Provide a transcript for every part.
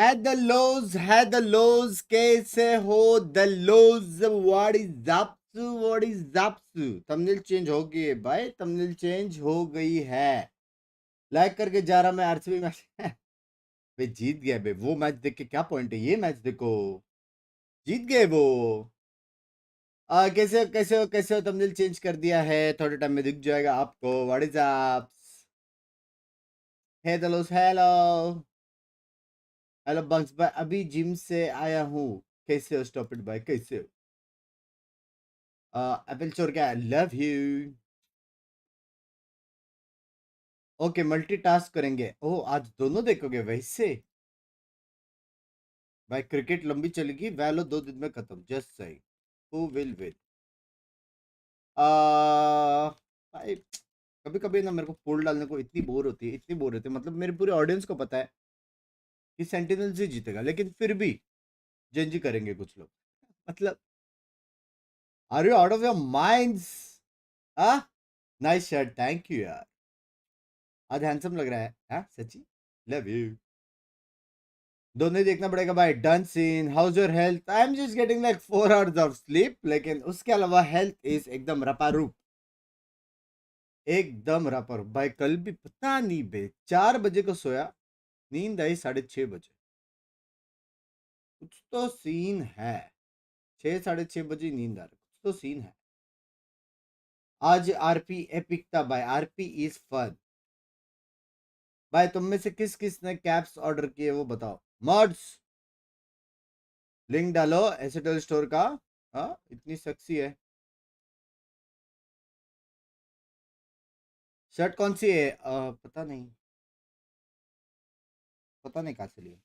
है the lows कैसे हो the lows what is up thumbnail change हो गई है भाई, थंबनेल चेंज हो गई है। लाइक करके जा रहा मैं आरसीबी मैच बे जीत गया बे, वो मैच देख के क्या पॉइंट है, ये मैच देखो जीत गए वो। कैसे हो थंबनेल चेंज कर दिया है, थोड़े टाइम में दिख जाएगा आपको। What is up, hello hello bunks भाई, अभी जिम से आया हूँ। कैसे हो स्टॉप इट भाई, कैसे हो? एप्पल चोर क्या, लव यू। ओके मल्टीटास्क करेंगे, ओह आज दोनों देखोगे वैसे। भाई क्रिकेट लंबी चलेगी, वैलो 2 दिन में खत्म, जस्ट सही। Who will win? भाई कभी कभी ना मेरे को पोल डालने को इतनी बोर होती है, इतनी बोर होती है, मतलब मेरे पूरे ऑडियंस को पता है कि सेंटिनल्स ही जीतेगा, लेकिन फिर भी जेंजी करेंगे कुछ लोग। मतलब are you out of your minds? हाँ, नाइस शर्ट, थैंक यू यार, आज हैंडसम लग रहा है। हाँ सच्ची, लव यू। दोनों ही देखना पड़ेगा भाई। डन सीन, how's your health? I am just getting like 4 hours of sleep, लेकिन उसके अलावा हेल्थ इज एकदम रपारूप, एकदम रपारूप भाई। कल भी पता नहीं बे 4 बजे को सोया, नींद आई 6:30 बजे। कुछ तो सीन है, 6 साढ़े 6 बजे नींद आ रही, कुछ तो सीन है। आज आरपी एपिक था भाई, आरपी इज फन भाई। तुम में से किस किस ने कैप्स ऑर्डर किए वो बताओ मॉड्स, लिंक डालो एसेटल स्टोर का। हाँ इतनी सेक्सी है शर्ट, कौन सी है? पता नहीं, पता नहीं कहाँ से लिया।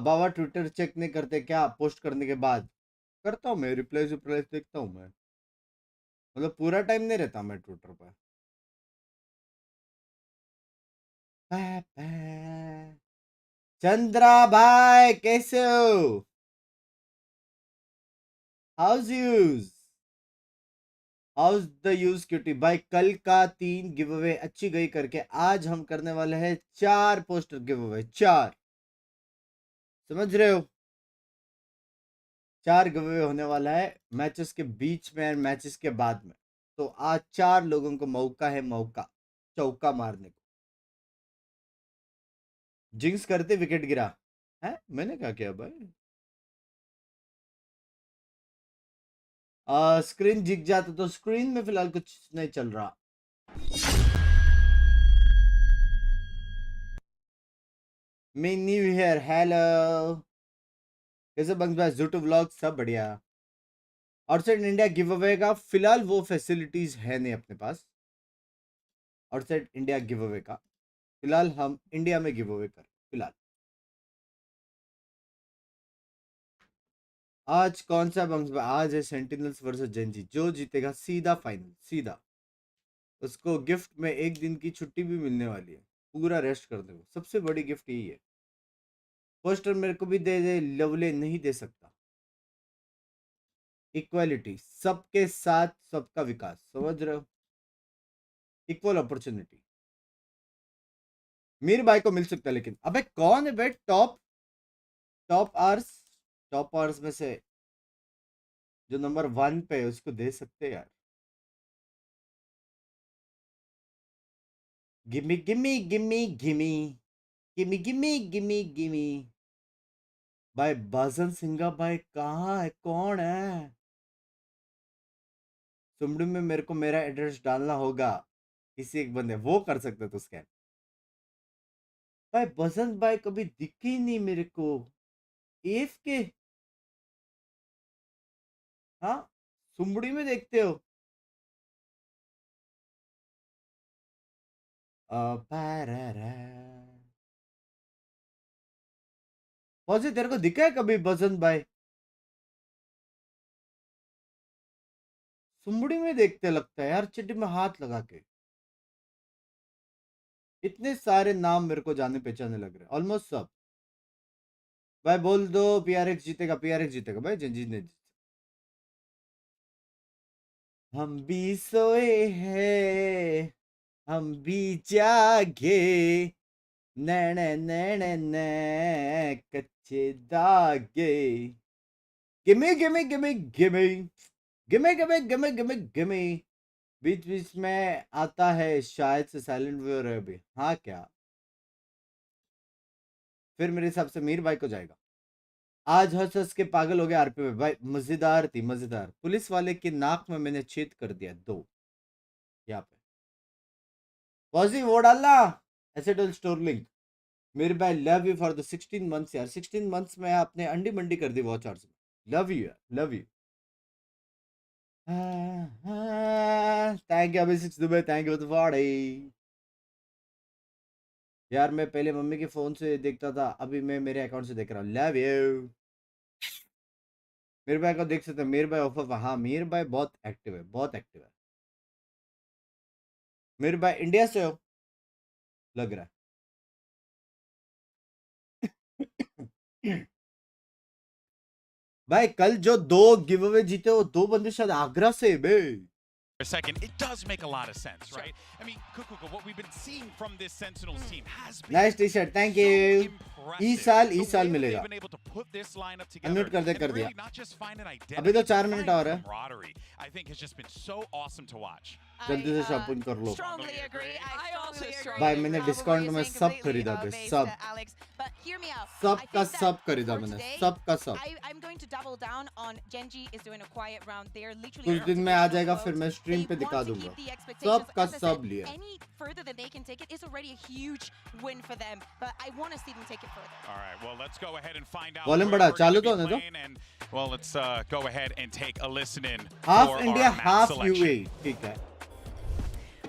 बाबा ट्विटर चेक नहीं करते क्या पोस्ट करने के बाद? करता हूँ मैं, रिप्लाई रिप्लाई देखता हूँ मैं, मतलब पूरा टाइम नहीं रहता मैं ट्विटर पर। चंद्रा भाई कैसे हो, how's use, how's the use QT भाई। कल का 3 गिव अवे अच्छी गई करके आज हम करने वाले हैं 4 पोस्टर गिव अवे, 4, समझ रहे हो? 4 गिव अवे होने वाला है मैचेस के बीच में और मैचेस के बाद में। तो आज 4 लोगों को मौका है, मौका चौका मारने को। जिंक्स करते विकेट गिरा है, मैंने क्या किया भाई? स्क्रीन जिग जाता तो स्क्रीन में फिलहाल कुछ नहीं चल रहा। मी न्यू ईयर, हेलो, कैसे बंग्स भाई, जूटू व्लॉग सब बढ़िया। आउटसाइड इंडिया गिव अवे का फिलहाल वो फैसिलिटीज है नहीं अपने पास, आउटसाइड इंडिया गिव अवे का। फिलहाल हम इंडिया में गिव अवे कर फिलहाल। आज कौन सा बंग्स भाई? आज है सेंटिनल्स वर्सेस जेंजी, जो जीतेगा सीधा फाइनल, सीधा। उसको गिफ्ट में 1 दिन की छुट्टी भी मिलने वाली है, पूरा रेस्ट कर देगा, सबसे बड़ी गिफ्ट यही है। पोस्टर मेरे को भी दे दे, लवले नहीं दे सकता। इक्वालिटी, सबके साथ सबका विकास, समझ रहे हो? इक्वल अपॉर्चुनिटी मीर भाई को मिल सकता है, लेकिन अबे कौन है भाई टॉप, टॉप आर्स, टॉप आर्स में से जो नंबर 1 पे है उसको दे सकते हैं यार। Gimme gimme gimme gimme gimme gimme gimme gimme भाई। बाजन सिंगा भाई कहाँ है, कौन है? सुमडू में मेरे को मेरा एड्रेस डालना होगा, किसी एक बंदे वो कर सकते तो स्कैन। भाई बसंत भाई कभी दिखे ही नहीं मेरे को, एफ के। हाँ, सुमड़ी में देखते हो? पैरारा। फौजी तेरे को दिखा है कभी बसंत भाई? सुमड़ी में देखते लगता है यार, चिट्ठी में हाथ लगा के। इतने सारे नाम मेरे को जाने पहचाने लग रहे, ऑलमोस्ट सब। भाई बोल दो पीआरएक्स जीतेगा, पीआरएक्स जीतेगा भाई, जीतने। हम भी सोए हैं, हम भी जागे नैन नैन नैन कच्चे दागे गिmme गिmme गिmme गिmme गिmme गिmme गिmme गिmme गिmme बीच बीच में आता है शायद से साइलेंट व्यूअर है अभी हाँ क्या फिर मेरे हिसाब से मीर भाई को जाएगा आज हंस हंस के पागल हो गया आरपी में भाई मजेदार थी मजेदार पुलिस वाले की नाक में मैंने छेद कर दिया 2 यहाँ पे पॉजिटिव वो डालना एसेटल स्टोर लिंक मेरे भाई love you for the 16 months यार 16 मंथ्स में आपने अंडी मंडी कर दी वॉच आवर्स में लव यू यार लव यू थैंक यू अभी 6 दुबई थैंक यू फॉर यार मैं पहले मम्मी के फोन से देखता था अभी मैं मेरे अकाउंट से देख रहा हूँ लव यू मीर भाई को देख सकते हैं मीर भाई ऑफ हाँ मीर भाई बहुत एक्टिव है बहुत एक्टिव है मीर भाई इंडिया से हो लग रहा है भाई कल जो 2 गिव अवे जीते वो 2 बंदे शायद आगरा से बे a second, it does make a lot of sense, right? I mean, Kukuka, what we've been seeing from this Sentinels team has been nice t-shirt, thank you. इस साल मिलेगा. अनम्यूट कर दिया. अभी तो 4 मिनट और है. I think has just been so awesome to watch. जल्दी से शॉपिंग कर लो. भाई मैंने डिस्काउंट में सब खरीदा बे सब. सब का सब खरीदा मैंने सब का सब. कुछ दिन में आ जाएगा फिर मैं स्ट्रीम पे दिखा दूंगा. सब का सब लिया. वॉल्यूम बढ़ा चालू तो होने दो. Well, let's go ahead and take a listen in. Half India, half UAE. ठीक है.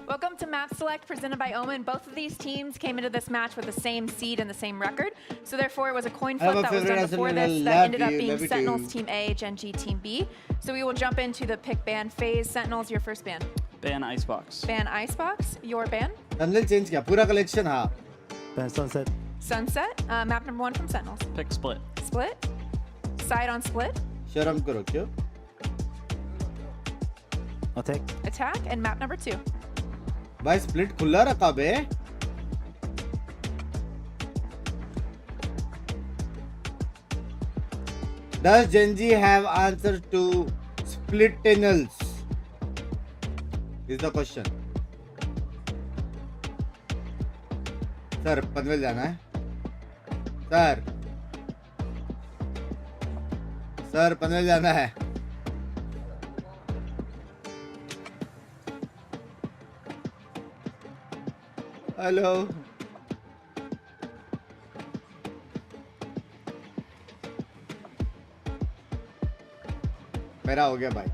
Welcome to Map Select presented by Omen. Both of these teams came into this match with the same seed and the same record. So therefore it was a coin flip that was done before this that ended up being Sentinels Team A, Gen G Team B. So we will jump into the pick ban phase. Sentinels, your first ban. Ban Icebox. Ban Icebox. Your ban. thumbnail change किया पूरा collection हाँ. Ban Sunset. Sunset. Map number 1 from Sentinels. Pick Split. Split. Side on Split. शर्म करो क्यों? Attack. Attack and map number 2. भाई split खुला रखा बे. Does Genji have answer to split tunnels? Is the question. Sir Panvel जाना है. Sir Panvel जाना है. हेलो मेरा हो गया भाई.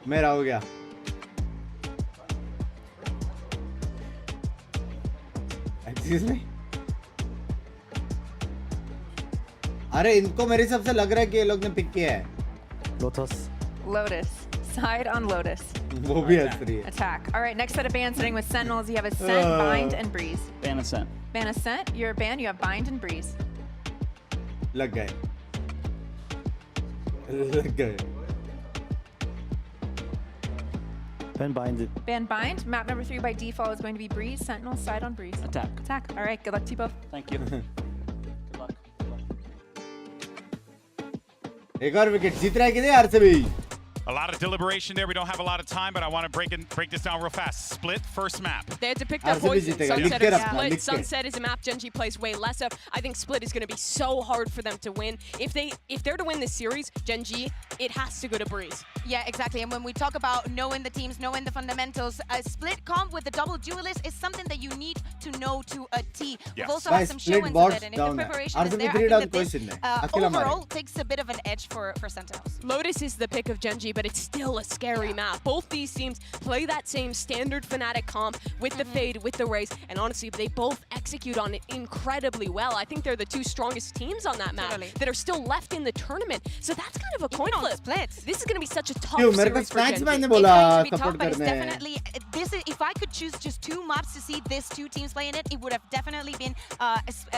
मेरा हो गया. Excuse me. अरे इनको मेरे हिसाब से लग रहा है कि ये लोग ने पिक किया है. Lotus. Lotus. Side on Lotus. वो भी हंस रही है. Attack. All right, next set of bans sitting with Sentinels. You have Ascent, Bind, and Breeze. Ban Ascent. Ban Ascent. You're a ban. You have Bind and Breeze. लग गए. Ban Bind. Ban Bind. Map number 3 by default is going to be Breeze. Sentinels, side on Breeze. Attack. Attack. All right, good luck to you both. Thank you. Good luck. एक और wicket जीत रहा है कि नहीं RCB. A lot of deliberation there. We don't have a lot of time, but I want to break this down real fast. Split first map. They had to pick their poison. Sunset or Split. Sunset is a map Gen G plays way less of. I think Split is going to be so hard for them to win. If they're to win this series, Gen G, it has to go to Breeze. Yeah, exactly. And when we talk about knowing the teams, knowing the fundamentals, a split comp with the double duelist is something that you need to know to a T. We've also had some showings of it, and if the preparation is there, I think that this overall takes a bit of an edge for Sentinels. Lotus is the pick of Gen G, but it's still a scary map. Both these teams play that same standard Fnatic comp with the Fade, with the Raze, and honestly, they both execute on it incredibly well. I think they're the 2 strongest teams on that map that are still left in the tournament. So that's kind of a coin flip. This is going to be such a tough series for Gen G. मैंने बोला support but it's करने. definitely this is, if I could choose just 2 maps to see these 2 teams play in it, it would have definitely been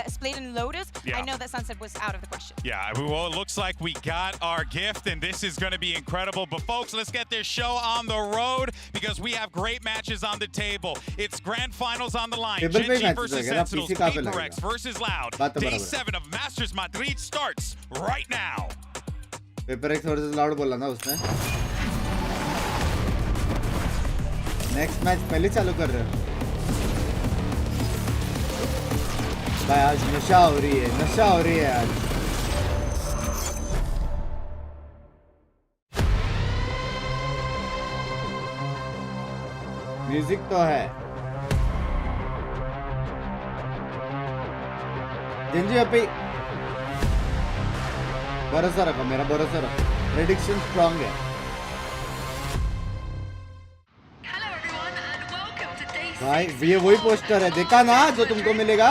Split and Lotus. Yeah. I know that Sunset was out of the question. Yeah, well, it looks like we got our gift, and this is going to be incredible. field. But folks, let's get this show on the road because we have great matches on the table. It's grand finals on the line. Table पे Gen G matches versus लगेगा, Sentinels, PC काफी PRX लगेगा। versus Loud. बात तो Day बराबर है। 7 of Masters Madrid starts right now. PRX versus loud बोला ना उसने। नेक्स्ट मैच पहले चालू कर रहे हो भाई। आज नशा हो रही है आज। म्यूजिक तो है। जिंजी अपी भरोसा रखो, मेरा भरोसा रखो। प्रेडिक्शन स्ट्रांग है भाई। ये वही पोस्टर है, देखा ना जो तुमको मिलेगा।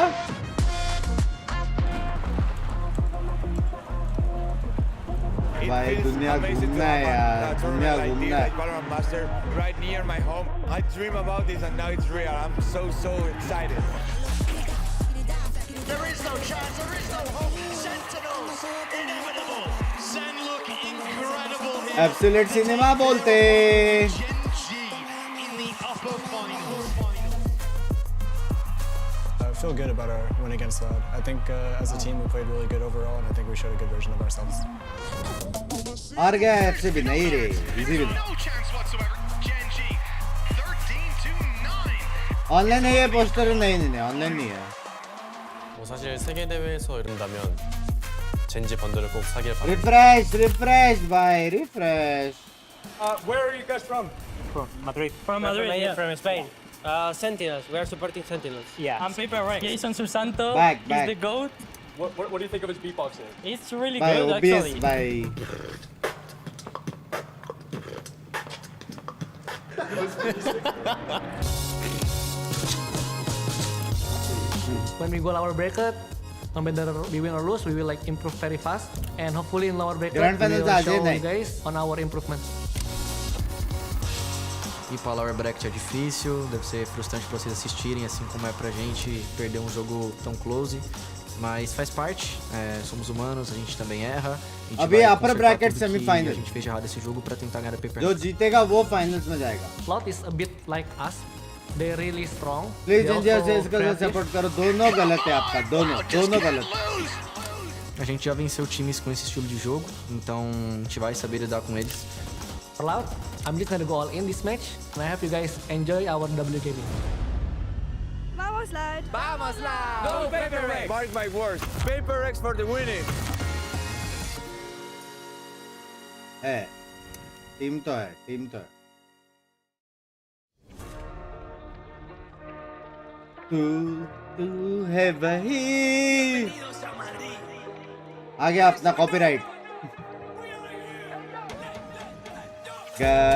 भाई दुनिया घूमना है यार, दुनिया घूमना है। VALORANT Master right near my home. I dream about this and now it's real. I'm so excited. There is no chance, there is no hope. Sentinels, inevitable. Sen look incredible here. Absolute cinema बोलते। Gen G in the upper finals. I feel good about our win against Loud. I think as a team we played really good overall, and I think we showed a good version of ourselves. हार गया FC भी नहीं रे, easy भी। No chance whatsoever. Gen G 13-9. Online है ये poster? नहीं online नहीं है। 뭐 사실 세계 대회에서 이런다면 젠지 번들을 꼭 사길 바랍니다. रिफ्रेश भाई, refresh. Where are you guys from? From Madrid, from Spain. Sentinels. We are supporting Sentinels. Yeah. I'm PRX. Jason Susanto Back. is the GOAT. What do you think of his beatboxing? It's really भाई good OBS actually. भाई। When we go our bracket, no matter we win or lose, we will like improve very fast, and hopefully in our bracket Grand we finals will आ show जाए you guys on our improvement. Ir pra Lower Bracket é difícil, deve ser frustrante pra vocês assistirem, assim como é pra gente perder um jogo tão close. Mas faz parte, somos humanos, a gente também erra. A gente अभी vai upper consertar bracket tudo que semi-final. a gente fez de errado esse jogo pra tentar ganhar a paper. जो जीतेगा वो finals में जाएगा। Loud is a bit like us. They're really strong. Please They're NG also से इसको creative. Support करो। दोनों गलत है आपका, दोनों गलत। A gente já venceu times com esse estilo de jogo, então a gente vai saber lidar com eles. For Loud, I'm just gonna go all in this match, and I hope you guys enjoy our W gaming. Vamos, Loud. Vamos Loud! Go PRX! Mark my words. PRX for the winning. है team तो है। तू है वही। आ गया अपना copyright. गया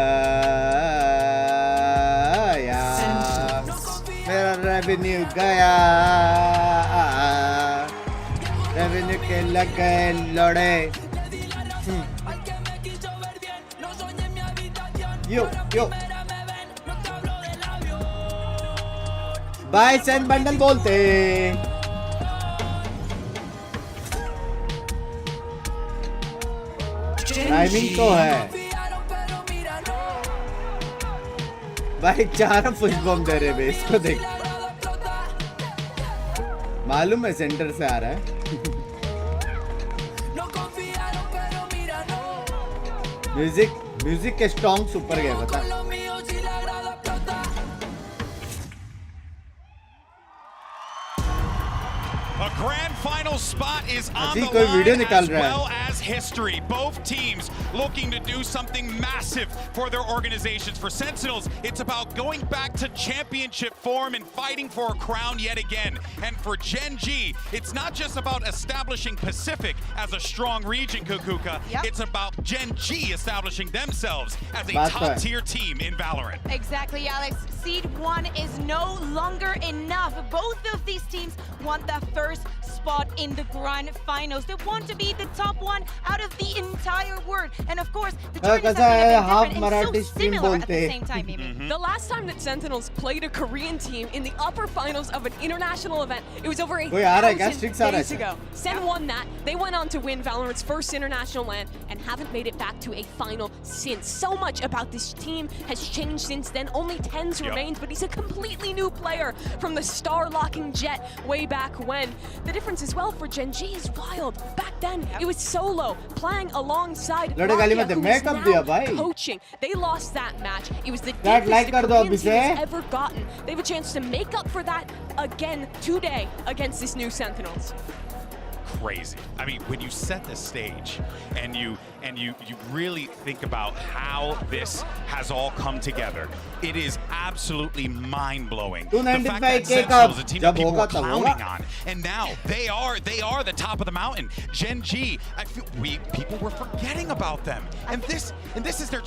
मेरा रेवेन्यू गया। रेवेन्यू के लग गए लोड़े। यो बाय सेंड बंडल बोलते। टाइमिंग तो है भाई। 4 पुश बम दे रहे बेस को देख। मालूम है सेंटर से आ रहा है। म्यूजिक के स्ट्रॉन्ग सुपर गए बता। A grand final spot is on अभी the कोई वीडियो line निकाल as रहा है। well as history. Both teams looking to do something massive for their organizations. For Sentinels, it's about going back to championship form and fighting for a crown yet again. And for Gen G, it's not just about establishing Pacific as a strong region, Kukuka. Yep. It's about Gen G establishing themselves as a That's right. top-tier team in Valorant. Exactly, Alex. Seed 1 is no longer enough. Both of these teams want that first spot in the grand finals. They want to be the top one out of the entire world. And of course, the journeys have been a bit different and so similar at the same time, maybe. The last time that Sentinels played a Korean team in the upper finals of an international event, it was over 1,000 days ago. Sen won that. They went on to win Valorant's first international LAN and haven't made it back to a final since. So much about this team has changed since then. Only Tens remains, but he's a completely new player from the star-locking Jet way back when. The difference as well for Gen G is wild. Back then, it was solo, playing alongside Lakia, who is now coaching. They lost that match. It was the deepest the Korean team has ever gotten. They have a chance to make up for that again today against this new Sentinels. Crazy. I mean, when you set the stage and you really think about how this has all come together, it is absolutely mind-blowing. The fact that Sentinels is a team that people were clowning on, and now they are the top of the mountain. Gen G, I feel people were forgetting about them, and this is their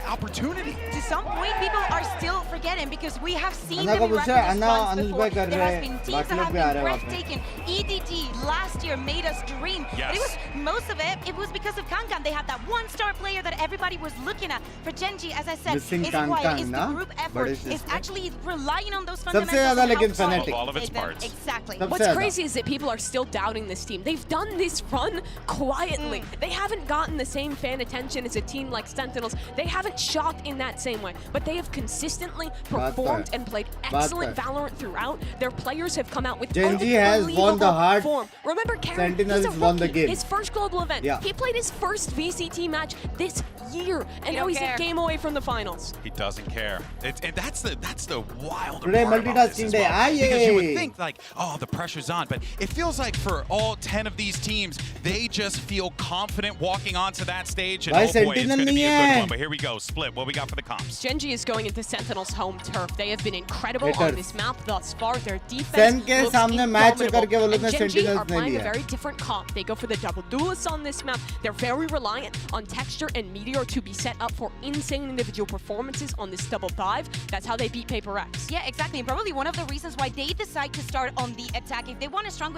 opportunity. To some point, people are still forgetting because we have seen them in record runs before. There has been teams that have been breathtaking. EDG last year made us dream, but it was most of it was because of Kankan. They had that one-star player that everybody was looking at. For Gen G, as I said, it's quiet. It's the group effort. It's actually relying on those fundamentals. All of its parts. Exactly. What's crazy is that people are still doubting this team. They've done this run quietly. They haven't gotten the same fan attention as a team like Sentinels. They haven't shocked in that same way, but they have consistently performed and played excellent Valorant throughout. Their players have come out with Gen G has won the heart. Remember, Karen, Sentinels won the game. His first global event. He played his first VCT match this year, and now he's a game away from the finals. He doesn't care. And that's the wilder Today part about this as well. multitasking day. Because you would think like, oh, the pressure's on, but it feels like for all 10 of these teams, they just feel confident walking onto that stage, and oh boy, it's going to be a good one. But here we go, Split. What we got for the comps? Gen G is going into Sentinel's home turf. They have been incredible on this map thus far. Their defense looks indomitable, and Gen G are playing a very different comp. They go for the double duelists on this map. They're very reliant on Texture and Meteor to be set up for insane individual performances on this double dive. That's how they beat PRX. Yeah, exactly. And probably one of the reasons why they decide to start on the attack. If they want to start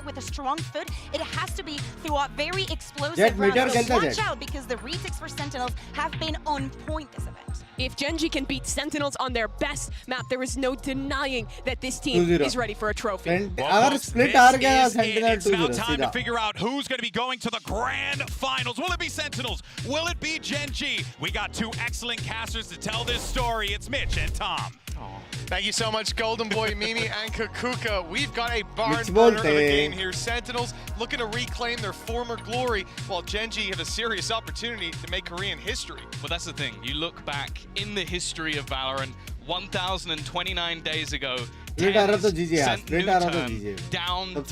with a strong foot, it has to be through a very explosive round. So watch out, because the retakes for Sentinels have been on point this event. If Gen G can beat Sentinels on their best map, there is no denying that this team is ready for a trophy. It's now time to figure out who's going to be going to the grand finals. Will it be Sentinels? Will it be Gen G? We got two excellent casters to tell this story. It's Mitch and Tom. Thank you so much, Golden Boy, Mimi, and Kakuka. We've got a barn burner of a game here. Sentinels looking to reclaim their former glory, while Gen G have a serious opportunity to make Korean history. Well, that's the thing. You look back in the history of Valorant, 1,029 days ago, down to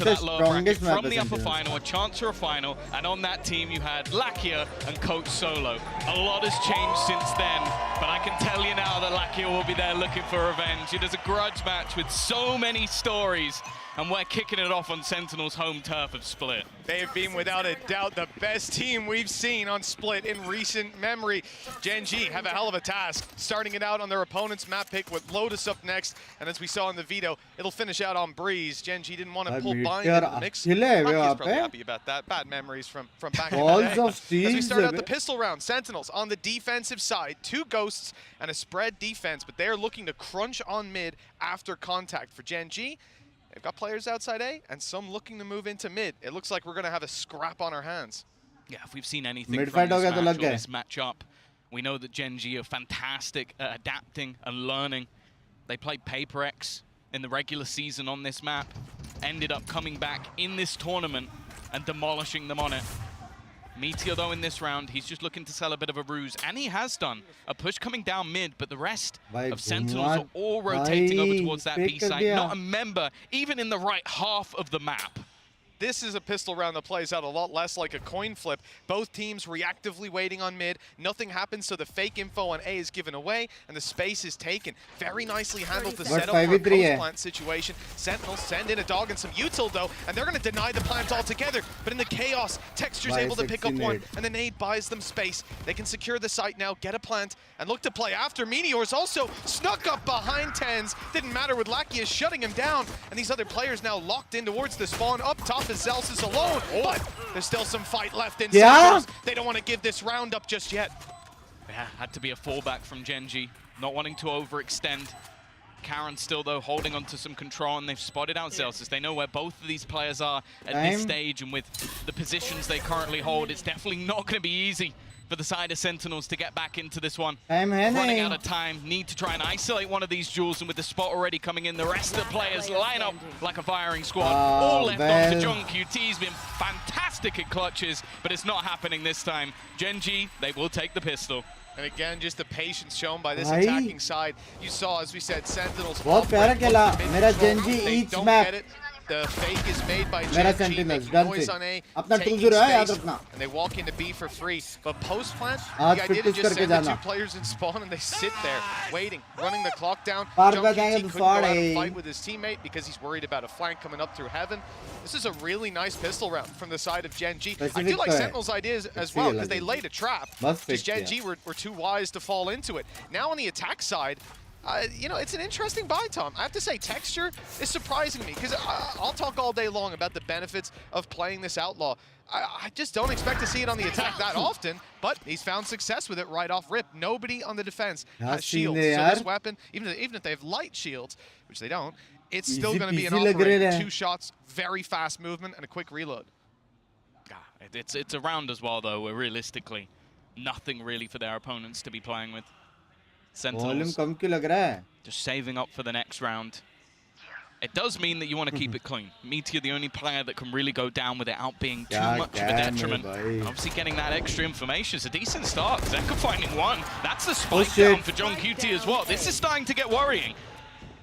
that lower bracket from the upper final, a chance for a final, and on that team you had Lakia and Coach Solo. A lot has changed since then, but I can tell you now that Lakia will be there looking for revenge. It is a grudge match with so many stories, and we're kicking it off on Sentinel's home turf of Split. They have been, without a doubt, the best team we've seen on Split in recent memory. Gen G have a hell of a task, starting it out on their opponent's map pick with Lotus up next, and as we saw in the veto, it'll finish out on Breeze. Gen G didn't want to pull Bind into the mix. Lakia's probably happy about that. Bad memories from back in the day. As we start out the pistol round, Sentinels on the defensive side, 2 Ghosts and a spread defense, but they are looking to crunch on mid after contact. For Gen G, they've got players outside A and some looking to move into mid. It looks like we're going to have a scrap on our hands. Yeah, if we've seen anything from this matchup, we know that Gen G are fantastic at adapting and learning. They played PRX in the regular season on this map, ended up coming back in this tournament and demolishing them on it. Meteor, though, in this round, he's just looking to sell a bit of a ruse, and he has done. A push coming down mid, but the rest of Sentinels are all rotating over towards that B site. Not a member, even in the right half of the map. This is a pistol round that plays out a lot less like a coin flip. Both teams reactively waiting on mid. Nothing happens, so the fake info on A is given away, and the space is taken. Very nicely handled the setup for a post-plant situation. Sentinels send in a dog and some util, though, and they're going to deny the plant altogether. But in the chaos, Texture's able to pick up one, and the nade buys them space. They can secure the site now, get a plant, and look to play after. Meteor's also snuck up behind Tens. Didn't matter with Lakia shutting him down, and these other players now locked in towards the spawn. Up top is Zels is alone, but there's still some fight left in Sentinels. They don't want to give this round up just yet. Yeah, had to be a fallback from Gen G. not wanting to overextend. Karen still, though, holding on to some control, and they've spotted out Zelsis. They know where both of these players are at this stage, and with the positions they currently hold, it's definitely not going to be easy for the side of Sentinels to get back into this one. Running out of time, need to try and isolate one of these jewels, and with the spot already coming in, the rest of the players line up like a firing squad. All left on to John QT. He's been fantastic at clutches, but it's not happening this time. Gen.G, they will take the pistol. And again, just the patience shown by this attacking side. You saw, as we said, Sentinels. बहुत प्यारा खेला मेरा Gen.G each map. The fake is made by मेरा Gen.G, Sentinels making noise on A, अपना taking 2-0 है याद space, रखना. and they walk into B for free. But post-plant, आज the idea to fitness just करके send the जाना. 2 players in spawn and they sit there, waiting, running the clock down. Par John पे QT जाएंगे couldn't तो go out फाड़ and fight with his teammate because he's worried about a flank coming up through heaven. This is a really nice pistol round from the side of Gen.G. I do like Sentinel's ideas as well, because they laid a trap. Just Gen.G were too wise to fall into it. Now on the attack side, you know, it's an interesting buy, Tom. I have to say, Texture is surprising me, because I'll talk all day long about the benefits of playing this Outlaw. I just don't expect to see it on the attack that often, but he's found success with it right off rip. Nobody on the defense has shields, so this weapon, even if they have light shields, which they don't, it's still going to be an offering. 2 shots, very fast movement, and a quick reload. It's a round as well, though, where realistically, nothing really for their opponents to be playing with. Sentinels just saving up for the next round. It does mean that you want to keep it clean. Meteor, the only player that can really go down without being too much of a detriment. Obviously getting that extra information is a decent start. Zeka finding one. That's the spike down for John QT as well. This is starting to get worrying.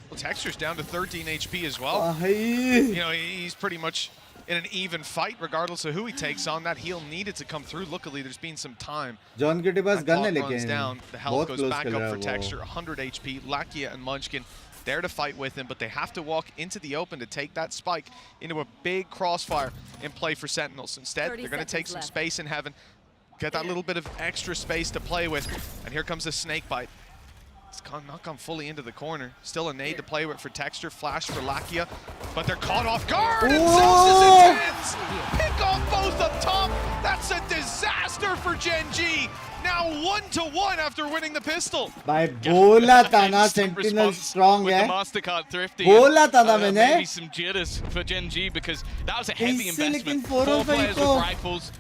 Well, Texture's down to 13 HP as well. You know, he's pretty much in an even fight, regardless of who he takes on. That heal needed to come through. Luckily, there's been some time. John के पास gun है runs down. The health goes back up for वो. Texture. 100 HP. Lakia and Munchkin there to fight with him, but they have to walk into the open to take that spike into a big crossfire and play for Sentinels. Instead, they're going to take some space in heaven, get that little bit of extra space to play with, and here comes a snake bite. It's not gone fully into the corner. Still a nade to play with for Texture, flash for Lakia, but they're caught off guard, and Zeus is intense! Pick off both up top! That's a disaster for Gen.G! Now 1-1 after winning the pistol. भाई बोला था ना Sentinel strong with है. the Mastercard thrifty. बोला था ना मैंने. Maybe some jitters for Gen.G because that was a heavy investment. 4 4 players with rifles.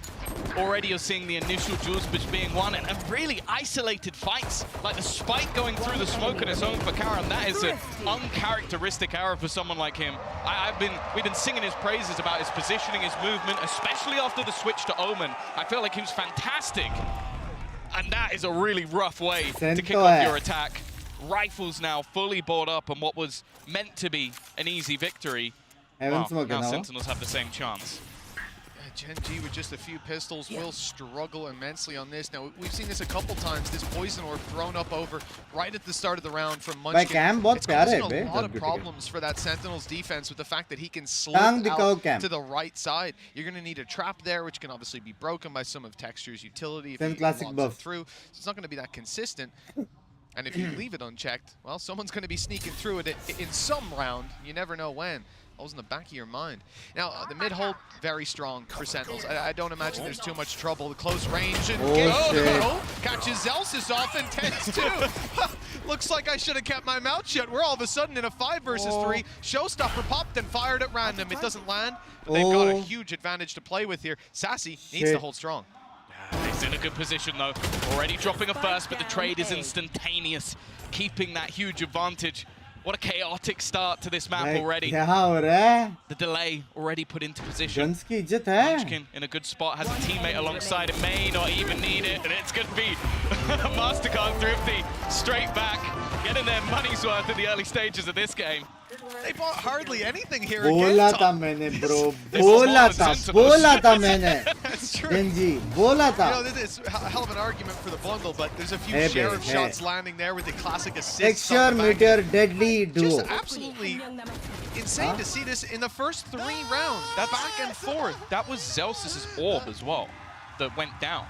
Already you're seeing the initial jewels being won, and really isolated fights, like the spike going through the smoke on its own for Karam. That is an uncharacteristic error for someone like him. We've been singing his praises about his positioning, his movement, especially after the switch to Omen. I feel like he was fantastic. And that is a really rough way to kick off your attack. Rifles now fully bought up on what was meant to be an easy victory. Now Sentinels have the same chance. Gen.G with just a few pistols will struggle immensely on this. Now, we've seen this a couple times, this poison orb thrown up over right at the start of the round from Munchkin. It's causing a lot of problems for that Sentinel's defense with the fact that he can slip out to the right side. You're going to need a trap there, which can obviously be broken by some of Texture's utility if he logs it through. So it's not going to be that consistent. And if you leave it unchecked, well, someone's going to be sneaking through it in some round. You never know when. Always in the back of your mind. Now, the mid-hold, very strong for Sentinels. I don't imagine there's too much trouble. The close range and catches Zelsis off and 10-2. Looks like I should have kept my mouth shut. We're all of a sudden in a 5 versus 3. Showstopper popped and fired at random. It doesn't land, but they've got a huge advantage to play with here. Sassy needs to hold strong. He's in a good position though. Already dropping a first, but the trade is instantaneous, keeping that huge advantage. What a chaotic start to this map already. The delay already put into position. Munchkin in a good spot, has a teammate alongside it, may not even need it, and it's going to be Mastercard Thrifty straight back, getting their money's worth in the early stages of this game. They bought hardly anything here बोला था मैंने bro, बोला था मैंने. That's true. Gen.G, बोला था. You know, this is a hell of an argument for the bundle, but there's a few sheriff shots landing there with the classic assist. Texture, Meteor, deadly duo. Just absolutely insane to see this in the first 3 rounds. That back and forth, that was Zelsis' orb as well that went down.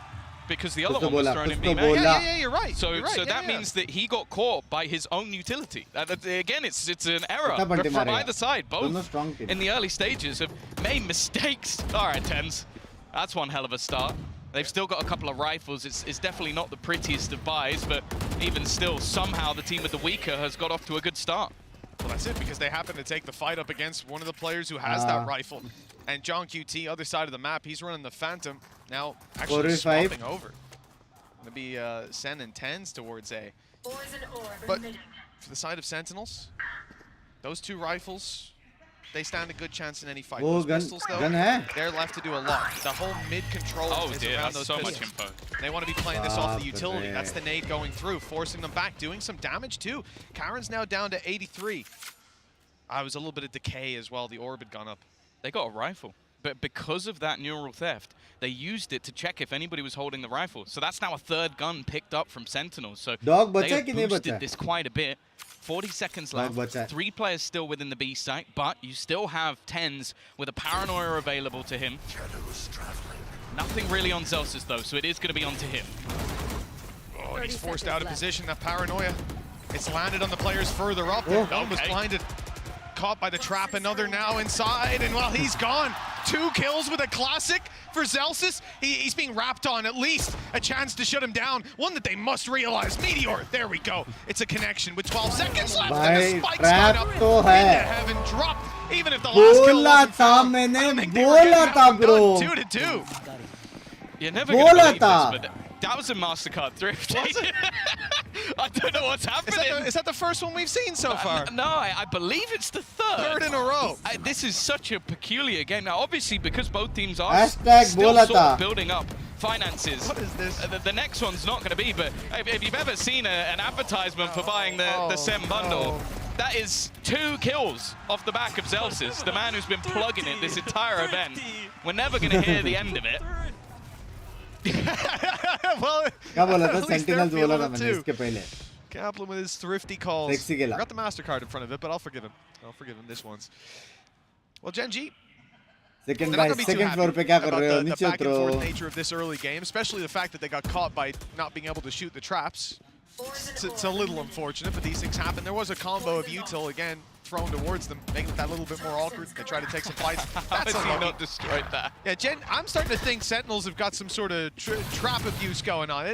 Because the other one was thrown in beam. Yeah, you're right. So that means that he got caught by his own utility. Again, it's an error from either side. Both in the early stages have made mistakes. All right, Tens. That's one hell of a start. They've still got a couple of rifles. It's definitely not the prettiest of buys, but even still, somehow the team with the weaker has got off to a good start. Well, that's it, because they happen to take the fight up against one of the players who has that rifle. And John QT, other side of the map, he's running the Phantom. Now, actually swapping over. Gonna be sending 10s towards A. But for the side of Sentinels, those 2 rifles, they stand a good chance in any fight. Those pistols, though, they're left to do a lot. The whole mid-control is around those so pistols. much info. They want to be playing this off the utility. That's the nade going through, forcing them back, doing some damage too. Karen's now down to 83. I was a little bit of decay as well. The orb had gone up. They got a rifle, but because of that neural theft, they used it to check if anybody was holding the rifle. So that's now a 3rd gun picked up from Sentinels. So they have boosted this quite a bit. 40 seconds left. 3 players still within the B site, but you still have 10s with a Paranoia available to him. Nothing really on Zelsus though, so it is going to be onto him. Oh, he's forced out of position. That Paranoia. It's landed on the players further up. Was blinded. Caught by the trap, another now inside, and well, he's gone. 2 kills with a classic for Zelsus. He's being wrapped on, at least a chance to shut him down. One that they must realize. Meteor, there we go. It's a connection with 12 seconds left, and the spike's gone up into heaven, dropped. Even if the last kill wasn't found, I don't think they were getting that one done. 2-2. You're never going to believe this, but that was a MasterCard thrift. I don't know what's happening. Is that the first one we've seen so far? No, I believe it's the 3rd. 3rd in a row. This is such a peculiar game. Now, obviously, because both teams are still sort of building up finances. What is this? The next one's not going to be, but if you've ever seen an advertisement for buying the SEM bundle, that is 2 kills off the back of Zelsus, the man who's been plugging it this entire event. We're never going to hear the end of it. Well, क्या बोला था? Sentinels बोला था मैंने इसके पहले. Kaplan with his thrifty calls. Got the MasterCard in front of it, but I'll forgive him. I'll forgive him this once. Well, Gen G. Second floor पे क्या कर रहे हो? नीचे back and forth nature of this early game, especially the fact that they got caught by not being able to shoot the traps. It's a little unfortunate, but these things happen. There was a combo of util again thrown towards them, making it that little bit more awkward. They try to take some fights. That's unlucky. Not destroyed that. Yeah, I'm starting to think Sentinels have got some sort of trap abuse going on.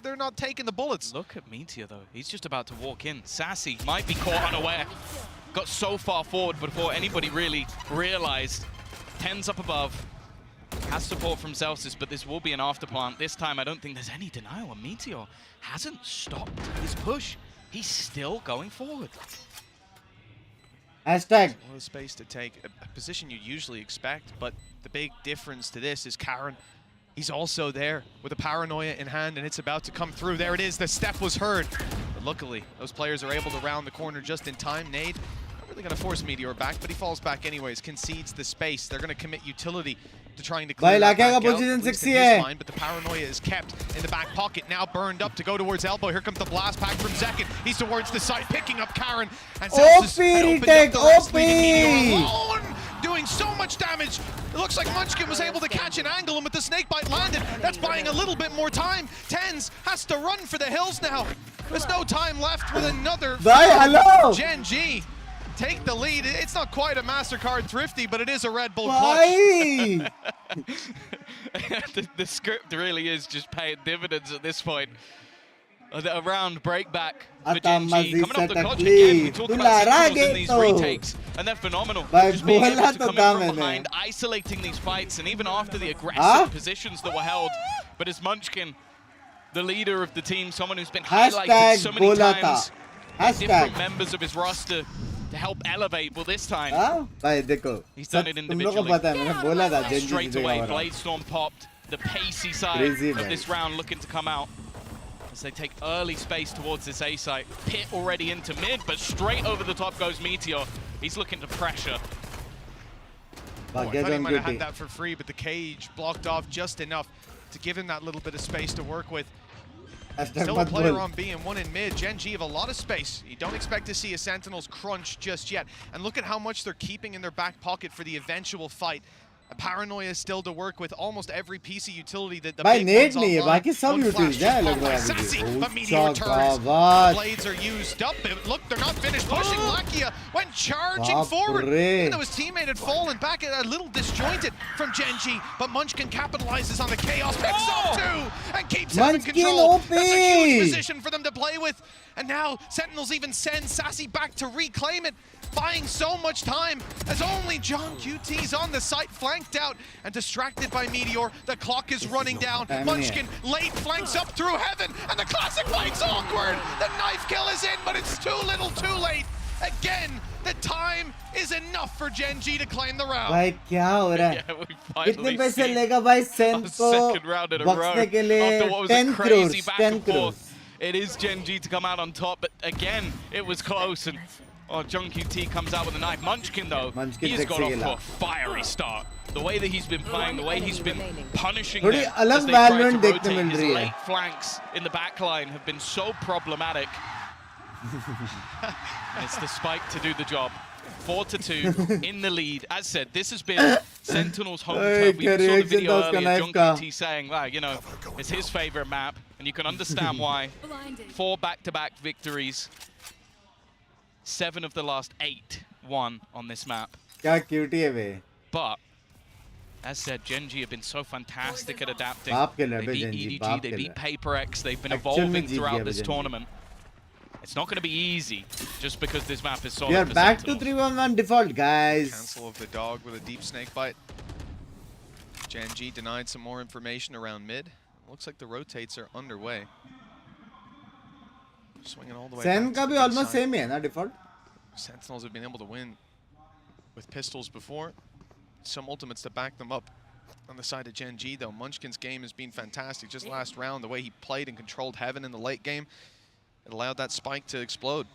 They're not taking the bullets. Look at Meteor though. He's just about to walk in. Sassy might be caught unaware. Got so far forward before anybody really realized. 10's up above. Has support from Zelsus, but this will be an afterplant. This time, I don't think there's any denial. And Meteor hasn't stopped his push. He's still going forward. Hashtag. A lot of space to take, a position you usually expect, but the big difference to this is Karen. He's also there with a Paranoia in hand, and it's about to come through. There it is. The step was heard. But luckily, those players are able to round the corner just in time. Nade not really going to force Meteor back, but he falls back anyways, concedes the space. They're going to commit utility to trying to clear that back out, position 60 mind, but the Paranoia is kept in the back pocket, now burned up to go towards elbow. Here comes the blast pack from Zekin. He's towards the side, picking up Karen. And alone, doing so much damage. It looks like Munchkin was able to catch an angle, and with the snake bite landed, that's buying a little bit more time. Tens has to run for the hills now. There's no time left with another Gen G. Take the lead. It's not quite a MasterCard thrifty, but it is a Red Bull clutch. The script really is just paying dividends at this point. A round break back for Gen G. Coming off the clutch again, we talk about Sentinels in these retakes, and they're phenomenal. Just being able to come in from behind, isolating these fights, and even after the aggressive positions that were held. But it's Munchkin, the leader of the team, someone who's been highlighted so many times by different members of his roster to help elevate. Well, this time, he's done it individually. Straight away, Blade Storm popped. The pacey side of this round looking to come out as they take early space towards this A site. Pit already into mid, but straight over the top goes Meteor. He's looking to pressure. I thought he might have had that for free, but the cage blocked off just enough to give him that little bit of space to work with. Still a player on B and one in mid. Gen G have a lot of space. You don't expect to see a Sentinels crunch just yet. And look at how much they're keeping in their back pocket for the eventual fight. Paranoia still to work with almost every piece of utility that the भाई big net ones नहीं है online. बाकी सब One flash utilities है just लग popped रहा by है Sassy, मुझे but Meteor turns. बात Blades are used up. Look, they're not finished pushing. Lakia went charging बाप forward. रे Even though his teammate had fallen back, a little disjointed from Gen.G, but Munchkin capitalizes on the chaos, picks up two, and keeps it in control. That's a huge position for them to play with. And now Sentinels even send Sassy back to reclaim it, buying so much time as only John QT's on the site, flanked out and distracted by Meteor. The clock is running down. Munchkin late flanks up through heaven, and the classic fight's awkward. The knife kill is in, but it's too little too late. Again, the time is enough for Gen.G to claim the round. भाई क्या हो रहा है कितने पैसे लेगा भाई सेन को बक्सने के लिए 10 crores 10 crores It is Gen.G to come out on top, but again, it was close, and John QT comes out with a knife. Munchkin, though, he's got off to a fiery start. The way that he's been playing, the way he's been punishing them as they try to rotate, his late flanks in the back line have been so problematic. And it's the spike to do the job. 4-2 in the lead. As said, this has been Sentinel's home turf. We saw the video earlier, John QT saying, well, you know, it's his favorite map, and you can understand why. 4 back-to-back victories. 7 of the last 8 won on this map. क्या cutie है बे But, as said, Gen.G have been so fantastic at adapting. They beat EDG, they beat PRX, they've been evolving throughout this tournament. It's not going to be easy, just because this map is solid. We are back to 3-1-1 default, guys. Cancel of the dog with a deep snake bite. Gen.G denied some more information around mid. Looks like the rotates are underway. Swinging all the way Sen back का to भी the almost side. same ही है ना default. Sentinels have been able to win with pistols before. Some ultimates to back them up. On the side of Gen.G, though, Munchkin's game has been fantastic. Just last round, the way he played and controlled Heaven in the late game, it allowed that spike to explode.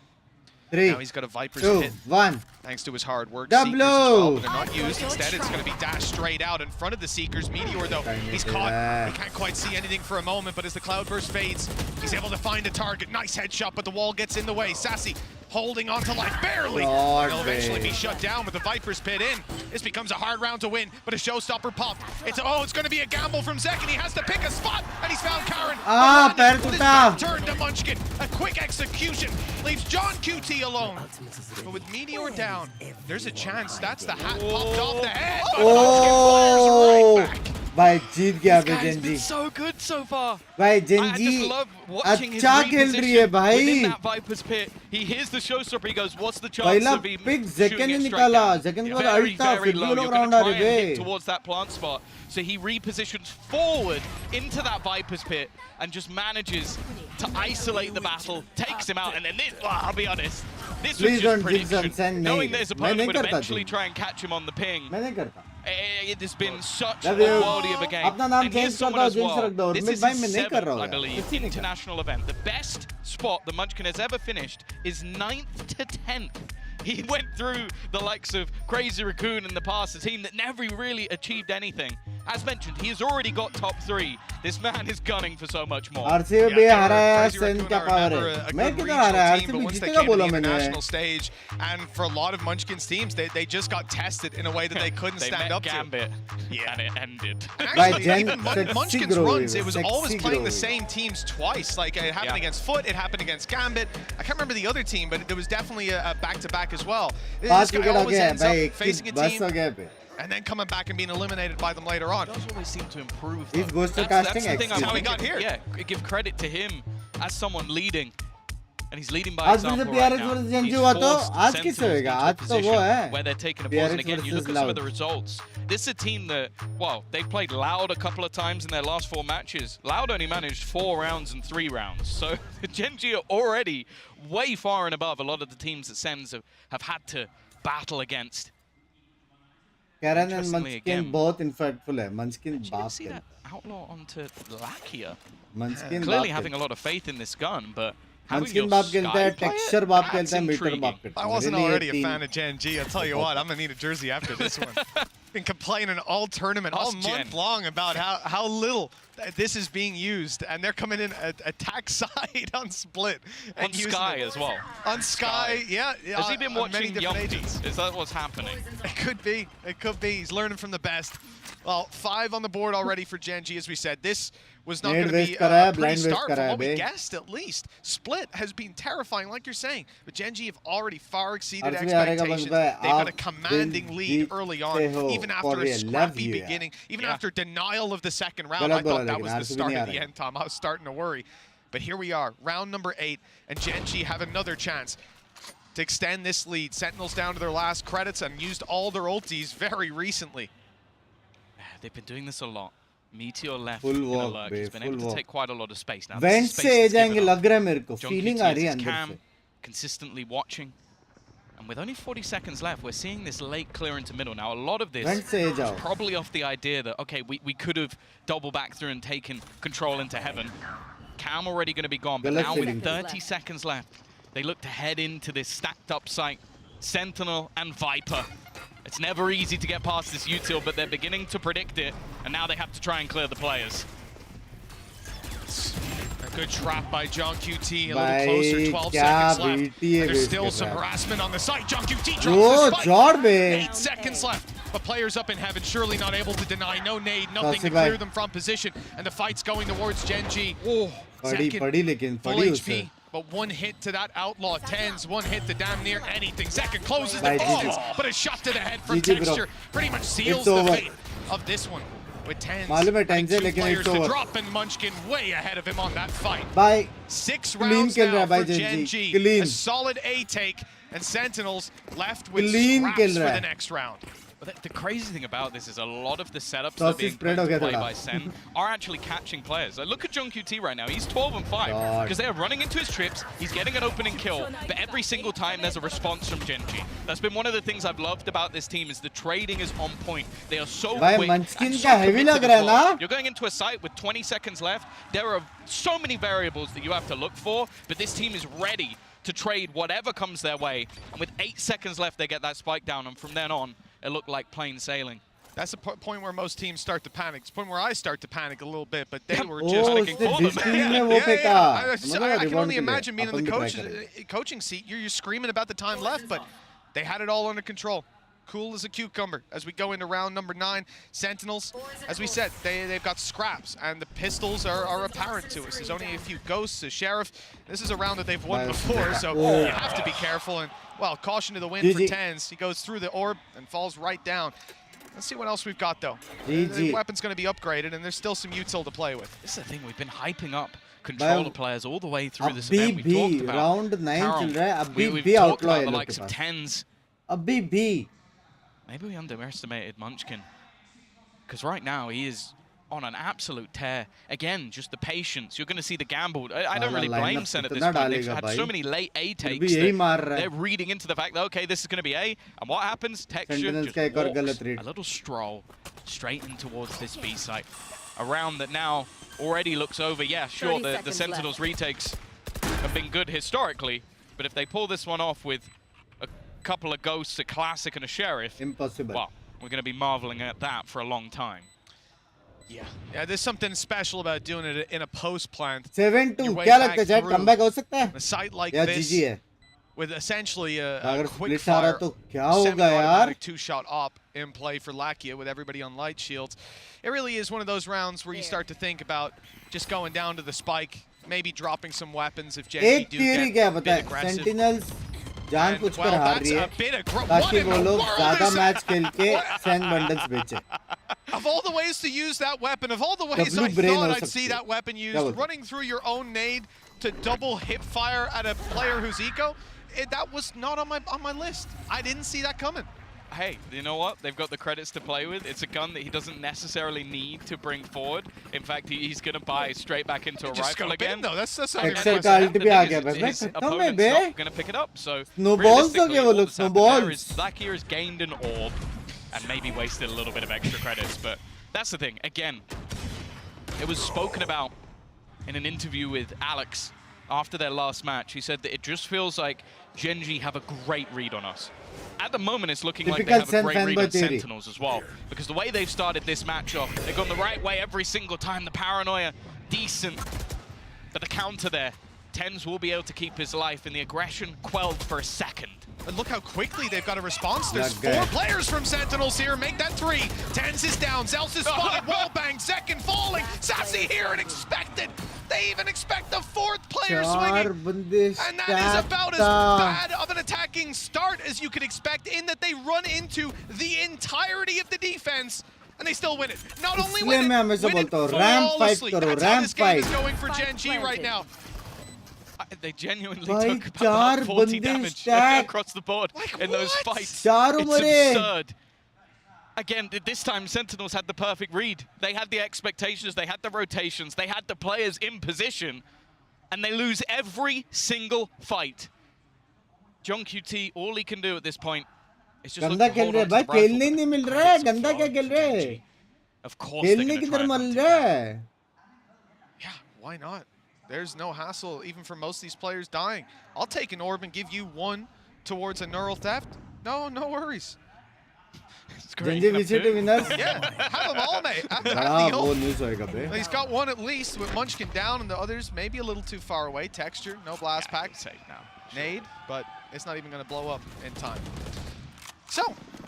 3, now he's got a Viper's 2, hit. 1. Thanks to his hard work. Double. Seekers as well, but they're not used. Instead, it's going to be dashed straight out in front of the Seekers. Meteor, though, he's caught. He can't quite see anything for a moment, but as the Cloudburst fades, he's able to find a target. Nice headshot, but the wall gets in the way. Sassy holding on to life, barely. He'll eventually be shut down with the Viper's pit in. This becomes a hard round to win, but a showstopper popped. It's going to be a gamble from Zek, and he has to pick a spot, and he's found Karen. Turn to Munchkin. A quick execution leaves John QT alone. But with Meteor down, there's a chance. That's the hat popped off the head. Oh, right back. भाई जीत गया This bay guy's Gen.G. been so good so far. भाई I Gen.G just love watching his अच्छा खेल रही है reposition भाई. within that Viper's pit. He hears the showstopper. He goes, "What's the chance पहला of him pick shooting Zekan it ने straight निकाला. down?" Zekan को Very, अल्टा very फिर low. भी लोग You're राउंड going आ to try रहे and hit बे. towards that plant spot. So he repositions forward into that Viper's pit and just manages to isolate the battle, takes him out, and then this. Well, I'll be honest, this was just prediction. Knowing that his opponent would eventually try and catch him on the ping. मैं नहीं करता. It has been such a quality of a game. अपना नाम And change here's कर someone दो, as Jinx well. रख दो. This मैं is भाई his मैं नहीं कर रहा 7th, हूँ I यार. believe, international event. The best spot the Munchkin has ever finished is 9th to 10th. He went through the likes of Crazy Raccoon in the past, a team that never really achieved anything. As mentioned, he has already got top 3. This man is gunning for so much more. RCB भी हारा है, सेन क्या power है? मैं किधर हारा है? RCB जीतेगा बोला मैंने. National stage, and for a lot of Munchkin's teams, they just got tested in a way that they couldn't stand up Gambit, to. and it ended. Actually, even Munchkin's runs, it was always playing the same teams twice. Like it happened against Foot, it happened against Gambit. I can't remember the other team, but there was definitely a back-to-back as well. This guy always ends up facing a team and then coming back and being eliminated by them later on. He does always seem to improve. He's though. ghost That's casting the thing X. I how he got here. Yeah, give credit to him as someone leading. And he's leading by आज example फिर से right PRX now. versus Gen.G He's हुआ तो forced आज किससे Sentinels होएगा? into a आज तो वो position है. where they're taking a pause. And again, you look at some of the Loud. results. This is a team that, well, they played Loud a couple of times in their last 4 matches. Loud only managed 4 rounds and 3 rounds. So Gen.G are already way far and above a lot of the teams that Sens have had to battle against. Karen and Munchkin both impactful है. Munchkin बाप See that outlaw onto Lakia. Munchkin Clearly having a lot of faith in this gun, but Munchkin बाप खेलता है, Texture बाप खेलता है, Meter बाप खेलता है. I wasn't already a fan of Gen.G. I'll tell you what, I'm gonna need a jersey after this one. been complaining all tournament, all month long about how little this is being used, and they're coming in attack side on Split. On Sky as well. On Sky, yeah. Has he been watching Young agents. Is that what's happening? It could be. It could be. He's learning from the best. Well, 5 on the board already for Gen.G, as we said. This was not going to be a pretty start from what we guessed, at least. Split has been terrifying, like you're saying. But Gen.G have already far exceeded expectations. They've got a commanding lead early on, even after a scrappy beginning, even after denial of the second round. I thought that was the start of the end, Tom. I was starting to worry. But here we are, round number 8, and Gen.G have another chance to extend this lead. Sentinels down to their last credits and used all their ultis very recently. They've been doing this a lot. Meteor left full in walk, a lurk. He's been able to take quite a lot of space. Now, Vent से आ जाएंगे लग रहा है मेरे को. Feeling आ रही है अंदर से. Consistently watching. And with only 40 seconds left, we're seeing this late clear into middle. Now, a lot of this is probably off the idea that, okay, we could have double back through and taken control into heaven. Cam already going to be gone, but now with 30 seconds left, they look to head into this stacked up site. Sentinel and Viper. It's never easy to get past this util, but they're beginning to predict it, and now they have to try and clear the players. A good trap by John QT, a little closer, 12 seconds left. There's still some harassment on the site. John QT drops the spike. 8 seconds left, but players up in heaven, surely not able to deny. No nade, nothing to clear them from position, and the fight's going towards Gen.G. Second, full HP. But one hit to that outlaw, tens, one hit to damn near anything. Second closes the distance, but a shot to the head from Texture pretty much seals the fate of this one. With tens, two players to drop, and Munchkin way ahead of him on that fight. 6 rounds now for Gen.G. A solid A take, and Sentinels left with scraps for the next round. But the crazy thing about this is a lot of the setups that are being put into play by Sen are actually catching players. Like, look at Jung QT right now. He's 12 and 5 because they are running into his trips. He's getting an opening kill, but every single time there's a response from Gen.G. That's been one of the things I've loved about this team is the trading is on point. They are so quick and so committed to the floor. You're going into a site with 20 seconds left. There are so many variables that you have to look for, but this team is ready to trade whatever comes their way. And with 8 seconds left, they get that spike down, and from then on, it looked like plain sailing. That's the point where most teams start to panic. It's the point where I start to panic a little bit, but they were just panicking for them. I can only imagine being in the coaching seat. You're screaming about the time left, but they had it all under control. Cool as a cucumber as we go into round number 9. Sentinels, as we said, they've got scraps, and the pistols are apparent to us. There's only a few ghosts, a sheriff. This is a round that they've won before, so you have to be careful. And, well, caution to the wind for tens. He goes through the orb and falls right down. Let's see what else we've got, though. The weapon's going to be upgraded, and there's still some util to play with. This is the thing. We've been hyping up controller players all the way through this event. We talked about round 9 we've talked about the likes of tens. Maybe we underestimated Munchkin, because right now he is on an absolute tear. Again, just the patience. You're going to see the gamble. I don't really blame Sen at this point. They've had so many late A takes that they're reading into the fact that, okay, this is going to be A, and what happens? Texture just walks a little stroll straight in towards this B site. A round that now already looks over. Yeah, sure, the Sentinels retakes have been good historically, but if they pull this one off with couple of ghosts, a classic and a sheriff, impossible. Well, we're going to be marveling at that for a long time. Yeah, there's something special about doing it in a post plant. 7-2 क्या लगता है chat comeback हो सकता है? A site like this with essentially a quick fire semi-automatic 2-shot op in play for Lakia with everybody on light shields. It really is one of those rounds where you start to think about just going down to the spike, maybe dropping some weapons if Gen.G do get a bit aggressive. Sentinels जान कुछ कर हार रही है ताकि वो लोग ज़्यादा मैच खेल के सैंड बंडल्स बेचे. Of all the ways to use that weapon, of all the ways I thought I'd see that weapon used, running through your own nade to double hip fire at a player who's eco, that was not on my list. I didn't see that coming. Hey, you know what? They've got the credits to play with. It's a gun that he doesn't necessarily need to bring forward. In fact, he's going to buy straight back into a rifle again. Though. That's His opponent's not going to pick it up. So snowballs Black here has gained an orb and maybe wasted a little bit of extra credits. But that's the thing. Again, it was spoken about in an interview with Alex after their last match. He said that it just feels like Gen G have a great read on us. At the moment, it's looking like they have a great read on Sentinels as well. Because the way they've started this match off, they've gone the right way every single time. The paranoia, decent. But the counter there, TenZ will be able to keep his life, and the aggression quelled for a second. And look how quickly they've got a response. There's 4 players from Sentinels here. Make that 3. TenZ is down. Zels is spotted. Wallbang. Second falling. Sassy here and expected. They even expect the 4th player swinging. And that is about as bad of an attacking start as you could expect, in that they run into the entirety of the defense. And they still win it. Not only win it flawlessly. That's how this game is going for Gen G right now. They genuinely took about 40 damage across the board in those fights. It's absurd. Again, this time Sentinels had the perfect read. They had the expectations, they had the rotations, they had the players in position, and they lose every single fight. John QT, all he can do at this point is just look to hold on to the rifle. Of course they're going to try and Yeah, why not? There's no hassle even for most of these players dying. I'll take an orb and give you 1 towards a neural theft. No worries. Genji VCT winners. Yeah, have them all, mate. He's got 1 at least with Munchkin down, and the others maybe a little too far away. Texture, no blast pack. Nade, but it's not even going to blow up in time. So,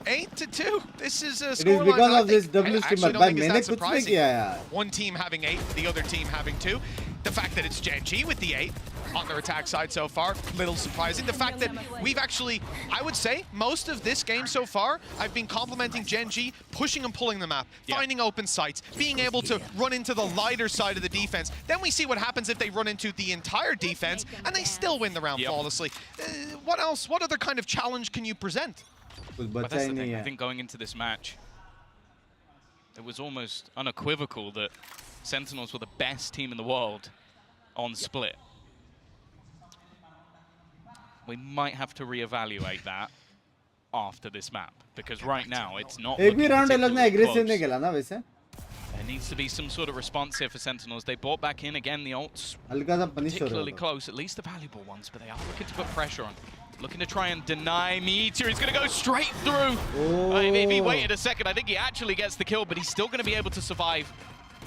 8-2. This is a scoreline. It is because of this W streamer. By मैंने कुछ नहीं किया यार. One team having 8, the other team having 2. The fact that it's Gen G with the 8 on their attack side so far, little surprising. The fact that we've actually, I would say, most of this game so far, I've been complimenting Gen G, pushing and pulling the map, finding open sites, being able to run into the lighter side of the defense. Then we see what happens if they run into the entire defense, and they still win the round flawlessly. What else? What other kind of challenge can you present? But that's the thing. I think going into this match, it was almost unequivocal that Sentinels were the best team in the world on split. We might have to reevaluate that after this map, because right now it's not looking particularly close. There needs to be some sort of response here for Sentinels. They brought back in again the ults, particularly close, at least the valuable ones, but they are looking to put pressure on. Looking to try and deny Meteor. He's going to go straight through. If he waited a second, I think he actually gets the kill, but he's still going to be able to survive.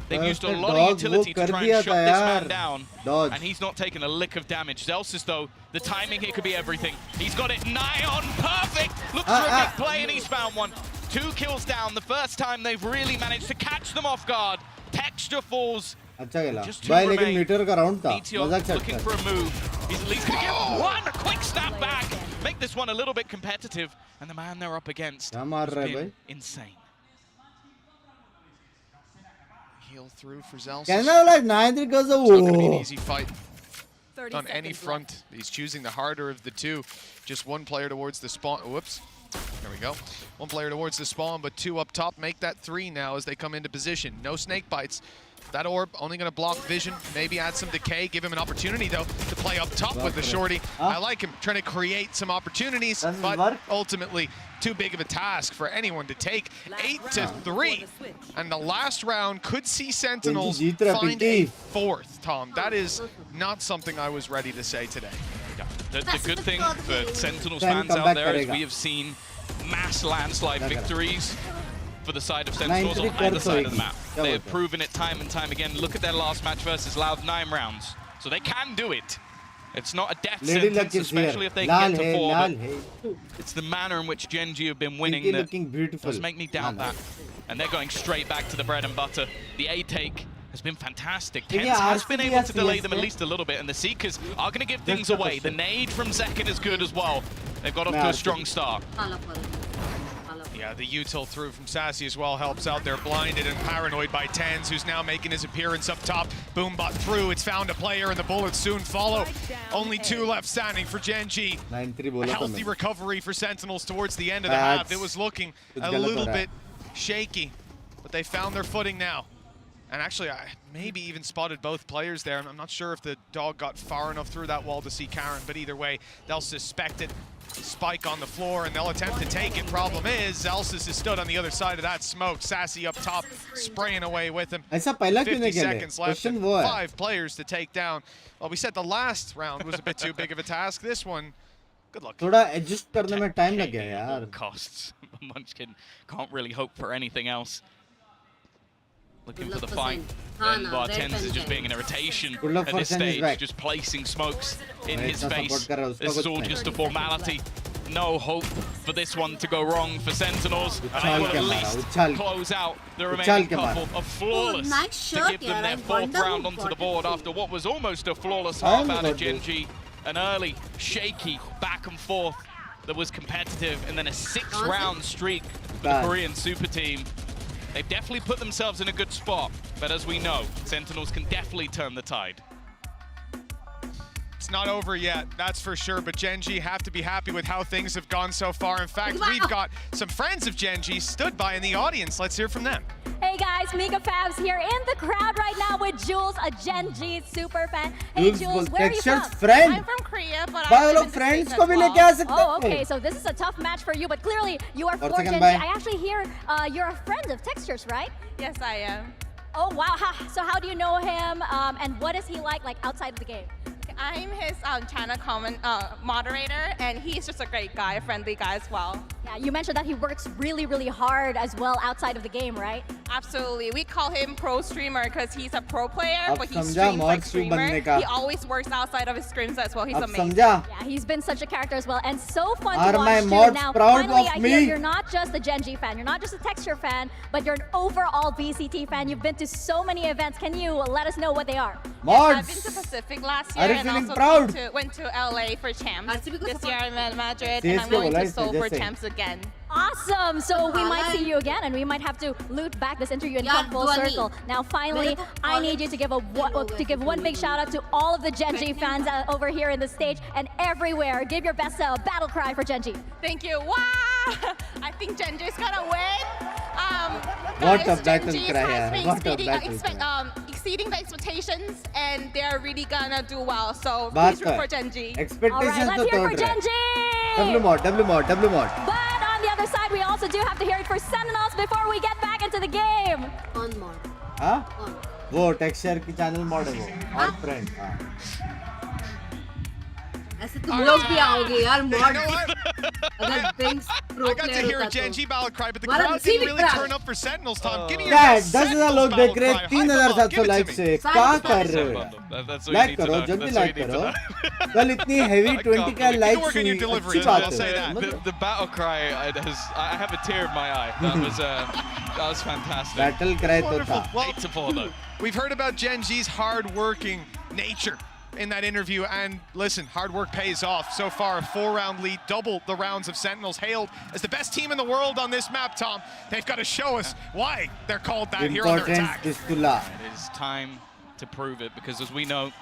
They've used a lot of utility to try and shut this man down, and he's not taking a lick of damage. Zelsis, though, the timing here could be everything. He's got it nigh on, perfect! Looks for a big play, and he's found one. 2 kills down, the first time they've really managed to catch them off guard. Texture falls. Just 2 remain. Meteor looking for a move. He's at least going to get 1, a quick snap back. Make this one a little bit competitive, and the man they're up against has been insane. Heal through for Zelsis. Can I like 9 goes It's not going to be an easy fight on any front. He's choosing the harder of the 2. Just 1 player towards the spawn. Whoops. There we go. 1 player towards the spawn, but 2 up top. Make that 3 now as they come into position. No snake bites. That orb only going to block vision, maybe add some decay, give him an opportunity, though, to play up top with the shorty. I like him trying to create some opportunities, but ultimately too big of a task for anyone to take. 8-3, and the last round could see Sentinels find a 4th, Tom. That is not something I was ready to say today. The good thing for Sentinels fans out there is we have seen mass landslide victories for the side of Sentinels on either side of the map. They have proven it time and time again. Look at their last match versus Loud, 9 rounds. So they can do it. It's not a death sentence, especially if they can get to 4. But it's the manner in which Gen G have been winning that does make me doubt that. And they're going straight back to the bread and butter. The A take has been fantastic. TenZ has been able to delay them at least a little bit, and the Seekers are going to give things away. The nade from Zekin is good as well. They've got off to a strong start. Yeah, the util through from Sassy as well helps out. They're blinded and paranoid by TenZ, who's now making his appearance up top. Boombot through, it's found a player, and the bullets soon follow. Only 2 left standing for Gen G. A healthy recovery for Sentinels towards the end of the half. It was looking a little bit shaky, but they found their footing now. And actually, I maybe even spotted both players there. I'm not sure if the dog got far enough through that wall to see Karen, but either way, they'll suspect it. Spike on the floor, and they'll attempt to take it. Problem is, Zelsis is stood on the other side of that smoke. Sassy up top, spraying away with him. 50 seconds left, and 5 players to take down. Well, we said the last round was a bit too big of a task. This one, good luck. थोड़ा adjust करने में time लग गया यार. Costs. Munchkin can't really hope for anything else. Looking for the fight, and Bartends is just being an irritation at this stage, just placing smokes in his face. This is all just a formality. No hope for this one to go wrong for Sentinels, and they will at least close out the remaining couple of flawless to give them their 4th round onto the board after what was almost a flawless half out of Genji. An early, shaky back and forth that was competitive, and then a 6-round streak for the Korean super team. They've definitely put themselves in a good spot, but as we know, Sentinels can definitely turn the tide. It's not over yet, that's for sure, but Genji have to be happy with how things have gone so far. In fact, we've got some friends of Genji stood by in the audience. Let's hear from them. Hey guys, Mika Fabs here in the crowd right now with Jules, a Genji super fan. Hey Jules, where are you from? I'm from Korea, but I'm in the States as well. Oh, okay, so this is a tough match for you, but clearly you are for Genji. I actually hear you're a friend of Textures, right? Yes, I am. Oh wow, so how do you know him, and what is he like outside of the game? I'm his channel moderator, and he's just a great guy, a friendly guy as well. Yeah, you mentioned that he works really, really hard as well outside of the game, right? Absolutely. We call him pro streamer because he's a pro player, but he streams like streamer. He always works outside of his streams as well. He's amazing. Yeah, he's been such a character as well, and so fun to watch too. Now, finally, I hear you're not just a Genji fan, you're not just a Texture fan, but you're an overall VCT fan. You've been to so many events. Can you let us know what they are? Yes, I've been to Pacific last year, and also went to LA for Champs. This year I'm at Madrid, and I'm going to Seoul for Champs again. Awesome! So we might see you again, and we might have to loot back this interview and come full circle. Now, finally, I need you to give one big shout out to all of the Genji fans over here in the stage and everywhere. Give your best battle cry for Genji. Thank you. Wow! I think Genji's gonna win. What a battle cry! What a battle cry! Exceeding the expectations, and they're really gonna do well. So please root for Genji. Expectations let's hear for Genji! W mod. But on the other side, we also do have to hear it for Sentinels before we get back into the game. On mod. हाँ? वो texture की channel mod है वो. On friend. ऐसे तुम लोग भी आओगे यार mod. अगर Binks pro I got to hear a Genji battle cry, but the crowd didn't really turn up for Sentinels, Tom. Give me your Dad, best 10,000 लोग देख रहे हैं 3,700 लाइक से क्या कर रहे हो? लाइक करो जल्दी लाइक करो. कल इतनी heavy 20 का लाइक हुई अच्छी बात है. The battle cry, I have a tear in my eye. That was fantastic. Battle cry तो था. 8-4 though. We've heard about Genji's hard-working nature in that interview, and listen, hard work pays off. So far, a 4-round lead, double the rounds of Sentinels, hailed as the best team in the world on this map, Tom. They've got to show us why they're called that here on their attack. It is time to prove it, because as we know,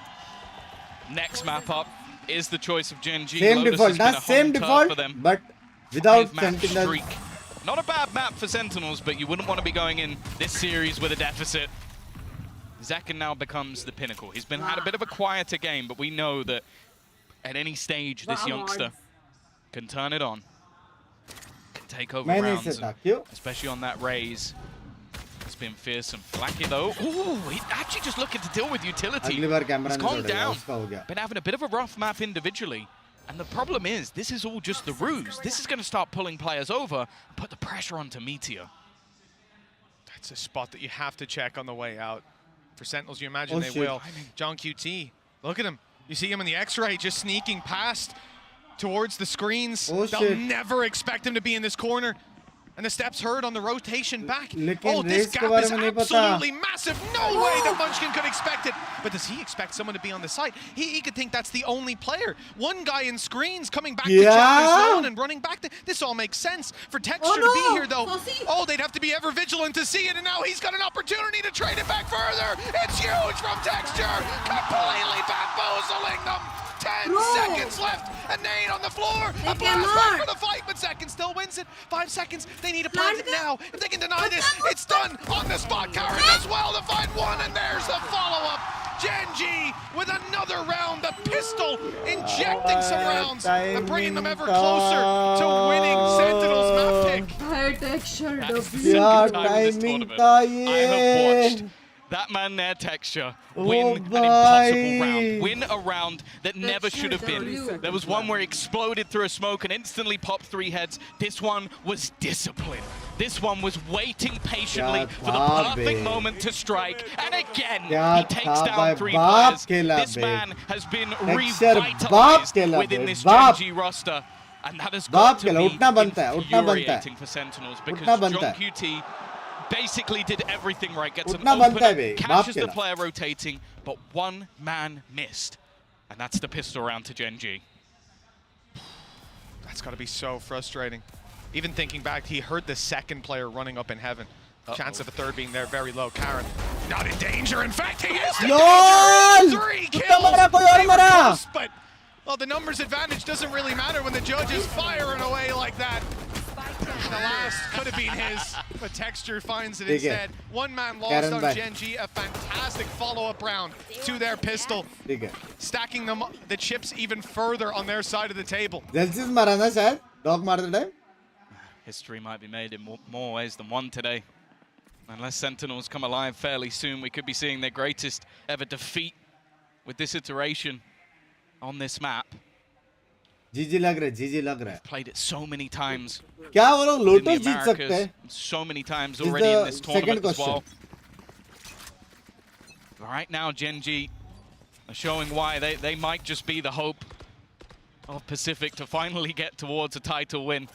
next map up is the choice of Genji. Same Lotus default, that's same default, but without Sentinels. Not a bad map for Sentinels, but you wouldn't want to be going in this series with a deficit. Zekken now becomes the pinnacle. He's had a bit of a quieter game, but we know that at any stage, this youngster can turn it on, can take over rounds, especially on that raise. It's been fearsome. Blacky though, he's actually just looking to deal with utility. He's calmed down. Been having a bit of a rough map individually. And the problem is, this is all just the ruse. This is going to start pulling players over and put the pressure onto Meteor. That's a spot that you have to check on the way out. For Sentinels, you imagine they will. John QT, look at him. You see him in the X-ray just sneaking past towards the screens. They'll never expect him to be in this corner. And the steps heard on the rotation back. Oh, this gap is absolutely massive. No way that Munchkin could expect it. But does he expect someone to be on the site? He could think that's the only player. One guy in screens coming back to Chapter Zone and running back. This all makes sense. For Texture to be here, though, they'd have to be ever vigilant to see it. And now he's got an opportunity to trade it back further. It's huge from Texture. Completely bamboozling them. 10 seconds left. A nade on the floor. A blast back for the fight, but Zekken still wins it. 5 seconds. They need to plant it now. If they can deny this, it's done on the spot. Karen as well to find one, and there's the follow-up. Gen.G with another round. The pistol injecting some rounds and bringing them ever closer to winning Sentinel's map pick. High texture timing I have watched that man there, Texture, win an impossible round. Win a round that never should have been. There was one where he exploded through a smoke and instantly popped 3 heads. This one was discipline. This one was waiting patiently for the perfect moment to strike. And again, he takes down 3 players. This man has been revitalized within this Gen.G roster. And that has got to be infuriating for Sentinels because John QT basically did everything right. Gets an opener, catches the player rotating, but one man missed. And that's the pistol round to Gen.G. That's got to be so frustrating. Even thinking back, he heard the second player running up in heaven. Chance of a third being there very low. Karan not in danger. In fact, he is in danger. 3 kills. But well, the numbers advantage doesn't really matter when the judge is firing away like that. The last could have been his, but Texture finds it instead. One man lost on Gen.G. A fantastic follow-up round to their pistol, stacking them the chips even further on their side of the table. History might be made in more ways than one today. Unless Sentinels come alive fairly soon, we could be seeing their greatest ever defeat with this iteration on this map. GG लग रहा है Played it so many times. क्या वो लोग Lotus जीत सकते हैं? So many times already in this tournament as well. Right now, Gen.G are showing why they might just be the hope of Pacific to finally get towards a title win.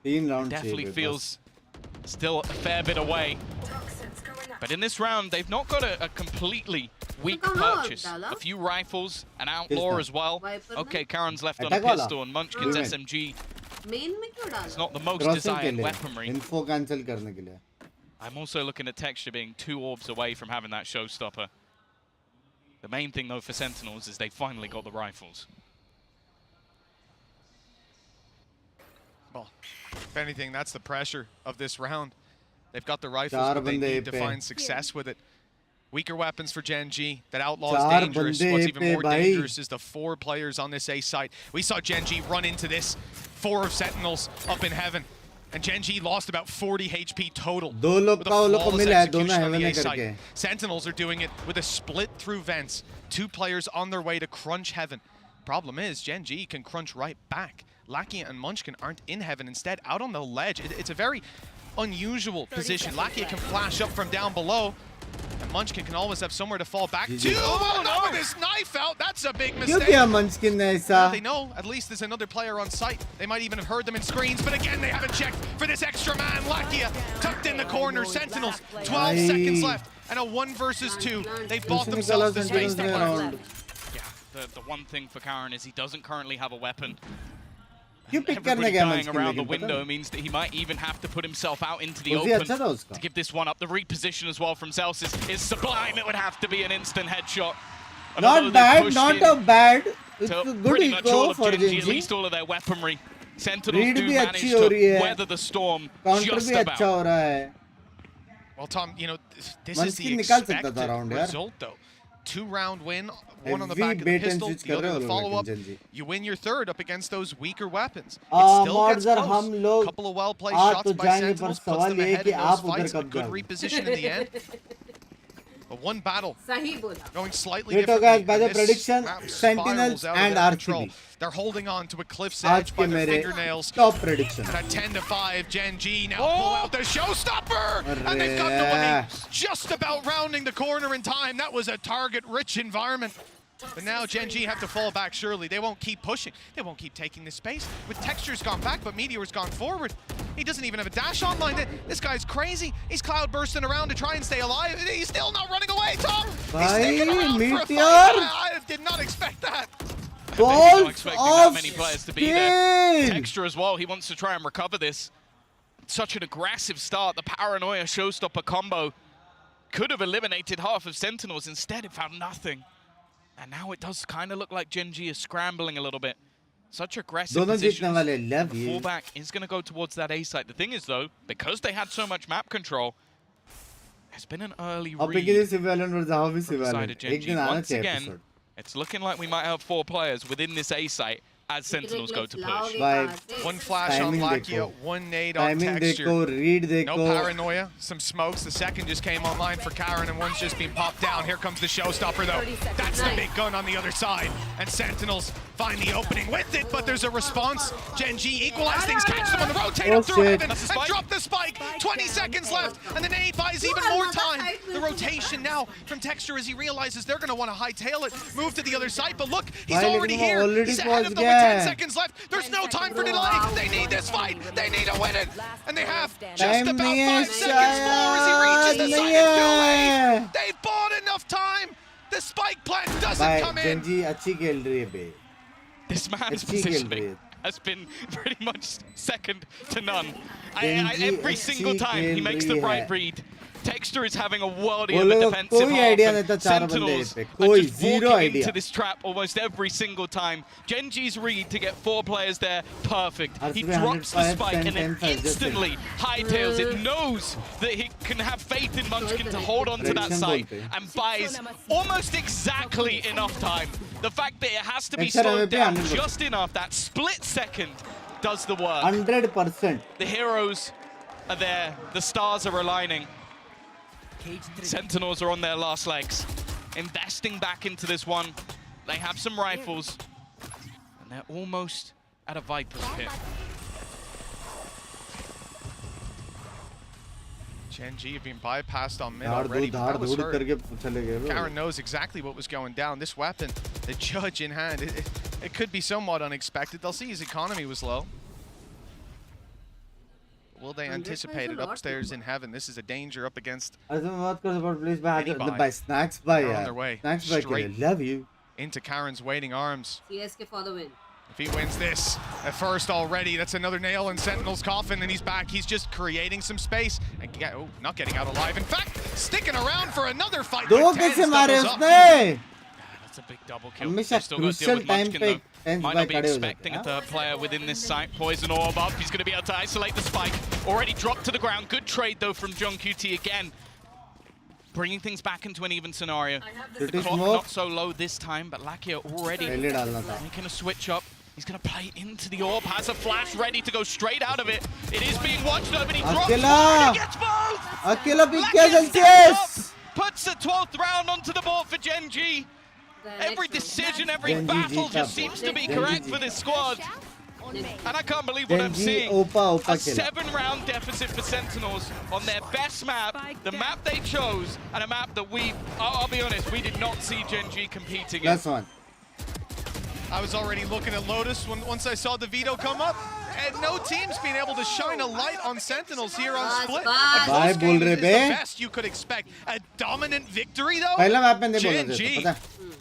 Definitely feels still a fair bit away. But in this round, they've not got a completely weak purchase. A few rifles, an outlaw as well. Okay, Karan's left on a pistol and Munchkin's SMG. It's not the most desired weaponry. I'm also looking at Texture being 2 orbs away from having that showstopper. The main thing though for Sentinels is they finally got the rifles. Well, if anything, that's the pressure of this round. They've got the rifles, but they need to find success with it. Weaker weapons for Gen.G. That outlaw is dangerous. What's even more dangerous is the 4 players on this A site. We saw Gen.G run into this 4 of Sentinels up in heaven. And Gen.G lost about 40 HP total with a flawless execution on the A site. Sentinels are doing it with a split through vents. 2 players on their way to crunch heaven. Problem is, Gen.G can crunch right back. Lakia and Munchkin aren't in heaven. Instead, out on the ledge. It's a very unusual position. Lakia can flash up from down below. And Munchkin can always have somewhere to fall back to. Oh, not with his knife out. That's a big mistake. They know at least there's another player on site. They might even have heard them in screens, but again, they haven't checked for this extra man. Lakia tucked in the corner. Sentinels, 12 seconds left, and a 1 versus 2. They've bought themselves the space to play. Yeah, the one thing for Karan is he doesn't currently have a weapon. क्यों pick करने गया Munchkin around the window means that he might even have to put himself out into the open to give this one up. The reposition as well from Celsius is sublime. It would have to be an instant headshot. Not bad, not a bad. It's a good eco for Gen.G. At least all of their weaponry. Sentinels do manage to weather the storm just about. Well, Tom, you know, this is the expected result, though. 2-round win, one on the back of the pistol, the other the follow-up. You win your third up against those weaker weapons. It still gets close. Couple of well-played shots by Sentinels, puts them ahead in those fights. A good reposition in the end. But one battle going slightly differently. By the prediction, Sentinels and RGB. They're holding on to a cliff's edge by their fingernails. Top prediction. And at 10-5, Gen.G now pull out the showstopper! And they've got the winning, just about rounding the corner in time. That was a target-rich environment. But now Gen.G have to fall back surely. They won't keep pushing. They won't keep taking this space. With Texture's gone back, but Meteor's gone forward. He doesn't even have a dash online. This guy's crazy. He's cloud bursting around to try and stay alive. He's still not running away, Tom! He's sticking around for a fight. I did not expect that. Not expecting that many players to be there. Texture as well, he wants to try and recover this. Such an aggressive start. The Paranoia showstopper combo could have eliminated half of Sentinels. Instead, it found nothing. And now it does kind of look like Gen.G is scrambling a little bit. Such aggressive positions. The fallback is going to go towards that A site. The thing is, though, because they had so much map control, It's been an early अब read पिकी सिवालन और जाओ भी from the side सिवालन of एक Gen G. दिन आना Once चाहिए again, episode it's looking like we might have 4 players within this A site as Sentinels go to push. One flash on Lakia, one nade on Timing Texture. देखो, read देखो. No paranoia, some smokes. The second just came online for Karen, and one's just being popped down. Here comes the showstopper, though. That's the big gun on the other side. And Sentinels find the opening with it, but there's a response. Gen G equalize things, catch them on the rotate up through heaven, and drop the spike. 20 seconds left, and the nade buys even more time. The rotation now from Texture as he realizes they're going to want to hightail it, move to the other side, but look, he's already here. He's ahead of them with 10 seconds left. There's no time for delay. They need this fight. They need to win it. And they have just about 5 seconds more as he reaches the second duel. They've bought enough time. The spike plant doesn't come in. Genji अच्छी खेल रही है बे. This man's positioning has been pretty much second to none. Every single time he makes the right read, Texture is having a worldie of a defensive half. Sentinels are just walking into this trap almost every single time. Gen G's read to get 4 players there, perfect. He drops the spike and then instantly hightails it, knows that he can have faith in Munchkin to hold on to that site and buys almost exactly enough time. The fact that it has to be slowed down just enough, that split second does the work. 100%. The heroes are there, the stars are aligning. Sentinels are on their last legs, investing back into this one. They have some rifles, and they're almost at a Viper's pit. Gen G have been bypassed on mid already. That was hurt. Karen knows exactly what was going down. This weapon, the judge in hand, it could be somewhat unexpected. They'll see his economy was low. Will they anticipate it upstairs in heaven? This is a danger up against by snacks by on their way. Snacks by Straight love you into Karen's waiting arms. CSK for the win. If he wins this at first already, that's another nail in Sentinel's coffin, and he's back. He's just creating some space and not getting out alive. In fact, sticking around for another fight. That's a big double kill. They've still got to deal with Munchkin though. Might not be expecting a third player within this site. Poison orb up. He's going to be able to isolate the spike. Already dropped to the ground. Good trade though from John QT again. Bringing things back into an even scenario. The clock not so low this time, but Lakia already making a switch up. He's going to play into the orb. Has a flash ready to go straight out of it. It is being watched though, but he drops one and he gets both! Lakia puts the 12th round onto the board for Gen G. Every decision, every battle just seems to be correct for this squad. And I can't believe what I'm seeing. A 7-round deficit for Sentinels on their best map, the map they chose, and a map that I'll be honest, we did not see Gen G competing in. That's one. I was already looking at Lotus once I saw the veto come up. And no team's been able to shine a light on Sentinels here on Split. This game is the best you could expect. A dominant victory though? Gen G,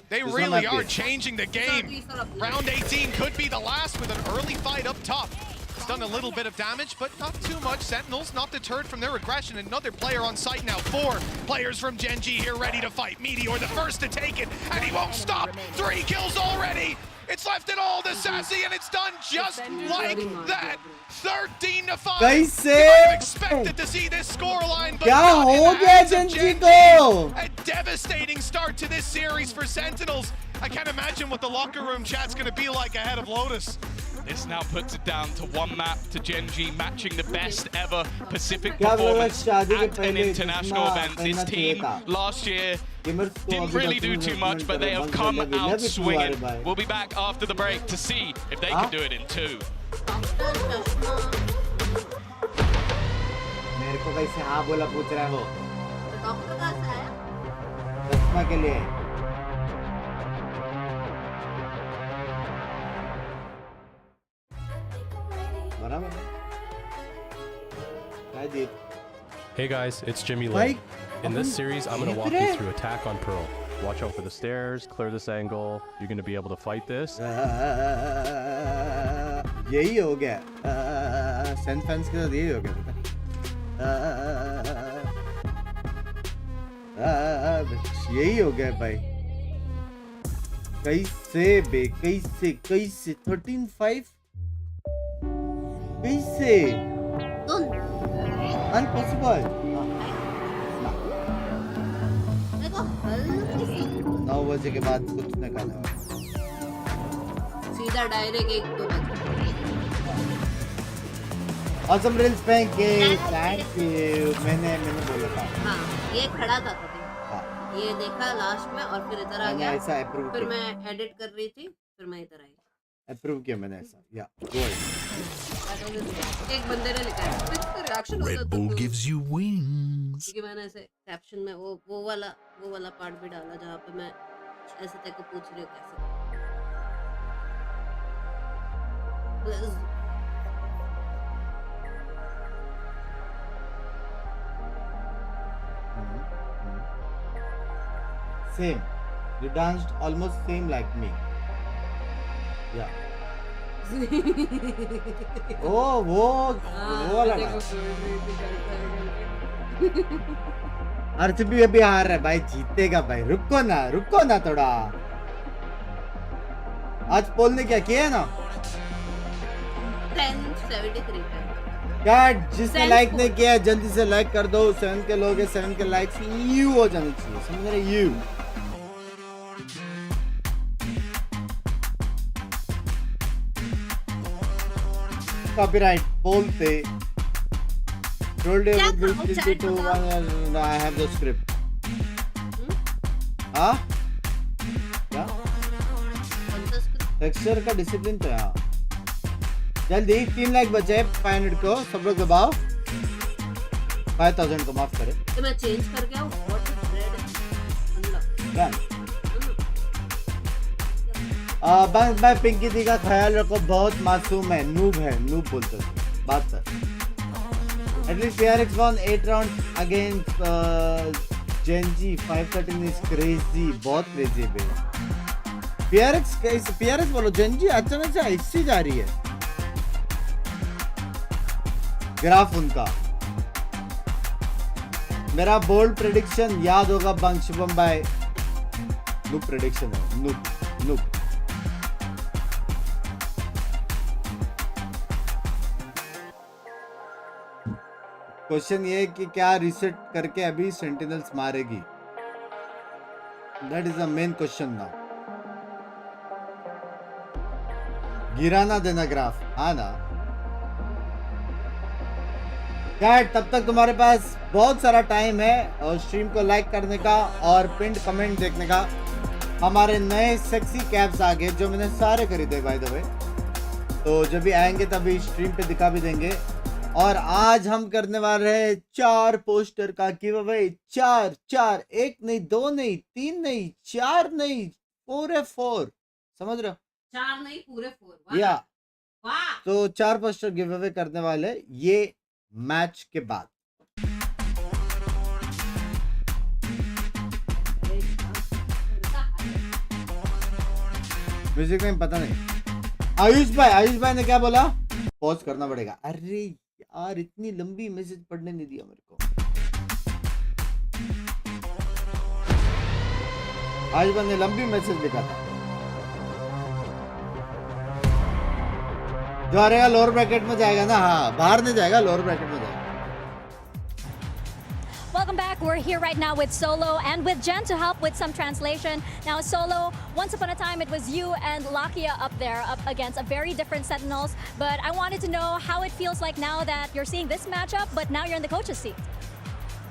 they really are changing the game. Round 18 could be the last with an early fight up top. It's done a little bit of damage, but not too much. Sentinels not deterred from their aggression. Another player on site now. 4 players from Gen G here ready to fight. Meteor the first to take it, and he won't stop. 3 kills already. It's left it all to Sassy, and it's done just like that. 13-5. You might have expected to see this scoreline, but not in the hands of Gen G. A devastating start to this series for Sentinels. I can't imagine what the locker room chat's going to be like ahead of Lotus. This now puts it down to 1 map to Gen G, matching the best ever Pacific performance at an international event. This team last year didn't really do too much, but they have come out swinging. We'll be back after the break to see if they can do it in 2. मेरे को कैसे हाँ बोला पूछ रहे हो? चश्मा के लिए। Hey guys, it's Jimmy Lee. In this series, I'm going to walk you through attack on Pearl. Watch out for the stairs, clear this angle. You're going to be able to fight this. यही हो गया। Saint fans के साथ यही हो गया बेटा। यही हो गया भाई। कैसे 13-5 कैसे? Impossible. 9 बजे के बाद कुछ न खाना, सीधा डायरेक्ट 1-2 बजे। Awesome Reels thank you। मैंने बोला था। हाँ, ये खड़ा था तभी। ये देखा लास्ट में और फिर इधर आ गया। ऐसा अप्रूव फिर मैं एडिट कर रही थी, फिर मैं इधर आई। अप्रूव किया मैंने ऐसा। या एक बंदे ने लिखा है रिएक्शन होता तो Red gives you wings। क्योंकि मैंने ऐसे कैप्शन में वो वाला पार्ट भी डाला जहाँ पे मैं ऐसे तेरे को पूछ रही हूँ कैसे। Same. You danced almost same like me. Yeah. Oh, वो वाला डांस। आरसीबी अभी हार रहा है भाई, जीतेगा भाई। रुको ना थोड़ा। आज पोल ने क्या किया है ना? 1073 क्या जिसने लाइक नहीं किया है जल्दी से लाइक कर दो। 7 के लोग हैं, 7 के लाइक्स यू हो जाने चाहिए, समझ रहे? यू copyright पोल पे told you will be to one। I have the script। हाँ क्या टेक्सचर का डिसिप्लिन तो यहाँ जल्दी 3 लाख बचे 500 को सब लोग दबाओ। 5000 को माफ करे तो मैं चेंज करके आऊँ। बस भाई पिंकी दी का ख्याल रखो, बहुत मासूम है, नूब बोलते बात कर। At least PRX won 8 rounds against Genji 513 is crazy, बहुत crazy है भाई। PRX बोलो, Genji अचानक से ऐसी जा रही है ग्राफ उनका। मेरा बोल्ड प्रेडिक्शन याद होगा बंक शुभम भाई। नूब प्रेडिक्शन है, नूब। क्वेश्चन ये है कि क्या रीसेट करके अभी सेंटिनल्स मारेगी? That is the main question now. गिराना देना ग्राफ, हाँ ना? क्या तब तक तुम्हारे पास बहुत सारा टाइम है और स्ट्रीम को लाइक करने का और पिंड कमेंट देखने का। हमारे नए सेक्सी कैप्स आ गए जो मैंने सारे खरीदे बाय द वे, तो जब भी आएंगे तभी स्ट्रीम पे दिखा भी देंगे। और आज हम करने वाले हैं 4 पोस्टर का गिव अवे। 4 1 नहीं 2 नहीं 3 नहीं 4 नहीं पूरे 4, समझ रहे हो? 4 नहीं पूरे 4। या वाह। तो 4 पोस्टर गिव अवे करने वाले ये मैच के बाद। म्यूजिक में पता नहीं। आयुष भाई ने क्या बोला? पॉज करना पड़ेगा। अरे यार इतनी लंबी मैसेज पढ़ने नहीं दिया मेरे को। आयुष भाई ने लंबी मैसेज लिखा था। जो आ रहेगा लोअर ब्रैकेट में जाएगा ना, हाँ बाहर नहीं जाएगा, लोअर ब्रैकेट में जाएगा। Welcome back. We're here right now with Solo and with Jen to help with some translation. Now, Solo, once upon a time it was you and Lakia up there up against a very different Sentinels. But I wanted to know how it feels like now that you're seeing this matchup, but now you're in the coach's seat.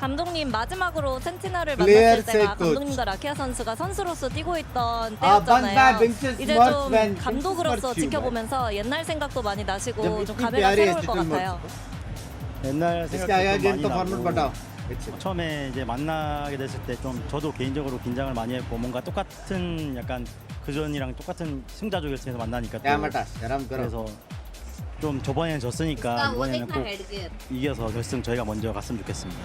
감독님 마지막으로 센티널을 만났을 때가 감독님과 라키아 선수가 선수로서 뛰고 있던 때였잖아요. 이제 좀 감독으로서 지켜보면서 옛날 생각도 많이 나시고 좀 감회가 새로울 것 같아요. 옛날 생각도 많이 나고 처음에 이제 만나게 됐을 때 좀 저도 개인적으로 긴장을 많이 했고 뭔가 똑같은 약간 그전이랑 똑같은 승자 조결승에서 만나니까 또 그래서 좀 저번에는 졌으니까 이번에는 꼭 이겨서 결승 저희가 먼저 갔으면 좋겠습니다.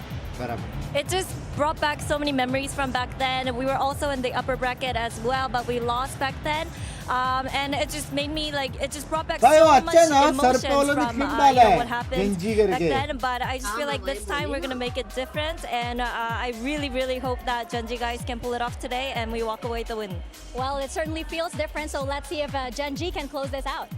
It just brought back so many memories from back then. We were also in the upper bracket as well, but we lost back then. And it just made me like, it just brought back so much emotions from what happened back then. But I just feel like this time we're going to make it different. And I really, really hope that Genji guys can pull it off today and we walk away with the win. Well, it certainly feels different. So let's see if Genji can close this out.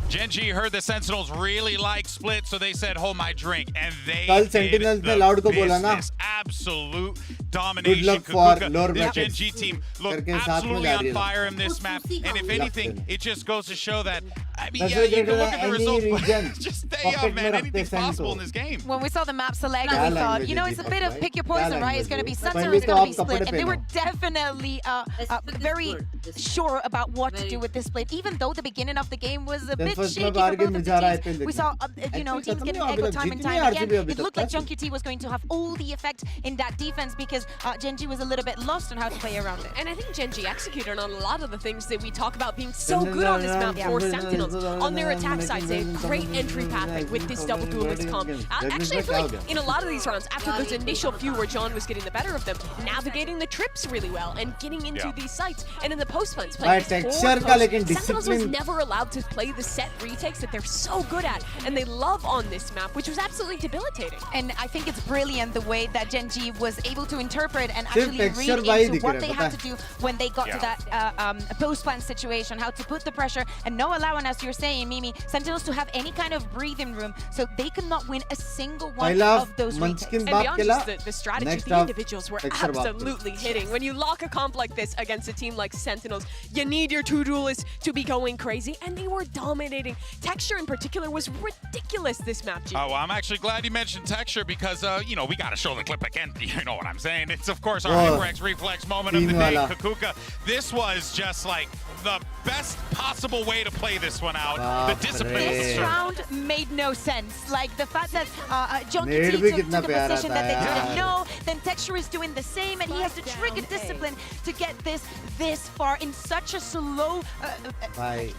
Gen G heard the Sentinels really like Split, so they said, hold my drink. And they कल did Sentinels the ने loud को बोला ना, business. Absolute good domination. luck for Kukuka, lower this Gen brackets. G team looked करके साथ में absolutely जा on रही है fire in this map. And if anything, it just goes to show that, I mean, वैसे yeah, you can देखो look at the any results, region but just stay pocket up, man. में रखते Anything's हैं possible को. in this game. When we saw the map select, क्या we thought, language you know, है it's a Deepak bit of भाई? pick your क्या poison, right? It's language going to be है? Sentinel, पहले it's तो going to be आप Split. कपड़े And they were पहनो. definitely very sure about what to do with this split, even though the beginning of the game was a bit first shaky में for बाहर both के of जा रहा है the teams. We saw, you know, teams getting खत्म नहीं echo हुआ time and अभी तक, time जीतनी again. है RGB It looked like अभी तक. JunQT was going to have all the effect in that defense because Gen G was a little bit lost on how to play around it. And I think Gen G executed on a lot of the things that we talk about being so good on this map for Sentinels. On their attack side, they have great entry pathing with this double duelist comp. Actually, I feel like in a lot of these rounds, after those initial few where John was getting the better of them, navigating the trips really well and getting into these sites. And in the post plans, playing texture का लेकिन Sentinels was discipline never allowed to play the set retakes that they're so good at, and they love on this map, which was absolutely debilitating. And I think it's brilliant the way that Gen G was able to interpret and सिर्फ actually texture read वाही into दिख what रहा they है, had पता to do when they got to that post-plan situation, how to put the pressure and no allowing, as you're saying, Mimi, Sentinels to have any kind of breathing room, so they could not win a single one of those retakes. And beyond just the strategy, the individuals were absolutely hitting. When you lock a comp like this against a team like Sentinels, you need your two duelists to be going crazy, and they were dominating. Texture in particular was ridiculous this map, G. Oh, well, I'm actually glad you mentioned Texture because, you know, we got to show the clip again. You know what I'm saying? It's, of course, our HyperX Reflex moment of the day, Kukuka. This was just like the best possible way to play this one out. The discipline. This round made no sense. Like the fact that JunQT took the position that they didn't know, then Texture is doing the same, and he has to trigger discipline to get this far in such a slow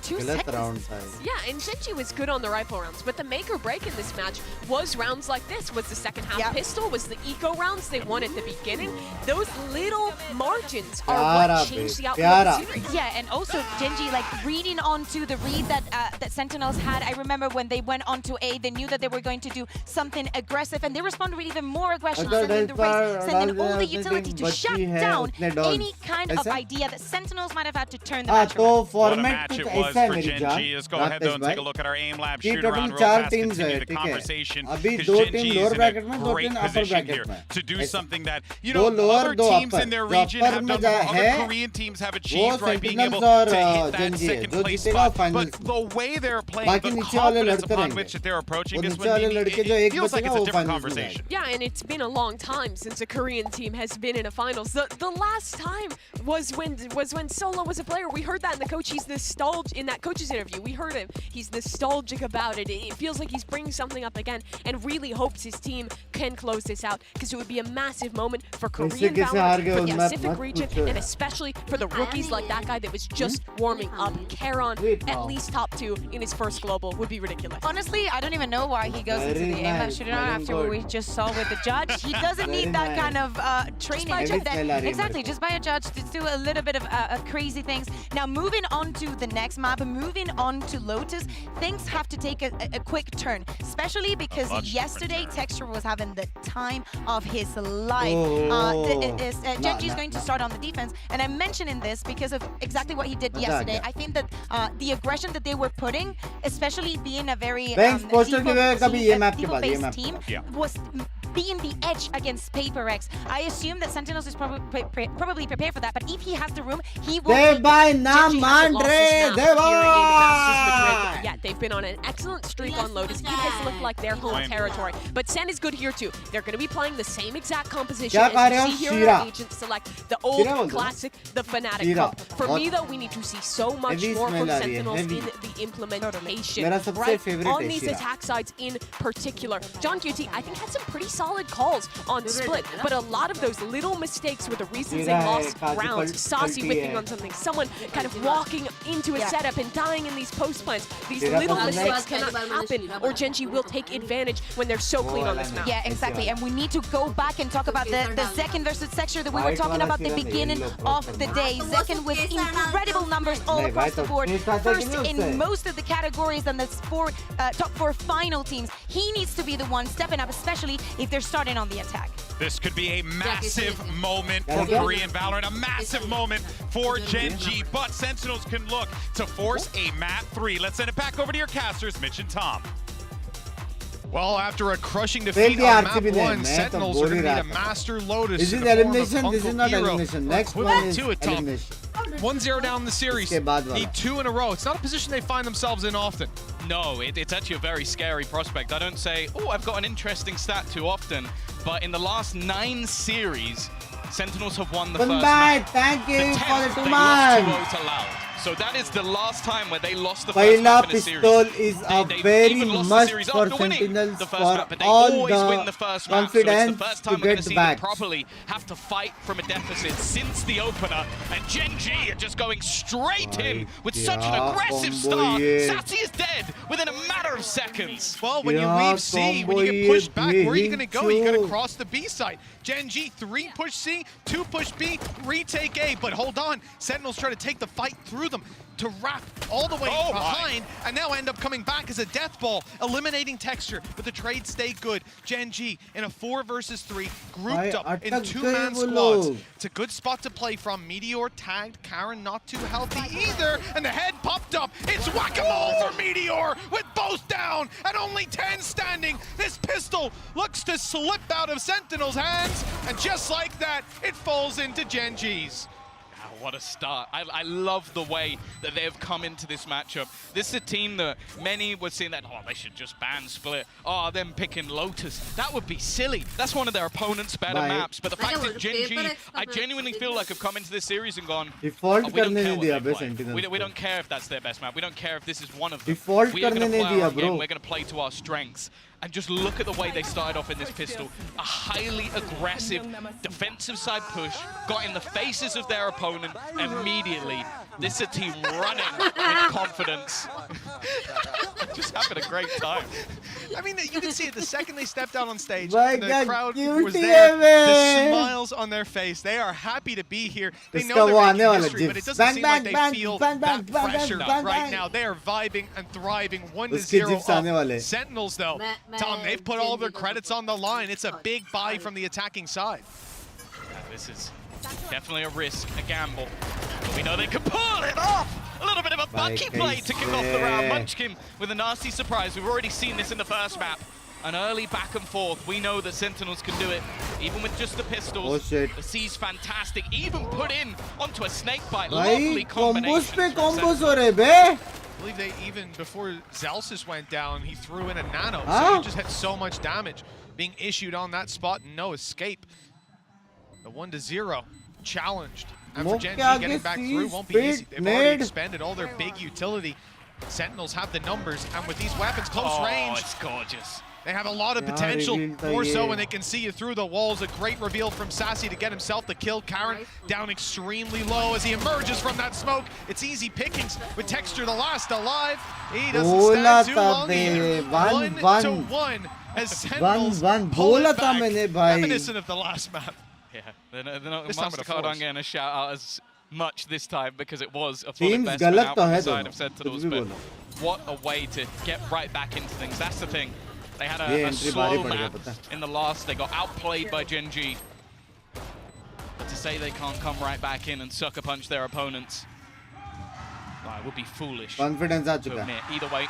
2 seconds. Yeah, and Gen G was good on the rifle rounds, but the make or break in this match was rounds like this, was the second half pistol, was the eco rounds they won at the beginning. Those little margins are what changed the outcome of the series. Yeah, and also Gen G like reading onto the read that that Sentinels had. I remember when they went onto A, they knew that they were going to do something aggressive, and they responded with even more aggression, sending the race, sending all the utility to shut down any kind of idea that Sentinels might have had to turn the match around. What a match it was for Gen G. Let's go ahead though and take a look at our aim lab shoot around real fast, continue the conversation, because Gen G is in a great position here to do something that, you know, other teams in their region have done, other Korean teams have achieved, right, being able to hit that second place spot. But the way they're playing, the confidence upon which they're approaching this one, it feels like it's a different conversation. Yeah, and it's been a long time since a Korean team has been in a finals. The last time was when Solo was a player. We heard that in the coach. He's nostalgic in that coach's interview. We heard him. He's nostalgic about it. It feels like he's bringing something up again, and really hopes his team can close this out, because it would be a massive moment for Korean Valorant, for the Pacific region, and especially for the rookies like that guy that was just warming up. Karon, at least top 2 in his first global, would be ridiculous. Honestly, I don't even know why he goes into the aim lab shooting after what we just saw with the judge. He doesn't need that kind of training. Exactly, just by a judge to do a little bit of crazy things. Now, moving on to the next map, moving on to Lotus, things have to take a quick turn, especially because yesterday Texture was having the time of his life. Gen G is going to start on the defense, and I'm mentioning this because of exactly what he did yesterday. I think that the aggression that they were putting, especially being a very people-based team, was being the edge against PRX. I assume that Sentinels is probably prepared for that, but if he has the room, he will. Yeah, they've been on an excellent streak on Lotus. It has looked like their home territory, but Sen is good here too. They're going to be playing the same exact composition as you see here in our Agent Select, the old classic, the Fnatic comp. For me though, we need to see so much more from Sentinels in the implementation, right? On these attack sides in particular. JunQT, I think, had some pretty solid calls on Split, but a lot of those little mistakes were the reasons they lost rounds. Saucy whipping on something, someone kind of walking into a setup and dying in these post plans. These little mistakes cannot happen, or Gen G will take advantage when they're so clean on this map. Yeah, exactly. And we need to go back and talk about the second versus Texture that we were talking about the beginning of the day. Second with incredible numbers all across the board. First in most of the categories and the top 4 final teams. He needs to be the one stepping up, especially if they're starting on the attack. This could be a massive moment for Korean Valorant, a massive moment for Gen G, but Sentinels can look to force a map 3. Let's send it back over to your casters, Mitch and Tom. Well, after a crushing defeat on map 1, Sentinels are going to need a master Lotus. This is elimination, this is not elimination. Next one is elimination. 1-0 down in the series. Need 2 in a row. It's not a position they find themselves in often. No, it's actually a very scary prospect. I don't say, oh, I've got an interesting stat too often, but in the last 9 series, Sentinels have won the first match. Thank you the for the 2 they man. lost 2-0 to Loud. So that is the last time where they lost the first map in a series. Pistol is a very must for Sentinels for all the confidence to get back. Properly have to fight from a deficit since the opener, and Gen G are just going straight in with such an aggressive start. Sassy is dead within a matter of seconds. Well, when you leave C, when you get pushed back, where are you going to go? You got to cross the B side. Gen G, 3 push C, 2 push B, retake A, but hold on. Sentinels try to take the fight through them to wrap all the way behind and now end up coming back as a death ball, eliminating Texture, but the trades stay good. Gen G in a 4 versus 3, grouped up in 2-man squads. It's a good spot to play from. Meteor tagged, Karen not too healthy either, and the head popped up. It's whack-a-mole for Meteor with both down and only 10 standing. This pistol looks to slip out of Sentinel's hands, and just like that, it falls into Gen G's. What a start. I love the way that they've come into this matchup. This is a team that many were saying that, oh, they should just ban Split. Oh, them picking Lotus. That would be silly. That's one of their opponent's better maps. But the fact is, Gen G, I genuinely feel like I've come into this series and gone, we don't care if that's their best map. We don't care if this is one of them. We are going to play our game. We're going to play to our strengths. And just look at the way they started off in this pistol. A highly aggressive defensive side push, got in the faces of their opponent immediately. This is a team running with confidence. Just having a great time. I mean, you can see it the second they stepped out on stage, and the crowd was there, the smiles on their face. They are happy to be here. They know they're making history, but it doesn't seem like they feel that pressure right now. They are vibing and thriving. 1-0 up. Sentinels, though, Tom, they've put all their credits on the line. It's a big buy from the attacking side. Yeah, this is definitely a risk, a gamble. But we know they can pull it off! A little bit of a Bucky play to kick off the round. Munchkin with a nasty surprise. We've already seen this in the first map. An early back and forth. We know that Sentinels can do it, even with just the pistols. The C's fantastic. Even put in onto a snake bite. Lovely combination. I believe they even, before Zelsis went down, he threw in a nano. So he just had so much damage being issued on that spot and no escape. The 1-0 challenged. And for Gen G, getting back through won't be easy. They've already expended all their big utility. Sentinels have the numbers, and with these weapons close range, it's gorgeous. They have a lot of potential, more so when they can see you through the walls. A great reveal from Sassy to get himself the kill. Karen down extremely low as he emerges from that smoke. It's easy pickings with Texture the last alive. He doesn't stand too long either. 1-1 as Sentinels pull it back, reminiscent of the last map. Yeah, they're not MasterCard aren't getting a shout out as much this time because it was a full investment out from the side of Sentinels, but what a way to get right back into things. That's the thing. They had a slow map in the last. They got outplayed by Gen G. But to say they can't come right back in and sucker punch their opponents, it would be foolish. Confidence to admit. Either way,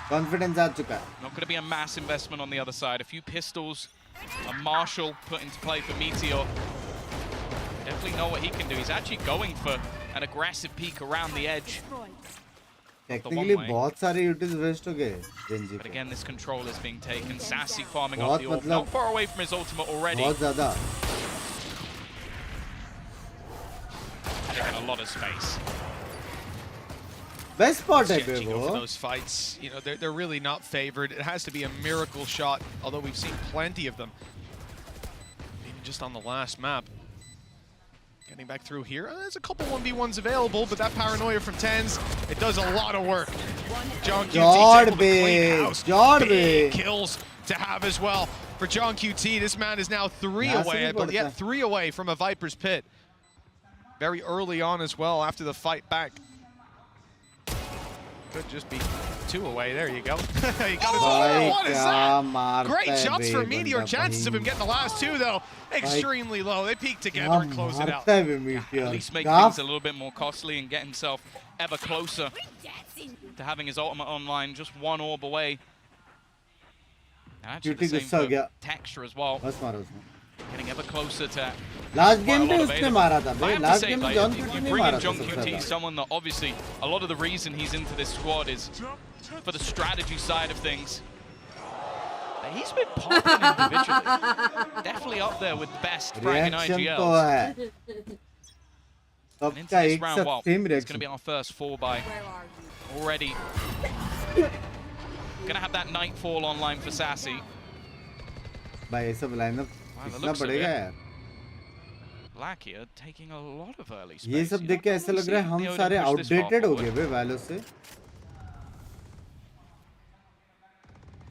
confidence not going to be a mass investment on the other side. A few pistols, a Marshall put into play for Meteor. Definitely know what he can do. He's actually going for an aggressive peek around the edge. Technically, बहुत सारे utils waste हो गए. But again, this control is being taken. Sassy farming off the orb, not far away from his ultimate already. बहुत ज़्यादा. Taking a lot of space. Best spot है Gen G go for those fights. You know, they're really not favored. It has to be a miracle shot, although we've seen plenty of them. Even just on the last map. Getting back through here. There's a couple 1v1s available, but that paranoia from Tens, it does a lot of work. John QT's able to clean house. Big kills to have as well. For John QT, this man is now 3 away, but yet 3 away from a Viper's Pit. Very early on as well after the fight back. Could just be 2 away. There you go. He got his own. What is that? Great shots for Meteor. Chances of him getting the last 2, though, extremely low. They peak together and close it out. At least make things a little bit more costly and get himself ever closer to having his ultimate online, just 1 orb away. And actually the same for Texture as well. Getting ever closer to last game में उसने मारा था भाई. Last game में John QT नहीं मारा था. John QT, someone that obviously a lot of the reason he's into this squad is for the strategy side of things. But he's been popping individually. Definitely up there with the best frag in IGL. And into this round, well, it's going to be our first 4-buy already. Going to have that Nightfall online for Sassy. भाई ये सब lineup कितना पड़ेगा यार. Black here taking a lot of early space. ये सब देख के ऐसा लग रहा है हम सारे आउटडेटेड हो गए बे वैलो से.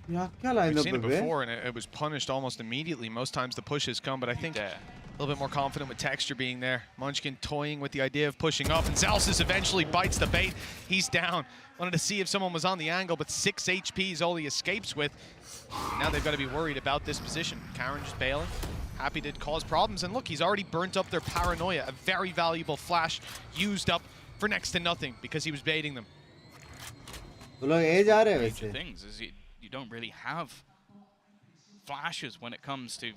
We've seen it before, and it was punished almost immediately. Most times the pushes come, but I think a little bit more confident with Texture being there. Munchkin toying with the idea of pushing up, and Zalsis eventually bites the bait. He's down. Wanted to see if someone was on the angle, but 6 HP is all he escapes with. Now they've got to be worried about this position. Karen just bailing. Happy to cause problems, and look, he's already burnt up their Paranoia, a very valuable flash used up for next to nothing because he was baiting them. Things is you don't really have flashes when it comes to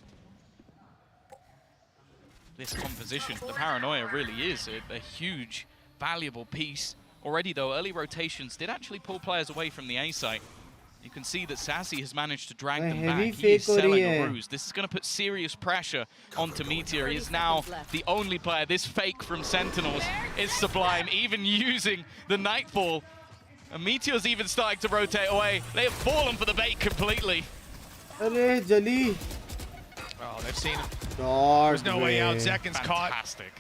this composition. The Paranoia really is a huge, valuable piece. Already though, early rotations did actually pull players away from the A site. You can see that Sassy has managed to drag them back. He is selling a ruse. This is going to put serious pressure onto Meteor. He is now the only player. This fake from Sentinels is sublime, even using the Nightfall. And Meteor's even starting to rotate away. They have fallen for the bait completely. Oh, they've seen him. There's no way out. Zekin's caught.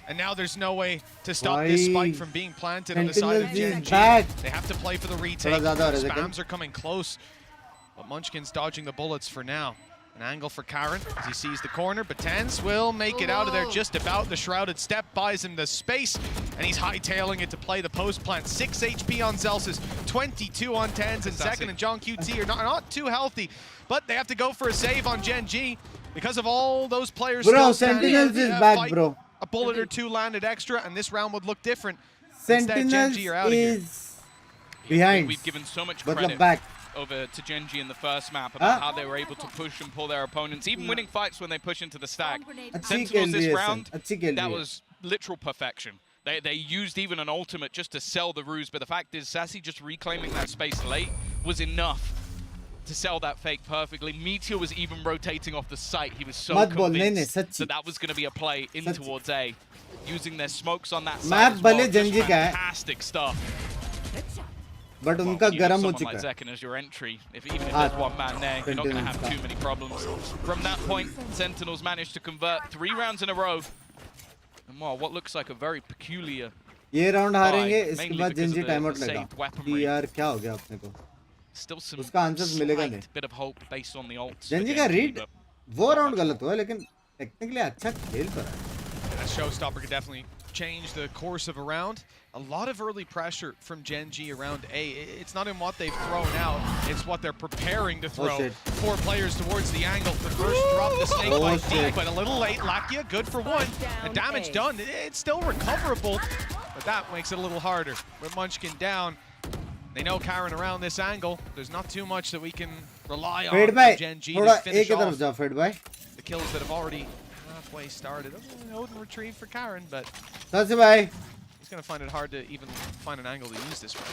And now there's no way to stop this spike from being planted on the side of Gen G. They have to play for the retake. Spams are coming close. But Munchkin's dodging the bullets for now. An angle for Karen as he sees the corner, but Tens will make it out of there just about. The Shrouded Step buys him the space, and he's hightailing it to play the post plant. 6 HP on Zelsis, 22 on Tens, and Zekin and John QT are not too healthy, but they have to go for a save on Gen G because of all those players. Bro, Sentinels is back, bro. A bullet or 2 landed extra, and this round would look different. Sentinels Gen G are out is behind. We've given so much credit over to Gen G in the first map about how they were able to push and pull their opponents, even winning fights when they push into the stack. Sentinels this round, that was literal perfection. They used even an ultimate just to sell the ruse, but the fact is Sassy just reclaiming that space late was enough to sell that fake perfectly. Meteor was even rotating off the site. He was so convinced that was going to be a play in towards A, using their smokes on that side as well. Just fantastic stuff. But उनका गरम हो चुका है. Zekin as your entry. Even if there's one man there, you're not going to have too many problems. From that point, Sentinels managed to convert 3 rounds in a row. And well, what looks like a very peculiar ये round हारेंगे, इसके बाद Gen G time out लेगा. यार क्या हो गया अपने को? Still some उसका आंसर मिलेगा नहीं. Bit of hope based on the ults. Gen G का read वो राउंड गलत हुआ, लेकिन technically अच्छा खेल कर रहा है. That showstopper could definitely change the course of a round. A lot of early pressure from Gen G around A. It's not in what they've thrown out, it's what they're preparing to throw. 4 players towards the angle. The first drop the snake bite deep, but a little late. Lakia, good for 1. The damage done. It's still recoverable, but that makes it a little harder. With Munchkin down, they know Karen around this angle. There's not too much that we can rely on from Gen G to finish off the kills that have already halfway started. Odin retrieve for Karen, but he's going to find it hard to even find an angle to use this one.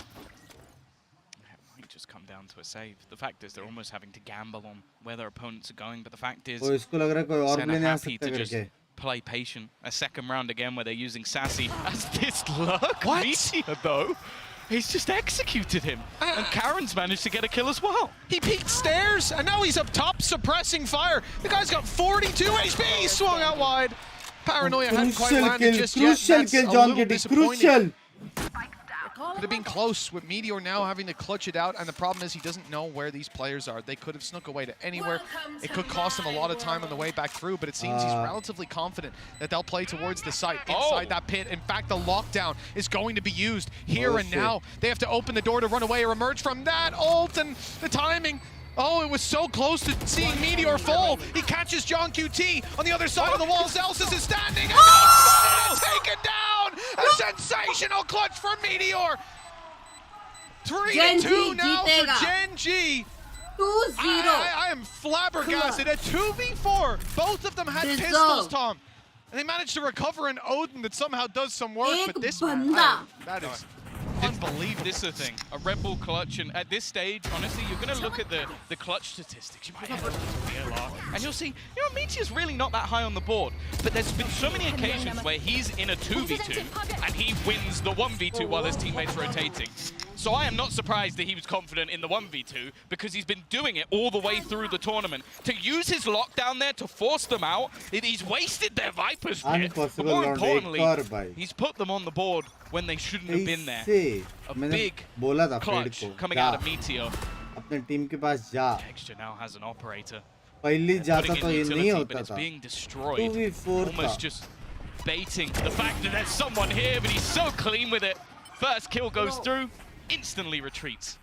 It might just come down to a save. The fact is they're almost having to gamble on where their opponents are going, but the fact is Senna happy to just play patient. A second round again where they're using Sassy as this luck. Meteor though, he's just executed him. And Karen's managed to get a kill as well. He peeked stairs, and now he's up top suppressing fire. The guy's got 42 HP, he swung out wide. Paranoia hadn't quite landed just yet. Crucial kill, John Kitty, crucial. Could have been close with Meteor now having to clutch it out, and the problem is he doesn't know where these players are. They could have snuck away to anywhere. It could cost him a lot of time on the way back through, but it seems he's relatively confident that they'll play towards the site inside that pit. In fact, the lockdown is going to be used here and now. They have to open the door to run away or emerge from that ult, and the timing. Oh, it was so close to seeing Meteor fall. He catches John QT on the other side of the wall. Zelsis is standing and now taken down. A sensational clutch for Meteor. 3-2 now for Gen G. 2-0. I am flabbergasted. A 2v4. Both of them had pistols, Tom. And they managed to recover an Odin that somehow does some work. But this one, that is unbelievable. This is the thing. A Red Bull clutch, and at this stage, honestly, you're going to look at the clutch statistics. You might have a VLR, and you'll see, Meteor's really not that high on the board. But there's been so many occasions where he's in a 2v2, and he wins the 1v2 while his teammates rotating. So I am not surprised that he was confident in the 1v2 because he's been doing it all the way through the tournament. To use his lockdown there to force them out, he's wasted their Viper's pit. But more importantly, he's put them on the board when they shouldn't have been there. A big clutch coming out of Meteor. Texture now has an operator. Putting in utility, but it's being destroyed. Almost just baiting the fact that there's someone here, but he's so clean with it. First kill goes through. Instantly retreats.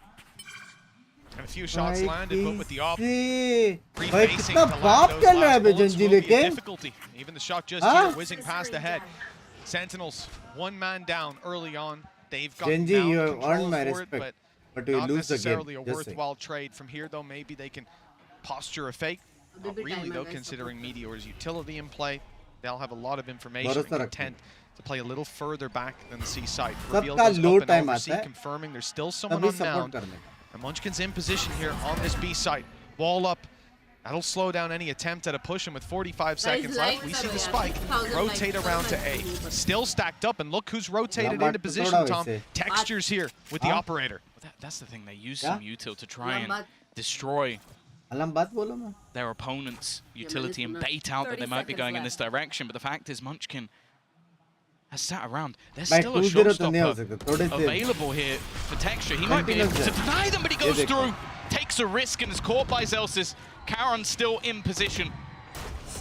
And a few shots landed, but with the op refacing to land those last bullets will be a difficulty. Even the shot just here, whizzing past the head. Sentinels, one man down early on. They've got Genji, you have earned my respect, but you not lose the necessarily game. a worthwhile trade. From here, though, maybe they can posture a fake. Not really, though, considering Meteor's utility in play. They'll have a lot of information and intent to play a little further back than the C site. Reveal goes up and oversee, confirming there's still someone on mound. And Munchkin's in position here on this B site. Wall up. That'll slow down any attempt at a push, and with 45 seconds left, we see the spike rotate around to A. Still stacked up, and look who's rotated into position, Tom. Textures here with the operator. Well, that's the thing. They use some util to try and destroy their opponent's utility and bait out that they might be going in this direction. But the fact is, Munchkin has sat around. There's still a showstopper available here for Texture. He might be able to deny them, but he goes through. Takes a risk and is caught by Zelsis. Karon's still in position.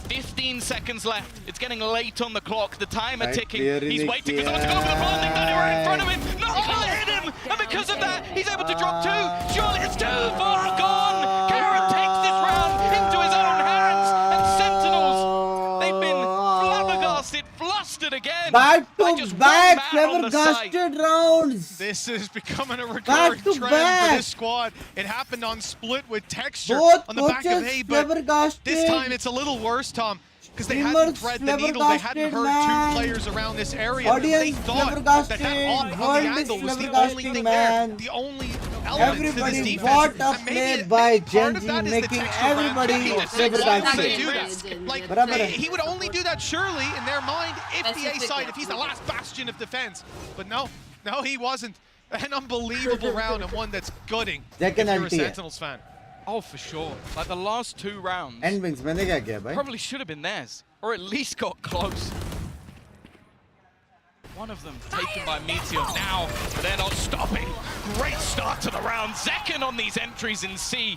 15 seconds left. It's getting late on the clock. The timer ticking. He's waiting for someone to go for the blinding gun right in front of him. Not cleared him! And because of that, he's able to drop two. Surely it's 2 for gone. Karon takes this round into his own hands. And Sentinels, they've been flabbergasted, flustered again. Back to back, flabbergasted rounds. This is becoming a recurring trend for this squad. It happened on split with Texture on the back of A, but this time it's a little worse, Tom, because they hadn't thread the needle. They hadn't heard 2 players around this area. They thought that op on the angle was the only thing there, the only element to this defense. What a play by Genji, making everybody flabbergasted. Like, he would only do that surely in their mind if the A side, if he's the last bastion of defense. But no, he wasn't. An unbelievable round and one that's gutting if you're a Sentinels fan. Oh, for sure. Like the last 2 rounds probably should have been theirs, or at least got close. One of them taken by Meteor now, but they're not stopping. Great start to the round. Zekken on these entries in C.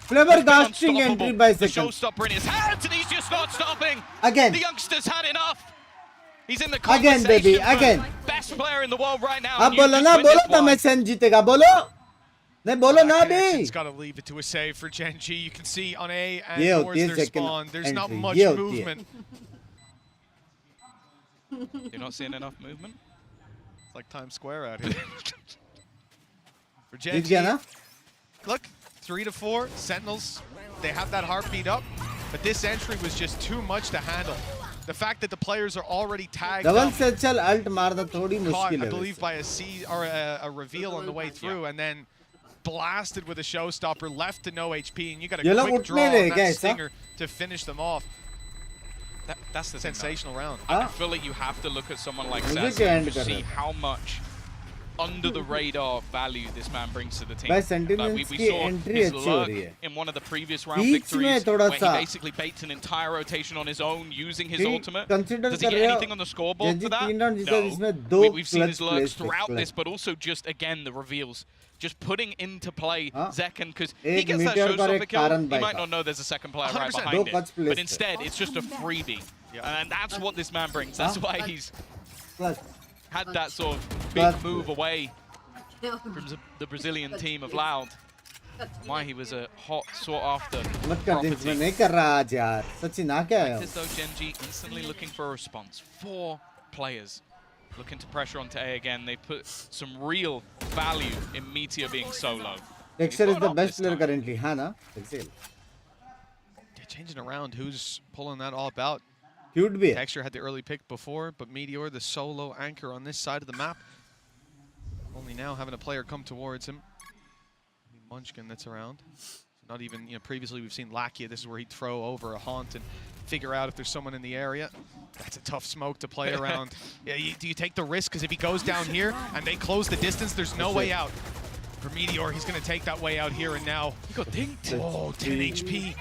Flabbergasting entry by Zekken. The showstopper in his hands, and he's just not stopping. Again. The youngster's had enough. He's in the conversation. Again, baby. Again. Best player in the world right now. अब बोलो ना, बोलो तो मैं सेन जीतेगा, बोलो. नहीं बोलो ना भी. It's got to leave it to a save for Gen G. You can see on A and towards their spawn, there's not much movement. You're not seeing enough movement? It's like Times Square out here. For Gen G, look, 3-4, Sentinels, they have that heartbeat up, but this entry was just too much to handle. The fact that the players are already tagged up, caught, I believe, by a C or a reveal on the way through, and then blasted with a showstopper, left to no HP, and you got a quick draw on that stinger to finish them off. That's the sensational round. I feel like you have to look at someone like Zaz to see how much under the radar value this man brings to the team. By Sentinels we की saw entry his अच्छी हो lurk रही है. in one of the previous round beach victories में where थोड़ा he सा basically baits an entire rotation on his own using his He ultimate. consider Does he कर get रहे हो anything on the scoreboard for that? तीन round जीता जिसमें No. दो We've seen his clutch lurks plays throughout clutch. this, but also just, again, the reveals. Just putting into play Zekken, because he एक gets that meteor पर showstopper एक kill, कारण he भाई might का. not know there's a second player right 100%. behind दो it. clutch plays But थे. instead, it's just a freebie. And that's what this man brings. That's why he's Clutch. had that sort of big move away from the Brazilian team of Loud. Why he was a hot sought-after मत कर दिन इसमें नहीं कर रहा आज यार. सचिन आ क्या है? As though Genji instantly looking for a response. 4 players looking to pressure onto A again. They put some real value in Meteor being solo. Texture is the best player currently, हाँ ना? Texture. Yeah, changing around who's pulling that all about. Cute भी है. Texture had the early pick before, but Meteor, the solo anchor on this side of the map. Only now having a player come towards him. Munchkin that's around. Not even, previously we've seen Lakia. This is where he'd throw over a haunt and figure out if there's someone in the area. That's a tough smoke to play around. Yeah, do you take the risk? Because if he goes down here and they close the distance, there's no way out. For Meteor, he's going to take that way out here and now. He got dinked. Oh, 10 HP.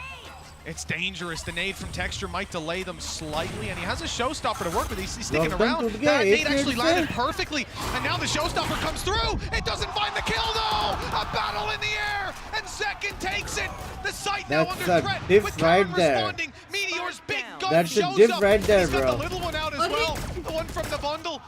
It's dangerous. The nade from Texture might delay them slightly, and he has a showstopper to work with. He's sticking around. That nade actually landed perfectly, and now the showstopper comes through. It doesn't find the kill, though. A battle in the air, and Zekken takes it. The site now under threat. With Karen responding. Meteor's big gun shows up. Right there, He's got bro. the little one out as well. The one from the bundle.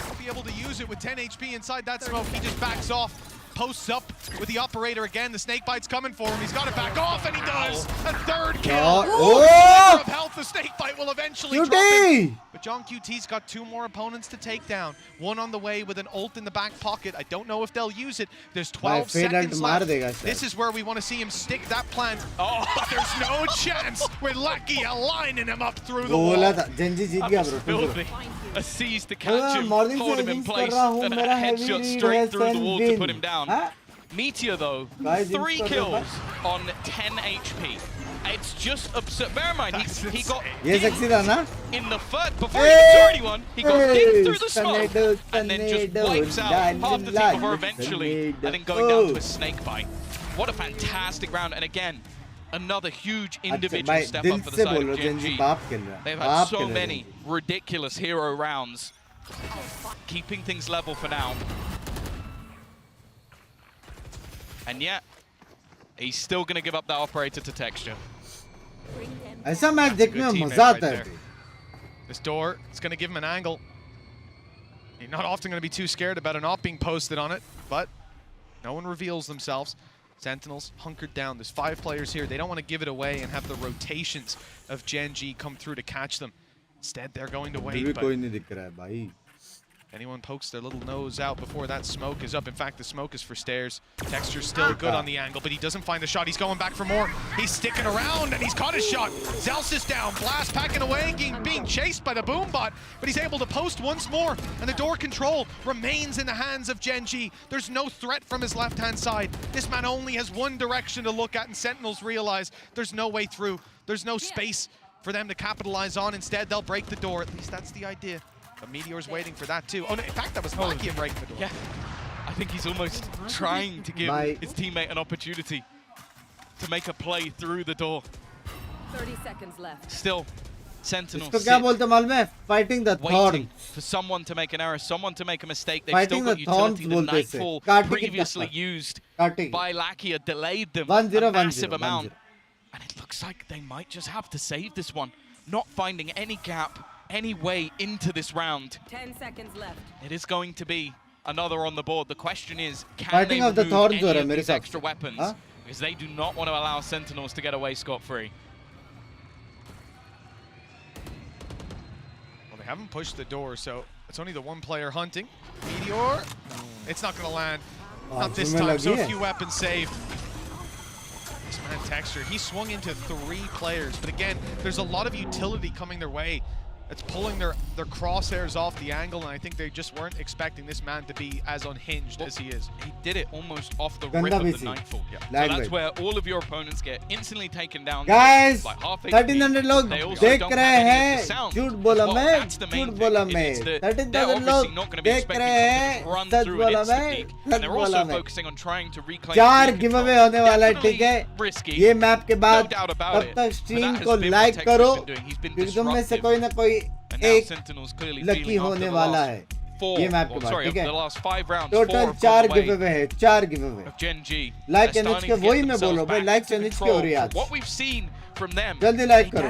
He'll be able to use it with 10 HP inside that smoke. He just backs off. Posts up with the operator again. The snake bite's coming for him. He's got to back off, and he does. A third kill. Oh! Of health, the snake bite will eventually drop him. But John QT's got 2 more opponents to take down. One on the way with an ult in the back pocket. I don't know if they'll use it. There's 12 seconds left. This is where we want to see him stick that plan. Oh, there's no chance with Lakia lining him up through the wall. A seize to catch him, hold him in place, and a headshot straight through the wall to put him down. Meteor, though, 3 kills on 10 HP. It's just absurd. Bear in mind, he got in the first, before he got 31, he got dinked through the smoke, and then just wipes out half the team before eventually, and then going down to a snake bite. What a fantastic round, and again, another huge individual step up for the side of Genji. They've had so many ridiculous hero rounds, keeping things level for now. And yet, he's still going to give up that operator to Texture. ऐसा match देखने में मजा आता है. This door, it's going to give him an angle. You're not often going to be too scared about it not being posted on it, but no one reveals themselves. Sentinels hunkered down. There's 5 players here. They don't want to give it away and have the rotations of Genji come through to catch them. Instead, they're going to wait. But anyone pokes their little nose out before that smoke is up. In fact, the smoke is for stairs. Texture's still good on the angle, but he doesn't find the shot. He's going back for more. He's sticking around, and he's caught his shot. Zels is down. Blast packing away, being chased by the Boombot, but he's able to post once more, and the door control remains in the hands of Genji. There's no threat from his left-hand side. This man only has one direction to look at, and Sentinels realize there's no way through. There's no space for them to capitalize on. Instead, they'll break the door. At least that's the idea. But Meteor's waiting for that too. Oh, no, in fact, that was Lakia breaking the door. Yeah, I think he's almost trying to give his teammate an opportunity to make a play through the door. 30 seconds left. Still, Sentinels fighting the waiting for someone to make an error, someone to make a mistake. They've still got utility. The Nightfall previously used by Lakia delayed them a massive amount. And it looks like they might just have to save this one. Not finding any gap, any way into this round. 10 seconds left. It is going to be another on the board. The question is, can they remove any of these extra weapons? Because they do not want to allow Sentinels to get away scot-free. Well, they haven't pushed the door, so it's only the one player hunting. Meteor, it's not going to land. Not this time, so a few weapons saved. This man Texture, he swung into 3 players, but again, there's a lot of utility coming their way. It's pulling their crosshairs off the angle, and I think they just weren't expecting this man to be as unhinged as he is. He did it almost off the rip of the Nightfall. Yeah. So that's where all of your opponents get instantly taken down. Guys, like half 1300 लोग देख रहे हैं, झूठ बोला मैं, झूठ बोला मैं. 13,000 लोग देख रहे हैं, सच बोला मैं, सच बोला मैं. 4 giveaway होने वाला है, ठीक है? ये मैप के बाद तब तक स्ट्रीम को लाइक करो, फिर तुम में से कोई ना कोई एक लकी होने वाला है ये मैप के बाद, ठीक है? टोटल 4 गिवअवे है, 4 गिवअवे. लाइक एनएच के वही मैं बोल रहा हूँ भाई, लाइक एनएच के हो रही है आज. जल्दी लाइक करो.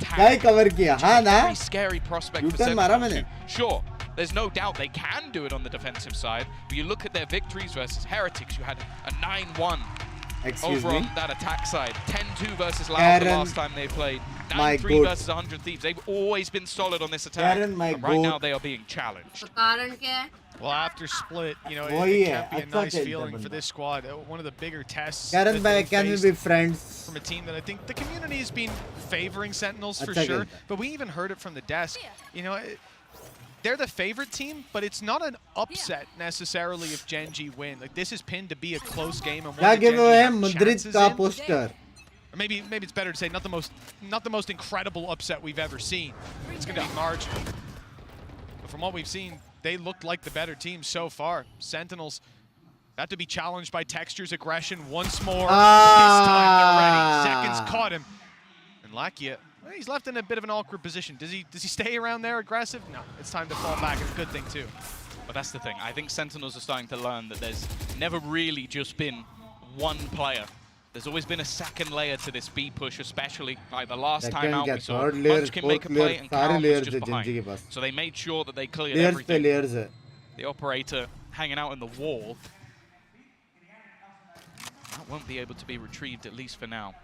क्या ही कवर किया, हाँ ना? यूटर्न मारा मैंने. Sure, there's no doubt they can do it on the defensive side, but you look at their victories versus Heretics, you had a 9-1 over on that attack side. 10-2 versus Loud the last time they played. 9-3 versus 100 Thieves. They've always been solid on this attack. Right now they are being challenged. Well, after split, you know, it can't be a nice feeling for this squad. One of the bigger tests Karen, can we be friends? From a team that I think the community has been favoring Sentinels for sure, but we even heard it from the desk. You know, they're the favorite team, but it's not an upset necessarily if Gen.G win. Like, this is pinned to be a close game, and one chances in. Poster. Or maybe it's better to say not the most incredible upset we've ever seen. It's going to be marginal. But from what we've seen, they looked like the better team so far. Sentinels had to be challenged by Texture's aggression once more. This time they're ready. Seconds caught him. And Lakia, well, he's left in a bit of an awkward position. Does he stay around there aggressive? No, it's time to fall back. It's a good thing too. But that's the thing. I think Sentinels are starting to learn that there's never really just been one player. There's always been a second layer to this B push, especially like the last time out we saw Munchkin make a play and Calm was just behind. So they made sure that they cleared everything. The operator hanging out in the wall. That won't be able to be retrieved, at least for now.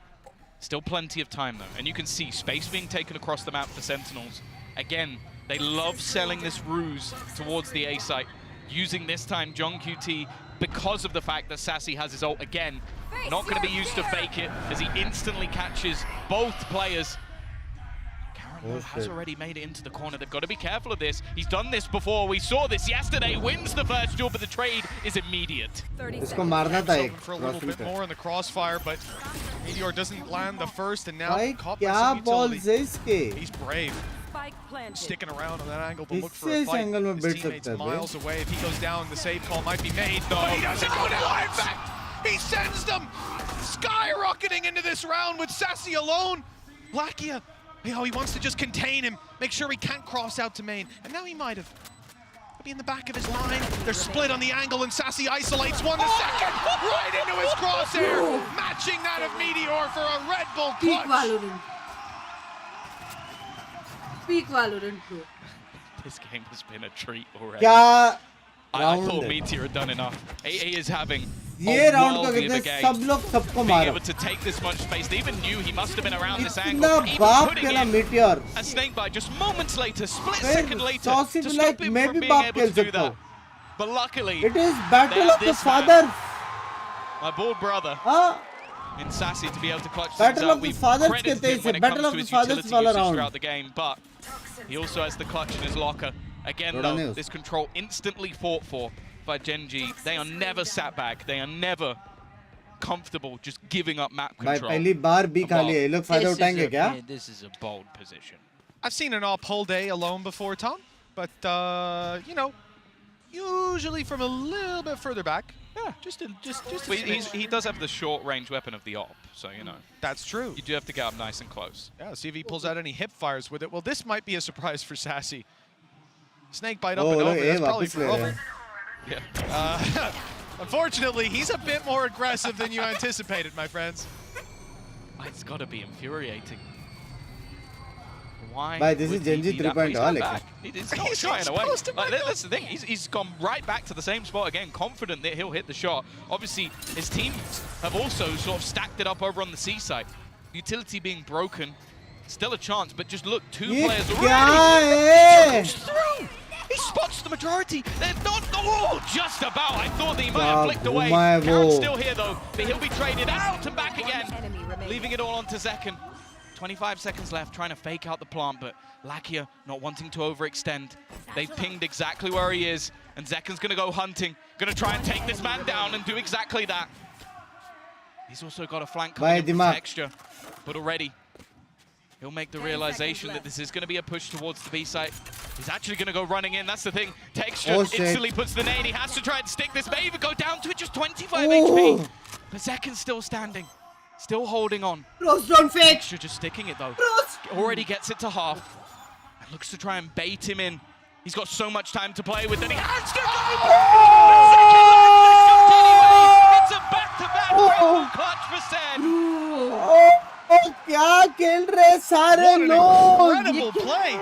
Still plenty of time though, and you can see space being taken across the map for Sentinels. Again, they love selling this ruse towards the A site, using this time John QT because of the fact that Sassy has his ult again. Not going to be used to fake it as he instantly catches both players. Karen has already made it into the corner. They've got to be careful of this. He's done this before. We saw this yesterday. Wins the first duel, but the trade is immediate. For a little bit more in the crossfire, but Meteor doesn't land the first, and now caught by some utility. He's brave. Sticking around on that angle to look for a fight. His teammate's miles away. If he goes down, the save call might be made. No, but he doesn't go down. In fact, he sends them skyrocketing into this round with Sassy alone. Lakia, you know, he wants to just contain him, make sure he can't cross out to main. And now he might have. Be in the back of his line. They're split on the angle, and Sassy isolates one to second, right into his crosshair, matching that of Meteor for a Red Bull clutch. Peak VALORANT Pro. This game has been a treat already. I thought Meteor had done enough. AA is having ये round को कितने सब लोग सबको मारा. Able to take this much space. They even knew he must have been around this angle. इतना बाप खेला Meteor. A snake bite just moments later, split second later, to stop like him मैं from भी being बाप able खेल to do सकता that. हूँ. But luckily, it is battle of the fathers. My bald brother. हाँ. In Sassy to be able to clutch battle out. of the fathers कहते हैं इसे. Battle of the fathers वाला round. Throughout the game, but he also has the clutch in his locker. Again, though, this control instantly fought for by Gen.G. They are never sat back. They are never comfortable just giving up map control. पहली बार भी खा लिए. लोग फायदा उठाएंगे क्या? This is a bold position. I've seen an op whole day alone before, Tom, but you know, usually from a little bit further back. Yeah, just he does have the short range weapon of the op, so you know. That's true. You do have to get up nice and close. Yeah, see if he pulls out any hip fires with it. Well, this might be a surprise for Sassy. Snake bite up and over. That's probably for Rubble. Yeah. Unfortunately, he's a bit more aggressive than you anticipated, my friends. It's got to be infuriating. Why? Bhai, this is Gen.G 3.0. He's shying away. Like, that's the thing. He's gone right back to the same spot again, confident that he'll hit the shot. Obviously, his teams have also sort of stacked it up over on the C side. Utility being broken, still a chance, but just look, 2 players already. He spots the majority. They're not just about. I thought that he might have flicked away. Karen's still here though, but he'll be traded out and back again, leaving it all on to Zekken. 25 seconds left, trying to fake out the plant, but Lakia not wanting to overextend. They've pinged exactly where he is, and Zekan's going to go hunting, going to try and take this man down and do exactly that. He's also got a flank coming in from Texture, but already he'll make the realization that this is going to be a push towards the B site. He's actually going to go running in. That's the thing. Texture instantly puts the nade. He has to try and stick this. May even go down to it, just 25 HP. But Zekan's still standing, still holding on. Texture just sticking it though. Already gets it to half. And looks to try and bait him in. He's got so much time to play with that he has to go! It's a back-to-back triple clutch for Sen. क्या खेल रहे सारे लोग incredible play.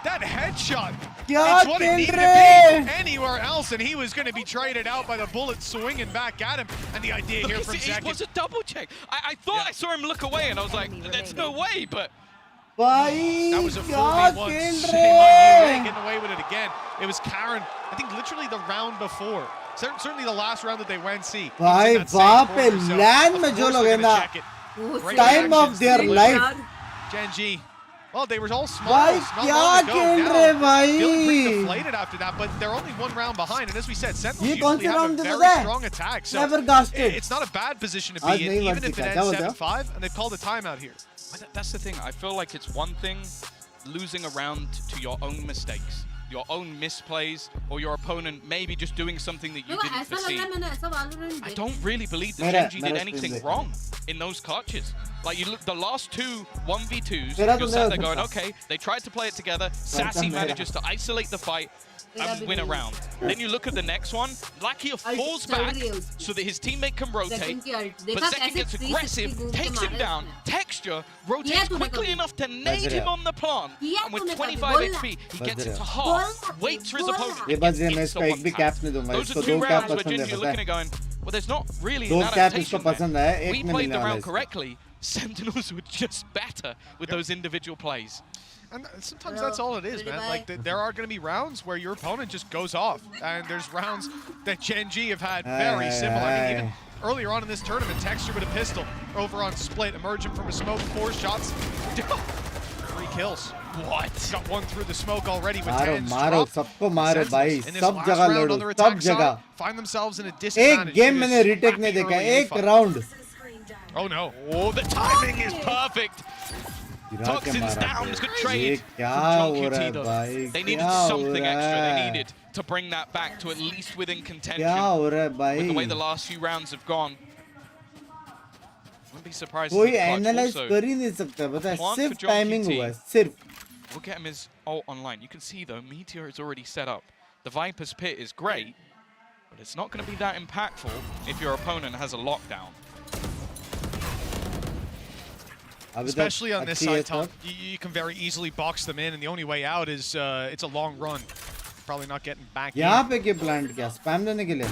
That headshot. क्या It's what it needed to be anywhere else, and he was going to be traded out by the bullet swinging back at him. And the idea here from Zek. It was a double check. I thought I saw him look away, and I was like, there's no way, but... That was a 4v1. Shame on you. Getting away with it again. It was Karen, I think literally the round before. Certainly the last round that they went see. भाई वहाँ पे land में जो लोग हैं ना time of their life. Genji. Well, they were all small. भाई क्या खेल रहे भाई? Feeling pretty deflated after that, but they're only one round behind. And as we said, Sentinels usually have a very strong attack. So it's not a bad position to be in, even if it ends 7-5, and they've called a timeout here. That's the thing. I feel like it's one thing losing a round to your own mistakes, your own misplays, or your opponent maybe just doing something that you didn't foresee. I don't really believe that Genji did anything wrong in those clutches. Like, you look, the last two 1v2s, you're sat there going, okay, they tried to play it together, Sassy manages to isolate the fight and win a round. Then you look at the next one, Lakia falls back so that his teammate can rotate, but Zekan gets aggressive, takes him down, Texture rotates quickly enough to nade him on the plant, and with 25 HP, he gets it to half, waits for his opponent, and gets insta-one-tap. Those are 2 rounds where Genji are looking at going, well, there's not really an adaptation there. We played the round correctly. Sentinels were just better with those individual plays. And sometimes that's all it is, man. Like, there are going to be rounds where your opponent just goes off. And there's rounds that Genji have had very similar. I mean, even earlier on in this tournament, Texture with a pistol over on Split, emerging from a smoke, 4 shots, 3 kills. What? Got 1 through the smoke already with 10. मारो सबको मारो भाई सब जगह लड़ो सब जगह find themselves in a disadvantage. एक गेम मैंने रीटेक नहीं देखा एक round. Oh no. Oh, the timing is perfect. Toxins down, good trade from John QT though. They needed something extra. They needed to bring that back to at least within contention. With the way the last few rounds have gone. Wouldn't be surprised कोई analyse कर ही नहीं सकता पता है सिर्फ timing हुआ है सिर्फ. We'll get him his ult online. You can see though, Meteor is already set up. The Viper's Pit is great, but it's not going to be that impactful if your opponent has a lockdown. Especially on this side, Tom, you can very easily box them in, and the only way out is it's a long run. Probably not getting back in. यहाँ पे क्या plant किया? Spam देने के लिए.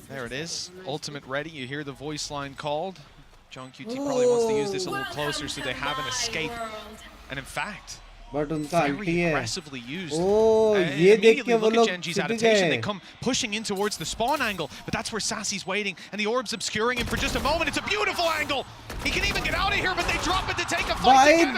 There it is. Ultimate ready. You hear the voice line called. John QT probably wants to use this a little closer so they have an escape. And in fact, very aggressively used. Immediately look at Genji's adaptation. They come pushing in towards the spawn angle, but that's where Sassy's waiting, and the orb's obscuring him for just a moment. It's a beautiful angle. He can even get out of here, but they drop it to take a fight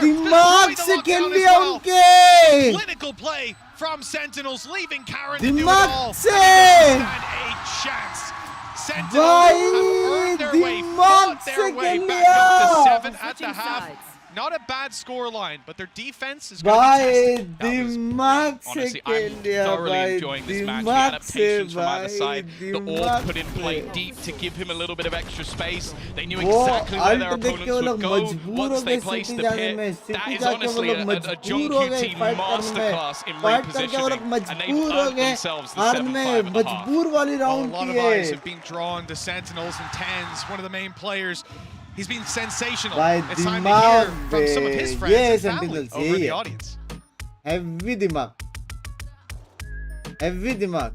together. Well. Clinical play from Sentinels, leaving Karen to do it all. And a chance. Sentinels have earned their way, fought their way back up to 7 at the half. Not a bad score line, but their defense is going to be tested. Honestly, I'm thoroughly enjoying this match. The adaptations from either side. The orb put in play deep to give him a little bit of extra space. They knew exactly where their opponents would go once they placed the pit. That is honestly a John QT masterclass in repositioning. And they've earned themselves the 7-5.5. A lot of eyes have been drawn to Sentinels and Tens, one of the main players. He's been sensational. It's time to hear from some of his friends and family over in the audience. Heavy dimag. Heavy dimag.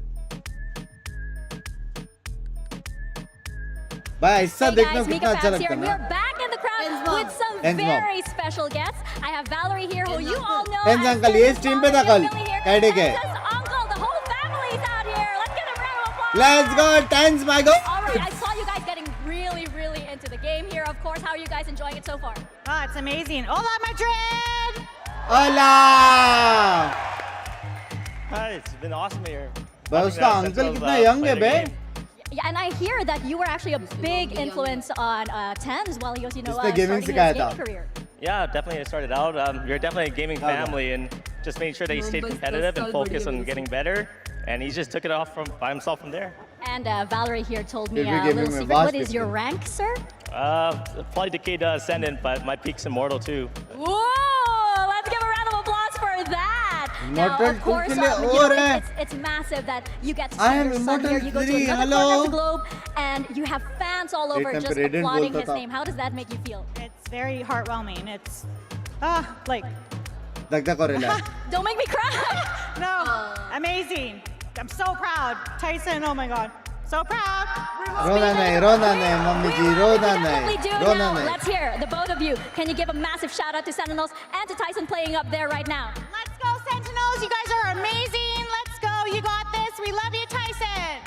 Bhai, ऐसा देखना कितना अच्छा लगता है ना. We're back in the crowd with some very special guests. I have Valerie here, who you all know. Tens uncle, ये stream पे था कल. कैडे के. Uncle, the whole family's out here. Let's get a round of applause. Let's go, Tens, my go. All right, I saw you guys getting really into the game here. Of course, how are you guys enjoying it so far? Oh, it's amazing. Hola, Madrid! Hola! Hi, it's been awesome here. But uska uncle kitna young hai be? Yeah, and I hear that you were actually a big influence on Tens while he was, starting his gaming career. Yeah, definitely I started out. You're definitely a gaming family and just made sure that he stayed competitive and focused on getting better. And he just took it off by himself from there. And Valerie here told me a little secret. What is your rank, sir? Probably Decade Ascendant, but my peak's Immortal too. Whoa! Let's give a round of applause for that. Now, of course, it's massive that you get to see your son here. You go to another corner of the globe, and you have fans all over just applauding his name. How does that make you feel? It's very heartwarming. It's, like... Don't make me cry! No, amazing. I'm so proud. Tyson, oh my God. So proud. Rona nahi, mummy ji, Rona nahi. Let's hear the both of you. Can you give a massive shout out to Sentinels and to Tyson playing up there right now? Let's go, Sentinels. You guys are amazing. Let's go. You got this. We love you, Tyson.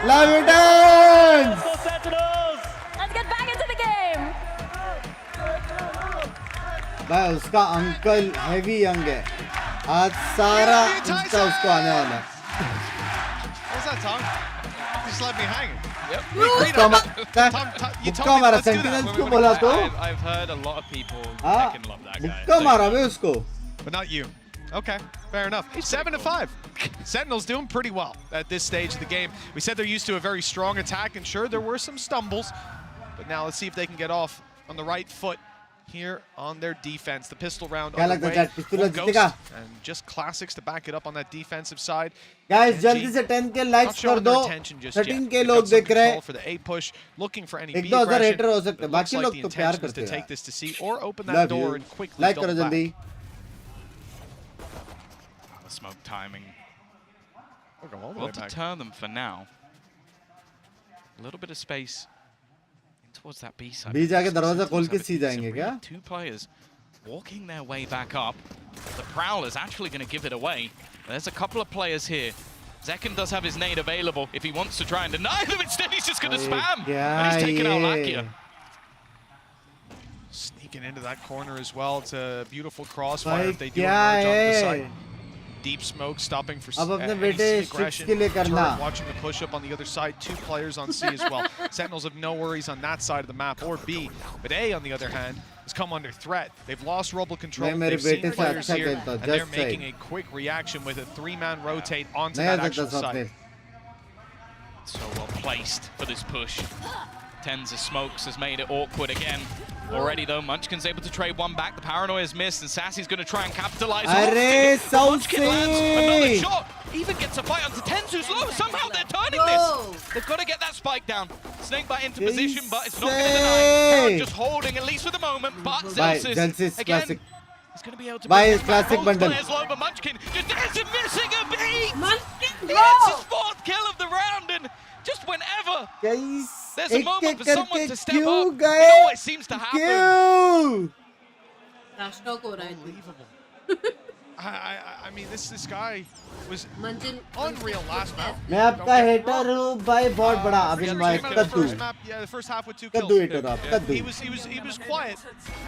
Love you, Dance. Let's go, Sentinels. Let's get back into the game. भाई उसका uncle heavy young है. आज सारा Insta उसको आने वाला है. What's that, Tom? Just let me hang. Yep. मुक्का मारा Sentinels को बोला तो. I've heard a lot of people fucking love that guy. मुक्का मारा बे उसको. But not you. Okay, fair enough. 7-5. Sentinels doing pretty well at this stage of the game. We said they're used to a very strong attack, and sure, there were some stumbles. But now let's see if they can get off on the right foot here on their defense. The pistol round on the way. Ghost, and just classics to back it up on that defensive side. Guys, जल्दी से 10K likes कर दो. 13K लोग देख रहे हैं. For the A push, looking for any B aggression. 1,000 hater हो सकते हैं. बाकी लोग तो प्यार करते to हैं. take this to C or open that door and quickly like करो जल्दी. The smoke timing will deter them for now. A little bit of space towards that B side. B जाके दरवाजा खोल के सी जाएंगे क्या? Two players walking their way back up. The Prowler's actually going to give it away. There's a couple of players here. Zekin does have his nade available if he wants to try and deny them. Instead, he's just going to spam. And he's taking out Lakia. Sneaking into that corner as well. It's a beautiful crossfire if they do emerge onto the site. Deep smoke stopping for aggression. Watching the push up on the other side. Two players on C as well. Sentinels have no worries on that side of the map or B. But A, on the other hand, has come under threat. They've lost Robo control. They've seen players here, and they're making a quick reaction with a 3-man rotate onto that actual site. So well placed for this push. Tens of smokes has made it awkward again. Already though, Munchkin's able to trade one back. The paranoia's missed, and Sassy's going to try and capitalize on it. Munchkin lands another shot. Even gets a fight onto Tens, who's low. Somehow they're turning this. They've got to get that spike down. Snakebite into position, but it's not going to deny. Karen just holding, at least for the moment. But Zelsis again. Classic. He's going to be able to buy his classic bundle. Low, but Munchkin just isn't missing a beat. Munchkin, it's his 4th kill of the round, and just whenever there's a moment for someone to step up, it always seems to happen. Unbelievable. I mean, this guy was unreal last map. मैं आपका hater हूँ भाई बहुत बड़ा अभी मैं कद्दू. Yeah, the first half with 2 kills. कद्दू hater आप कद्दू. He was quiet,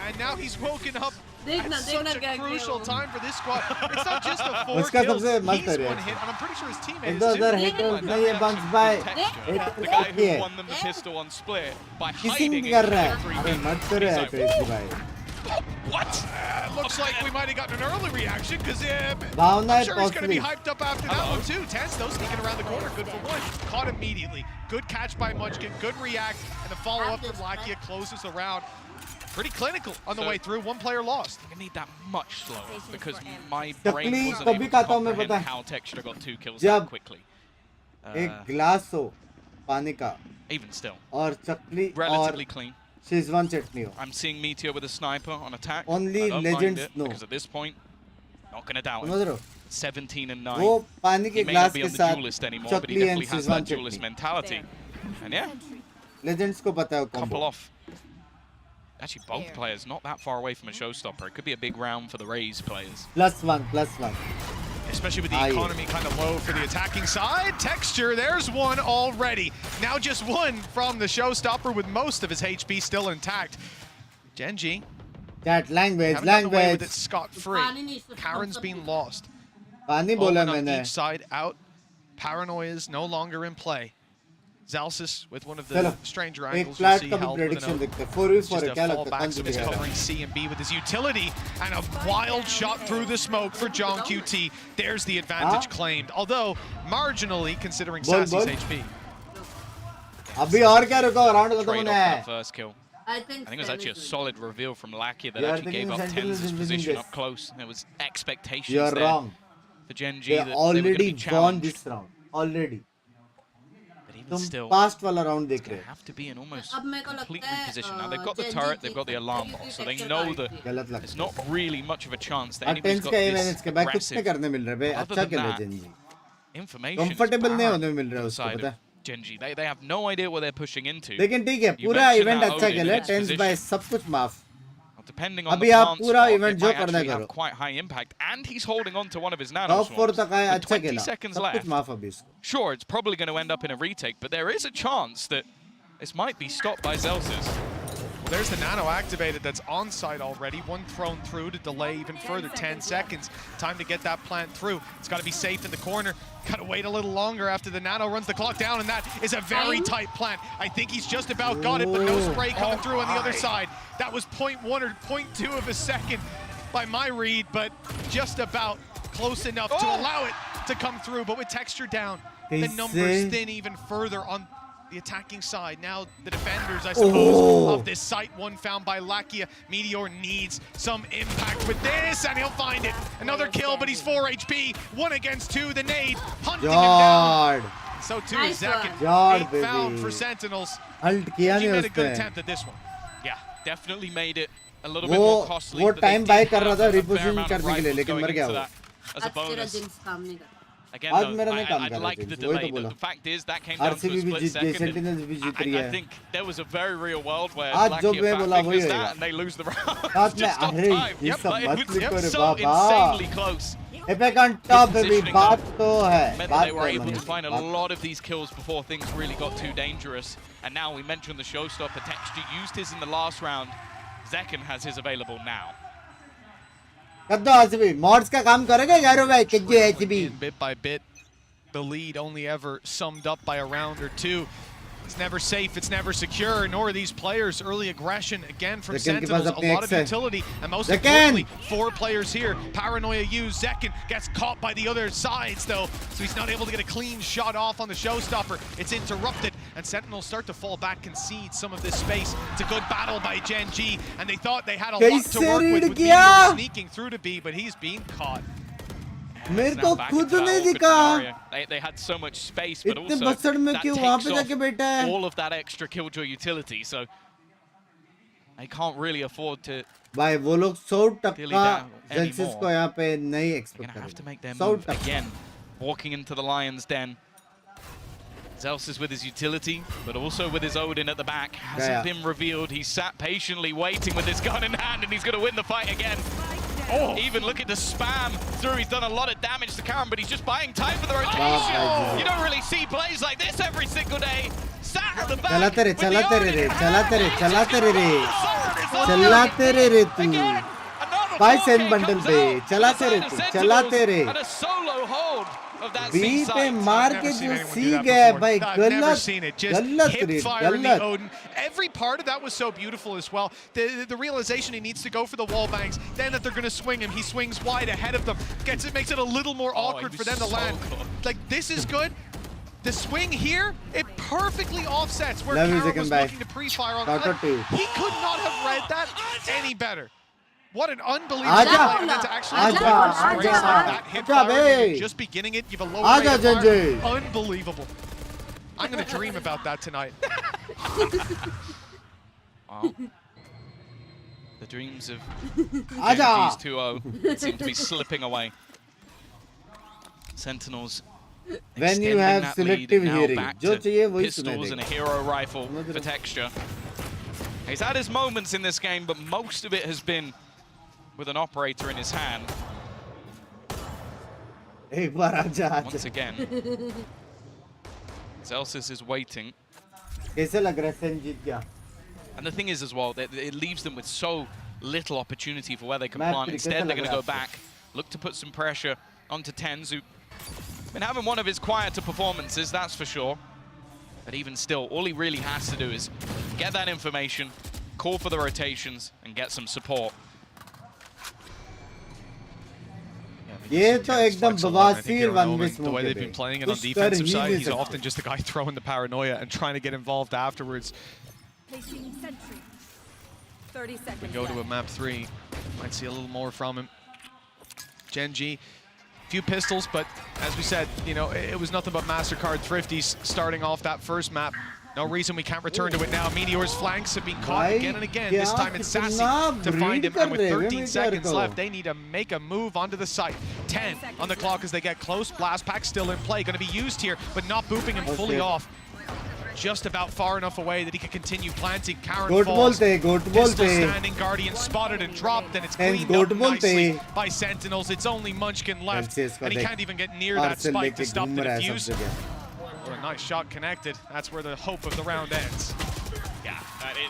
and now he's woken up at such a crucial time for this squad. It's not just the 4 kills. He's one hit, and I'm pretty sure his teammates too. 2000 haters नहीं है Binks भाई. The guy who won them the pistol on split by hiding कर रहा है. अरे मत करो यार crazy भाई. What? Looks like we might have gotten an early reaction because I'm sure he's going to be hyped up after that one too. Tens though sneaking around the corner, good for one. Caught immediately. Good catch by Munchkin, good react, and the follow-up from Lakia closes the round. Pretty clinical on the way through. One player lost. I need that much slower because my brain wasn't able to comprehend how Tech should have got 2 kills that quickly. एक glass हो पानी का. Even still. और चकली relatively clean. She's1 chutney ho. I'm seeing Meteor with a sniper on attack. Only legends know. Because at this point, not going to doubt him. him. 17 and 9. वो पानी के glass के साथ duelist anymore, but he definitely has that duelist mentality. And yeah, legends को पता है couple off. Actually, both players not that far away from a showstopper. It could be a big round for the Raze players. +1, +1. especially with the economy kind of low for the attacking side. Texture, there's one already. Now just one from the showstopper with most of his HP still intact. Gen.G. That language. With it scot-free. Karen's been lost. Owen on each side out. Paranoia is no longer in play. Zalsis with one of the stranger angles. We'll see Held with an just a fall back, so he's covering C and B with his utility, and a wild shot through the smoke for John QT. There's the advantage claimed, although marginally considering Sassy's HP. Trade off that first kill. I think it was actually a solid reveal from Lackey that actually gave up Tenz's position up close. There was expectations You're there wrong. for Gen.G They that they were going to be already won challenged. this round. Already. But even still, past wala round dekh rahe. have to be in almost complete reposition. Now they've got the turret, they've got the alarm box, so they know that there's not really much of a chance that anybody's got this aggressive. Other than that, information is barren outside of Gen.G. They have no idea what they're pushing into. लेकिन ठीक है You पूरा mentioned event that अच्छा Odin खेला in its 10 position. Bye सब कुछ माफ Depending on अभी the आप plant पूरा spot, इवेंट it जो might करना actually have करो quite high impact, and he's holding on to one of his nano top 4 swarms. तक आया With अच्छा 20 खेला seconds सब left. कुछ माफ अभी इसको Sure, it's probably going to end up in a retake, but there is a chance that this might be stopped by Zelsis. Well, there's the nano activated that's on site already. One thrown through to delay even further 10 seconds. Time to get that plant through. It's got to be safe in the corner. Got to wait a little longer after the nano runs the clock down, and that is a very tight plant. I think he's just about got it, but no spray coming through on the other side. That was 0.1 or 0.2 of a second by my read, but just about close enough to allow it to come through. But with texture down, the numbers thin even further on the attacking side. Now the defenders, I suppose, of this site. One found by Lakia. Meteor needs some impact with this, and he'll find it. Another kill, but he's 4 HP. 1 against 2. The nade hunting him down. So too is Zekin. 8 found for Sentinels. He made a good attempt at this one. Yeah, definitely made it a little bit more costly. वो but they time did buy कर have रहा था a fair reposition amount of करने के लिए rifles लेकिन going मर गया into वो that as a bonus. Again, आज though, मेरा नहीं काम I'd कर like रहा the था वही delay. तो बोला The fact is that came down to a RCB भी split जीत गई second. सेंटिनल्स भी जीत रही I है think there was a very real world where आज जो Lackey मैं fat बोला वही fingers होएगा that and they lose the round. साथ में Just on अरे time. ये Yep, सब it मत was लिखो रे so Baba insanely close. Epic on top baby बात तो है Meant that बात they were तो able to है find a lot of these kills before things really got too dangerous. And now we mentioned the showstopper. Texture used his in the last round. Zekin has his available now. कर दो RCB mods का काम करेगा यारो भाई KJ HB Bit by bit, the lead only ever summed up by a round or two. It's never safe, it's never secure, nor are these players. Early aggression, again, from Sentinels, a lot of utility, and most importantly, 4 players here. Paranoia used, Zekin gets caught by the other sides, though, so he's not able to get a clean shot off on the showstopper. It's interrupted, and Sentinels start to fall back, concede some of this space. It's a good battle by Gen.G, and they thought they had a lot to work with Meteor sneaking through to B, but he's being caught. मेरे को खुद नहीं दिखा They had so much space, but इतने also बसड़ में that क्यों वहाँ takes पे जाके बैठा off है all of that extra killjoy utility, so they can't really afford to भाई वो लोग 100% down जेंसिस anymore. को यहाँ पे नहीं expect Gonna have to make करेंगे their move 100% again, walking into the Lion's Den. Zels with his utility, but also with his Odin at the back. Hasn't been revealed. He's sat patiently waiting with his gun in hand, and he's going to win the fight again. Even look at the spam through. He's done a lot of damage to Karen, but he's just buying time for the rotation. You don't really see plays like this every single day. Sat at the back. चलाते रे चलाते रे रे चलाते रे चलाते रे रे चलाते रे रे तू बाय सेन बंडल पे चलाते रे तू चलाते रे And a solo hold of that B C पे site. मार के जो सी गया भाई I've never गलत seen it. Just गलत hip रे fire in the गलत Odin. Every part of that was so beautiful as well. The realization he needs to go for the wall bangs, then that they're going to swing him. He swings wide ahead of them. It makes it a little more awkward for them to land. Like, this is good. The swing here, it perfectly offsets where Karen was looking to pre-fire on. He could not have read that any better. What an unbelievable play, and then to actually that hip fire, just beginning it, you've a low rate of fire. Unbelievable. I'm going to dream about that tonight. Wow. The dreams of Gen.G's 2-0 seem to be slipping away. Sentinels when you have selective hearing जो चाहिए वही pistols and a hero rifle for texture. He's had his moments in this game, but most of it has been with an operator in his hand. एक बार आजा Once again, Zelsis is waiting. कैसे लग रहा है सेन जीत गया? And the thing is as well, that it leaves them with so little opportunity for where they can plant. Instead, they're going to go back, look to put some pressure onto Tens, who been having one of his quieter performances, that's for sure. But even still, all he really has to do is get that information, call for the rotations, and get some support. ये तो एकदम बवासीर one में the way they've been playing it on defensive side, he's often just the guy throwing the paranoia and trying to get involved afterwards. 30 seconds. We go to a map 3, might see a little more from him. Gen.G, few pistols, but as we said, you know, it was nothing but MasterCard thrifties starting off that first map. No reason we can't return to it now. Meteor's flanks have been caught again and again. This time it's Sassy to find him, and with 13 seconds left, they need to make a move onto the site. 10 on the clock as they get close. Blast pack still in play, going to be used here, but not booping him fully off. Just about far enough away that he can continue planting. Karen falls. Pistol standing, Guardian spotted and dropped, and it's cleaned up nicely by Sentinels. It's only Munchkin left, and he can't even get near that spike to stop the defuse. What a nice shot connected. That's where the hope of the round ends. Yeah,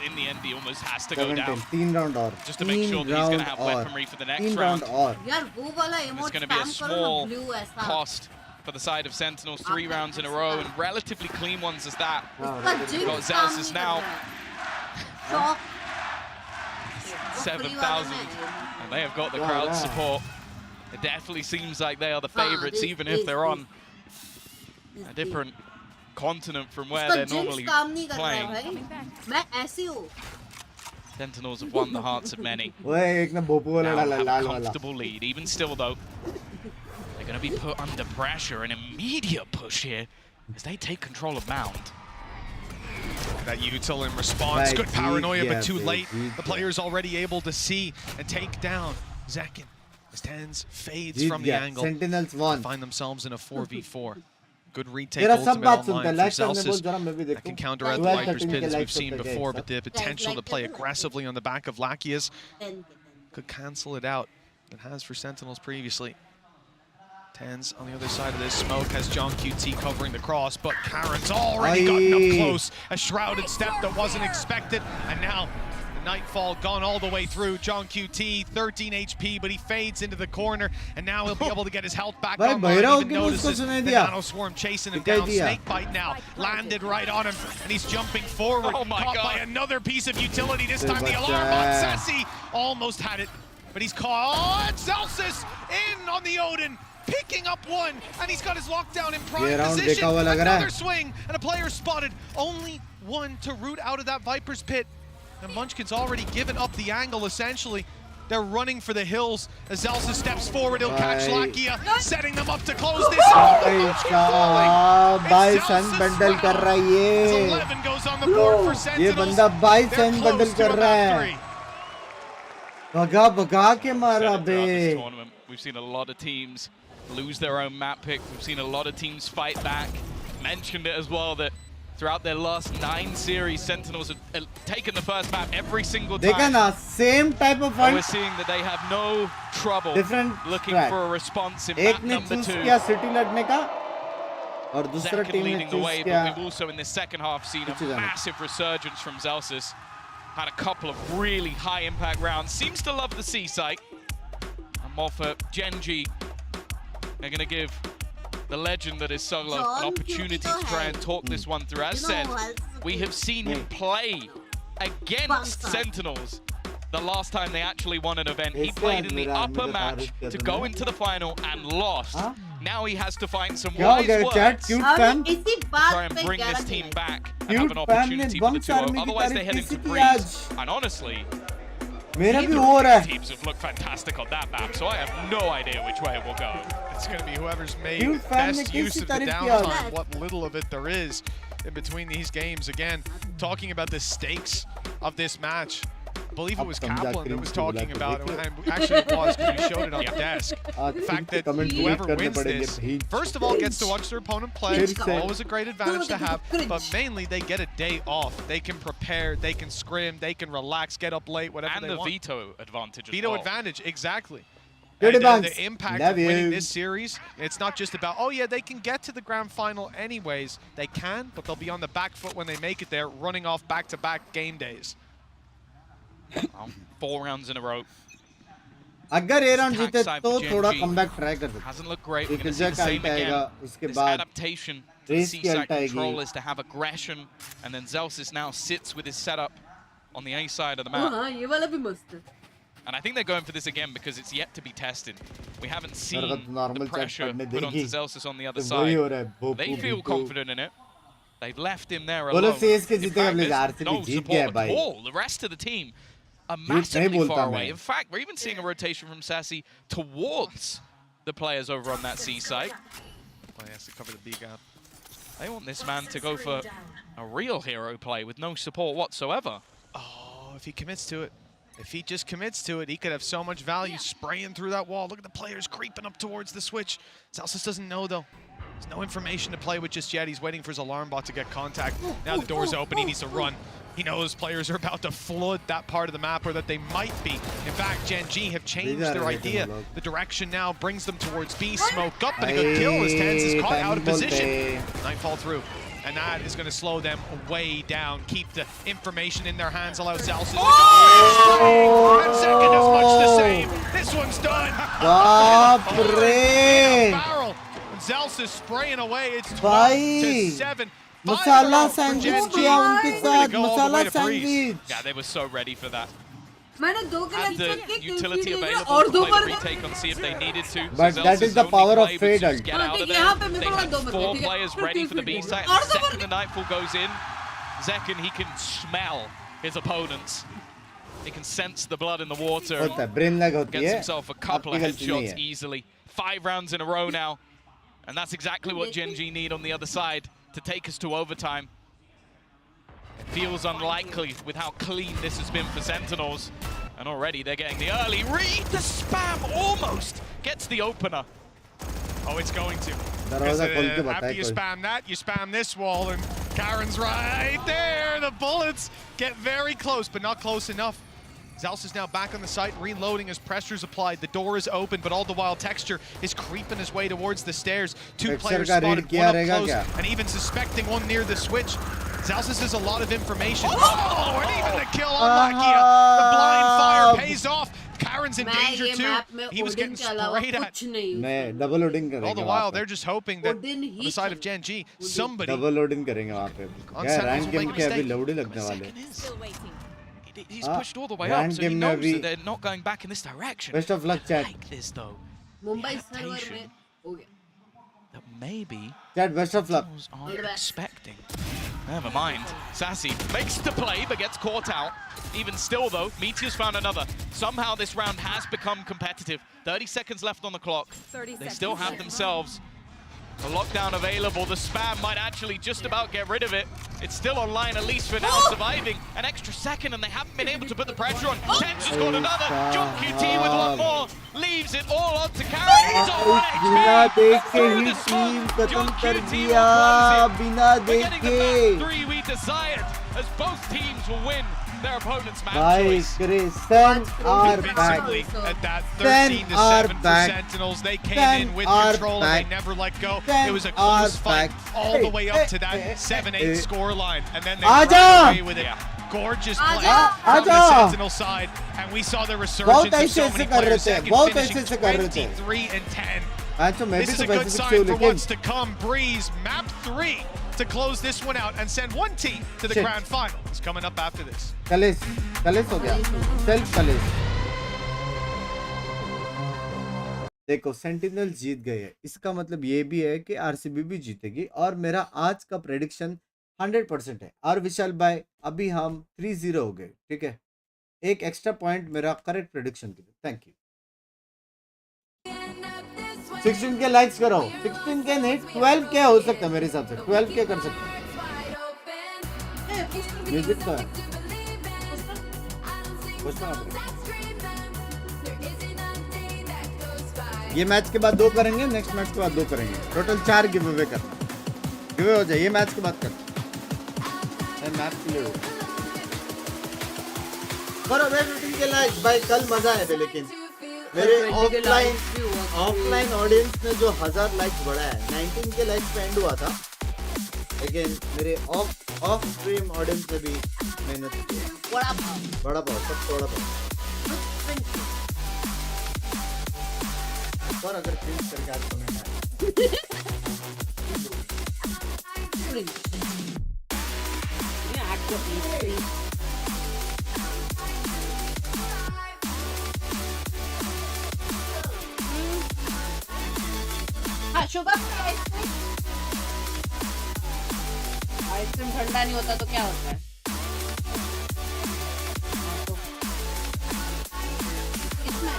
in the end, he almost has to go down. 3 round और just to make sure that he's going to have weaponry for the next round. यार वो वाला It's emote going to be a spam करो ना small blue ऐसा. cost for the side of Sentinels. 3 rounds in a row, and relatively clean ones as that. We've got Zelsis now. 7,000, and they have got the crowd support. It definitely seems like they are the favorites, even if they're on a different continent from where they're normally playing. Sentinels have won the hearts of many. Now have a comfortable lead. Even still, though, they're going to be put under pressure. An immediate push here as they take control of Mound. That util in response. Good paranoia, but too late. The player's already able to see and take down Zekin. As Tens fades from the angle. Sentinels won. Find themselves in a 4v4. Good retake ultimate online for Zelsis. That can counteract the Viper's Pit as we've seen before, but the potential to play aggressively on the back of Lakia's could cancel it out. It has for Sentinels previously. Tens on the other side of this. Smoke has John QT covering the cross, but Karen's already gotten up close. A shrouded step that wasn't expected, and now Nightfall gone all the way through. John QT, 13 HP, but he fades into the corner, and now he'll be able to get his health back online. Even notices the Nano Swarm chasing him down. Snakebite now landed right on him, and he's jumping forward. Caught by another piece of utility. This time the alarm on Sassy almost had it, but he's caught. Oh, it's Zelsis in on the Odin, picking up one, and he's got his lockdown in prime position. Another swing, and a player spotted. Only one to root out of that Viper's Pit. And Munchkin's already given up the angle, essentially. They're running for the hills. As Zelsis steps forward, he'll catch Lakia, setting them up to close this. Bison bundle कर रहा है ये. 11 goes on the board for Sentinels. ये बंदा by sun bundle कर रहा है. भगा भगा के मारा बे. We've seen a lot of teams lose their own map pick. We've seen a lot of teams fight back. Mentioned it as well that throughout their last 9 series, Sentinels have taken the first map every single time. देखा ना, same type of fight. We're seeing that they have no trouble looking for a response in map number 2. एक ने choose किया city लड़ने का, और दूसरा team ने चूज किया. But we've also in the second half seen a massive resurgence from Zelsis. Had a couple of really high impact rounds. Seems to love the C site. And Moffat, Gen.G, they're going to give the legend that is Solo an opportunity to try and talk this one through. As said, we have seen him play against Sentinels the last time they actually won an event. He played in the upper match to go into the final and lost. Now he has to find some wise words to try and bring this team back and have an opportunity for the 2-0. Otherwise they head into Breeze. And honestly, teams have looked fantastic on that map, so I have no idea which way it will go. It's going to be whoever's made best use of the downtime, what little of it there is in between these games. Again, talking about the stakes of this match. I believe it was Kaplan that was talking about it, and actually it was because we showed it on the desk. The fact that whoever wins this, first of all, gets to watch their opponent play. Always a great advantage to have, but mainly they get a day off. They can prepare, they can scrim, they can relax, get up late, whatever they want. And the veto advantage as well. Veto advantage, exactly. And, Binks, the impact love of winning you. this series, it's not just about, oh yeah, they can get to the grand final anyways. They can, but they'll be on the back foot when they make it there, running off back-to-back game days. 4 rounds in a row. अगर ये round जीते तो थोड़ा comeback try कर सकते हैं। Hasn't looked great. We're एक going to see the जगह same अल्ट आएगा, again. उसके This बाद adaptation to रेस की C-side अल्ट आएगी। controllers to have aggression, and then Zelsis now sits with his setup on the A side of the map. हाँ ये वाला भी मस्त है। And I think they're going for this again because it's yet to be tested. We haven't seen मेरे को तो normal the pressure chat put पढ़ने onto देगी। Zelsis on the other तो वही हो side. रहा है, बोपू, They feel बीपू। confident in it. They've left him there बोलो alone. CS के In जीतेगा fact, please, there's RCB no जीत गया है support भाई। at all. The rest of the team are नहीं massively बोलता far मैं। away. In fact, we're even seeing a rotation from Sassy towards the players over on that C side. Well, he has to cover the B gap. They want this man to go for a real hero play with no support whatsoever. Oh, if he commits to it. If he just commits to it, he could have so much value spraying through that wall. Look at the players creeping up towards the switch. Zelsis doesn't know, though. There's no information to play with just yet. He's waiting for his alarm bot to get contact. Now the door's open. He needs to run. He knows players are about to flood that part of the map, or that they might be. In fact, Gen G have changed their idea. The direction now brings them towards B. Smoke up, and a good kill as Tens is caught out of position. Nightfall through. And that is going to slow them way down. Keep the information in their hands, allow Zelsis. And second is much the same. This one's done. Barrel. Zelsis spraying away. It's 12-7. Masala sandwich किया उनके साथ मसाला sandwich. Yeah, they were so ready for that. मैंने 2 किल Had the utility available और to 2 play bar the retake on see if they needed to. But So that Zelsis is the only power of play Fade was ult. just get out of यहाँ पे there. मेरे They को had 2 bar 4 players ready for the B side. The second the Nightfall goes in, Zekken, he can smell his opponents. He can sense the blood in the water. होता है, brain lag होती Gets है। himself a couple of आपकी गलती नहीं headshots है। easily. 5 rounds in a row now. And that's exactly what Gen G need on the other side to take us to overtime. It feels unlikely with how clean this has been for Sentinels. And already they're getting the early read. The spam almost gets the opener. Oh, it's going to. दरवाजा खोल के After बताए you कोई। spam that, you spam this wall, and Karen's right there. The bullets get very close, but not close enough. Zelsis is now back on the site, reloading as pressure's applied. The door is open, but all the while Texture is creeping his way towards the stairs. 2 players spotted, one up close, and even suspecting one near the switch. Zelsis has a lot of information. Oh, and even the kill on Lakia. The blind fire pays off. Karen's in danger too. He was getting sprayed at. मैं double loading करेंगे। All the while, they're just hoping that on the side of Gen G, somebody. Double loading करेंगे वहाँ पे। यार rank game के अभी load ही लगने वाले। He's pushed all the way up, so he knows that they're not going back in this direction. Best of luck, chat. I like this though. Mumbai server में हो गया। That maybe Chat, best of luck. aren't expecting. Never mind. Sassy makes the play but gets caught out. Even still though, Meteor's found another. Somehow this round has become competitive. 30 seconds left on the clock. They still have themselves a lockdown available. The spam might actually just about get rid of it. It's still online, at least for now, surviving an extra second, and they haven't been able to put the pressure on. Tens has got another. John QT with one more. Leaves it all on to Karen. He's on 1 बिना HP. देखे ही team खत्म कर दिया बिना We're getting the देखे। back 3 we desired, as both teams will win their opponent's match भाई choice. Chris, Sen are back. Convincingly at that Sen 13-7 for back. Sentinels. They came Sen in with are control back. and they never let go. Sen It was a close are fight back. all the way up to that 7-8 score line. And then they Aja! ran away with it. Gorgeous play from the Aja! Sentinel side. And we saw the resurgence of so many players. Second finishing 23 and 10. This is a good sign for what's to come. Breeze, map 3 to close this one out and send one team to the grand final. It's coming up after this. कलेस हो गया self कलेस। देखो sentinel जीत गए हैं, इसका मतलब ये भी है कि आरसीबी भी जीतेगी और मेरा आज का प्रेडिक्शन 100% है। और विशाल भाई अभी हम 3-0 हो गए, ठीक है। एक एक्स्ट्रा पॉइंट मेरा करेक्ट प्रेडिक्शन के लिए, थैंक यू। 16 के लाइक्स करो, 16 के नहीं 12 के हो सकता है मेरे हिसाब से, 12 के कर सकते हैं। म्यूजिक का ये मैच के बाद 2 करेंगे, नेक्स्ट मैच के बाद 2 करेंगे, टोटल 4 गिव अवे करना। गिव अवे हो जाए, ये मैच के बाद कर मैच के लिए करो। 15 के लाइक भाई, कल मजा है लेकिन मेरे ऑफलाइन ऑडियंस में जो 1000 लाइक्स बढ़ा है 19 के लाइक्स पे एंड हुआ था, लेकिन मेरे ऑफ स्ट्रीम ऑडियंस ने भी मेहनत की है। बड़ा पाव सब बड़ा पाव और अगर प्रिंट करके आज कमेंट आए हाँ शुगर आइसक्रीम ठंडा नहीं होता तो क्या होता है? इसमें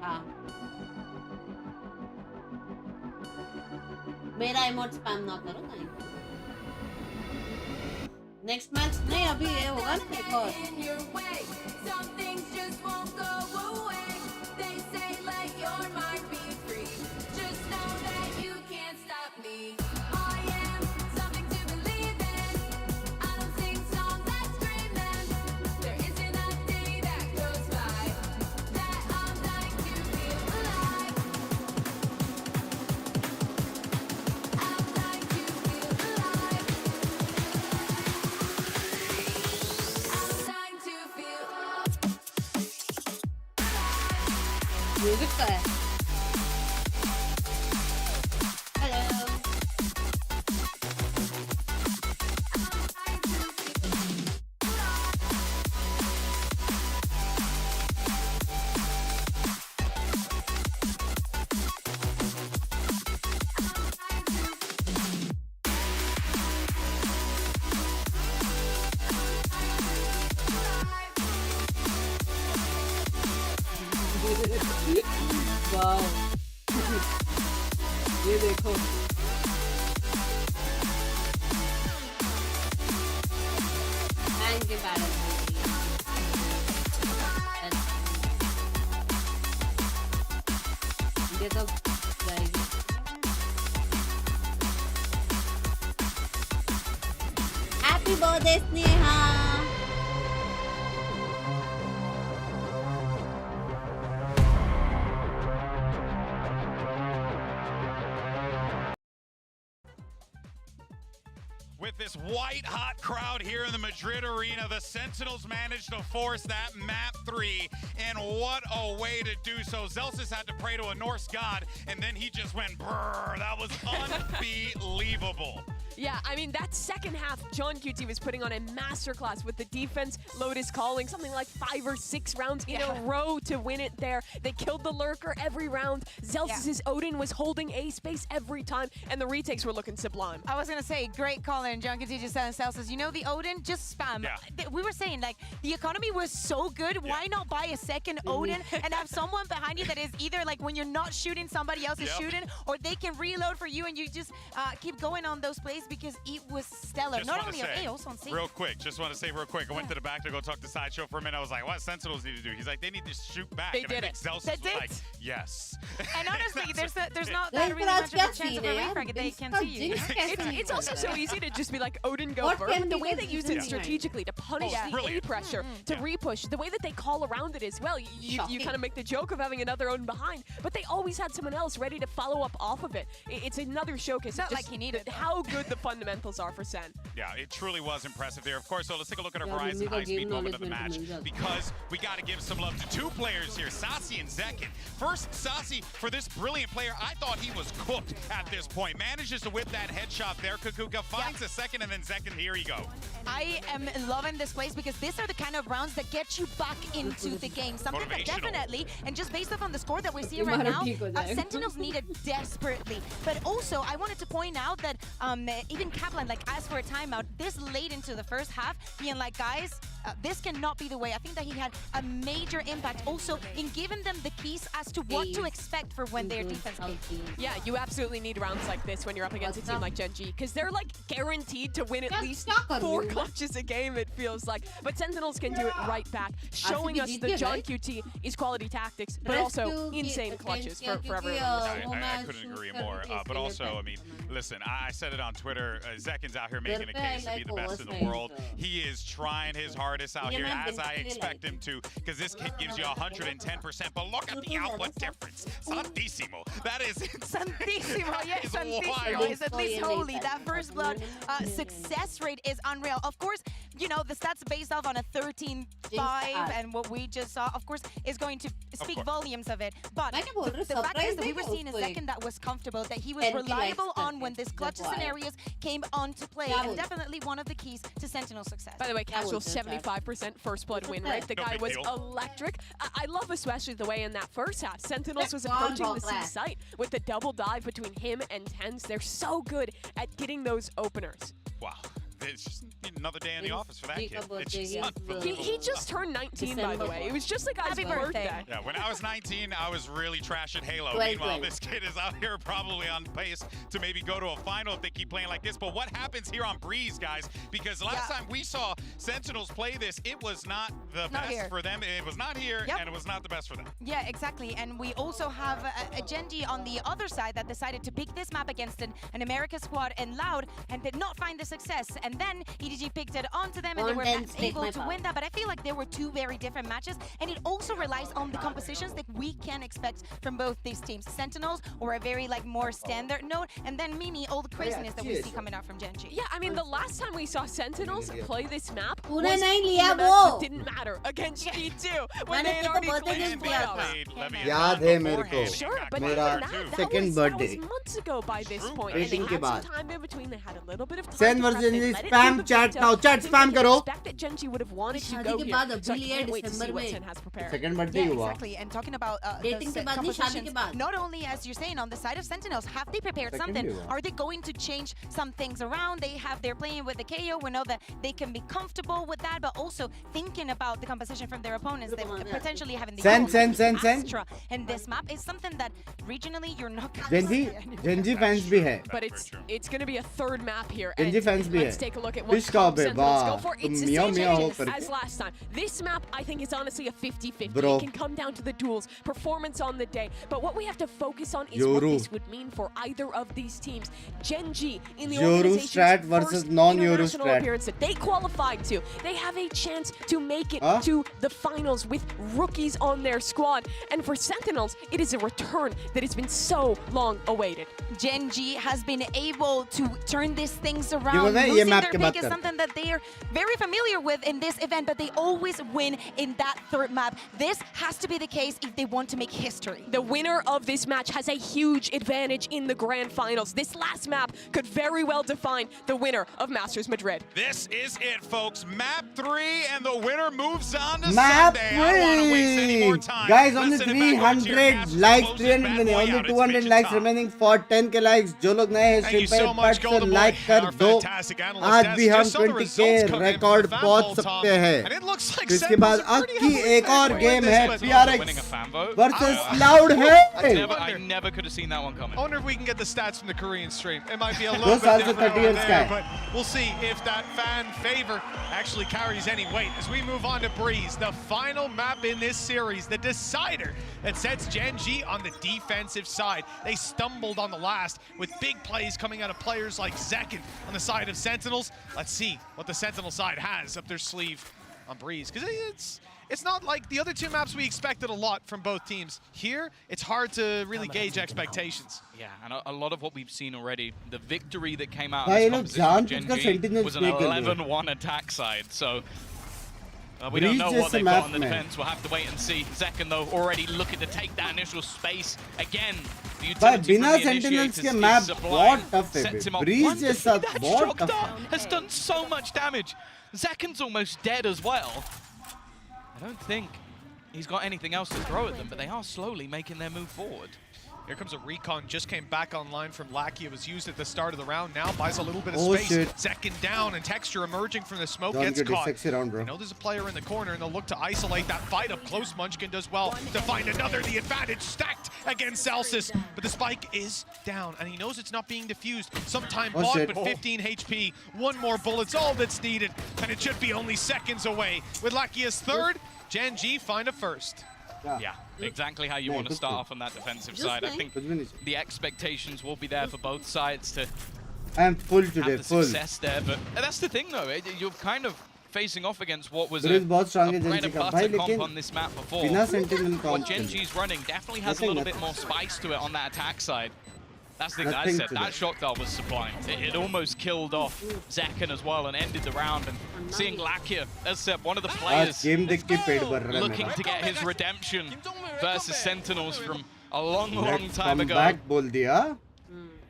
हाँ मेरा इमोट स्पैम ना करो ना। नेक्स्ट मैच नहीं अभी ये होगा ना एक और। म्यूजिक का है। हेलो वाओ ये देखो थैंक यू मैडम ये तो जाएगी। Happy birthday Sneha. With this white-hot crowd here in the Madrid arena, the Sentinels managed to force that map 3, and what a way to do so. Zelsis had to pray to a Norse god, and then he just went brrr. That was unbelievable. Yeah, I mean, that second half, John QT was putting on a masterclass with the defense. Lotus calling something like 5 or 6 rounds in a row to win it there. They killed the lurker every round. Zelsis' Odin was holding A space every time, and the retakes were looking sublime. I was going to say, great call in. John QT just said Zelsis, you know, the Odin, just spam. We were saying, like, the economy was so good, why not buy a second Odin and have someone behind you that is either, like, when you're not shooting, somebody else is shooting, or they can reload for you and you just keep going on those plays, because it was stellar. Just not only on A, also on C. Real quick, just want to say real quick, I went to the back to go talk to Sideshow for a minute. I was like, what Sentinels need to do? He's like, they need to shoot back. They and did I think Zelsis was like, yes. And honestly, there's not that really much of a chance of a refrag. They can see you. It's also so easy to just be like, Odin go first. But the way they use it strategically to punish the A pressure, to repush, the way that they call around it as well, you kind of make the joke of having another Odin behind, but they always had someone else ready to follow up off of it. It's another showcase of just how good the fundamentals are for Sen. Yeah, it truly was impressive there. Of course, so let's take a look at our Verizon high-speed moment of the match, because we got to give some love to 2 players here, Sassy and Zekin. First, Sassy, for this brilliant player, I thought he was cooked at this point. Manages to whip that headshot there. Kukuka finds a second, and then Zekin, here you go. I am loving this place because these are the kind of rounds that get you back into the game. Something that definitely, and just based off on the score that we're seeing right now, Sentinels needed desperately. But also, I wanted to point out that even Kaplan, like, asked for a timeout this late into the first half, being like, guys, this cannot be the way. I think that he had a major impact also in giving them the keys as to what to expect for when their defense kicks. Yeah, you absolutely need rounds like this when you're up against a team like Gen G, because they're like guaranteed to win at least 4 clutches a game, it feels like. But Sentinels can do it right back, showing us that John QT is quality tactics, but also insane clutches for everyone. I couldn't agree more. But also, I mean, listen, I said it on Twitter, Zekin's out here making a case to be the best in the world. He is trying his hardest artist out here, as I expect him to, because this kid gives you 110%. But look at the output difference. Santissimo. That is Santissimo, yes, Santissimo is at least holy. That first blood success rate is unreal. Of course, you know, the stats based off on a 13-5, and what we just saw, of course, is going to speak volumes of it. But the fact is that we were seeing a second that was comfortable, that he was reliable on when this clutch scenarios came on to play, and definitely one of the keys to Sentinel's success. By the way, casual 75% first blood win rate. The guy was electric. I love especially the way in that first half, Sentinels was approaching the C site with the double dive between him and Tens. They're so good at getting those openers. Wow. It's just another day in the office for that kid. It's just he just turned 19, by the way. It was just like Happy birthday. Yeah, when I was 19, I was really trash at Halo. Meanwhile, this kid is out here probably on pace to maybe go to a final if they keep playing like this. But what happens here on Breeze, guys? Because last time we saw Sentinels play this, it was not the best for them. It was not here, and it was not the best for them. Yeah, exactly. And we also have a Genji on the other side that decided to pick this map against an America squad and Loud, and did not find the success. And then EDG picked it onto them, and they were able to win that. But I feel like there were two very different matches, and it also relies on the compositions that we can expect from both these teams. Sentinels, or a very more standard note, and then Mimi, all the craziness that we see coming out from Genji. Yeah, I mean, the last time we saw Sentinels play this map was didn't matter against G2 when they had already played Sure, but that was months ago by this point, and they had some time in between. They had a little bit of time to spam chat now. Chat spam karo. Expect that Genji would have wanted to go here. So I can't wait to see what Sen has prepared. Second birthday हुआ. Exactly. And talking about compositions, not only as you're saying on the side of Sentinels, have they prepared something? Are they going to change some things around? They're playing with the KO. We know that they can be comfortable with that, but also thinking about the composition from their opponents. They potentially having the Astra, and this map is something that regionally you're not going to see. Genji fans भी है. But it's going to be a third map here. Genji fans भी है. Let's take a look at what Sentinels go for. It's the same as last time. This map, I think, is honestly a 50-50. It can come down to the duels, performance on the day. But what we have to focus on is what this would mean for either of these teams. Genji in the organization's strat versus non-Yoru strat appearance that they qualified to. They have a chance to make it to the finals with rookies on their squad. And for Sentinels, it is a return that has been so long awaited. Genji has been able to turn these things around. Losing their pick is something that they are very familiar with in this event, but they always win in that third map. This has to be the case if they want to make history. The winner of this match has a huge advantage in the grand finals. This last map could very well define the winner of Masters Madrid. This is it, folks. Map 3, and the winner moves on to Map Sunday. I don't want to waste any more time. Guys, only 300 likes, 300 only 200 likes remaining for 10k likes. जो लोग नए हैं stream पे फट से like कर दो. आज भी हम 20k रिकॉर्ड पहुंच सकते हैं. इसके बाद अब की एक और गेम है PRX versus Loud है. I never could have seen that one coming. I wonder if we can get the stats from the Korean stream. It might be a little bit different over there, but we'll see if that fan favor actually carries any weight. As we move on to Breeze, the final map in this series, the decider that sets Genji on the defensive side. They stumbled on the last with big plays coming out of players like Zekin on the side of Sentinels. Let's see what the Sentinel side has up their sleeve on Breeze, because it's not like the other two maps we expected a lot from both teams. Here, it's hard to really gauge expectations. Yeah, and a lot of what we've seen already, the victory that came out of this competition with Genji was an 11-1 attack side, so we don't know what they've got on the defense. We'll have to wait and see. Zekin, though, already looking to take that initial space again. But बिना Sentinels के map बहुत tough है. Breeze जैसा बहुत tough has done so much damage. Zekin's almost dead as well. I don't think he's got anything else to throw at them, but they are slowly making their move forward. Here comes a recon, just came back online from Lackey. It was used at the start of the round, now buys a little bit of space. Zekin down, and Texture emerging from the smoke gets caught. I know there's a player in the corner, and they'll look to isolate that fight up close. Munchkin does well to find another. The advantage stacked against Celsius, but the spike is down, and he knows it's not being diffused. Some time bought, but 15 HP. One more bullet's all that's needed, and it should be only seconds away. With Lackey as third, Genji find a first. Yeah, exactly how you want to start off on that defensive side. I think the expectations will be there for both sides to I'm full today, have the success there. But that's the thing, though. You're kind of facing off against what was Breeze बहुत strong है bread Genji and का butter भाई, comp लेकिन on this map before. बिना Sentinel comp What Genji's running definitely has a little bit more spice to it on that attack side. That's the thing that I said. That shock dart was sublime. It almost killed off Zekken as well and ended the round. And seeing Lakia as one of the players looking to get his redemption versus Sentinels from a long time ago. Comeback बोल दिया.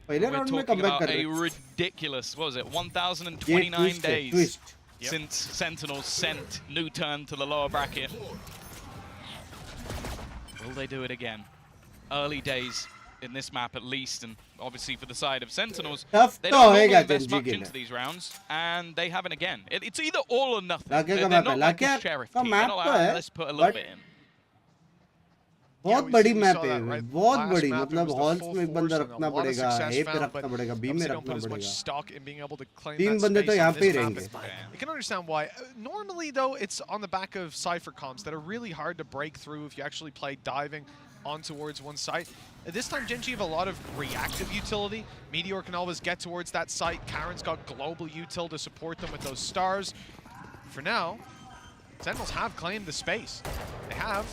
पहले We're round में talking comeback about कर a रहे. ridiculous, what was it, 1,029 days since Sentinels sent new turn to the lower bracket. Will they do it again? Early days in this map at least, and obviously for the side of Sentinels, they don't normally invest much into these rounds, and they haven't again. It's either all or nothing. They're not like a sheriff team. They're not like, let's put a little bit in. बहुत बड़ी map है, बहुत बड़ी, मतलब halls में एक बंदा रखना पड़ेगा, ए पे रखना पड़ेगा, बी में रखना पड़ेगा. 3 बंदे तो यहाँ पे ही रहेंगे. You can understand why. Normally though, it's on the back of Cypher comps that are really hard to break through if you actually play diving on towards one site. This time Genji have a lot of reactive utility. Meteor can always get towards that site. Karen's got global util to support them with those stars. For now, Sentinels have claimed the space. They have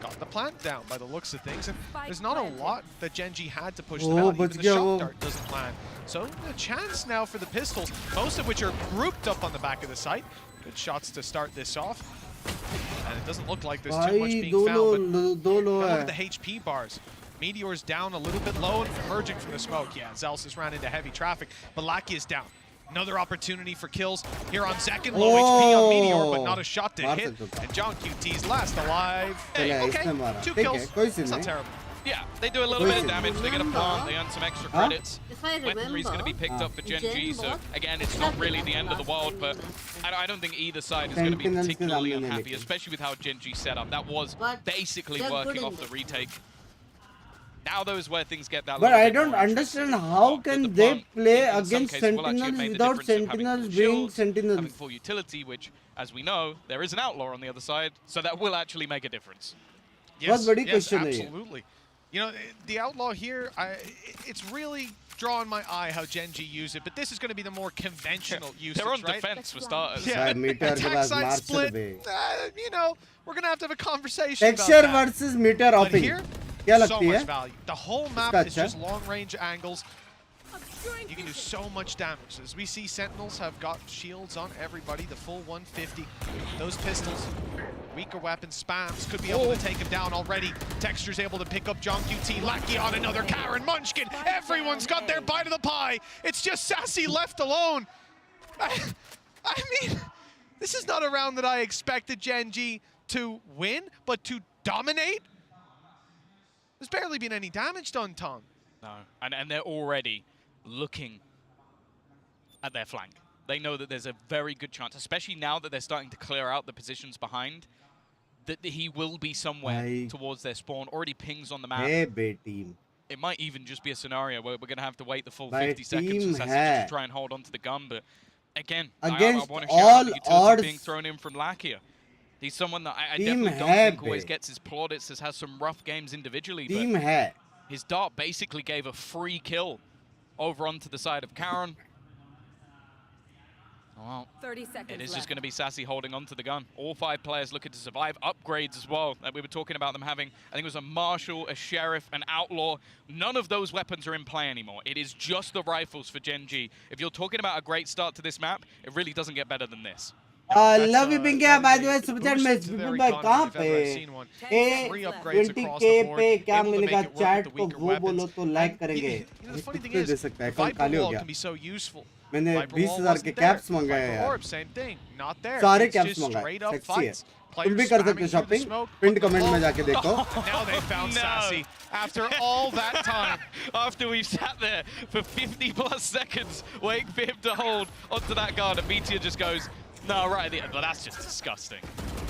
got the plant down by the looks of things, and there's not a lot that Genji had to push them out. Even the shock dart doesn't land. So a chance now for the pistols, most of which are grouped up on the back of the site. Good shots to start this off. And it doesn't look like there's too much being found, but look at the HP bars. Meteor's down a little bit low and emerging from the smoke. Yeah, Zelsis ran into heavy traffic, but Lakia is down. Another opportunity for kills here on Zekken. Low HP on Meteor, but not a shot to hit. And John QT's last alive. Hey, okay, 2 kills. It's not terrible. Yeah, they do a little bit of damage. They get a plant, they earn some extra credits. Weaponry's going to be picked up for Genji, so again, it's not really the end of the world, but I don't think either side is going to be particularly unhappy, especially with how Genji set up. That was basically working off the retake. Now those where things get that. But I don't understand how can they play against Sentinels without Sentinels being Sentinels. Having full utility, which, as we know, there is an outlaw on the other side, so that will actually make a difference. Yes, absolutely. You know, the outlaw here, it's really drawing my eye how Genji use it, but this is going to be the more conventional usage, They're on right? defense for starters. Yeah, attack side split, you know, we're going to have a conversation Texture about that. versus meter offing. Here, क्या so लगती much है? value. The whole map is just long-range angles. You can do so much damage. As we see, Sentinels have got shields on everybody, the full 150. Those pistols, weaker weapon spams, could be able to take him down already. Texture's able to pick up John QT, Lackey on another Karen, Munchkin. Everyone's got their bite of the pie. It's just Sassy left alone. I mean, this is not a round that I expected Genji to win, but to dominate? There's barely been any damage done, Tom. No, and they're already looking at their flank. They know that there's a very good chance, especially now that they're starting to clear out the positions behind, that he will be somewhere towards their spawn. Already pings on the map. It might even just be a scenario where we're going to have to wait the full 50 seconds for Sassi to try and hold on to the gun. But again, I want to shout out the utility being thrown in from Lakia. He's someone that I definitely don't think always gets his plaudits, has some rough games individually. But his dart basically gave a free kill over onto the side of Karen. Well, 30 seconds it is left. just going to be Sassy holding onto the gun. All 5 players looking to survive. Upgrades as well. We were talking about them having, I think it was a Marshal, a Sheriff, an Outlaw. None of those weapons are in play anymore. It is just the rifles for Genji. If you're talking about a great start to this map, it really doesn't get better than this. Love you Binks, by the way, super chat में people भाई कहाँ पे? 20K पे क्या मिलेगा chat को वो बोलो तो like करेंगे. कितने दे सकता है? कौन खाली हो गया? मैंने 20,000 के caps मंगाए यार. सारे caps मंगाए. Sexy है. तुम भी कर सकते हो shopping. Pinned comment में जाके देखो. Now they found Sassy. After all that time. After we've sat there for 50 plus seconds waiting for him to hold onto that guard, and Meteor just goes, no, right at the end, but that's just disgusting.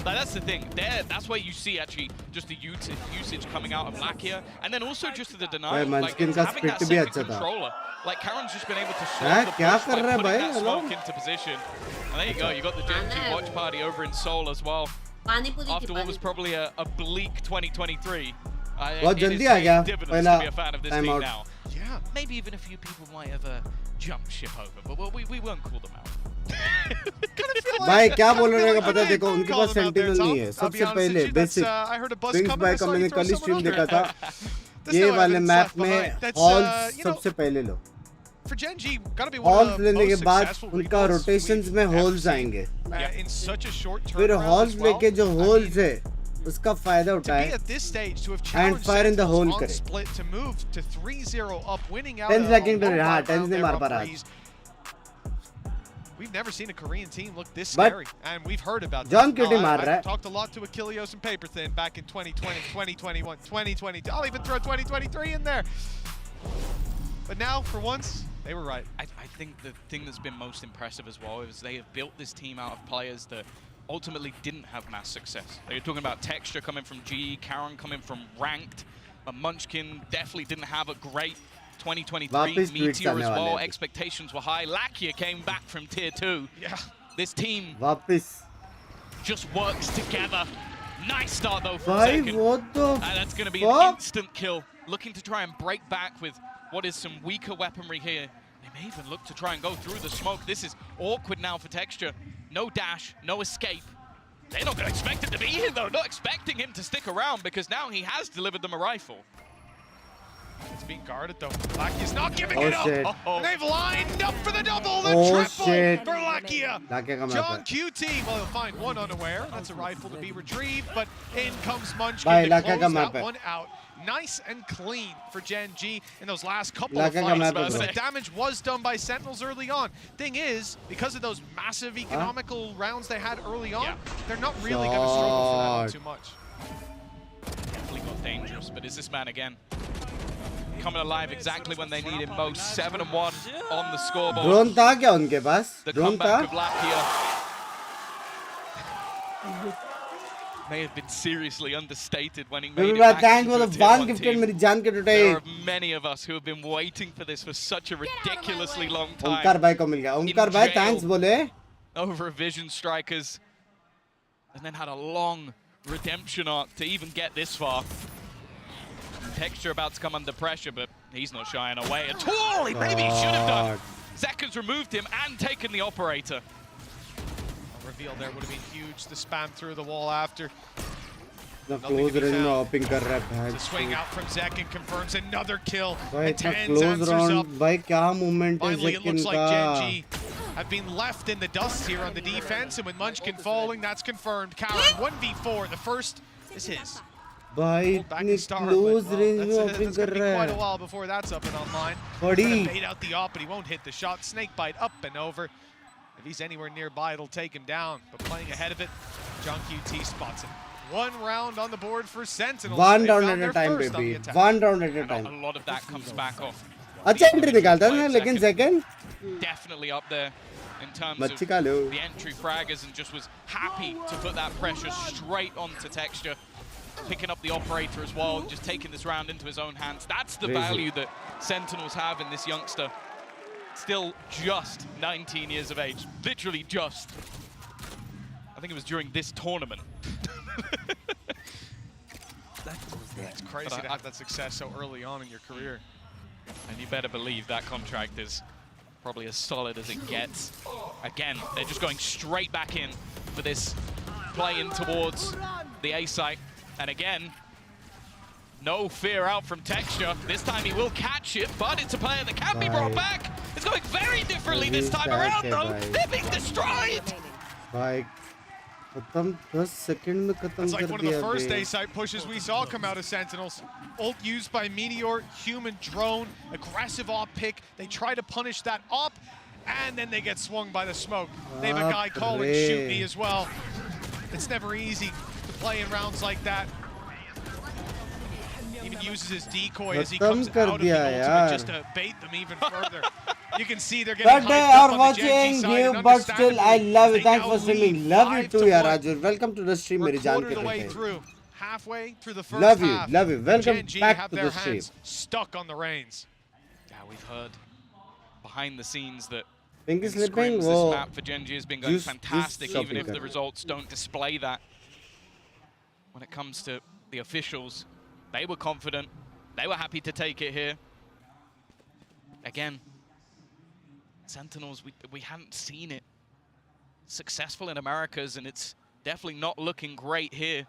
Like, that's the thing. That's where you see actually just the usage coming out of Lakia, and then also just the denial. Like, having that second controller. Like, Karen's just been able to slow the push by putting that smoke into position. And there you go. You got the Genji watch party over in Seoul as well. After what was probably a bleak 2023. It is dividends to be a fan of this team now. Yeah, maybe even a few people might have jumped ship over, but we won't call them out. भाई क्या बोल रहे हैं पता है देखो उनके पास sentinel नहीं है सबसे पहले बेसिक बिंक्स भाई का मैंने कल ही स्ट्रीम देखा था ये वाले मैप में हॉल्स सबसे पहले लो हॉल्स लेने के बाद उनका रोटेशंस में होल्स आएंगे फिर हॉल्स लेके जो होल्स है उसका फायदा उठाए and fire in the hole करे 10 सेकंड हाँ 10 नहीं मार पा रहा We've never seen a Korean team look this scary, and we've heard about this. John Cutie maar raha hai. I've talked a lot to Achilles and Paperthin back in 2020, 2021, 2022. I'll even throw 2023 in there. But now, for once, they were right. I think the thing that's been most impressive as well is they have built this team out of players that ultimately didn't have mass success. You're talking about Texture coming from GE, Karen coming from Ranked, but Munchkin definitely didn't have a great 2023 Meteor as well. Expectations were high. Lakia came back from tier 2. Yeah. This team just works together. Nice start though from Bhai, second. what the That's going to be an instant kill. Looking to try and break back with what is some weaker weaponry here. They may even look to try and go through the smoke. This is awkward now for Texture. No dash, no escape. They're not going to expect it to be here though. Not expecting him to stick around because now he has delivered them a rifle. It's being guarded though. Lakia's not giving it up. And they've lined up for the double, the triple for Lakia. John QT, well, he'll find one unaware. That's a rifle to be retrieved, but in comes Munchkin to close that one out. Nice and clean for Gen G in those last couple of fights. But the damage was done by Sentinels early on. Thing is, because of those massive economical rounds they had early on, they're not really going to struggle for that one too much. Definitely got dangerous, but is this man again? Coming alive exactly when they need him most. 7-1 on the scoreboard. Drone था क्या उनके पास? The drone था? comeback of Lakia may have been seriously understated when he made it back into the tier 1 team. There are many of us who have been waiting for this for such a ridiculously long time. Omkar भाई को मिल गया. ओमकार भाई thanks बोले. Over a Vision Strikers, and then had a long redemption arc to even get this far. Texture about to come under pressure, but he's not shying away at all. Maybe he should have done. Zekka's removed him and taken the operator. A reveal there would have been huge. The spam through the wall after. Close range में hopping कर रहा है. The swing out from Zekin confirms another kill. भाई close round. भाई क्या movement है Finally, it looks Zekin like का. Gen G have been left in the dust here on the defense, and with Munchkin falling, that's confirmed. Karen 1v4. The first is his. भाई इतनी close range में hopping कर रहा है. Quite a while before that's up and online. बड़ी. Bait out the op, but he won't hit the shot. Snake bite up and over. If he's anywhere nearby, it'll take him down. But playing ahead of it, John QT spots him. One round on the board for Sentinels. One round at a time, baby. One round at a time. A lot of that comes back off. अच्छा entry निकालता है ना, लेकिन second. Definitely up there in terms of the entry fraggers, and just was happy to put that pressure straight onto Texture. Picking up the operator as well, just taking this round into his own hands. That's the value that Sentinels have in this youngster. Still just 19 years of age, literally just. I think it was during this tournament. It's crazy to have that success so early on in your career. And you better believe that contract is probably as solid as it gets. Again, they're just going straight back in for this play in towards the A site. And again, no fear out from Texture. This time he will catch it, but it's a player that can be brought back. It's going very differently this time around, though. They're being destroyed. It's like one of the first A-site pushes we saw come out of Sentinels. Ult used by Meteor, human drone, aggressive op pick. They try to punish that op, and then they get swung by the smoke. They have a guy calling shoot me as well. It's never easy to play in rounds like that. Even uses his decoy as he comes out of the ultimate just to bait them even further. You can see they're getting hyped up on the Gen G side, but still I love it. Thanks for streaming. Love you too, yaar Raju. Welcome to the stream, मेरी जान के बेटे. Halfway through the first love half. You, love you. Welcome Gen G back have to their the stream. hands stuck on the reins. Yeah, we've heard behind the scenes that Pink is slipping. This map for Gen G has been going fantastic, even if the results don't display that. When it comes to the officials, they were confident. They were happy to take it here. Again, Sentinels, we hadn't seen it successful in Americas, and it's definitely not looking great here.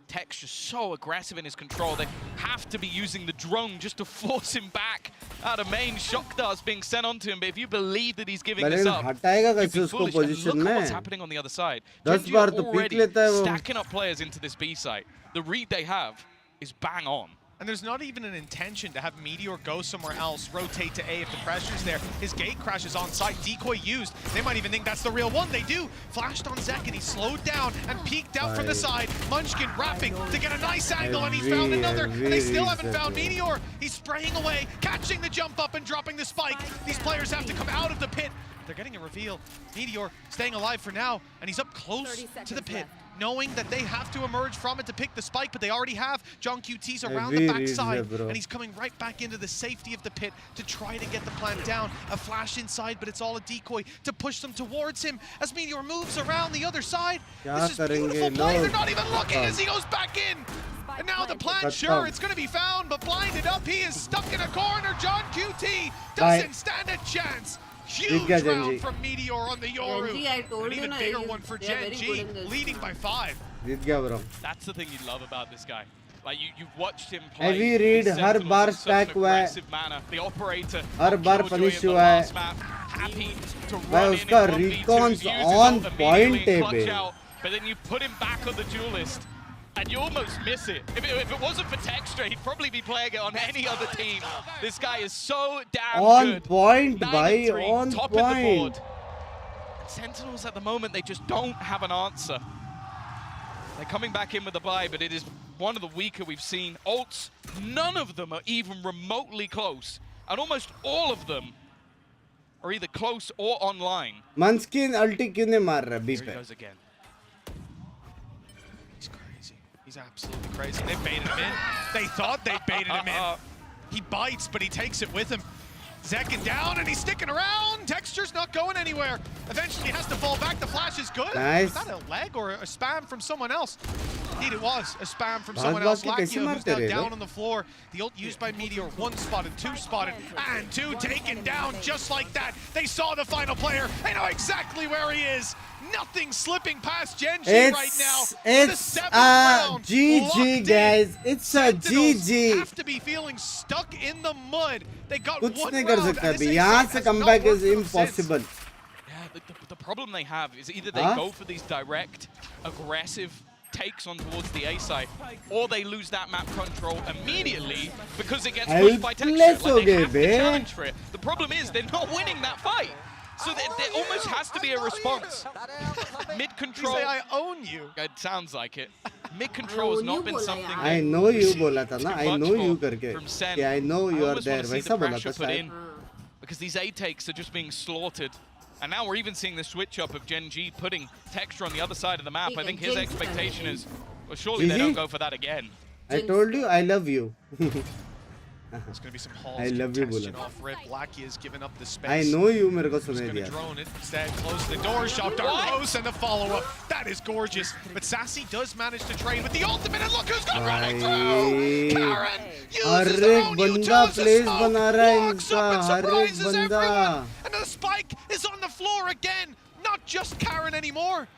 Tech's just so aggressive in his control. They have to be using the drone just to force him back out of main. Shock darts being sent onto him, but if you believe that he's giving this up, you'd be foolish. And look at what's happening on the other side. Genji are already stacking up players into this B site. The read they have is bang on. And there's not even an intention to have Meteor go somewhere else, rotate to A if the pressure's there. His gate crashes on site, decoy used. They might even think that's the real one. They do. Flashed on Zek and he slowed down and peeked out from the side. Munchkin wrapping to get a nice angle and he's found another. And they still haven't found Meteor. He's spraying away, catching the jump up and dropping the spike. These players have to come out of the pit. They're getting a reveal. Meteor staying alive for now, and he's up close to the pit, knowing that they have to emerge from it to pick the spike, but they already have. John QT's around the backside, and he's coming right back into the safety of the pit to try to get the plant down. A flash inside, but it's all a decoy to push them towards him as Meteor moves around the other side. This is beautiful play. They're not even looking as he goes back in. And now the plant, sure, it's going to be found, but blinded up. He is stuck in a corner. John QT doesn't stand a chance. Huge round from Meteor on the Yoru. An even bigger one for Gen G, leading by 5. That's the thing you love about this guy. Like you've watched him play. Heavy read, her bar stack हुआ है. The operator her bar punish हुआ है. भाई उसका recons on point है बे. But then you put him back on the duelist, and you almost miss it. If it wasn't for Textra, he'd probably be playing it on any other team. This guy is so damn on good. Point, bhai, on top point. Of the board. Sentinels at the moment, they just don't have an answer. They're coming back in with a buy, but it is one of the weaker we've seen. Ults, none of them are even remotely close. And almost all of them are either close or online. Munchkin ulti क्यों नहीं मार रहा? Here he goes again. He's absolutely crazy. They baited him in. They thought they baited him in. He bites, but he takes it with him. Zekin down, and he's sticking around. Texture's not going anywhere. Eventually, he has to fall back. The flash is good. Nice. Was that a leg or a spam from someone else? Indeed, it was a spam from someone else. Lakio, who's now down on the floor. The ult used by Meteor. 1 spotted, 2 spotted, and 2 taken down just like that. They saw the final player. They know exactly where he is. Nothing slipping past Gen G right now. It's a GG, guys. It's a GG. Have to be feeling stuck in the mud. They got कुछ one नहीं कर round. सकते अभी. यहाँ से comeback is impossible. Yeah, the problem they have is either they go for these direct, aggressive takes on towards the A side, or they lose that map control immediately because it gets pushed by Texture. Like they have to challenge for it. The problem is they're not winning that fight. So there almost has to be a response. Mid control. You say I own you. It sounds like it. Mid control has not been something. I know you बोला था ना. I know you करके. Yeah, I know you are there. वैसा बोला था शायद. Because these A takes are just being slaughtered. And now we're even seeing the switch up of Gen G putting Texture on the other side of the map. I think his expectation is, well, surely they don't go for that again. I told you I love you. There's going to be some halls. I love you, congestion off rip. Blackie has given up the space. I know you, मेरे को सुने दिया. दिया. Instead, close the door, shot Darkos, and the follow-up. That is gorgeous. But Sassy does manage to trade with the ultimate, and look who's got running through. Karen uses their own U-turns to smoke, walks up and surprises everyone. And the spike is on the floor again. Not just Karen anymore.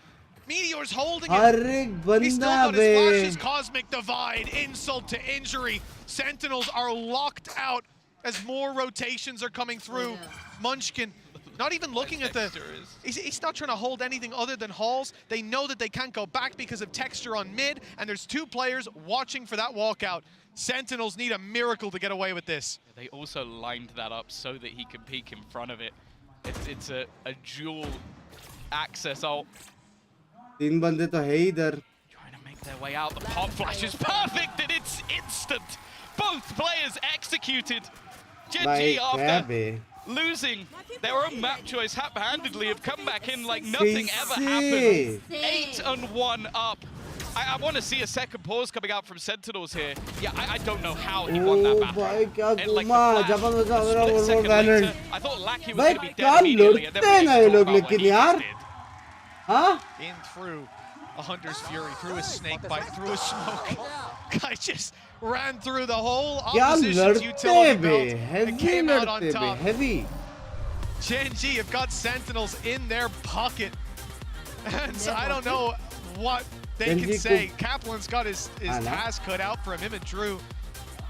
Meteor's holding it. He's still got his flashes. Cosmic Divide, insult to injury. Sentinels are locked out as more rotations are coming through. Munchkin, not even looking at the... He's not trying to hold anything other than halls. They know that they can't go back because of Texture on mid, and there's 2 players watching for that walkout. Sentinels need a miracle to get away with this. They also lined that up so that he can peek in front of it. It's a dual access ult. 3 बंदे तो है इधर. Trying to make their way out. The pop flash is perfect and it's instant. Both players executed. Gen G after losing their own map choice haphazardly have come back in like nothing ever happened. 8-1 up. I want to see a second pause coming out from Sentinels here. Yeah, I don't know how he won that battle. And like the flash, split second later, I thought Lackey was going to be dead immediately. And then in through a Hunter's Fury, through a snake bite, through a smoke. Guy just ran through the whole opposition's utility belt and came out on top. Heavy. Gen G have got Sentinels in their pocket. And so I don't know what they can say. Kaplan's got his task cut out for him and Drew.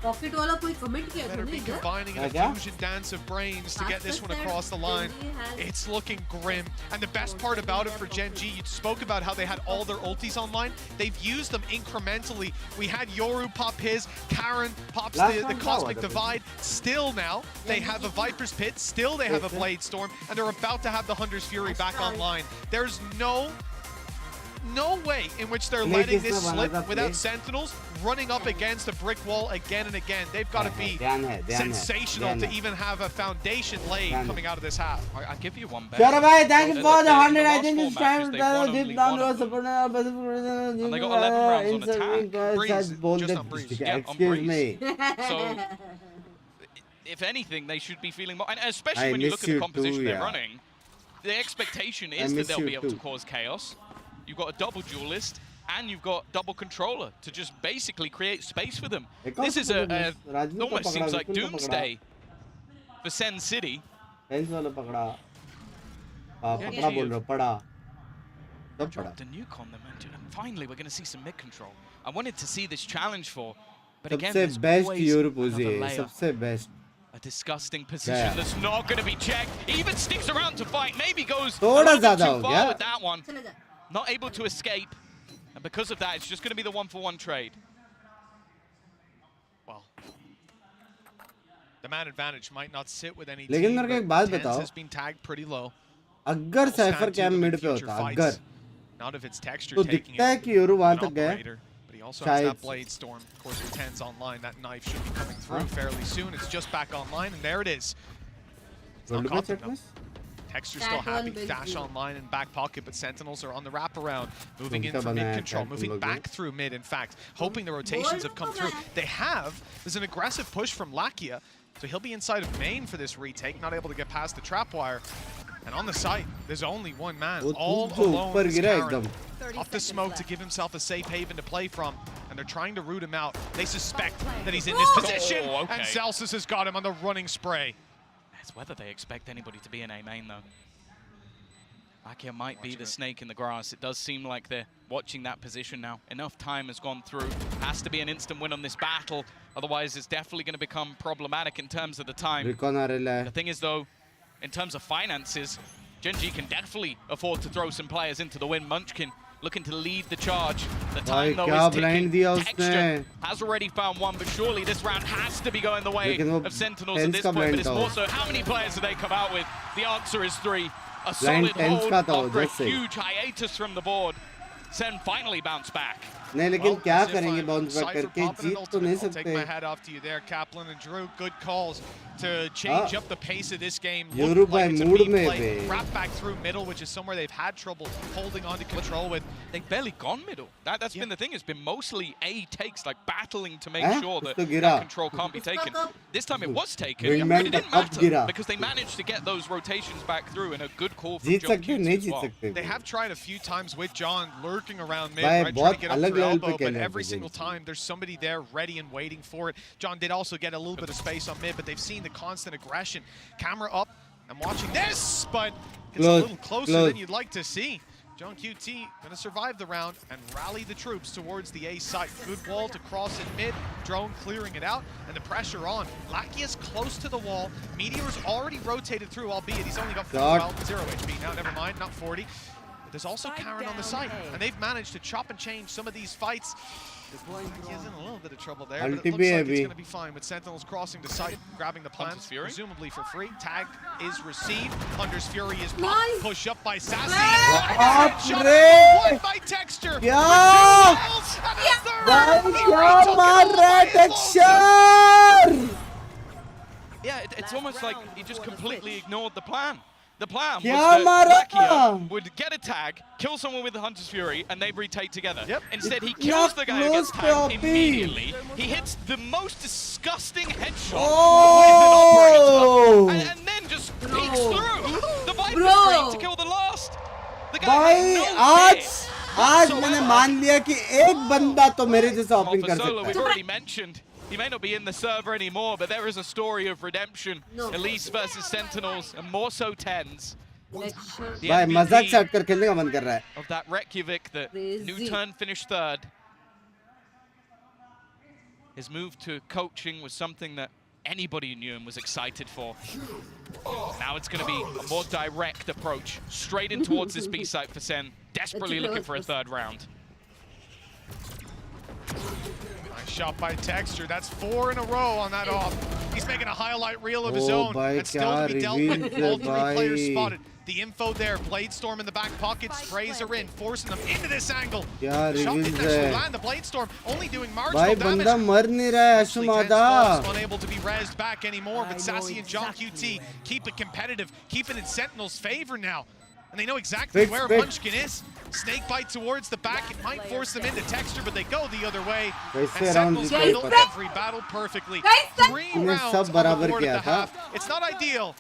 Pocket वाला कोई comment किया Better be combining an fusion dance of brains to get this one across the line. It's looking grim. And the best part about it for Gen G, you spoke about how they had all their ultis online. They've used them incrementally. We had Yoru pop his, Karen pops the Cosmic Divide. Still now, they have a Viper's Pit. Still they have a Blade Storm. And they're about to have the Hunter's Fury back online. There's no way in which they're letting this slip without Sentinels running up against a brick wall again and again. They've got to be sensational to even have a foundation laid coming out of this half. I'll give you one bet. Sure, bhai, thank you for the 100. I think it's time to deep down to support. And they got 11 rounds on attack. Excuse me. So, if anything, they should be feeling more, and especially when you look at the composition they're running, the expectation is that they'll be able to cause chaos. You've got a double duelist, and you've got double controller to just basically create space for them. This is it almost seems like doomsday for Sen City. Dropped a nuke on them, and finally we're going to see some mid control. I wanted to see this challenge for, but again, there's always another layer. A disgusting position that's not going to be checked. Even sticks around to fight. Maybe goes a little bit too far with that one. Not able to escape. And because of that, it's just going to be the 1-for-1 trade. Well, the man advantage might not sit with any लेकिन team, मेरे को एक but बात Tens बताओ, has been tagged pretty low. अगर cipher cam mid पे होता, अगर Not if it's texture तो taking दिखता है it कि योरू वहां तक गए, but he also has that Blade Storm. Of course, with Tens online, that knife should be coming through fairly soon. It's just back online, and there it is. It's not caught them. Texture's still happy. Dash online in back pocket, but Sentinels are on the wraparound. Moving in for mid control, moving back through mid, in fact. Hoping the rotations have come through. There's an aggressive push from Lakia, so he'll be inside of main for this retake, not able to get past the trapwire. And on the site, there's only one man, all alone is Karen. Off the smoke to give himself a safe haven to play from, and they're trying to root him out. They suspect that he's in this position, and Celsius has got him on the running spray. It's whether they expect anybody to be in A main, though. Lakia might be the snake in the grass. It does seem like they're watching that position now. Enough time has gone through. Has to be an instant win on this battle. Otherwise, it's definitely going to become problematic in terms of the time. The thing is, though, in terms of finances, Gen G can definitely afford to throw some players into the win. Munchkin looking to lead the charge. The time, though, is ticking. Texture has already found one, but surely this round has to be going the way of Sentinels at this point. But it's more so, how many players do they come out with? The answer is 3. A solid hold after a huge hiatus from the board. Sen finally bounced back. नहीं लेकिन क्या करेंगे bounce back करके जीत तो नहीं सकते. Take my hat off to you there, Kaplan and Drew. Good calls to change up the pace of this game. Yoru by mood में be. Wrap back through middle, which is somewhere they've had trouble holding on to control with. They've barely gone middle. That's been the thing. It's been mostly A takes, like battling to make sure that control can't be taken. This time it was taken, but it didn't matter because they managed to get those rotations back through in a good call from John Q as well. They have tried a few times with John lurking around mid, right, trying to get up through elbow, but every single time there's somebody there ready and waiting for it. John did also get a little bit of space on mid, but they've seen the constant aggression. Camera up, I'm watching this, but it's a little closer than you'd like to see. John QT gonna survive the round and rally the troops towards the A site. Good wall to cross in mid, drone clearing it out, and the pressure on. Lakia's close to the wall. Meteor's already rotated through, albeit he's only got 0 HP now, never mind, not 40. There's also Karen on the site, and they've managed to chop and change some of these fights. He's in a little bit of trouble there, but it looks like it's going to be fine with Sentinels crossing the site, grabbing the plants, presumably for free. Tag is received. Hunter's Fury is popped. Push up by Sassy. One by Texture. Yeah, it's almost like he just completely ignored the plan. The plan was that Lakia would get a tag, kill someone with the Hunter's Fury, and they retake together. Instead, he kills the guy who gets tagged immediately. He hits the most disgusting headshot with an operator, and then just peeks through the Viper screen to kill the last. The guy has आज मैंने मान लिया कि एक बंदा तो मेरे जैसा ओपन कर सकता है. We've already mentioned. He may not be in the server anymore, but there is a story of redemption. Elise versus Sentinels, and more so Tens. भाई मजाक से हटकर खेलने का मन कर रहा है. Of that Reykjavik that Newturn finished third. His move to coaching was something that anybody in Newham was excited for. Now it's going to be a more direct approach, straight in towards this B site for Sen, desperately looking for a third round. Nice shot by Texture. That's 4 in a row on that off. He's making a highlight reel of his own. That's still to be dealt with. All 3 players spotted. The info there, Bladestorm in the back pocket, sprays her in, forcing them into this angle. The shot didn't actually land. The Bladestorm only doing marginal damage. Unable to be rezzed back anymore, but Sassy and John QT keep it competitive, keep it in Sentinel's favor now. And they know exactly where Munchkin is. Snake bite towards the back. It might force them into Texture, but they go the other way. And Sentinels handle every battle perfectly. 3 rounds on the board at the half. It's not ideal,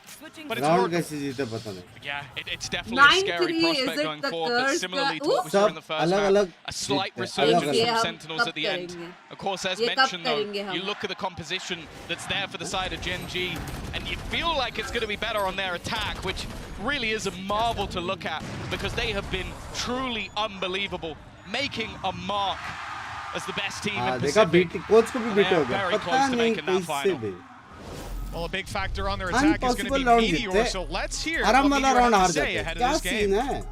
but it's working. Yeah, it's definitely a scary prospect going forward, but similarly to what we saw in the first round, a slight resurgence from Sentinels at the end. Of course, as mentioned though, you look at the composition that's there for the side of Gen G, and you feel like it's going to be better on their attack, which really is a marvel to look at, because they have been truly unbelievable, making a mark as the best team in Pacific. They are very close to making that final. Well, a big factor on their attack is going to be Meteor, so let's hear what Meteor has to say ahead of this game.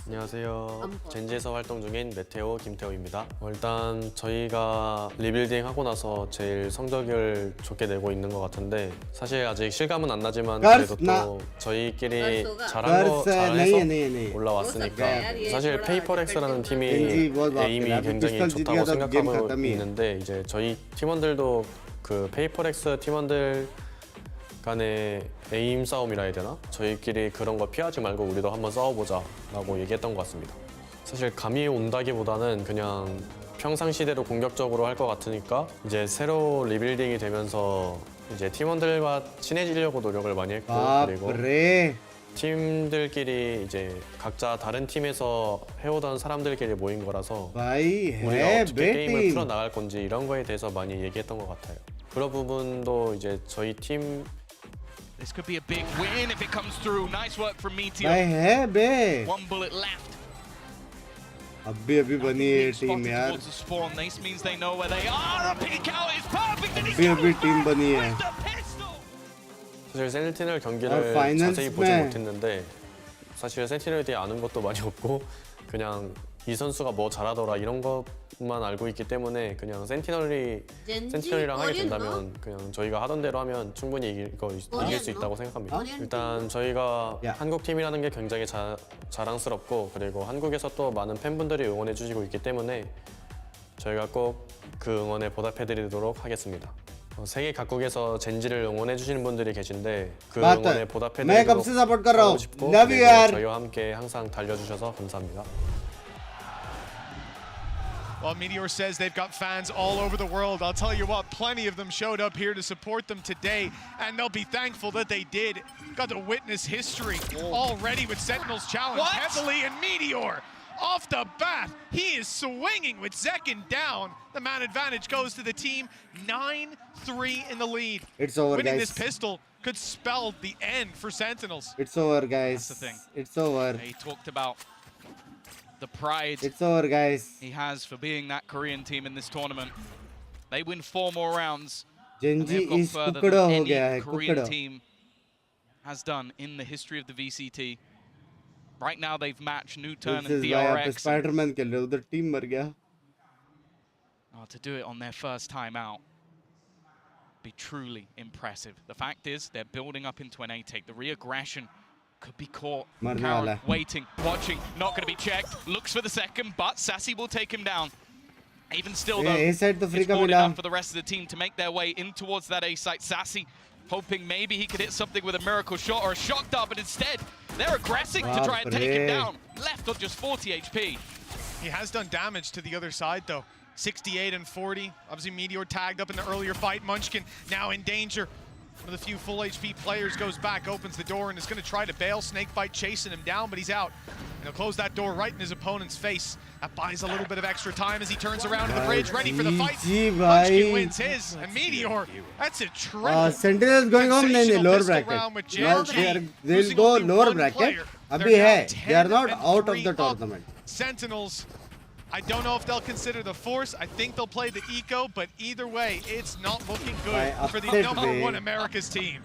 안녕하세요. 젠지에서 활동 중인 메테오 김태호입니다. 일단 저희가 리빌딩 하고 나서 제일 성적을 좋게 내고 있는 것 같은데, 사실 아직 실감은 안 나지만 그래도 또 저희끼리 잘해서 올라왔으니까, 사실 페이퍼렉스라는 팀이 에임이 굉장히 좋다고 생각하고 있는데, 이제 저희 팀원들도 그 페이퍼렉스 팀원들 간의 에임 싸움이라 해야 되나? 저희끼리 그런 거 피하지 말고 우리도 한번 싸워보자 라고 얘기했던 것 같습니다. 사실 감이 온다기보다는 그냥 평상시대로 공격적으로 할 것 같으니까, 이제 새로 리빌딩이 되면서 이제 팀원들과 친해지려고 노력을 많이 했고, 그리고 팀들끼리 이제 각자 다른 팀에서 해오던 사람들끼리 모인 거라서 우리가 어떻게 게임을 풀어나갈 건지 이런 거에 대해서 많이 얘기했던 것 같아요. 그런 부분도 이제 저희 팀 This could be a big win if it comes through. Nice work from Meteor. One bullet left. अभी बनी है team यार. This means they know where they are. A peek out is perfect. अभी team बनी है. 사실 센티넬 경기를 자세히 보지 못했는데, 사실 센티넬에 대해 아는 것도 많이 없고, 그냥 이 선수가 뭐 잘하더라 이런 것만 알고 있기 때문에, 그냥 센티널이랑 하게 된다면 그냥 저희가 하던 대로 하면 충분히 이길 수 있다고 생각합니다. 일단 저희가 한국 팀이라는 게 굉장히 자랑스럽고, 그리고 한국에서 또 많은 팬분들이 응원해 주시고 있기 때문에 저희가 꼭 그 응원에 보답해드리도록 하겠습니다. 세계 각국에서 젠지를 응원해 주시는 분들이 계신데, 그 응원에 보답해드리도록 하고 싶고, 그리고 저희와 함께 항상 달려주셔서 감사합니다. Well, Meteor says they've got fans all over the world. I'll tell you what, plenty of them showed up here to support them today, and they'll be thankful that they did. Got to witness history already with Sentinel's challenge heavily, and Meteor off the bat, he is swinging with Zekin down. The man advantage goes to the team. 9-3 in the lead. It's over, Winning guys. this pistol could spell the end for Sentinels. It's over, guys. That's the thing. It's over. He talked about the pride he has for being that Korean team in this tournament. They win 4 more rounds. Genji is further than any Korean team has done in the history of the VCT. Right now they've matched Newturn and PRX. Spider-Man ke liye udhar team mar gaya. To do it on their first time out be truly impressive. The fact is they're building up into an A-take. The re-aggression could be caught. Karen waiting, watching, not going to be checked. Looks for the second, but Sassy will take him down. Even still, though, it's more enough for the rest of the team to make their way in towards that A site. Sassy hoping maybe he could hit something with a miracle shot or a shock dart, but instead they're aggressing to try and take him down. Left on just 40 HP. He has done damage to the other side, though. 68 and 40. Obviously, Meteor tagged up in the earlier fight. Munchkin now in danger. One of the few full HP players goes back, opens the door, and is going to try to bail. Snakebite chasing him down, but he's out. And he'll close that door right in his opponent's face. That buys a little bit of extra time as he turns around to the bridge, ready for the fight. Munchkin wins his, and Meteor, that's a triple. Sentinel is going on in the lower bracket. They'll go lower bracket. Abhi hai. They are not out of the tournament. Sentinels, I don't know if they'll consider the Force. I think they'll play the Eco, but either way, it's not looking good for the #1 America's team.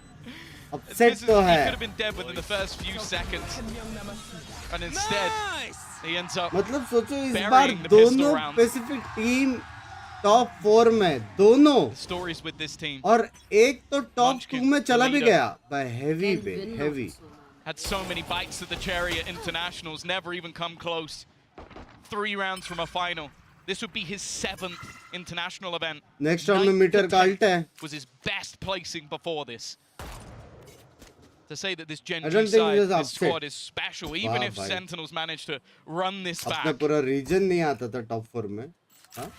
Upset he to could hai. have been dead within the first few seconds, and instead he ends up मतलब सोचो इस बार burying the pistol दोनों round. Pacific team top 4 में दोनों Stories with this team. और एक तो top 2 में चला भी गया by heavy. Had so many bites at the cherry at internationals, never even come close. 3 rounds from a final. This would be his 7th international event. Next round में metre का alt है. Was his best placing before this. To say that this Gen I G don't think side, this this squad is special, even if bhai. Sentinels manage to run this अपना back. पूरा region नहीं आता था top 4 में. हाँ?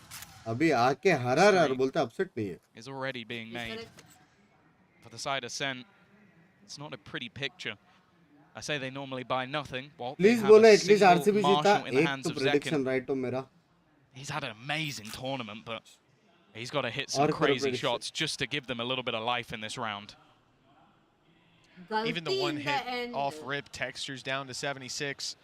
अभी आके हरा रहा और बोलता upset नहीं है. Is already being made for the side of Sen. It's not a pretty picture. I say they normally buy nothing. Well, Please बोलो at least RCB जीता. एक तो prediction right हो मेरा. He's had an amazing tournament, but he's got to hit some crazy shots just to give them a little bit of life in this round. Even the one hit off rip textures down to 76.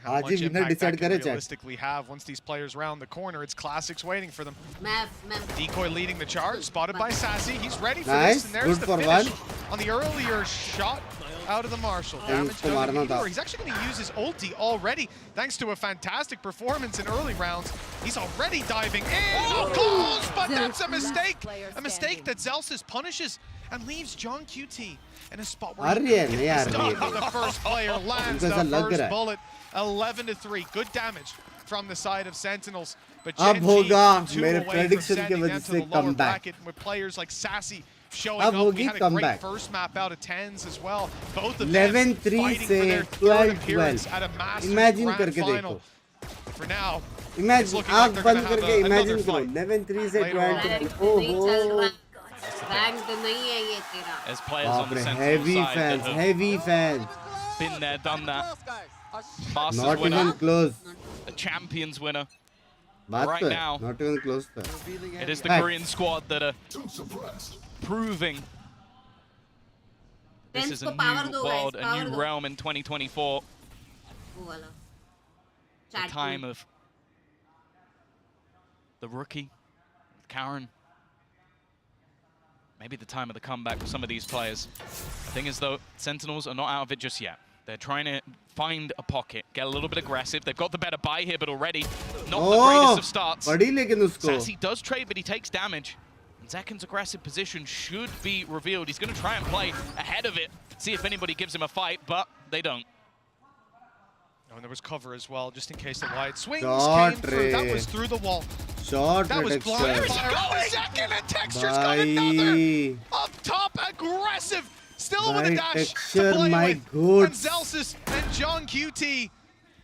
How आज much he winner impact decide that can करे chat. realistically have once these players round the corner. It's classics waiting for them. Map. Decoy leading the charge, spotted by Sassy. He's ready for Nice, this, and there's good the for finish one. on the earlier shot out of the Marshall. Damage उसको done to मारना था. Meteor. He's actually going to use his ulti already, thanks to a fantastic performance in early rounds. He's already diving in, close, but that's a mistake. A mistake that Zelsis punishes and leaves John QT in a spot where he can get the stop on the first player, lands the first bullet. 11-3, good damage from the side of Sentinels. But Gen G, two away from sending them to the lower bracket with players like Sassy showing up. We had a great first map out of 10s as well. Both of them 11-3 fighting for से their third 12-12. appearance at a Masters Imagine Grand करके Final. देखो. For now, Imagine looking like आँख they're बंद gonna have करके another imagine करो. fight 11-3 से later on. 12-12. Ranked नहीं है ये तेरा. There's players on the Sentinel heavy side fans, that have heavy fans. been there, done that. Masters Not winner, even close. a champions winner. बात Right तो है. now, Not even close तो है. it is the Fact. Korean squad that are proving this is a new world, a new realm in 2024. वो वाला. The time of the rookie, Karen. Maybe the time of the comeback for some of these players. The thing is, though, Sentinels are not out of it just yet. They're trying to find a pocket, get a little bit aggressive. They've got the better buy here, but already not the greatest of starts. Sassy does trade, but he takes damage. And Zekin's aggressive position should be revealed. He's going to try and play ahead of it, see if anybody gives him a fight, but they don't. Oh, and there was cover as well, just in case the wide swings Shot came through. That ray. was through the wall. Shot That was texture. blind fire. Oh, Zekin and Texture's got another up top, aggressive. Still with a dash texture, to play my with. goods. And Zelsis and John QT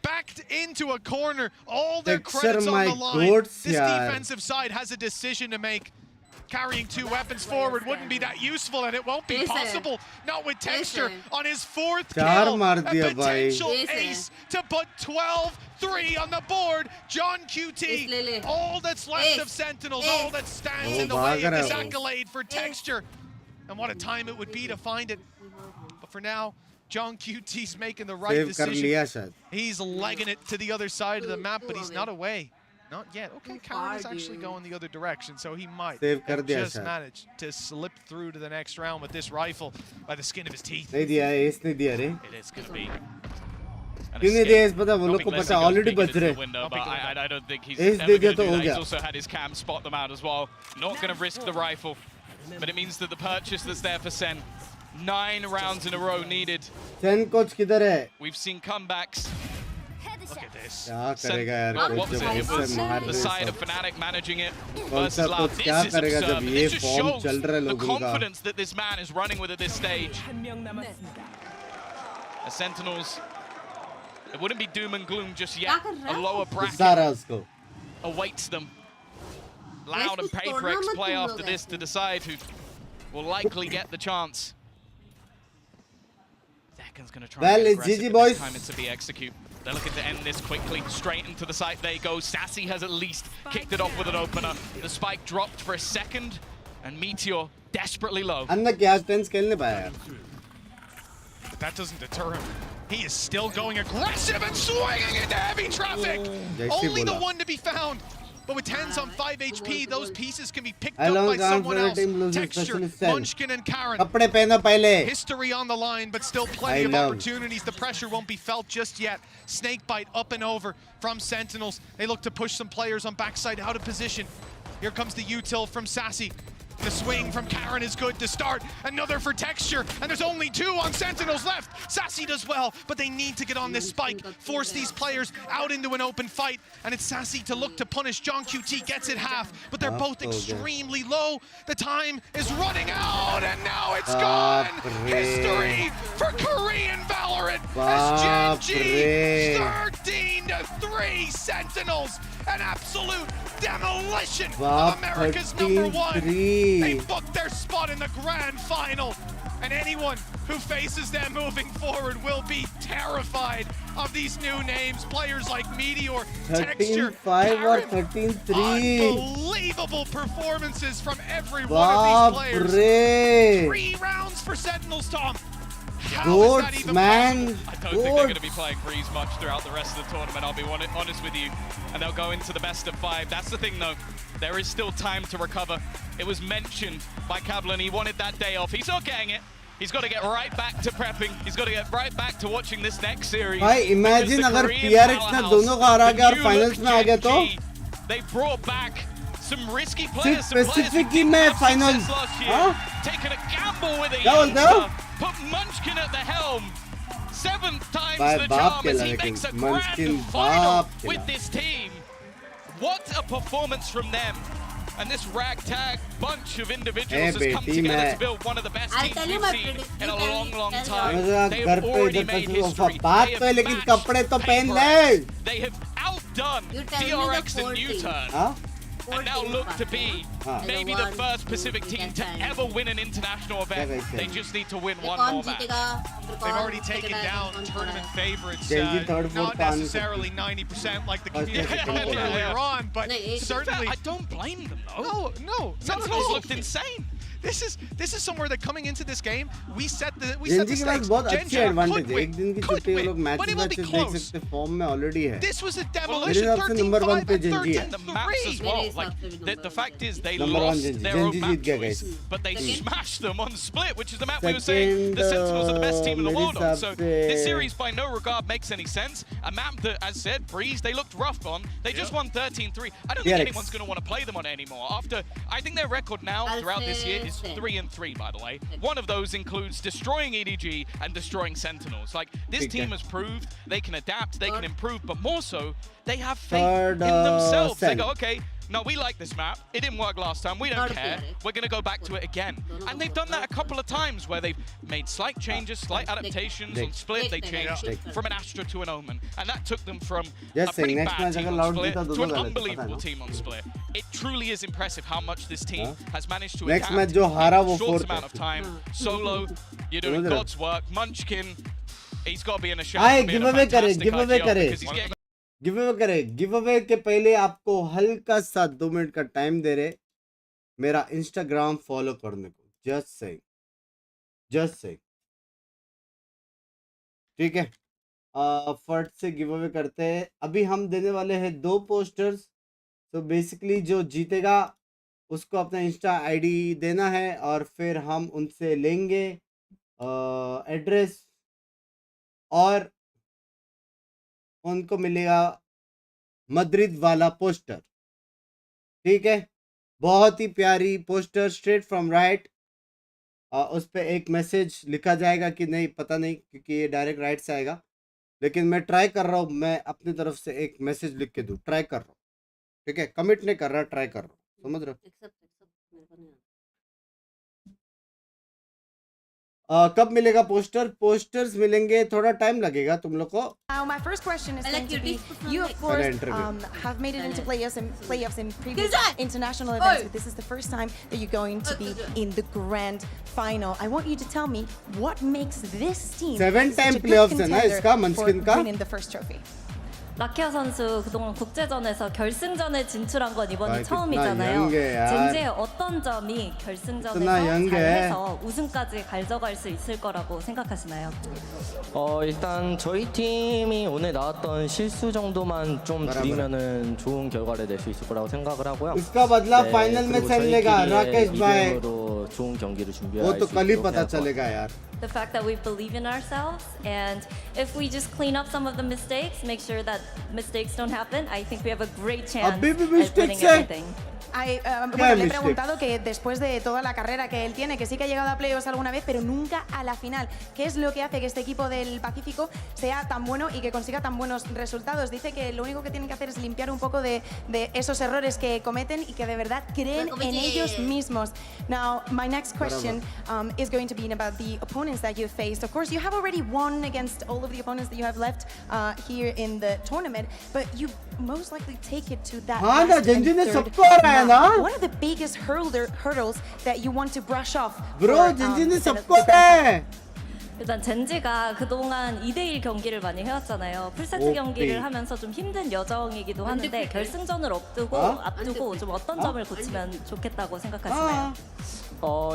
backed into a corner. All their Texture, credits on my the line. goods, This yaar. defensive side has a decision to make. Carrying 2 weapons forward wouldn't be that useful, and it won't be possible. Not with Texture on his 4th चार kill. मार A दिया भाई. potential ace to put 12-3 on the board. John QT, all that's left of Sentinels, all that stands in the way of this accolade for Texture. And what a time it would be to find it. But for now, John QT's making the right Save कर लिया decision. शायद. He's legging it to the other side of the map, but he's not away. Not yet. Okay, Karen is actually going the other direction, so he might Save कर have दिया just शायद. managed to slip through to the next round with this rifle by the skin of his teeth. नहीं दिया S नहीं दिया रे. It is going to be क्यों नहीं दिया एस पता वो लोग को पता ऑलरेडी बच रहे. but I don't think he's Ace ever दे दिया going to तो do हो that. He's गया. also had his cam spot them out as well. Not going to risk the rifle, but it means that the purchase that's there for Sen, 9 rounds in a row needed. Sen coach किधर है? We've seen comebacks. Look at this. क्या करेगा यार What coach was जब it? It was इससे मार the रहे side सब. of Fnatic managing it कौन versus सा Loud. कोच This क्या is करेगा absurd. जब ये This just फॉर्म shows चल रहा है the लोगों का. confidence that this man is running with at this stage. The Sentinels, it wouldn't be doom and gloom just yet. A lower गुस्सा आ रहा है bracket उसको. awaits them. Loud and PRX play after this to decide who will likely get the chance. Dekken's going to try Well, and get it's aggressive, GG, but boys. this time it's a B execute. They're looking to end this quickly. Straight into the site they go. Sassy has at least kicked it off with an opener. The spike dropped for a second, and Meteor desperately low. अन्ना क्या स्टेंस खेलने पाया यार. But that doesn't deter him. He is still going aggressive and swinging into heavy traffic. Only the one to be found. But with 10s on 5 HP, those pieces can be picked up by someone else. Texture, Munchkin and Karen. कपड़े पहनो पहले. History on the line, but still plenty of opportunities. The pressure won't be felt just yet. Snakebite up and over from Sentinels. They look to push some players on backside out of position. Here comes the util from Sassy. The swing from Karen is good to start. Another for Texture, and there's only 2 on Sentinels left. Sassy does well, but they need to get on this spike, force these players out into an open fight, and it's Sassy to look to punish. John QT gets it half, but they're both extremely low. The time is running out, and now it's gone. History for Korean Valorant as Gen G 13-3 Sentinels. An absolute demolition of America's #1. They booked their spot in the grand final. And anyone who faces them moving forward will be terrified of these new names. Players like Meteor, Texture, 13-5 or Karen. 13-3. Unbelievable performances from every one of these players. 3 rounds for Sentinels, Tom. Goats, man. I don't think they're going to be playing Breeze much throughout the rest of the tournament, I'll be honest with you. And they'll go into the best of 5. That's the thing, though. There is still time to recover. It was mentioned by Kablan. He wanted that day off. He's not getting it. He's got to get right back to prepping. He's got to get right back to watching this next series. भाई imagine अगर PRX ने दोनों का हरा गया और finals में आ गया तो they brought back some risky players, some specifically में finals taking a gamble with it. Put Munchkin at the helm. 7th time's the charm as he makes a grand final with this team. What a performance from them. And this ragtag bunch of individuals has come together to build one of the best teams we've seen in a long, long time. They've already made history. They have outdone PRX and U-Turn. And now look to be maybe the first Pacific team to ever win an international event. They just need to win one more match. They've already taken down tournament favorites. Not necessarily 90% like the community earlier on, but certainly. I don't blame them though. No. Sentinels looked insane. This is somewhere that coming into this game, we set the Gen G के पास बहुत अच्छी advantage है. एक दिन की छुट्टी वो लोग मैच देख सकते फॉर्म में ऑलरेडी है. This was a demolition. Number 1 पे Gen G है. The maps as well. Like the fact is they lost their own map choice, but they smashed them on Split, which is the map we were saying the Sentinels are the best team in the world on. So this series by no regard makes any sense. A map that, as said, Breeze, they looked rough on. They just won 13-3. I don't think anyone's going to want to play them on it anymore. After, I think their record now throughout this year is 3-3, by the way. One of those includes destroying EDG and destroying Sentinels. Like, this team has proved they can adapt, they can improve, but more so, they have faith in themselves. They go, okay, no, we like this map. It didn't work last time. We don't care. We're going to go back to it again. And they've done that a couple of times where they've made slight changes, slight adaptations. On Split, they changed from an Astra to an Omen. And that took them from a pretty bad team on Split to an unbelievable team on Split. It truly is impressive how much this team has managed to adapt in a short amount of time. Solo, you're doing God's work. Munchkin, he's got to be in a show. Give away करे give away के पहले आपको हल्का सा 2 minute का time दे रहे मेरा Instagram follow करने को. जस्ट से ठीक है. फट से गिव अवे करते हैं. अभी हम देने वाले हैं 2 पोस्टर्स. तो बेसिकली जो जीतेगा उसको अपना इंस्टा आईडी देना है और फिर हम उनसे लेंगे एड्रेस और उनको मिलेगा मद्रिद वाला पोस्टर. ठीक है, बहुत ही प्यारी पोस्टर स्ट्रेट फ्रॉम राइट. उस पे एक मैसेज लिखा जाएगा कि नहीं पता नहीं क्योंकि ये डायरेक्ट राइट से आएगा, लेकिन मैं ट्राई कर रहा हूँ. मैं अपनी तरफ से एक मैसेज लिख के दूँ. ट्राई कर रहा हूँ. ठीक है, कमिट नहीं कर रहा, ट्राई कर रहा हूँ. समझ रहे हो? कब मिलेगा पोस्टर? पोस्टर्स मिलेंगे, थोड़ा टाइम लगेगा तुम लोग को. Now my first question is going to be, you of course have made it into playoffs in previous international events, but this is the first time that you're going to be in the grand final. I want you to tell me what makes this team 7-time playoffs है ना इसका मंस्किन का. winning the first trophy. 라키아 선수 그동안 국제전에서 결승전에 진출한 건 이번이 아이, 처음이잖아요. 연계야. 젠지의 어떤 점이 결승전에서 잘해서 우승까지 가져갈 수 있을 거라고 생각하시나요? 일단 저희 팀이 오늘 나왔던 실수 정도만 좀 줄이면은 좋은 결과를 낼 수 있을 거라고 생각을 하고요. इसका बदला final में चलेगा राकेश भाई. 좋은 경기를 준비할 वो तो 수 कल ही 있도록 पता 생각합니다. चलेगा यार. The fact that we believe in ourselves, and if we just clean up some of the mistakes, make sure that mistakes don't happen, I think we have a great chance at winning everything. Bueno, le he preguntado que después de toda la carrera que él tiene, que sí que ha llegado a playoffs alguna vez, pero nunca a la final. ¿Qué es lo que hace que este equipo del Pacífico sea tan bueno y que consiga tan buenos resultados? Dice que lo único que tienen que hacer es limpiar un poco de esos errores que cometen y que de verdad creen en ellos mismos. Now, my next question is going to be about the opponents that you've faced. Of course, you have already won against all of the opponents that you have left here in the tournament, but you most likely take it to that last and third map. What are the biggest hurdles that you want to brush off? Bro, 젠지는 सबको 일단 젠지가 그동안 2대1 경기를 많이 해왔잖아요. 풀세트 경기를 하면서 좀 힘든 여정이기도 하는데 결승전을 앞두고 좀 어떤 점을 고치면 좋겠다고 생각하시나요?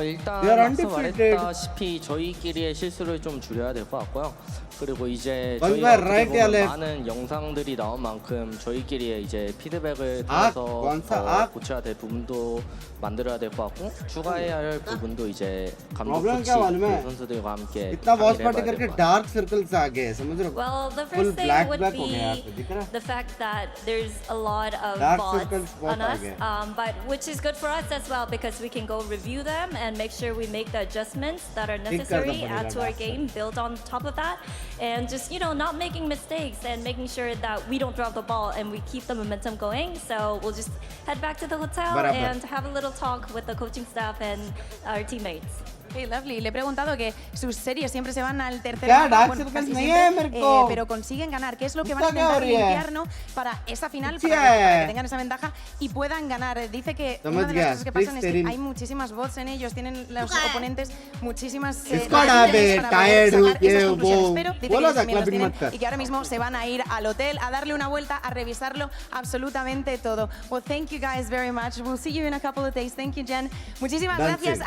일단 앞서 말했다시피 저희끼리의 실수를 좀 줄여야 될 것 같고요. 그리고 이제 저희가 어떻게 보면 많은 영상들이 나온 만큼 저희끼리의 이제 피드백을 통해서 고쳐야 될 부분도 만들어야 될 것 같고 추가해야 할 부분도 이제 감독 코치 선수들과 함께 watch party करके dark circles आ गए समझ रहे हो? Well, the first thing would be the fact that there's a lot of bots on us, but which is good for us as well because we can go review them and make sure we make the adjustments that are necessary, add to our game, build on top of that, and just not making mistakes and making sure that we don't drop the ball and we keep the momentum going. So we'll just head back to the hotel and have a little talk with the coaching staff and our teammates. Okay, lovely. Le he preguntado que sus series siempre se van al tercer mapa, bueno, casi siempre, pero consiguen ganar. ¿Qué es lo que van a intentar limpiar, ¿no? Para esa final, para que tengan esa ventaja y puedan ganar? Dice que una de las cosas que pasan es que hay muchísimas bots en ellos, tienen los oponentes muchísimas para poder sacar esas conclusiones, pero dice que ellos también los tienen y que ahora mismo se van a ir al hotel a darle una vuelta, a revisarlo absolutamente todo. Well, thank you guys very much. We'll see you in a couple of days. Thank you, Jen. Muchísimas gracias.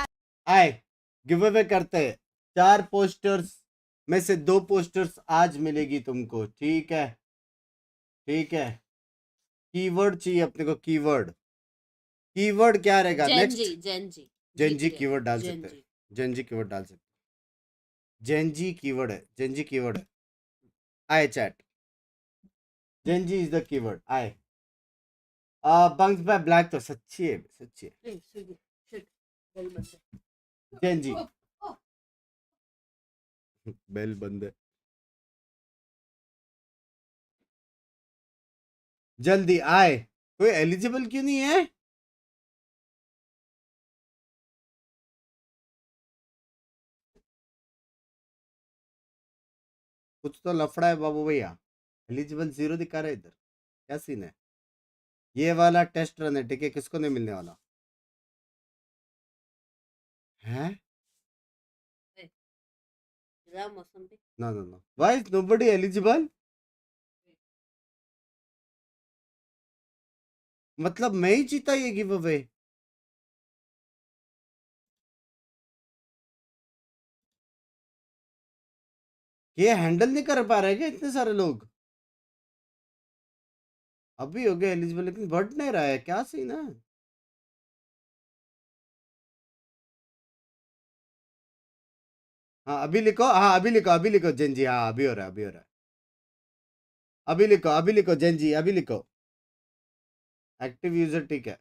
Give away करते हैं 4 posters में से 2 posters आज मिलेगी तुमको. ठीक है keyword चाहिए अपने को. कीवर्ड क्या रहेगा नेक्स्ट? जेंजी कीवर्ड डाल सकते हैं. जेंजी कीवर्ड है. आए chat. Gen Z is the keyword. आए बंक्स बाय ब्लैक तो सच्ची है. जेंजी बेल बंद है. जल्दी आए. कोई एलिजिबल क्यों नहीं है? कुछ तो लफड़ा है बाबू भैया. एलिजिबल 0 दिखा रहा है इधर. क्या सीन है? ये वाला टेस्ट रन है. ठीक है, किसको नहीं मिलने वाला है? No. Why is nobody eligible? मतलब मैं ही जीता ये गिव अवे. ये हैंडल नहीं कर पा रहे क्या इतने सारे लोग? अभी हो गया एलिजिबल लेकिन बढ़ नहीं रहा है. क्या सीन है? हाँ अभी लिखो जेंजी. हाँ अभी हो रहा है. अभी लिखो जेंजी. अभी लिखो एक्टिव यूजर. ठीक है,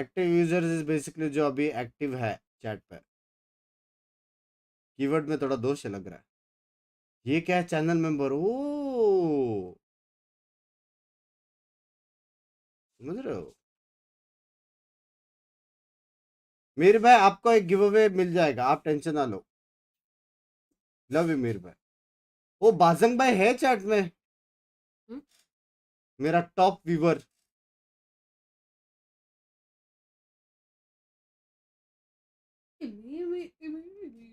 एक्टिव यूजर इज बेसिकली जो अभी एक्टिव है चैट पर. कीवर्ड में थोड़ा दोष लग रहा है. ये क्या है? Channel member. ओ समझ रहे हो? मीर भाई आपको एक गिव अवे मिल जाएगा, आप टेंशन ना लो। लव यू मीर भाई। वो बाजंग भाई है चैट में, मेरा टॉप व्यूवर।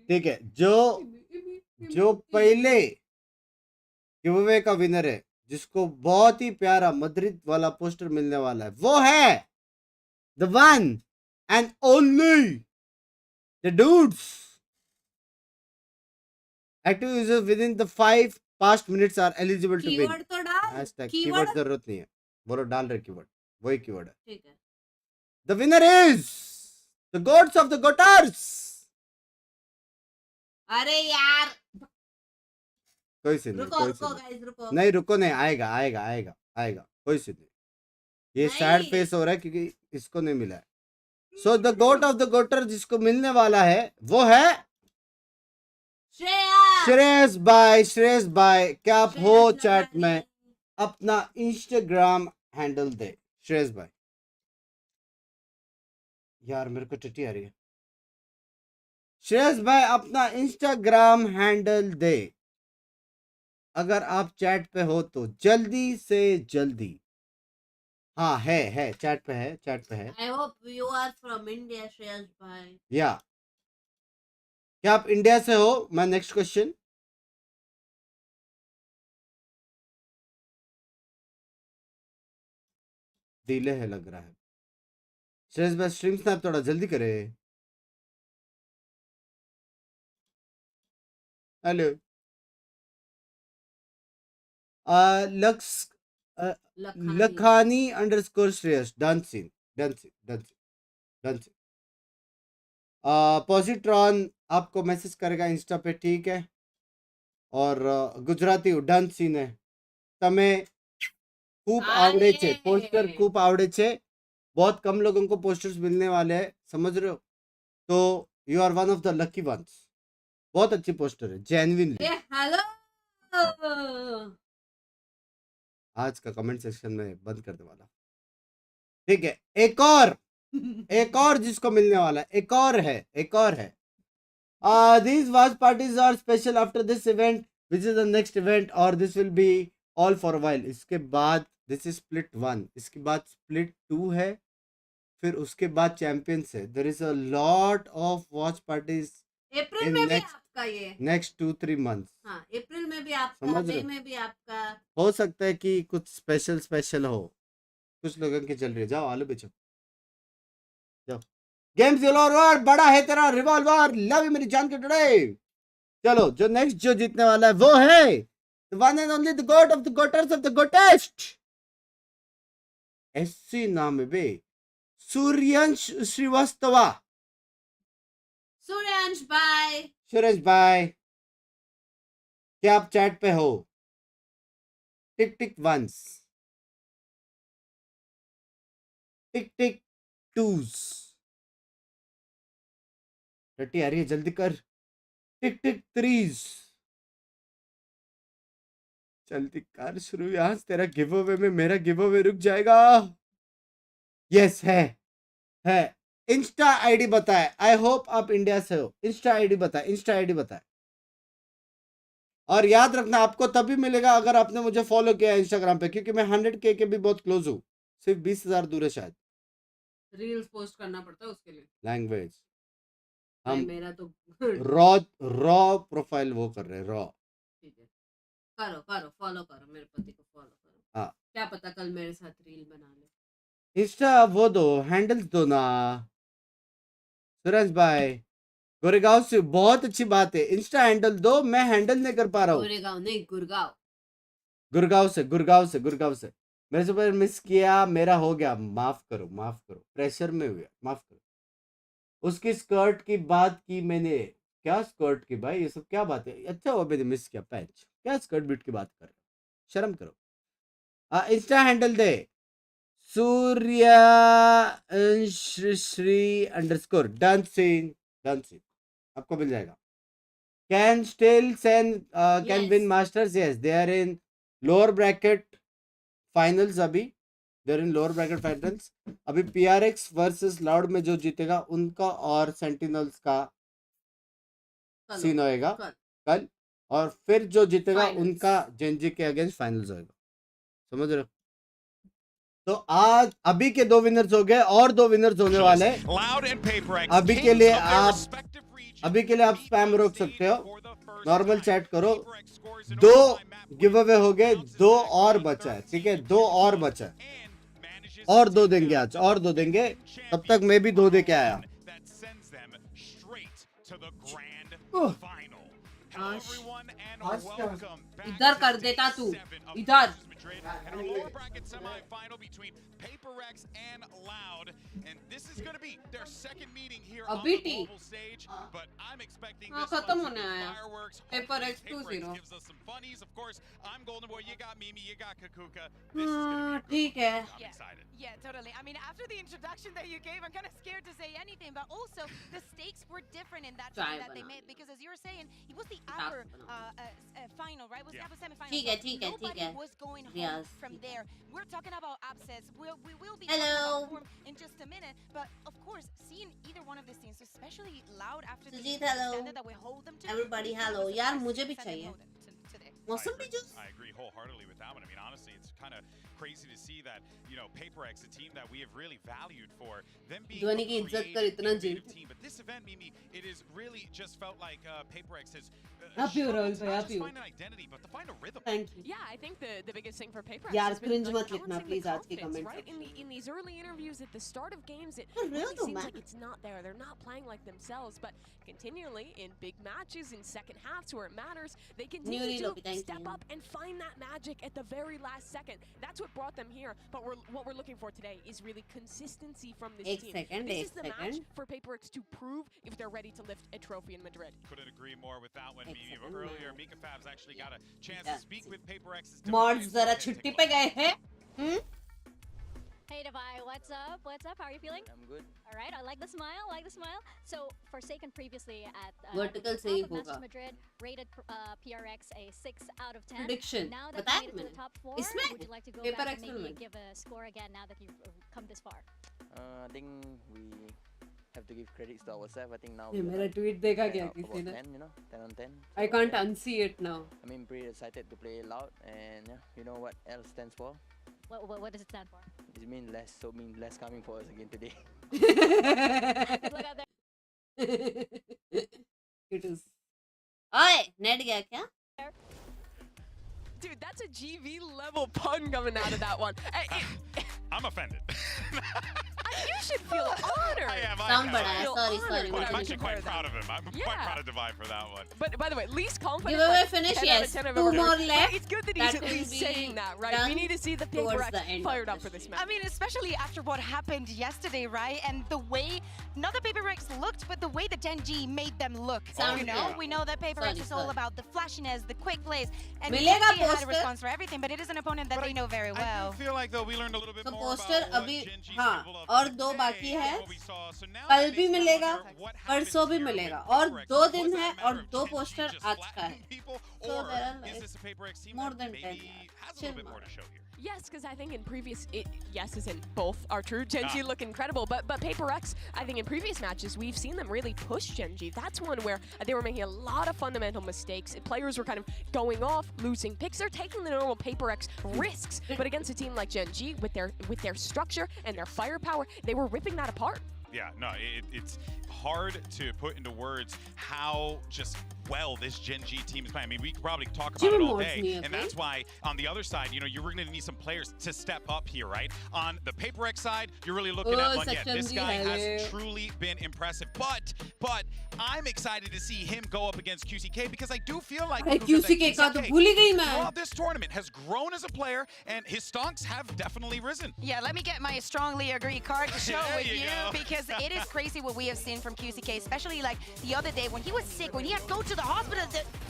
ठीक है, जो पहले गिव अवे का विनर है, जिसको बहुत ही प्यारा मद्रिद वाला पोस्टर मिलने वाला है, वो है the one and only the dudes. Active user with in the 5 past minutes are eligible to win। Keyword तो डाल, हैशटैग कीवर्ड कीवर्ड जरूरत नहीं है, बोलो डाल रहे कीवर्ड, वही कीवर्ड है। ठीक है। The winner is the gods of the goaters. अरे यार कोई सीन नहीं, रुको कोई रुको सीन गाइस रुको। नहीं, रुको नहीं, आएगा आएगा आएगा आएगा, कोई सीन नहीं। ये सैड फेस हो रहा है क्योंकि इसको नहीं मिला है। So the god of the goater जिसको मिलने वाला है वो है श्रेयस भाई। श्रेयस भाई क्या आप हो चैट में, अपना इंस्टाग्राम हैंडल दे श्रेयस भाई। यार मेरे को टट्टी आ रही है। श्रेयस भाई अपना इंस्टाग्राम हैंडल दे, अगर आप चैट पे हो तो जल्दी से जल्दी। हाँ है चैट पे है, चैट पे है। I hope you are from India Shreyas भाई। या क्या आप इंडिया से हो? मैं नेक्स्ट क्वेश्चन। डिले है लग रहा है। श्रेयस भाई स्ट्रीम स्नैप थोड़ा जल्दी करे। Hello lux Lakhani underscore Shreyas dancing dancing dancing dancing. Positron आपको मैसेज करेगा इंस्टा पे, ठीक है। और गुजराती डन सीन है, तमे खूब आवड़े छे पोस्टर, खूब आवड़े छे। बहुत कम लोगों को पोस्टर्स मिलने वाले हैं, समझ रहे हो? तो you are one of the lucky ones. बहुत अच्छी पोस्टर है, जेन्युइनली। हेलो आज का कमेंट सेक्शन में बंद करने वाला, ठीक है। एक और जिसको मिलने वाला है, एक और है। These watch parties are special after this event, which is the next event, or this will be all for a while। इसके बाद this is split 1, इसके बाद split 2 है, फिर उसके बाद चैंपियंस है। There is a lot of watch parties अप्रैल में भी आपका ये next 2-3 months। हाँ अप्रैल में भी आपका, मई में भी आपका। हो सकता है कि कुछ स्पेशल हो, कुछ लोगों की चल रही है। जाओ आलू बेचो, जाओ। गेम्स रिवॉल्वर बड़ा है तेरा रिवॉल्वर, लव यू मेरी जान के टुडे। चलो जो नेक्स्ट जो जीतने वाला है वो है the one and only the god of the gotters of the gottest। ऐसी नाम है बे, सूर्यांश श्रीवास्तवा। सूर्यांश भाई, सुरेश भाई क्या आप चैट पे हो? टिक टिक वंस, टिक टिक टूज। टट्टी आ रही है, जल्दी कर। टिक टिक थ्रीज, जल्दी कर शुरू। यहाँ तेरा गिव अवे में मेरा गिव अवे रुक जाएगा। यस है। इंस्टा आईडी बताए, आई होप आप इंडिया से हो। इंस्टा आईडी बताए। और याद रखना आपको तभी मिलेगा अगर आपने मुझे फॉलो किया इंस्टाग्राम पे, क्योंकि मैं 100K के भी बहुत क्लोज हूँ, सिर्फ 20,000 दूर है शायद। रील्स पोस्ट करना पड़ता है उसके लिए। लैंग्वेज हम मेरा तो रॉ प्रोफाइल वो कर रहे हैं, रॉ। ठीक है, करो फॉलो करो, मेरे पति को फॉलो करो। हाँ, क्या पता कल मेरे साथ रील बना ले। इंस्टा वो दो, हैंडल्स दो ना। सुरेश भाई गोरेगांव से, बहुत अच्छी बात है। इंस्टा हैंडल दो, मैं हैंडल नहीं कर पा रहा हूँ। गोरेगांव नहीं, गुड़गांव से। मेरे से मिस किया, मेरा हो गया, माफ करो। प्रेशर में हुआ, माफ करो। उसकी स्कर्ट की बात की मैंने। क्या स्कर्ट की भाई, ये सब क्या बात है? अच्छा वो मैंने मिस किया पैच। क्या स्कर्ट बीट की बात कर रहे हो, शर्म करो। इंस्टा हैंडल दे सूर्य श्री अंडरस्कोर डांसिंग, आपको मिल जाएगा। Can still can win masters, yes they are in lower bracket finals अभी। They're in lower bracket finals. अभी PRX versus Loud में जो जीतेगा उनका और Sentinels का सीन होएगा कल, और फिर जो जीतेगा उनका जेंजी के अगेंस्ट फाइनल्स होएगा. समझ रहे हो? तो आज अभी के 2 विनर्स हो गए और 2 विनर्स होने वाले. अभी के लिए आप स्पैम रोक सकते हो, नॉर्मल चैट करो. 2 गिव अवे हो गए, 2 और बचा है. ठीक है, 2 और बचा है, और 2 देंगे आज, और 2 देंगे. तब तक मैं भी 2 दे के आया. इधर कर देता तू, इधर. And a lower bracket semi-final between PRX and Loud, and this is going to be their second meeting here on the global stage. But I'm expecting this one to be fireworks. PRX 2-0 gives us some funnies. Of course, I'm Golden Boy. You got Mimi. You got Kakuka. This is going to be a good one. I'm excited. Yeah, totally. I mean, after the introduction that you gave, I'm kind of scared to say anything. But also, the stakes were different in that time that they made, because as you were saying, it was the upper final, right? It was the upper semi-final. Nobody was going home from there. We're talking about upsets. We will be talking about form in just a minute. But of course, seeing either one of these teams, especially Loud after the standard that we hold them to. Everybody, hello. यार मुझे भी चाहिए. मौसम भी जो. I agree wholeheartedly with that one. I mean, honestly, it's kind of crazy to see that, you know, PRX, a team that we have really valued for them being a creative team. But this event, Mimi, it is really just felt like PRX has Happy not Rolls, just happy. find an identity, but to find a rhythm. Thank you. Yeah, I think the biggest thing for PRX यार has been cringe like मत लिखना balancing please the आज के confidence, comment right? In these early interviews at the start of games, it real really though, seems man. like it's not there. They're not playing like themselves, but continually in big matches, in second halves where it matters, they continue to step up and find that magic at the very last second. That's what brought them here. But what we're looking for today is really consistency from this team. This is the match for PRX to prove if they're ready to lift a trophy in Madrid. Couldn't agree more with that one, Mimi. But earlier, Mika Fabs actually got a chance to speak with PRX's Mods जरा छुट्टी पे गए हैं. Hey Devi, what's up? What's up? How are you feeling? I'm good. All right, I like the smile. So, Forsaken previously at Vertical the से ही top of Manchester होगा. Madrid rated PRX a 6 out of 10. Prediction. Now that बताया you made it to मैंने. the top 4, इसमें would you like to go PRX back and maybe में. give a score again now that you've come this far? I think we have to give credits to ourselves. I think now ये we मेरा are tweet देखा क्या about किसी ने? 10, you know, 10 on 10. I can't unsee it now. I mean, pretty excited to play Loud, and yeah, you know what L stands for? What does it stand for? It means less, so it means less coming for us again today. Look out there. It is. ओए net गया क्या? Dude, that's a GV level pun coming out of that one. I'm offended. You should feel honored. I am. Sound बड़ा है. feel Sorry, honored sorry. when I'm you actually quite compare proud of him. I'm Yeah. quite proud of Divide for that one. But by the way, least confident. Giveaway like, finish, 10 out of yes. 10 I've 2 ever more heard. left. It's good that That he's at will least be saying that, right? We done need to see the towards PRX the end fired of up for the this show. match. I mean, especially after what happened yesterday, right? And the way, not the PRX looked, but the way the Gen G made them look. Sounds You know, good. we know that PRX is all sorry. about the flashiness, the quick plays, and मिलेगा Gen G had a poster? response for everything, but it is an opponent that they know very I well. do feel like though we learned a little bit So more poster about what अभी Gen G's हाँ capable of और 2 today बाकी है. than what we saw. So now कल that भी makes me मिलेगा, wonder what परसों happens भी here मिलेगा with और PRX. 2 Was दिन that a है matter और of 2 Gen G poster just आज का है. flattening people, So or there are is like this a PRX team more that than maybe 10 has a little bit more to show here? Yes, because I think in previous, yes, as in both are true. Gen G look incredible, but PRX, I think in previous matches we've seen them really push Gen G. That's one where they were making a lot of fundamental mistakes. Players were kind of going off, losing picks. They're taking the normal PRX risks, but against a team like Gen G, with their structure and their firepower, they were ripping that apart. Yeah, no, it's hard to put into words how just well this Gen G team is playing. I mean, we could probably talk about it all day, and that's why on the other side, you know, you're going to need some players to step up here, right? On the PRX side, you're really looking at one. Yeah, this guy has truly been impressive, but I'm excited to see him go up against QCK because I do feel like QCK का तो भूल ही गई मैं. throughout this tournament has grown as a player, and his stonks have definitely risen. Yeah, let me get my strongly agree card to show There with you you go. because it is crazy what we have seen from QCK, especially like the other day when he was sick, when he had to go to the hospital.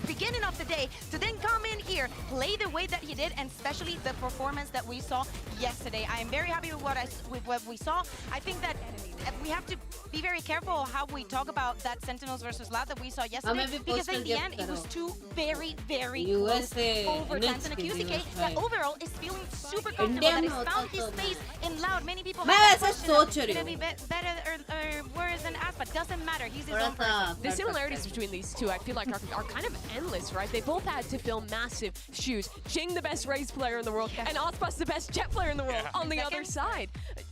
beginning of the day to then come in here, play the way that he did, and especially the performance that we saw yesterday. I am very happy with what we saw. I think that we have to be very careful how we talk about that Sentinels versus Loud that we saw yesterday, because in the end it was two very close overtimes, and a QCK that overall is feeling super comfortable, that has found his space in Loud. Many people have questioned gonna be better or worse than us, but doesn't matter. He's his own person. The similarities between these two, I feel like, are kind of endless, right? They both had to fill massive shoes. Jing, the best Raze player in the world, and Ospas, the best Jet player in the world, on the other side.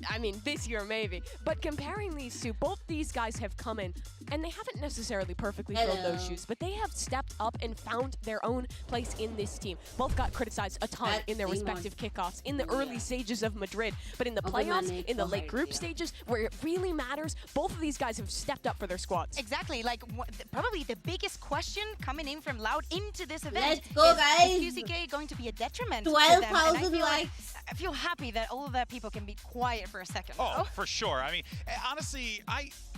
I mean, this year maybe. But comparing these two, both these guys have come in, and they haven't necessarily perfectly filled those shoes, but they have stepped up and found their own place in this team. Both got criticized a ton in their respective kickoffs, in the early stages of Madrid, but in the playoffs, in the late group stages, where it really matters, both of these guys have stepped up for their squads. Exactly, like probably the biggest question coming in from Loud into this event. Let's go, guys. Is QCK going to be a detriment 12,000 likes. I feel happy that all of that people can be quiet for a second. Oh, for sure. I mean, honestly,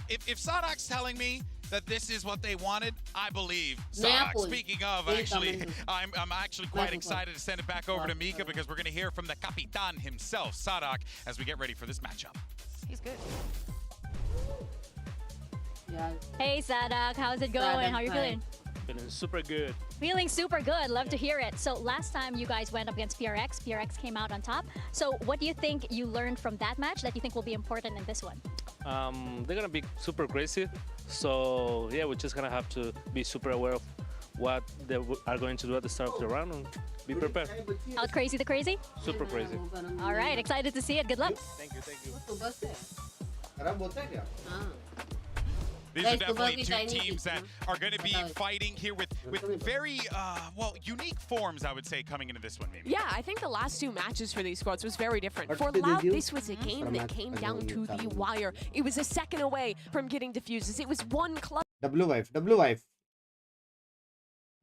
if Sadok's telling me that this is what they wanted, I believe Sadok. Speaking of, actually, I'm actually quite excited to send it back over to Mika, because we're going to hear from the Capitan himself, Sadok, as we get ready for this matchup. He's good. Hey Sadok, how's it going? How are you feeling? Feeling super good. Feeling super good. Love to hear it. So last time you guys went up against PRX, PRX came out on top. So what do you think you learned from that match that you think will be important in this one? They're gonna be super crazy. So yeah, we're just gonna have to be super aware of what they are going to do at the start of the round and be prepared. How crazy the crazy? Super crazy. All right, excited to see it. Good luck. Thank you, thank you. These are definitely two teams that are going to be fighting here with very, well, unique forms, I would say, coming into this one, maybe. Yeah, I think the last two matches for these squads was very different. For Loud, this was a game that came down to the wire. It was a second away from getting diffuses. It was one club. W wife.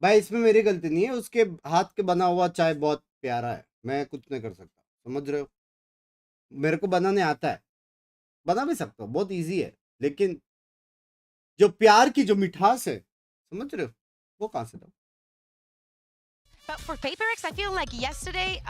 भाई इसमें मेरी गलती नहीं है, उसके हाथ के बना हुआ चाय बहुत प्यारा है, मैं कुछ नहीं कर सकता, समझ रहे हो? मेरे को बनाने आता है, बना भी सकता हूँ, बहुत इजी है, लेकिन जो प्यार की जो मिठास है, समझ रहे हो, वो कहाँ से लाऊं? But for PaperX, I feel like yesterday,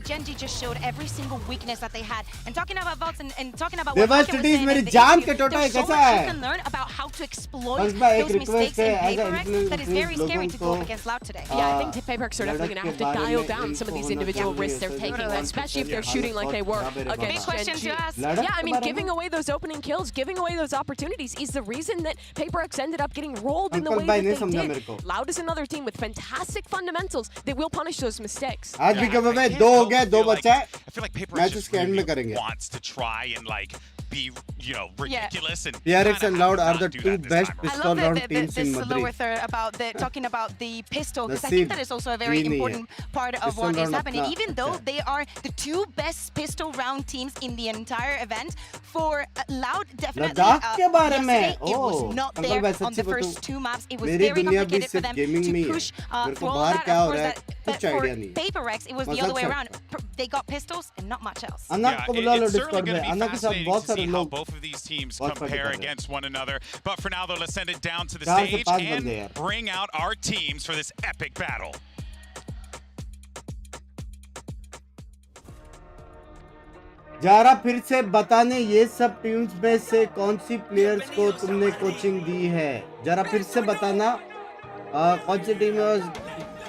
Genji just showed every single weakness that they had. And talking about vaults and talking about what Hakim was saying, there's so much you can learn about how to exploit those mistakes in PaperX that is very scary to go up against Loud today. Yeah, I think PaperX are definitely going to have to dial down some of these individual risks they're taking, especially if they're shooting like they were against Big question Genji. to ask. Yeah, I mean, giving away those opening kills, giving away those opportunities is the reason that PaperX ended up getting rolled in the way that they did. Loud is another team with fantastic fundamentals. They will punish those mistakes. आज भी कब में दो हो गए, दो बचा है. I feel like PaperX just really wants to try and like be, you know, ridiculous and PRX and Loud are the two best pistol round teams in Madrid. About talking about the pistol, because I think that is also a very important part of what is happening. Even though they are the two best pistol round teams in the entire event, for Loud, definitely yesterday, it was not there on the first two maps. It was very complicated for them to push through all that. Of course, but for PaperX, it was the other way around. They got pistols and not much else. Yeah, it's certainly going to be fascinating to see how both of these teams compare against one another. But for now, though, let's send it down to the stage and bring out our teams for this epic battle. जरा फिर से बताने ये सब teams में से कौन सी players को तुमने कोचिंग दी है? जरा फिर से बताना कौन सी टीम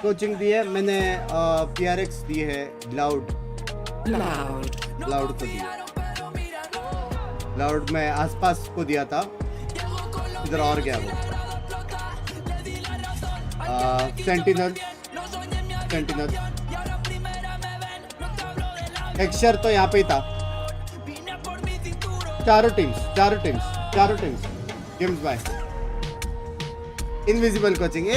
कोचिंग दी है? मैंने PRX दी है, लाउड को दी है, लाउड में आसपास को दिया था, इधर और गया वो सेंटिनल एक्सर तो यहाँ पे ही था. चारों teams games by invisible coaching.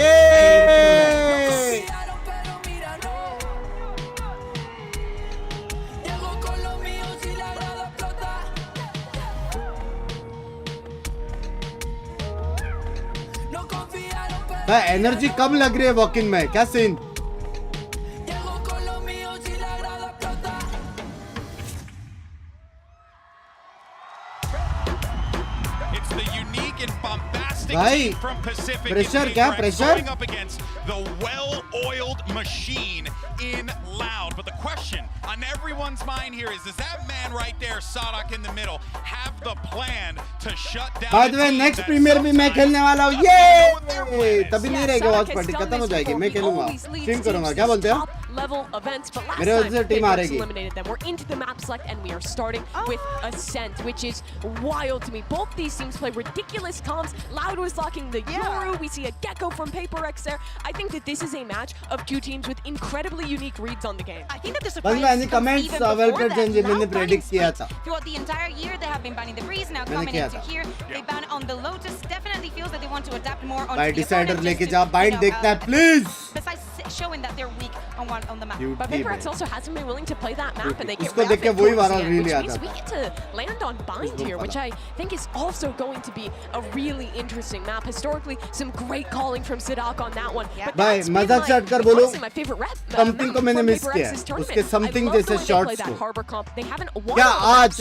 Energy कम लग रही है वॉकिंग में, क्या सीन? भाई प्रेशर क्या pressure? the well-oiled machine in Loud. But the question on everyone's mind here is, does that man right there, Sadak in the middle, have the plan to shut down? By the way, next Premier भी मैं खेलने वाला हूँ। ये तभी नहीं रहेगा watch party, खत्म हो जाएगी। मैं खेलूंगा, स्ट्रीम करूंगा। क्या बोलते हो? Level events, but last मेरे time वजह से टीम आ रहेगी। eliminated them. We're into the map select and we are starting with Ascent, which is wild to me. Both these teams play ridiculous comps. Loud was locking the Yoru. We see a Gecko from PRX there. I think that this is a match of two teams with incredibly unique reads on the game. I think that the surprise बस comments welcome Genji मैंने predict किया था। Throughout the entire year, they have been banning the Breeze. Now coming into here, they ban on the Lotus. Definitely feels that they want to adapt more on the DeathAdder लेके जा, bind देखना है, please. Besides showing that they're weak on the map. But PRX also hasn't been willing to play that map, and they get उसको देख के वही वाला really which आता means we था। get to land on Bind here, which I think is also going to be a really interesting map. Historically, some great calling from Sadak on that one. But भाई that's been मजाक से हटकर बोलो, honestly my favorite rep. something को मैंने miss किया है, उसके something जैसे shots को। क्या आज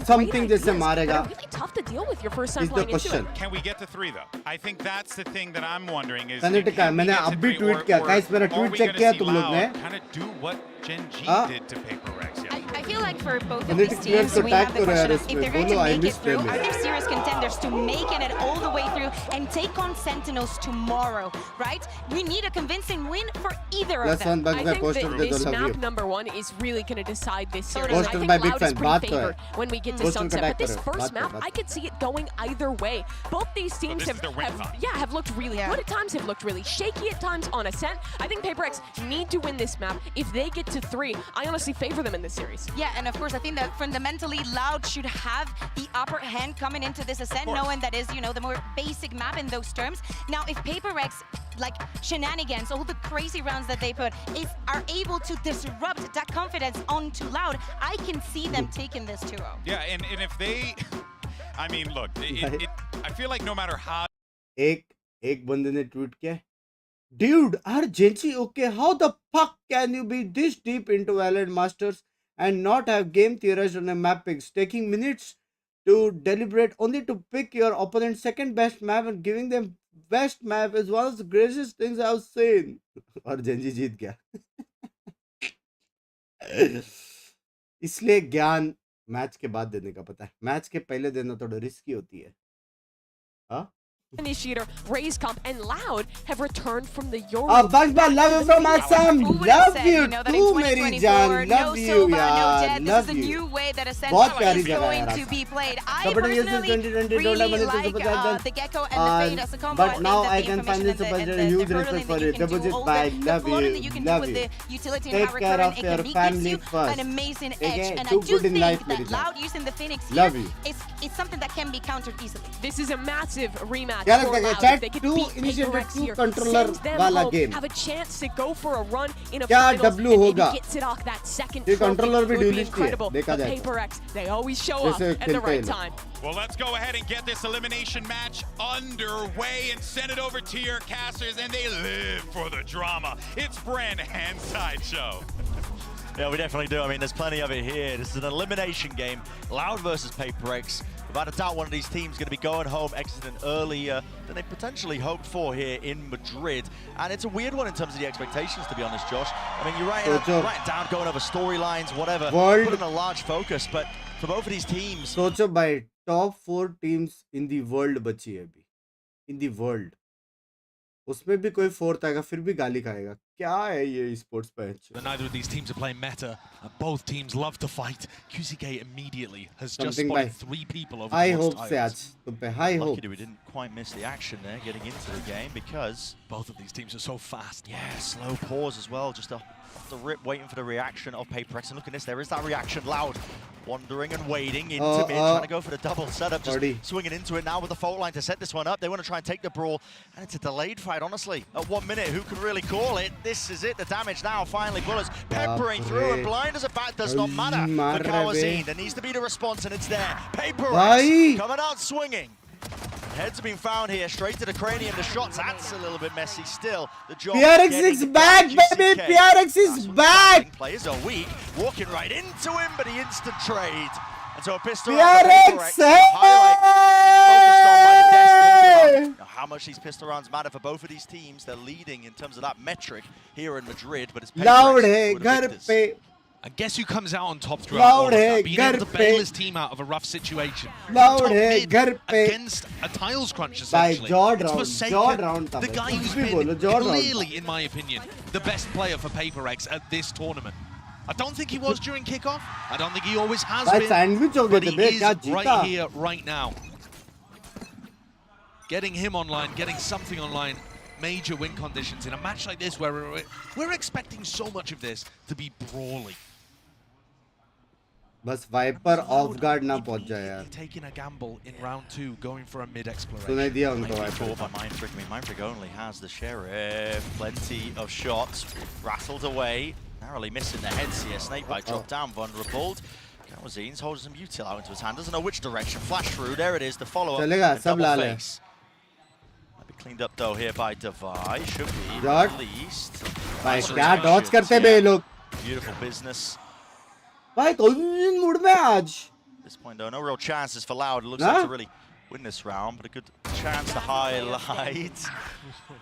something जैसे मारेगा? Really tough to deal with your first time Is the playing into question. it. Can we get to 3 though? I think that's the thing that I'm wondering is, मैंने टिका है, मैंने अब भी tweet किया, guys मेरा tweet check किया तुम लोग ने? kind of do what Gen G did to PRX. I feel like for both of Analytics these teams, players we attack have the कर रहा है question of if they're going to बोलो, I make it missed through, them. are they serious contenders to making it all the way through and take on Sentinels tomorrow, right? We need a convincing win for either of them. I think that this map number 1 is really going to decide this series. I think by big Loud is fan, pretty बात तो है। favored when we get to Boston Sunset. का But this attack करो, first बात map, करो, I could see it going either way. Both these teams have looked really good at times, have looked really shaky at times on Ascent. I think PRX need to win this map. If they get to 3, I honestly favor them in this series. Yeah, and of course, I think that fundamentally Loud should have the upper hand coming into this Ascent, knowing that is, you know, the more basic map in those terms. Now, if PRX, like shenanigans, all the crazy rounds that they put, are able to disrupt that confidence onto Loud, I can see them taking this 2-0. Yeah, and if they, I mean, look, I feel like no matter how. एक बंदे ने tweet किया, dude, are Genji okay? How the fuck can you be this deep into Valorant Masters and not have game theorized on a map picks, taking minutes to deliberate only to pick your opponent's second best map and giving them best map is one of the greatest things I've seen. और Genji जीत गया। इसलिए ज्ञान match के बाद देने का पता है, मैच के पहले देना थोड़ा रिस्की होती है। हाँ? Initiator, Raze Comp, and Loud have returned from the Yoru. Bangba, love you from Assam. Love you too, Mary Jaan. Love you, yaar. This is a new way that Ascent is going to be played. I personally really like the Gecko and the Fade as a combo. But now I can finally support a huge respect for it. Deposit by love you. Love you. Take care of your family first. An amazing edge, and I do think that Loud using the Phoenix here is something that can be countered easily. This is a massive rematch. Chat 2 initiated 2 controller वाला game. Have a chance to go for a run in a क्या finals W होगा? and gets it off that second ये trophy. controller भी It would be duelist ही है, incredible. देखा But जाएगा। PRX, they always show up जैसे at the खेलते right हैं time. Well, let's go ahead and get this elimination match underway and send it over to your casters, and they live for the drama. It's Bren and Sideshow. Yeah, we definitely do. I mean, there's plenty of it here. This is an elimination game. Loud versus PRX. Without a doubt, one of these teams is going to be going home, exiting earlier than they potentially hoped for here in Madrid. And it's a weird one in terms of the expectations, to be honest, Josh. I mean, you're writing down, going over storylines, whatever, putting a large focus. But for both of these teams... सोचो भाई, top 4 teams in the world बची है अभी. In the world. उसमें भी कोई fourth आएगा फिर भी गाली खाएगा क्या है ये esports patch Neither of these teams are playing meta and both teams love to fight. QCK immediately has just Something spotted 3 people over high the hopes से आज तुम पे high hopes. Lucky we didn't quite miss the action there getting into the game because both of these teams are so fast. Yeah, slow pause as well, just off the rip, waiting for the reaction of PRX. And look at this, there is that reaction. Loud wandering and wading into mid, trying to go for the double setup, just swinging into it now with the fault line to set this one up. They want to try and take the brawl, and it's a delayed fight, honestly. At 1 minute, who can really call it? This is it, the damage now, finally. Bullets peppering through, and blind as a bat does not matter for Kawazine. There needs to be the response, and it's there. PRX coming out swinging. Heads have been found here, straight to the cranium. The shots, that's a little bit messy still. The job PRX is back, baby! PRX is back! Players are weak, walking right into him, but he instant trade. And so a pistol PRX! focused on by the desk, Now, how much these pistol rounds matter for both of these teams? They're leading in terms of that metric here in Madrid, but it's loud hai ghar pe. And guess who comes out on top throughout all of that? Being able to bail his team out of a rough situation. Loud hai ghar pe. Against a tiles crunch, essentially. It's the guy who's been clearly, in my opinion, the best player for PaperX at this tournament. I don't think he was during kickoff. I don't think he always has been. But he is right here, right now. Getting him online, getting something online, major win conditions in a match like this where we're expecting so much of this to be brawly. बस wiper of guard ना पहुंच जाए यार. Taking a gamble in round 2, going for a mid exploration. सुनाई दिया उनको wiper. By Mindfreak. I mean, Mindfreak only has the sheriff. Plenty of shots rattled away. Narrowly missing the heads here. Snakebite dropped down, vulnerable. Calzines holds some util out into his hand. Doesn't know which direction. Flash through. There it is. The follow up. चलेगा सब लाल है. Cleaned up though here by Devi. Should be Dodge. released. भाई क्या dodge करते बे ये लोग. Beautiful business. भाई कौन मूड में आज? At this point though, no real chances for Loud. It looks like to really win this round, but a good chance to highlight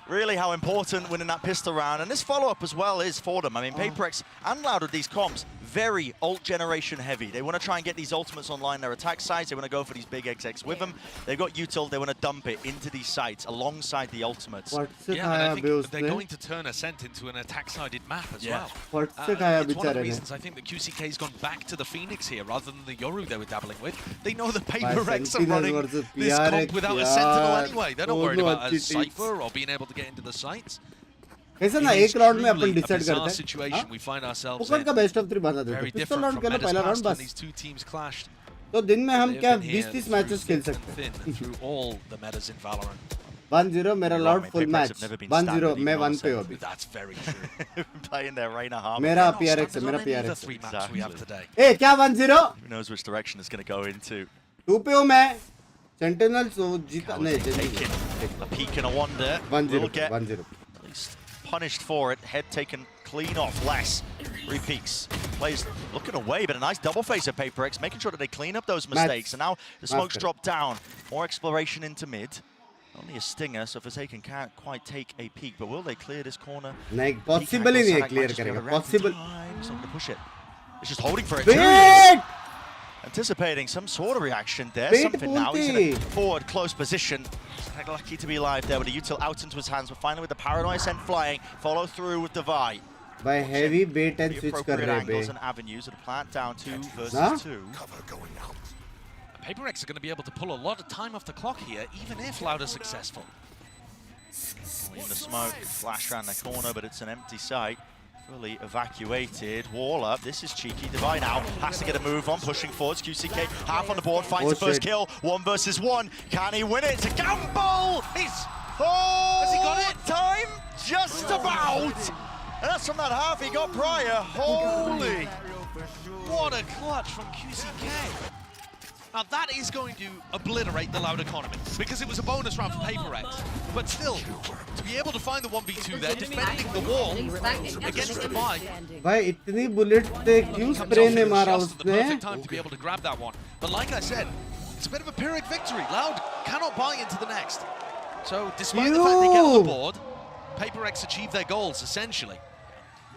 really how important winning that pistol round. And this follow-up as well is for them. I mean, PaperX and Loud with these comps, very ult generation heavy. They want to try and get these ultimates online, their attack sites. They want to go for these big execs with them. They've got util, they want to dump it into these sites alongside the ultimates. Yeah, and I think they're going to turn Ascent into an attack-sided map as well. It's one of the reasons I think that QCK's gone back to the Phoenix here rather than the Yoru they were dabbling with. They know the PaperX are running this comp without a Sentinel anyway. They're not worried about a Cypher or being able to get into the sites. कैसा ना एक round में अपन decide करते हैं. Situation we find ourselves in. का best of 3 बना देते हैं. पिस्टल राउंड के लिए पहला राउंड बस. These two teams clashed. तो दिन में हम क्या 20-30 मैचेस खेल सकते हैं. Through all the metas in Valorant. 1-0 मेरा लॉर्ड फुल मैच. 1-0 मैं 1 पे हूँ अभी. That's very true. Playing there right now. मेरा PRX है, मेरा PRX. The 3 maps we have today. ए क्या 1-0? Who knows which direction it's going to go into? 2 पे हूँ मैं. Sentinels so जीता नहीं. A peek and a wonder. 1-0. 1-0. At least punished for it. Head taken clean off. Less. 3 peeks. Plays looking away, but a nice double face of PaperX, making sure that they clean up those mistakes. And now the smoke's dropped down. More exploration into mid. Only a stinger, so Forsaken can't quite take a peek. But will they clear this corner? नहीं, possible ही नहीं clear करेगा. Possible. It's not going to push it. It's just holding for it. Anticipating some sort of reaction there. Something now. He's in a forward close position. Lucky to be alive there with the util out into his hands. But finally with the Paranoia Ascent flying. Follow through with Devi. By heavy bait and switch कर रहे angles and avenues of the plant down 2 versus 2. Cover going out. PaperX are going to be able to pull a lot of time off the clock here, even if Loud is successful. In the smoke, flash around the corner, but it's an empty site. Fully evacuated. Wall up. This is cheeky. Devi now has to get a move on, pushing forwards. QCK half on the board, finds the first kill. 1 versus 1. Can he win it? It's a gamble! He's... Oh! Has he got it? Time? Just about! And that's from that half he got prior. Holy! What a clutch from QCK. Now that is going to obliterate the Loud economy, because it was a bonus round for PaperX. But still, to be able to find the 1v2 there, defending the wall against Devi. भाई इतनी bullet से क्यों spray ने मारा उसने? The perfect time to be able to grab that one. But like I said, it's a bit of a Pyrrhic victory. Loud cannot buy into the next. So despite the fact they get on the board, PaperX achieve their goals essentially.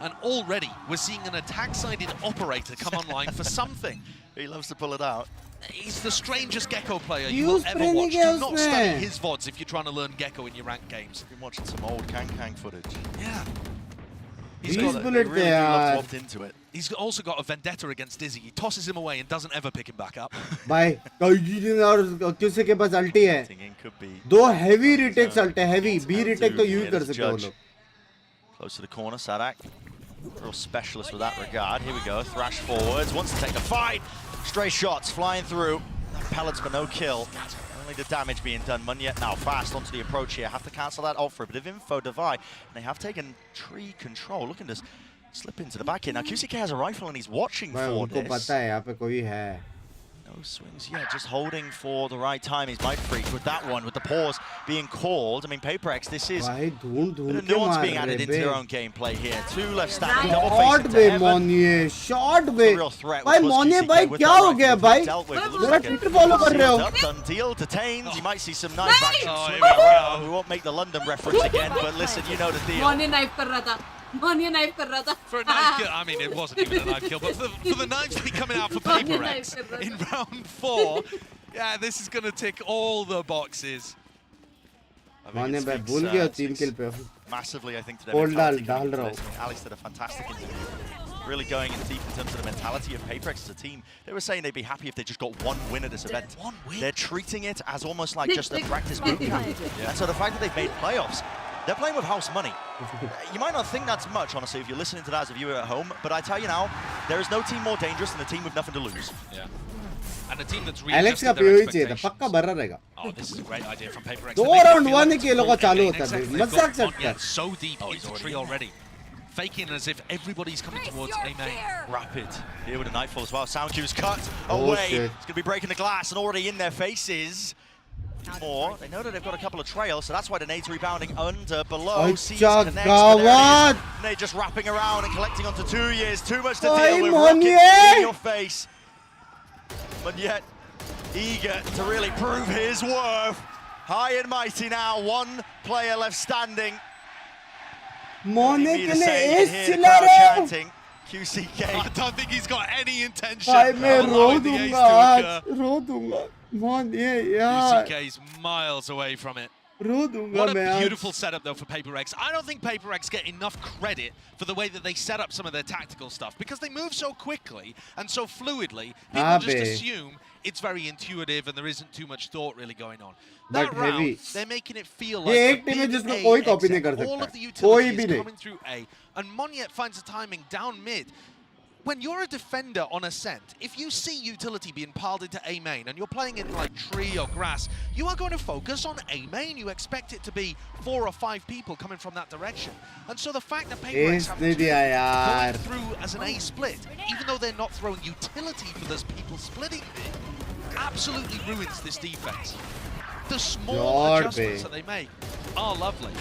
And already we're seeing an attack-sided operator come online for something. He loves to pull it out. He's the strangest Gecko player you will ever watch. Do not study his VODs if you're trying to learn Gecko in your ranked games. I've been watching some old Kang footage. Yeah. He's really opt into it. He's also got a vendetta against Dizzy. He tosses him away and doesn't ever pick him back up. भाई और किसी के पास अल्टी है. दो heavy retakes अल्टे heavy. B retake तो use कर सकते हो लोग. Close to the corner, Sadak. Real specialist with that regard. Here we go. Thrash forwards. Wants to take the fight. Stray shots flying through. Pellets for no kill. Only the damage being done. Munyet now fast onto the approach here. Have to cancel that off for a bit of info. Devi. And they have taken tree control. Looking to slip into the back here. Now QCK has a rifle and he's watching for this. पता है यहाँ पे कोई है. No swings yet, just holding for the right time. He's might freak with that one, with the pause being called. I mean, PRX, this is a bit of nuance being added into their own gameplay here. 2 left standing, double face into heaven. Short way. Real threat. भाई मोनिए भाई क्या हो गया भाई? मेरा Twitter follow कर रहे हो? Done deal, detained. You might see some nice action swinging around. We won't make the London reference again, but listen, you know the deal. मोनिए नाइफ कर रहा था. मोनिए नाइफ कर रहा था. For a knife kill, I mean, it wasn't even a knife kill, but for the knives to be coming out for PRX in round 4, yeah, this is going to tick all the boxes. मोनिए भाई भूल गया 3 किल पे. Massively, I think, today. डाल रहा हूँ. Alex did a fantastic interview. Really going in deep in terms of the mentality of PRX as a team. They were saying they'd be happy if they just got 1 win at this event. They're treating it as almost like just a practice boot camp. And so the fact that they've made playoffs, they're playing with house money. You might not think that's much, honestly, if you're listening to that as a viewer at home, but I tell you now, there is no team more dangerous than a team with nothing to lose. Yeah. And a team that's really Alex का POE चाहिए था, पक्का भरा रहेगा. Oh, this is a great idea from PRX. 2 round 1 के लोगों का चालू होता है. मजाक चलता है. So deep into tree already. Faking as if everybody's coming towards A main. Rapid here with a nightfall as well. Sound cue's cut away. It's going to be breaking the glass and already in their faces. More. They know that they've got a couple of trails, so that's why the nade's rebounding under, below. Sees connects. Nade just wrapping around and collecting onto 2 years. Too much to deal with. Rocket in your face. But yet, eager to really prove his worth. High and mighty now. 1 player left standing. मोने के लिए S चिल्ला रहे हो. QCK. I don't think he's got any intention भाई मैं of row allowing the ace दूंगा to आज. occur. रो दूंगा. मोने यार. QCK's miles away from it. रो दूंगा What मैं a आज. beautiful setup though for PRX. I don't think PRX get enough credit for the way that they set up some of their tactical stuff because they move so quickly and so fluidly. People just assume it's very intuitive and there isn't too much thought really going on. That round, they're making it feel like एक team है जिसको कोई copy नहीं कर all of सकता. the कोई utility भी is नहीं. coming through A, and Monyet finds the timing down mid. When you're a defender on ascent, if you see utility being piled into A main and you're playing in like tree or grass, you are going to focus on A main. You expect it to be 4 or 5 people coming from that direction. And so the fact that PRX have going through as an A split, even though they're not throwing utility for those people splitting it, absolutely ruins this defense. The small adjustments that they make are lovely.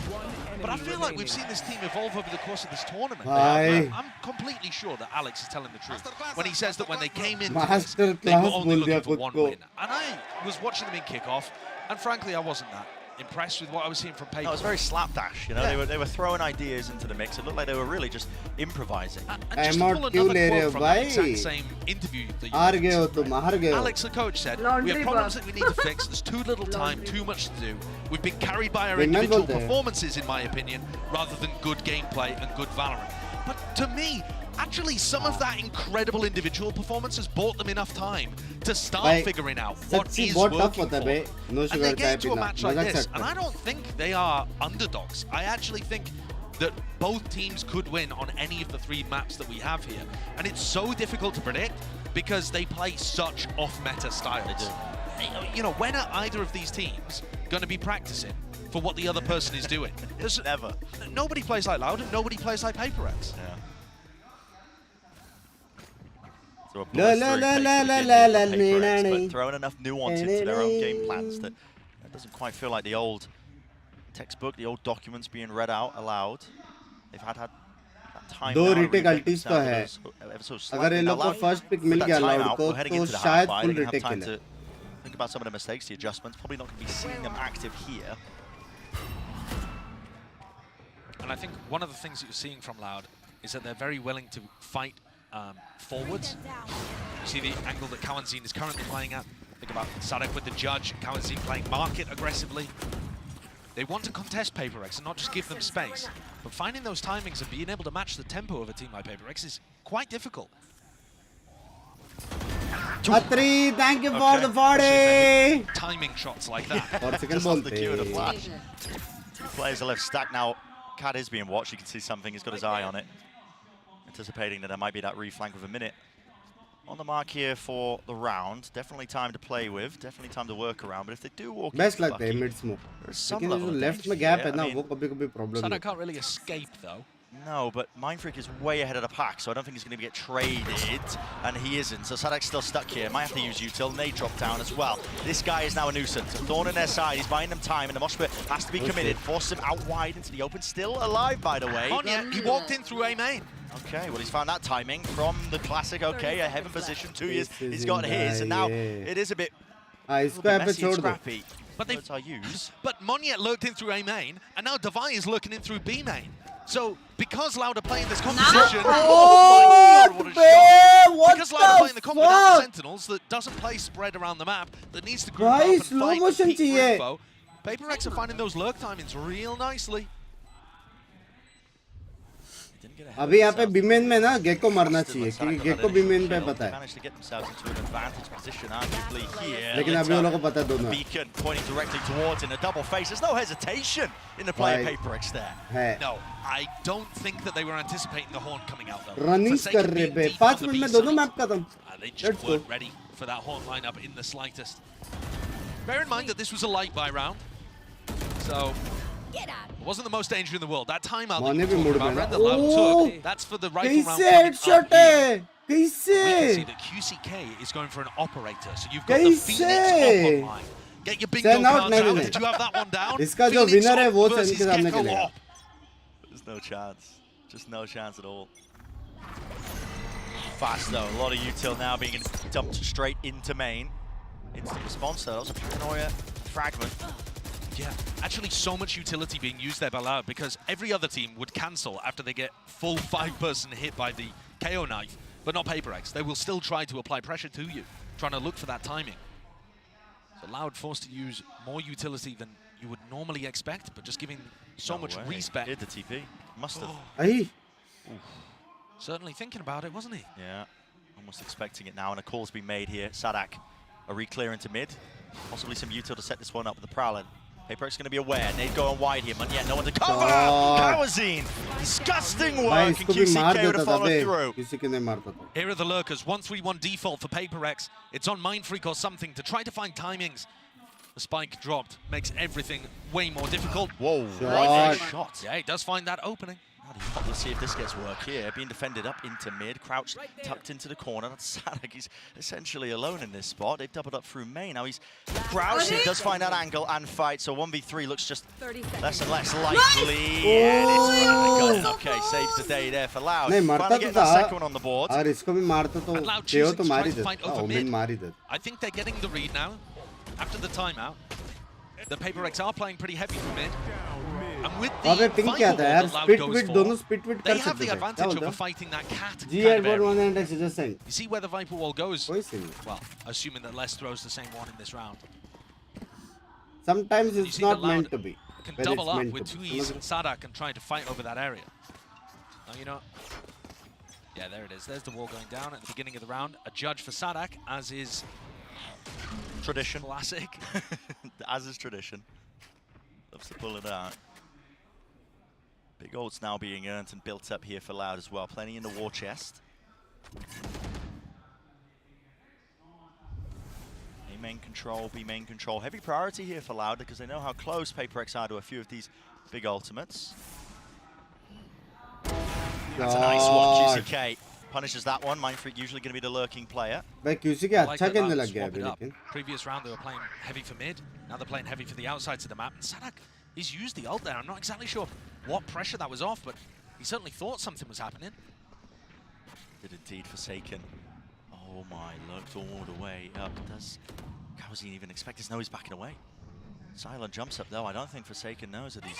But I feel like we've seen this team evolve over the course of this tournament. I'm completely sure that Alex is telling the truth when he says that when they came into this, they were only looking for 1 win. And I was watching them in kickoff, and frankly, I wasn't that impressed with what I was seeing from PRX. No, it was very slapdash, you know. They were throwing ideas into the mix. It looked like they were really just improvising. And just to pull another quote from the exact same interview that you listened to, Alex, the coach, said, "We have problems that we need to fix. There's too little time, too much to do. We've been carried by our individual performances, in my opinion, rather than good gameplay and good Valorant." But to me, actually, some of that incredible individual performance has bought them enough time to start figuring out what is working for them. And they get into a match like this, and I don't think they are underdogs. I actually think that both teams could win on any of the 3 maps that we have here. And it's so difficult to predict because they play such off-meta styles. You know, when are either of these teams going to be practicing for what the other person is doing? Never. Nobody plays like Loud and nobody plays like PRX. Yeah. So but throwing enough nuance into their own game plans that it doesn't quite feel like the old textbook, the old documents being read out aloud. They've had that time. 2 retake ultis तो है. अगर ये लोग को first pick मिल गया Loud को तो शायद full retake खेले. Think about some of the mistakes, the adjustments. Probably not going to be seeing them active here. And I think one of the things that you're seeing from Loud is that they're very willing to fight forwards. You see the angle that Kawanzin is currently playing at. Think about Sadek with the judge, Kawanzin playing market aggressively. They want to contest PRX and not just give them space. But finding those timings and being able to match the tempo of a team like PRX is quite difficult. Atri, thank you for the 40! Timing shots like that. Just off the cue of the flash. 2 players are left stacked now. Cad is being watched. You can see something. He's got his eye on it. Anticipating that there might be that reflank with a minute on the mark here for the round. Definitely time to play with. Definitely time to work around. But if they do walk best into लगता है mid smoke. there's some लेकिन level जो of left danger में gap here. है ना I mean, वो कभी-कभी problem Sada can't really escape though. No, but Mindfreak is way ahead of the pack, so I don't think he's going to get traded, and he isn't. So Sadak's still stuck here. Might have to use Util. Nade drop down as well. This guy is now a nuisance. A thorn in their side. He's buying them time, and the mosh pit has to be committed. Force him out wide into the open. Still alive, by the way. Monya, he walked in through A main. Okay, well, he's found that timing from the classic. Okay, a heaven position, 2 years. He's got his, and now it is a bit messy and scrappy. But Monya lurked in through A main, and now Devi is lurking in through B main. So, because Loud are playing this composition, oh my God, what a shot! Because Loud are playing the comp without Sentinels that doesn't play spread around the map, that needs to group up and fight and compete for info, PRX are finding those lurk timings real nicely. अभी यहाँ पे बीमेन में ना gecko मरना चाहिए क्योंकि gecko बीमेन पे पता है लेकिन अभी वो लोगों को पता है दोनों Beacon pointing directly towards in a double face. There's no hesitation in the play of PRX there. No, I don't think that they were anticipating the horn coming out though. Running कर रहे पे 5 minute में दोनों map खत्म. They just weren't ready for that horn lineup in the slightest. Bear in mind that this was a light buy round, so it wasn't the most danger in the world. That timeout that you talked about, Red the Loud took, that's for the rifle round coming up here. We can see that QCK is going for an operator, so you've got the Phoenix op online. Get your bingo cards out. Did you have that one down? इसका जो winner है वो सेन के सामने खेलेगा. There's no chance. Just no chance at all. Fast though, a lot of util now being dumped straight into main. Instant response though, that was a paranoia fragment. Yeah, actually so much utility being used there by Loud because every other team would cancel after they get full 5-person hit by the KO knife, but not PRX. They will still try to apply pressure to you, trying to look for that timing. So Loud forced to use more utility than you would normally expect, but just giving so much respect. Hit the TP. Must have. Hey. Certainly thinking about it, wasn't he? Yeah, almost expecting it now, and a call's been made here. Sadak, a re-clear into mid. Possibly some util to set this one up with the Prowler. PRX going to be aware. Nade going wide here. Yet no one to cover. Kawazine. Disgusting work. And QCK would have followed through. Here are the lurkers. 1-3-1 default for PRX. It's on Mindfreak or something to try to find timings. The spike dropped. Makes everything way more difficult. Whoa. Right shot. Yeah, he does find that opening. Let's see if this gets work here. Being defended up into mid, crouched, tucked into the corner. That's Sadak. He's essentially alone in this spot. They've doubled up through main. Now he's crouching, does find that angle and fight. So 1v3 looks just less and less likely. And it's running the gun. Okay, saves the day there for Loud. Finally getting that second one on the board. और इसको भी मारता तो KO तो मार ही देता. Omen मार ही देता. I think they're getting the read now. After the timeout, the PRX are playing pretty heavy from mid. And with the Viper that Loud goes for, they have the advantage over fighting that cat kind of area. You see where the Viper wall goes? Well, assuming that Les throws the same one in this round. Sometimes it's not meant to be. Can double up with Tuiz and Sadak and try to fight over that area. Now, you know, yeah, there it is. There's the wall going down at the beginning of the round. A judge for Sadak, as is tradition. Classic. As is tradition. Loves to pull it out. Big ults now being earned and built up here for Loud as well. Plenty in the war chest. A main control, B main control. Heavy priority here for Loud because they know how close PRX are to a few of these big ultimates. That's a nice one, QCK. Punishes that one. Mindfreak usually going to be the lurking player. Previous round they were playing heavy for mid. Now they're playing heavy for the outsides of the map. And Sadak, he's used the ult there. I'm not exactly sure what pressure that was off, but he certainly thought something was happening. Did indeed Forsaken. Oh my, looked all the way up. How was he even expect this? No, he's backing away. Silent jumps up though. I don't think Forsaken knows that he's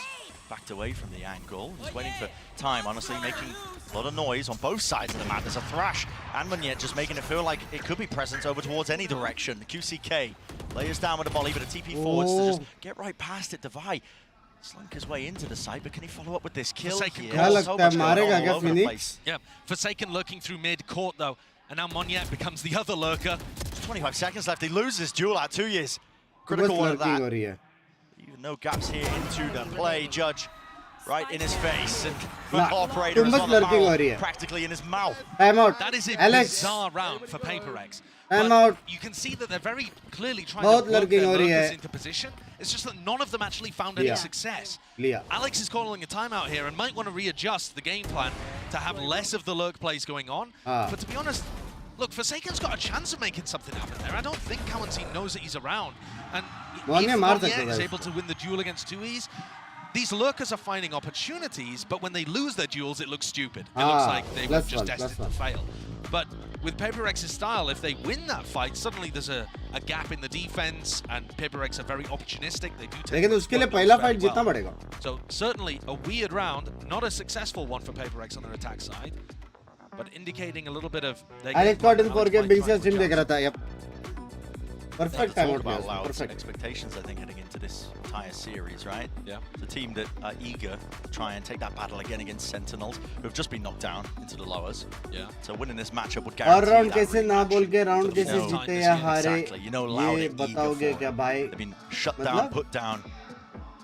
backed away from the angle. He's waiting for time, honestly, making a lot of noise on both sides of the map. There's a thrash, and Munyet just making it feel like it could be present over towards any direction. QCK layers down with a volley, but a TP forwards to just get right past it. Devi slunk his way into the site, but can he follow up with this kill here? So much going on all over the place. Yeah, Forsaken lurking through mid, caught though, and now Munyet becomes the other lurker. Just 25 seconds left. He loses this duel at 2 years. Critical one of that. Even no gaps here into the play. Judge right in his face, and the operator is on the barrel, practically in his mouth. Time out. That is a Alex. bizarre round for PaperX. Time out. You can see that they're very clearly trying to work their lurkers into position. It's just that none of them actually found any success. Alex is calling a timeout here and might want to readjust the game plan to have less of the lurk plays going on. But to be honest, look, Forsaken's got a chance of making something happen there. I don't think Kawansi knows that he's around. And if Nayak is able to win the duel against 2Es, these lurkers are finding opportunities, but when they lose their duels, it looks stupid. It looks like they were just destined to fail. But with PaperX's style, if they win that fight, suddenly there's a gap in the defense, and PaperX are very opportunistic. They do take well. So certainly a weird round, not a successful one for PaperX on their attack side, but indicating a little bit of... Alex got in 4 game, Binks stream dekh raha tha. Yep. Perfect time out. About Loud's expectations, I think, heading into this entire series, right? Yeah. It's a team that are eager to try and take that battle again against Sentinels, who have just been knocked down into the lowers. Yeah. So winning this matchup would guarantee round that kaise na bol ke round kaise jeete ya hare. Exactly. You know, Loud ye are bataoge eager kya for. bhai? They've been shut down, put down.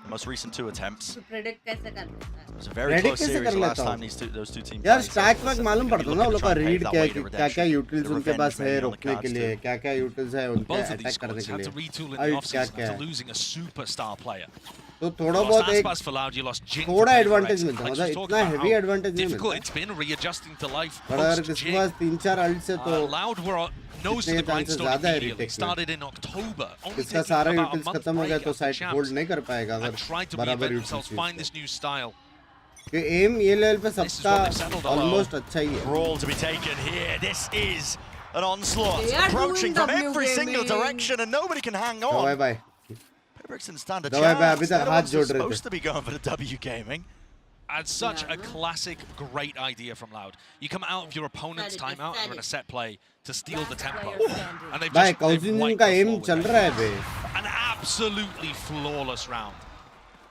The most recent 2 attempts. तो predict कैसे कर It was a very close series the last time those two teams यार stack वैक मालूम पड़ता ना, लोग का read क्या यूटिल्स उनके पास है रोकने के लिए, क्या यूटिल्स है उनके अटैक करने के लिए, क्या losing a superstar player. तो थोड़ा बहुत एक थोड़ा एडवांटेज मिलता है, मतलब इतना हेवी एडवांटेज नहीं मिलता. It's been readjusting to life. पर अगर किसी के पास 3-4 अल्ट से तो Loud were nose to the grindstone immediately. Started in October. इसका सारा यूटिल्स खत्म हो गया तो साइड होल्ड नहीं कर पाएगा अगर बराबर utils find this new style. कि एम ये लेवल पे सबका ऑलमोस्ट अच्छा ही है. Brawl to be taken here. This is an onslaught approaching from every single direction, and nobody can hang on. Bye bye. PaperX didn't stand a chance. They're supposed to be going for the W gaming. And such a classic, great idea from Loud. You come out of your opponent's timeout and you're in a set play to steal the tempo. And they've just wiped an absolutely flawless round.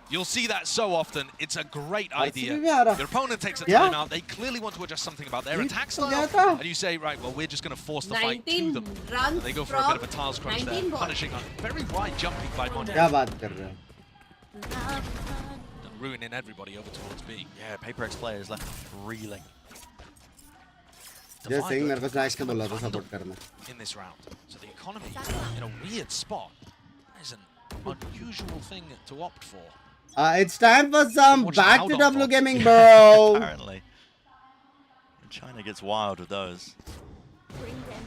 You'll see that so often. It's a great idea. Your opponent takes a timeout. They clearly want to adjust something about their attack style. And you say, right, well, we're just going to force the fight to them. And they go for a bit of a tiles crunch there, punishing a very wide jumping by Monet. Ruining everybody over towards B. Yeah, PaperX players left reeling. Just saying, मेरे को snacks के बोला था support करना. In this round, so the economy in a weird spot. That is an unusual thing to opt for. It's time for some back to W gaming, bro. Apparently, China gets wild with those.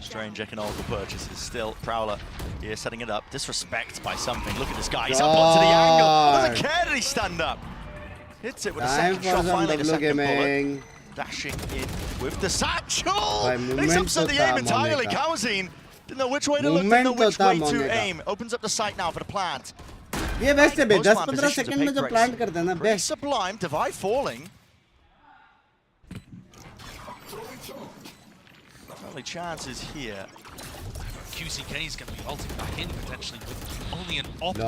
Strange economical purchases. Still, Prowler here setting it up. Disrespect by something. Look at this guy. He's up onto the angle. Doesn't care that he stand up. Hits it with a second shot. Finally, the second bullet. Dashing in with the satchel. He's upset the aim entirely. Kawazin didn't know which way to look, didn't know which way to aim. Opens up the sight now for the plant. ये best है बे 10-15 second में जो plant करते हैं ना best. Sublime, Divide falling. Only chances here. QCK is going to be ulting back in potentially with only an opt.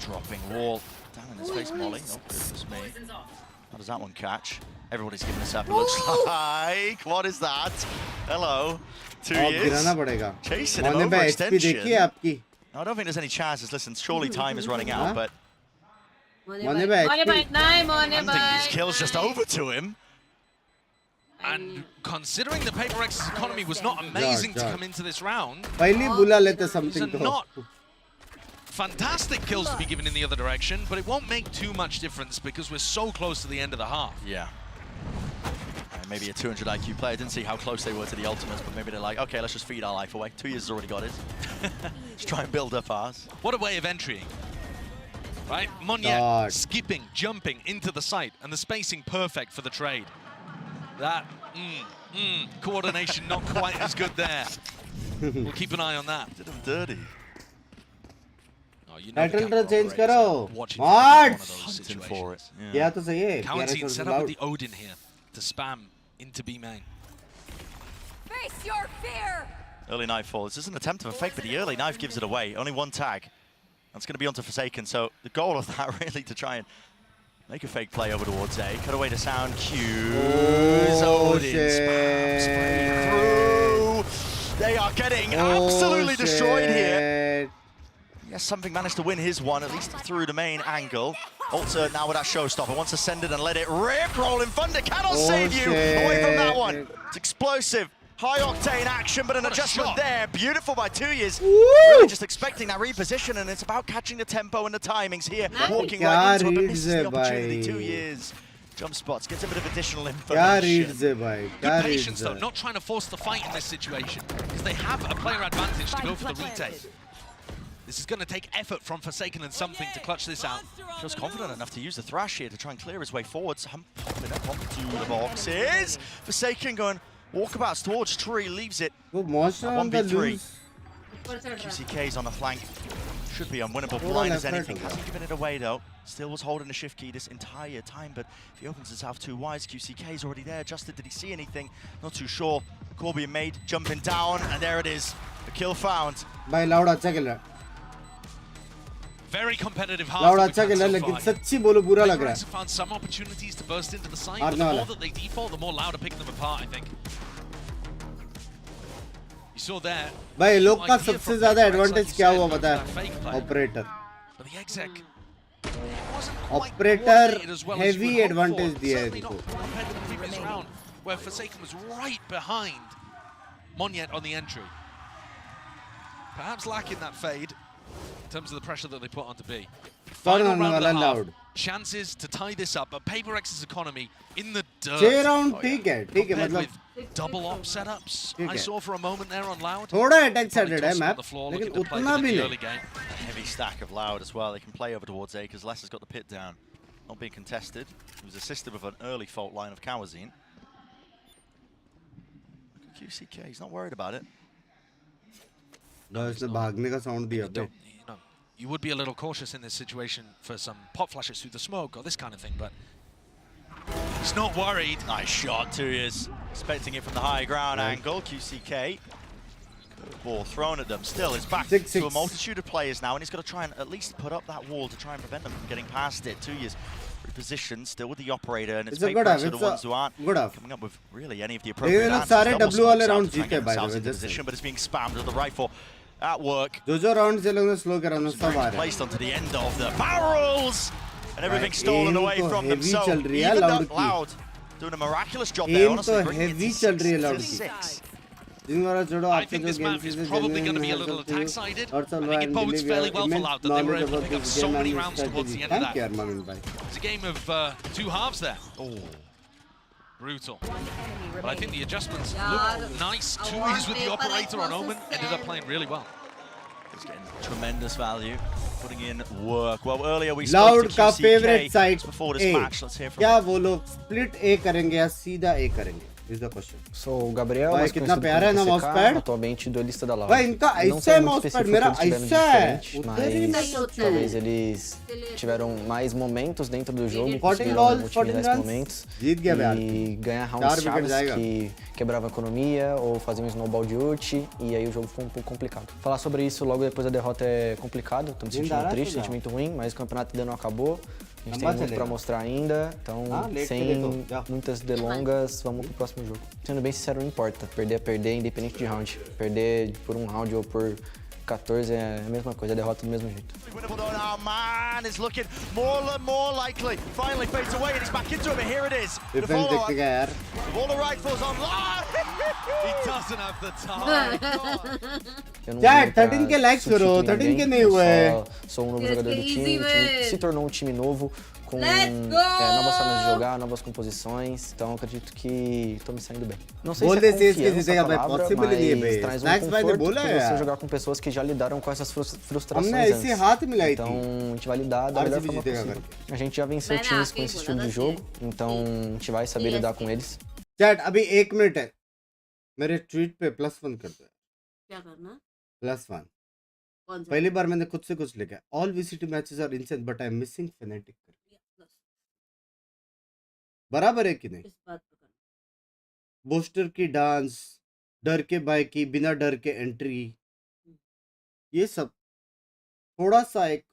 Dropping wall down in his face, Molly. Oh goodness me! How does that one catch? Everybody's giving this up. It looks like. What is that? Hello. 2 years. Chasing him over extension. No, I don't think there's any chances. Listen, surely time is running out, but handing these kills just over to him. And considering the PaperX's economy was not amazing to come into this round, these are not fantastic kills to be given in the other direction, but it won't make too much difference because we're so close to the end of the half. Yeah. Maybe a 200 IQ player didn't see how close they were to the ultimates, but maybe they're like, okay, let's just feed our life away. 2 years has already got it. Let's try and build up ours. What a way of entering. Right? Nayak skipping, jumping into the site, and the spacing perfect for the trade. That, coordination not quite as good there. We'll keep an eye on that. Did him dirty. Title change karo. What? Hunting for it. Yeah, to say Kawansi set up with the Odin here to spam into B main. Face your fear. Early knife fall. This is an attempt of a fake, but the early knife gives it away. Only one tag. That's going to be onto Forsaken. So the goal of that really to try and make a fake play over towards A. Cut away to sound. Q's. Odin spam. Spray through. They are getting absolutely destroyed here. Yes, something managed to win his one, at least through the main angle. Alter now with that showstopper, wants to send it and let it rip. Rolling Thunder cannot save you away from that one. It's explosive. High octane action, but an adjustment there. Beautiful by 2 years. Really just expecting that reposition, and it's about catching the tempo and the timings here. Walking right into it, but misses the opportunity. 2 years. Jump spots, gets a bit of additional information. Good patience though, not trying to force the fight in this situation, because they have a player advantage to go for the retake. This is going to take effort from Forsaken and something to clutch this out. Feels confident enough to use the thrash here to try and clear his way forwards. Popping up onto the boxes. Forsaken going walkabouts towards tree, leaves it. 1v3. QCK's on the flank. Should be unwinnable, blind as anything. Hasn't given it away though. Still was holding the shift key this entire time, but if he opens himself too wide, QCK's already there. Justin, did he see anything? Not too sure. Call being made, jumping down, and there it is. The kill found. By Loud अच्छा खेला. Very competitive half. Loud अच्छा खेला, लेकिन सच्ची बोलो बुरा लग रहा है. Found some opportunities to burst into the side, but the more that they default, the more Louder pick them apart, I think. You saw there. भाई लोग का सबसे ज़्यादा एडवांटेज क्या हुआ पता है? ऑपरेटर. ऑपरेटर heavy advantage दिया है इनको. Where Forsaken was right behind Monyet on the entry. Perhaps lacking that fade in terms of the pressure that they put onto B. Final round and a half. Chances to tie this up, but PRX's economy in the dirt. 6 round ठीक है मतलब double op setups. I saw for a moment there on Loud. थोड़ा attack sided है map, लेकिन उतना भी नहीं. Heavy stack of Loud as well. They can play over towards A because Les has got the pit down. Not being contested. He was assisted with an early fault line of Kawazine. QCK, he's not worried about it. No, इसने भागने का sound दिया पे. You would be a little cautious in this situation for some pop flashes through the smoke or this kind of thing, but he's not worried. Nice shot, 2 years. Expecting it from the high ground angle. QCK. Ball thrown at them. Still, it's back to a multitude of players now, and he's got to try and at least put up that wall to try and prevent them from getting past it. 2 years. Repositioned, still with the operator, and it's PRX are the ones who aren't coming up with really any of the appropriate answers. W वाले round जीते by the way. Position, but it's being spammed with the rifle. At work. जो rounds से लोगों ने slow करा ना सब आ रहे. Placed onto the end of the barrels, and everything stolen away from them. So even Loud doing a miraculous job there. Honestly, bringing it to 6. I think this map is probably going to be a little attack-sided. I think it bodes fairly well for Loud that they were able to pick up so many rounds towards the end of that. It's a game of 2 halves there. Oh, brutal. But I think the adjustments look nice. 2 years with the operator on Omen ended up playing really well. He's getting tremendous value, putting in work. Well, earlier we Loud spoke to QCK favorite side before this match. Let's hear from क्या वो लोग split A करेंगे या सीधा A करेंगे? Is the question. Sou o Gabriel, mas कितना प्यारा है ना mousepad? Atualmente duelista da Loud. Vai, इनका ऐसा है mousepad, मेरा ऐसा है. Mas talvez eles tiveram mais momentos dentro do jogo, conseguiram otimizar esses momentos e ganhar rounds chaves que quebravam a economia ou faziam um snowball de ult, e aí o jogo ficou um pouco complicado. Falar sobre isso logo depois da derrota é complicado, tô me sentindo triste, sentimento ruim, mas o campeonato ainda não acabou. A gente tem muito pra mostrar ainda, então sem muitas delongas, vamos pro próximo jogo. Sendo bem sincero, não importa. Perder é perder, independente de round. Perder por um round ou por 14 é a mesma coisa, a derrota do mesmo jeito. Oh man, it's looking more likely. Finally fades away and he's back into it, but here it is. The follow-up. With all the rifles online. He doesn't have the time. Chat, 13 के likes करो, 13 के नहीं हुए. Sou um novo jogador do time, o time se tornou um time novo, com novas formas de jogar, novas composições, então acredito que estou me saindo bem. Não sei se é confiança a palavra, mas traz um conforto por você jogar com pessoas que já lidaram com essas frustrações antes. Então a gente vai lidar da melhor forma possível. A gente já venceu times com esse estilo de jogo, então a gente vai saber lidar com eles. Chat, अभी 1 minute है. मेरे tweet पे +1 कर दो. क्या करना? +1. पहली बार मैंने खुद से कुछ लिखा. All VCT matches are insane, but I'm missing Fnatic. बराबर है कि नहीं? बूस्टर की डांस, डर के बाय की, बिना डर के एंट्री, ये सब थोड़ा सा एक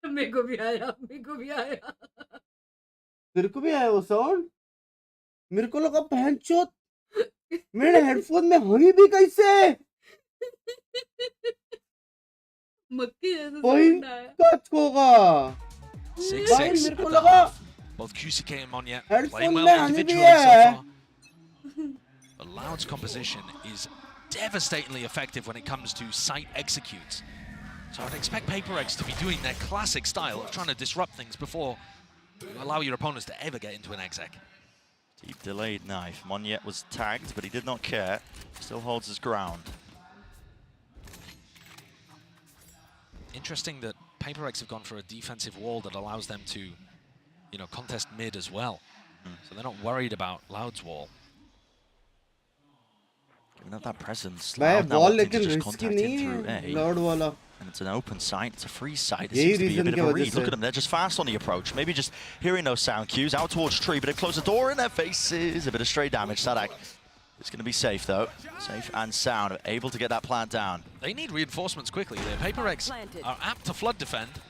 मेरे को भी आया. तेरे को भी आया वो साउंड? मेरे को लगा बहनचोद मेरे हेडफोन में हनी भी कैसे? मक्की जैसे Point sound आया। का होगा 6-6 मेरे को at the लगा half. Both QCK and Monya playing Headphone well में आने individually भी so है। far. But Loud's composition is devastatingly effective when it comes to site executes. So I'd expect PaperX to be doing their classic style of trying to disrupt things before you allow your opponents to ever get into an exec. Deep delayed knife. Monyet was tagged, but he did not care. Still holds his ground. Interesting that PaperX have gone for a defensive wall that allows them to, you know, contest mid as well. So they're not worried about Loud's wall. Giving up that presence. भाई Loud now ball opting to लेकिन just risky contact नहीं in through है A. Loud वाला And it's an open site, it's a free site. It यही seems to be a reason bit की of a वजह read. Look से at them, they're just fast on the approach. Maybe just hearing those sound cues out towards tree, but it closed the door in their faces. A bit of stray damage. Sadak is going to be safe though. Safe and sound, able to get that plant down. They need reinforcements quickly. Their PaperX are apt to flood defend.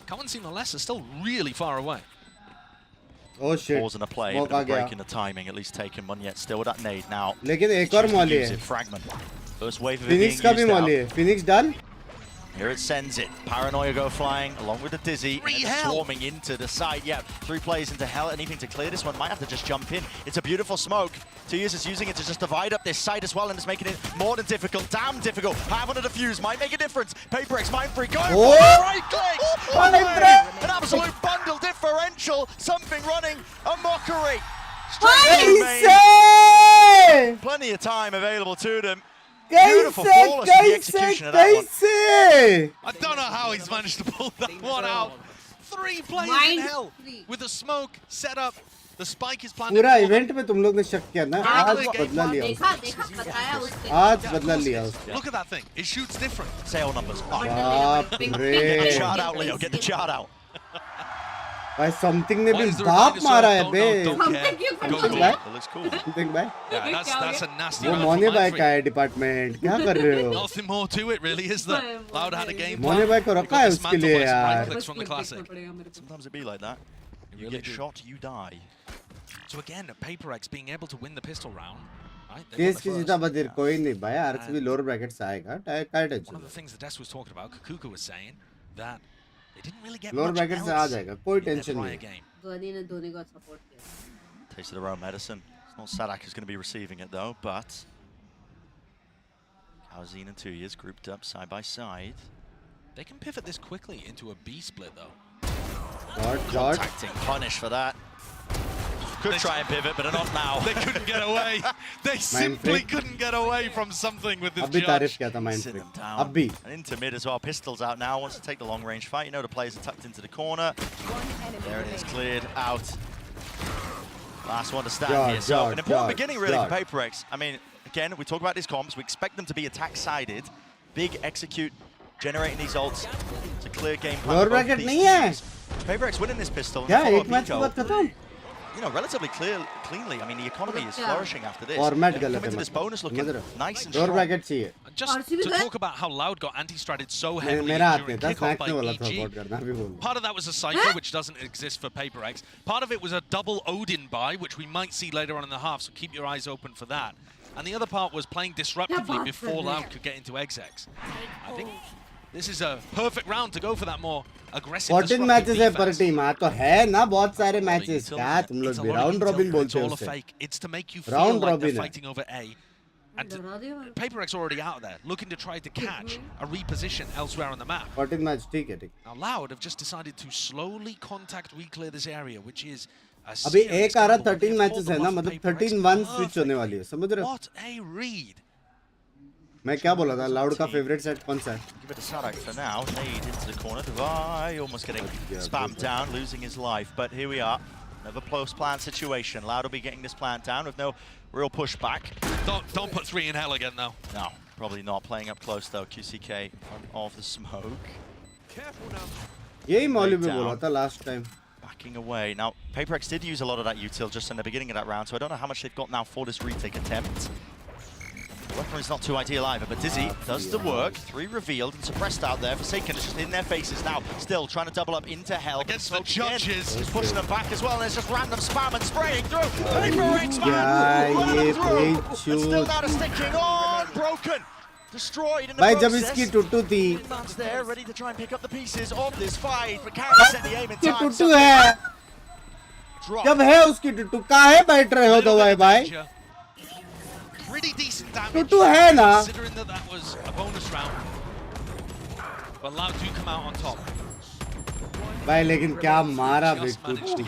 Cohen's seen the less are still really far away. Oh shit. Pause in the play, Smoke bit of आ a गया break in the timing, at least taken Monyet still with that nade now. लेकिन एक और Molly है Fragment. First wave of it being Phoenix का भी used Molly out. है Phoenix done Here it sends it. Paranoia go flying along with the Dizzy. And it's hell. swarming into the side. Yeah, 3 players into hell. Anything to clear this one. Might have to just jump in. It's a beautiful smoke. 2 years is using it to just divide up this side as well, and it's making it more than difficult. Damn difficult. Have on a defuse. Might make a difference. PaperX mind free. Going for the right click. An absolute bundle differential. Something running. A mockery. Straight to main. Plenty of time available to them. Beautiful flawless in the execution of that one. I don't know how he's managed to pull that one out. 3 players in hell with the smoke set up. The spike is planted. पूरा event में तुम लोग ने शक किया ना आज बदला लिया देखा देखा बताया उसने आज बदला लिया उसने Look at that thing. It shoots different. Sale numbers. बाप Get the रे chart out, Leo. Get the chart out. भाई समथिंग ने भी बाप मारा है बे It looks cool. समथिंग भाई Yeah, that's a nasty वो round मोने for भाई Mindfree. का है डिपार्टमेंट क्या कर रहे हो Nothing more to it, really, is there? Loud had a game मोने plan. भाई को We रखा got है उसके dismantled लिए by some right यार clicks from the classic. Sometimes it be like that. You really get do. shot, you die. So again, PaperX being able to win the pistol round. Right? They case won की the जीता first. बदल कोई नहीं भाई RCB lower bracket से आएगा काय One of tension the things that Des was talking about, Kukuka was saying that they didn't really get lower much bracket से आ else जाएगा कोई in their टेंशन prior नहीं game. धोनी ने धोनी को सपोर्ट किया Taste of their own medicine. It's not Sadak who's going to be receiving it though, but Kauzin and 2 years grouped up side by side. They can pivot this quickly into a B split though. Contacting punish for that. Could try and pivot, but not now. They couldn't get away. They simply couldn't get away from something with this अब भी तारीफ judge. किया था mind Sit free them down. अब भी And into mid as well. Pistols out now. Wants to take the long range fight. You know the players are tucked into the corner. There it is, cleared out. Last one to stand here. So an important beginning really for PaperX. I mean, again, we talk about these comps. We expect them to be attack-sided. Big execute, generating these ults to clear game plan. Lower bracket नहीं है PaperX winning this pistol. क्या follow एक match के Pico. बाद खत्म You know, relatively cleanly. I mean, the economy is flourishing after this. Format Come गलत into है this bonus looking nice and lower strong. Bracket चाहिए Just to talk about how Loud got anti-stratted so heavily मेरा हाथ during नहीं था kickoff by snacks वाला था EG. Support करना भी बोल Part of that was a cypher, which doesn't exist for PaperX. Part of it was a double Odin buy, which we might see later on in the half, so keep your eyes open for that. And the other part was playing disruptively before Loud could get into execs. I think this is a perfect round to go for that more aggressive 14 matches है पर team हाँ तो है ना बहुत सारे matches क्या तुम लोग भी राउंड रॉबिन बोलते हो उसे It's to make you feel round like they're robin है fighting over A. And PaperX already out there, looking to try to catch a reposition elsewhere on the map. 14 match ठीक है ठीक Now Loud have just decided to slowly contact re-clear this area, which is a अभी serious एक आ रहा gamble. 13 matches है ना मतलब 13-1 switch होने वाली है समझ रहे हो What a read! मैं क्या बोला था लाउड का फेवरेट सेट कौन सा है Give it to Sadak for now. Nade into the corner. Devai almost getting spammed down, losing his life. But here we are. Another close plant situation. Loud will be getting this plant down with no real pushback. Don't put 3 in hell again though. No, probably not. Playing up close though. QCK in front of the smoke. यही मौली भी बोला था last time Backing away. Now, PaperX did use a lot of that util just in the beginning of that round, so I don't know how much they've got now for this retake attempt. The weaponry's not too ideal either, but Dizzy does the work. 3 revealed and suppressed out there. Forsaken is just in their faces now. Still trying to double up into hell. Against the judges. He's pushing them back as well, and it's just random spam and spraying through. PaperX, man! Running through. And still not a sticking on. Broken. destroyed in the भाई process. जब इसकी टुट्टू थी Man's there, ready to try and pick up the pieces of this fight, but can't set the aim in time. टुट्टू है जब है उसकी टुट्टू काहे बैठ रहे हो दवाई भाई Pretty decent damage. टुट्टू है ना Considering that was a bonus round. But Loud do come out on top. भाई लेकिन क्या मारा बिग टुट्टू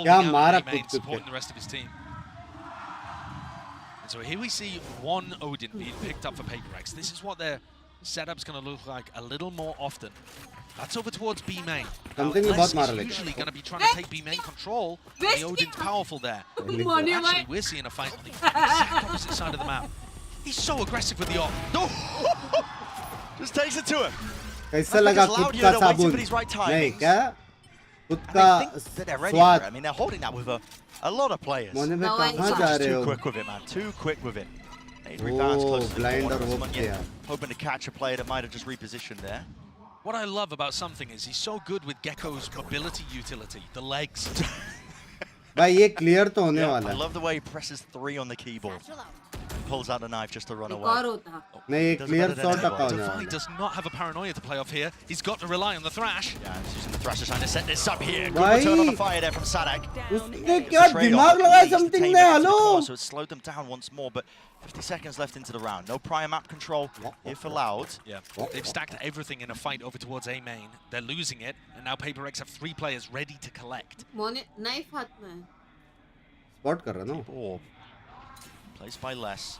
क्या मारा टुट्टू the rest of his team. And so here we see one Odin being picked up for PRX. This is what their setup's going to look like a little more often. That's over towards B main. Something about Less is usually going to be trying to take B main control. The Odin's powerful there. Actually, we're seeing a fight on the exact opposite side of the map. He's so aggressive with the op. No! Just takes it to him. कैसा लगा खुद का साबुन नहीं क्या खुद का स्वाद I mean, they're holding that with a lot of players. मोने में कहाँ जा रहे हो Too quick with it, man. Too quick with it. 8 rebounds close to the blind corner. और वो किया Hoping to catch a player that might have just repositioned there. What I love about something is he's so good with Gecko's mobility utility, the legs. भाई ये clear तो होने वाला I है love the way he presses 3 on the keyboard. Pulls out the knife just to run away. नहीं ये clear 100% होने Defy वाला does not have a paranoia to play off here. He's got to rely on the thrash. Yeah, he's using the thrash to trying to set this up here. Good भाई return on the fire there from Sadak. उसने क्या दिमाग लगाया something ने hello So it slowed them down once more, but 50 seconds left into the round. No prior map control here for Loud. Yeah, they've stacked everything in a fight over towards A main. They're losing it, and now PRX have 3 players ready to collect. मोने knife हाथ में spot कर रहा ना Oh. Placed by less.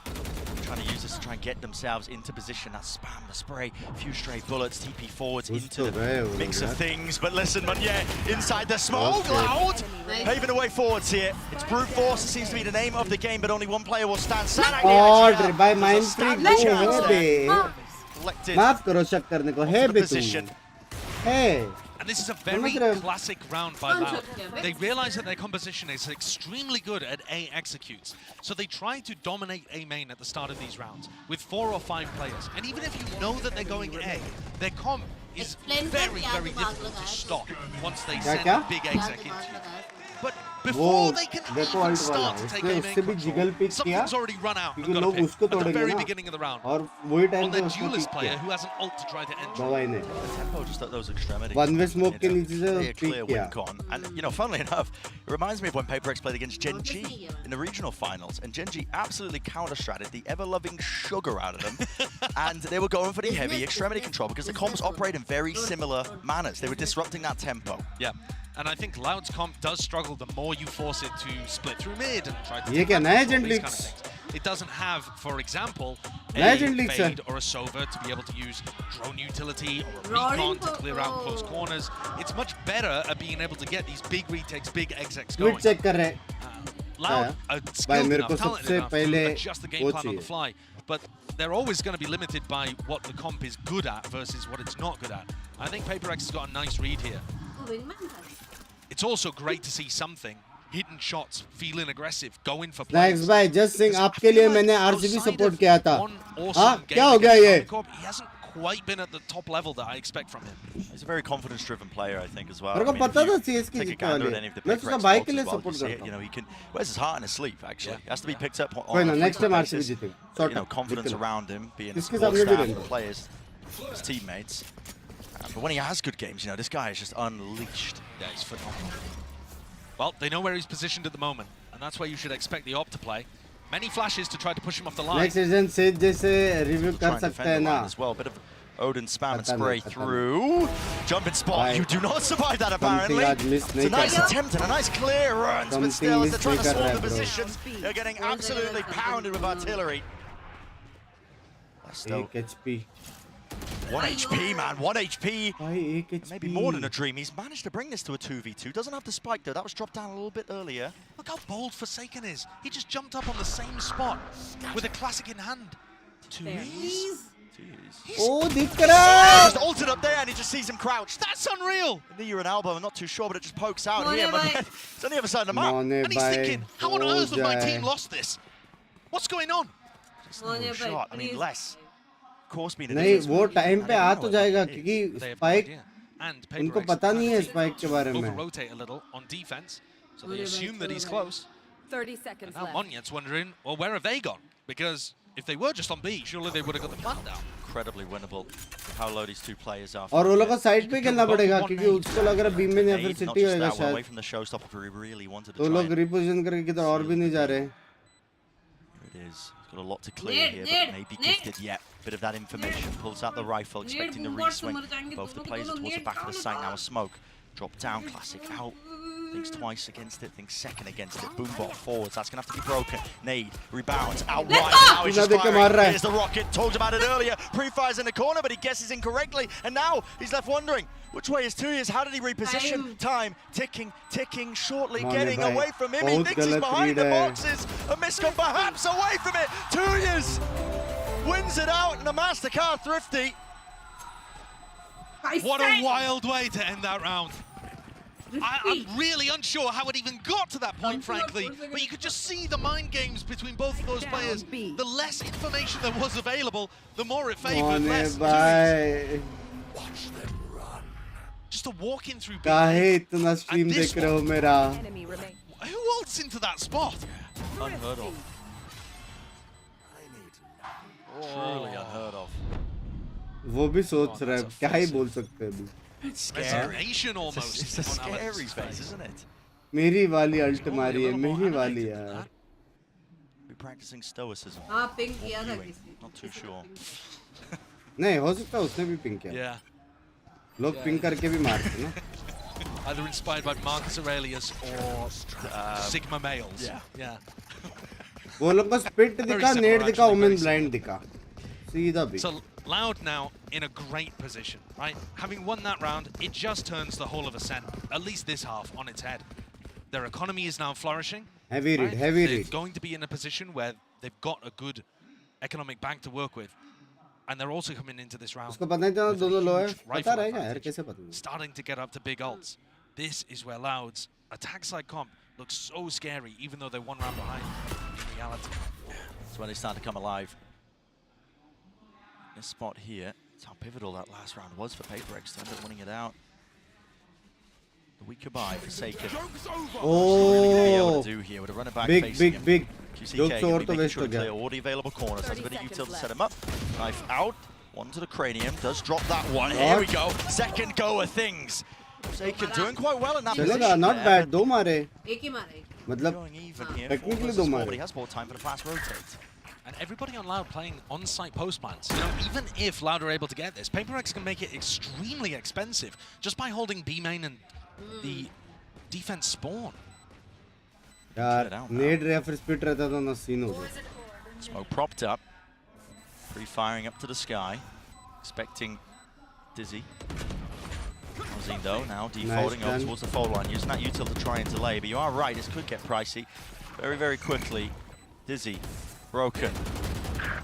Trying to use this to try and get themselves into position. That spam, the spray, a few stray bullets, TP forwards into the mix of things. But listen, Munye, inside the smoke, Loud! Paving the way forwards here. It's brute force, it seems to be the name of the game, but only one player will stand. Sanak, और भाई mind freak वो है बे माफ करो शक करने को है बे तू है And this is a very classic round by Loud. They realize that their composition is extremely good at A executes. So they try to dominate A main at the start of these rounds with 4 or 5 players. And even if you know that they're going A, their comp is very, very difficult to stop once they send a big exec into you. But before they can even start to take A main control, something's already run out and got a pick at the very beginning of the round. और वही time on पे their उसको duelist pick player किया who has an ult to try to enter. दवाई ने Tempo just at those extremities. One way smoke के नीचे से clear pick win किया con. And you know, funnily enough, it reminds me of when PRX played against Gen G in the regional finals, and Gen G absolutely counter-stratted the ever-loving sugar out of them, and they were going for the heavy extremity control because the comps operate in very similar manners. They were disrupting that tempo. Yeah. And I think Loud's comp does struggle the more you force it to split through mid and try to ये क्या नया these Gen kind of Leagues things. It doesn't have, for example, नया a Gen Leagues है fade or a Sova to be able to use drone utility or a recon to clear out close corners. It's much better at being able to get these big retakes, big execs going. Mid check कर रहे Loud, skilled enough, talented enough to adjust the game plan on the fly, but they're always going to be limited by what the comp is good at versus what it's not good at. I think PRX has got a nice read here. It's also great to see something. Hidden shots, feeling aggressive, going for plays. Thanks भाई just sing आपके लिए मैंने RGB support किया था हाँ क्या हो गया ये He hasn't quite been at the top level that I expect from him. He's a very confidence-driven player, I think, as well. मेरे को पता था CS की Take a जीतने gander वाली at any of the मैं उसका PRX भाई के spots लिए as well. support You see करता it, हूँ you know, he can wears his heart in his sleeve. Actually, he has to be picked up on कोई ना a next time frequent RCB basis. जीतेगा You know, confidence around him, being इसके support सामने भी staff, रहेगा the players, his teammates. But when he has good games, you know, this guy is just unleashed. Yeah, he's phenomenal. Well, they know where he's positioned at the moment, and that's where you should expect the op to play. Many flashes to try to push him off the line. next season से जैसे review कर सकते हैं ना as well. Bit of Odin spam and spray through. Jumping spot. You do not survive that apparently. It's a nice attempt and a nice clear run, but still as they're trying to swap the positions, they're getting absolutely pounded with artillery. Still 1 HP 1 HP, man. 1 HP. Maybe more than a dream. He's managed to bring this to a 2v2. Doesn't have the spike though. That was dropped down a little bit earlier. Look how bold Forsaken is. He just jumped up on the same spot with a classic in hand. 2E's. Oh, दिख रहा Just altered up there and he just sees him crouched. That's unreal. Knee or an elbow, I'm not too sure, but it just pokes out here. It's on the other side of the map. And he's thinking, how on earth have my team lost this? What's going on? Just no shot. I mean, less. Course being नहीं वो time पे आ तो जाएगा क्योंकि spike उनको पता नहीं है स्पाइक के बारे में rotate a little on defense, so they assume that he's close. 30 seconds now left. Monyet's wondering, well, where have they gone? Because If they were just on B, surely they would have got the plant down. Incredibly winnable with how low these two players are. और वो लोग को side पे खेलना पड़ेगा क्योंकि उसको लग रहा है बीम में या फिर सिटी होएगा शायद. Away from the showstopper, he really wanted to तो लोग रिपोजिशन करके किधर और भी नहीं जा रहे. It is. He's got a lot to clear here, but maybe gifted yet. Bit of that information. Pulls out the rifle, expecting the re-swing. Both the players are towards the back of the site now. A smoke. Drop down, classic out. Thinks twice against it, thinks second against it. Boombot forwards, that's going to have to be broken. Nade, rebounds, out wide, now he's just firing. Here's the rocket, talked about it earlier. Pre-fires in the corner, but he guesses incorrectly. And now he's left wondering, which way is 2 years? How did he reposition? Time, ticking, shortly getting away from him. He thinks he's behind the boxes. A miscom perhaps away from it. 2 years wins it out, and the MasterCard Thrifty. What a wild way to end that round. I'm really unsure how it even got to that point, frankly, but you could just see the mind games between both of those players. The less information there was available, the more it favored less. Just a walk-in through B. Who ults into that spot? Unheard of. Truly unheard of. वो भी सोच रहा है क्या ही बोल सकते हैं अभी. Resignation almost. It's a scary face, isn't it? मेरी वाली अल्ट मारी है, मेरी वाली यार. We're practicing stoicism. हाँ पिंक किया था किसी. Not too sure. नहीं हो सकता उसने भी पिंक किया. Yeah. लोग पिंक करके भी मारते ना. Either inspired by Marcus Aurelius or Sigma males. Yeah. वो लोग को स्पिट दिखा, नेट दिखा, ओमेन ब्लाइंड दिखा. सीधा भी. So Loud now in a great position, right? Having won that round, it just turns the whole of Ascent, at least this half, on its head. Their economy is now flourishing. Heavy read, heavy read. They're going to be in a position where they've got a good economic bank to work with. And they're also coming into this round. उसको पता नहीं था दोनों लो है. पता रहेगा यार कैसे पता. Starting to get up to big ults. This is where Loud's attack side comp looks so scary, even though they're one round behind in reality. That's when they start to come alive. This spot here, that's how pivotal that last round was for PRX. They ended up winning it out. The weaker buy for Forsaken. Oh, do here with a runner back big. QCK going to be making sure to clear all the available corners. Has a bit of util to set him up. Knife out. One to the cranium. Does drop that one. Here we go. Second go of things. Forsaken doing quite well in that position. Not bad. दो मारे. एक ही मारे. मतलब technically दो मारे. But he has more time for the fast rotate. And everybody on Loud playing on-site post plans. You know, even if Loud are able to get this, PRX can make it extremely expensive just by holding B main and the defense spawn. यार नेड रे फिर spit रहता तो ना scene हो जाता. Smoke propped up, pre-firing up to the sky, expecting Dizzy. Though now defaulting up towards the fold line, using that util to try and delay. But you are right, this could get pricey very quickly. Dizzy. Broken.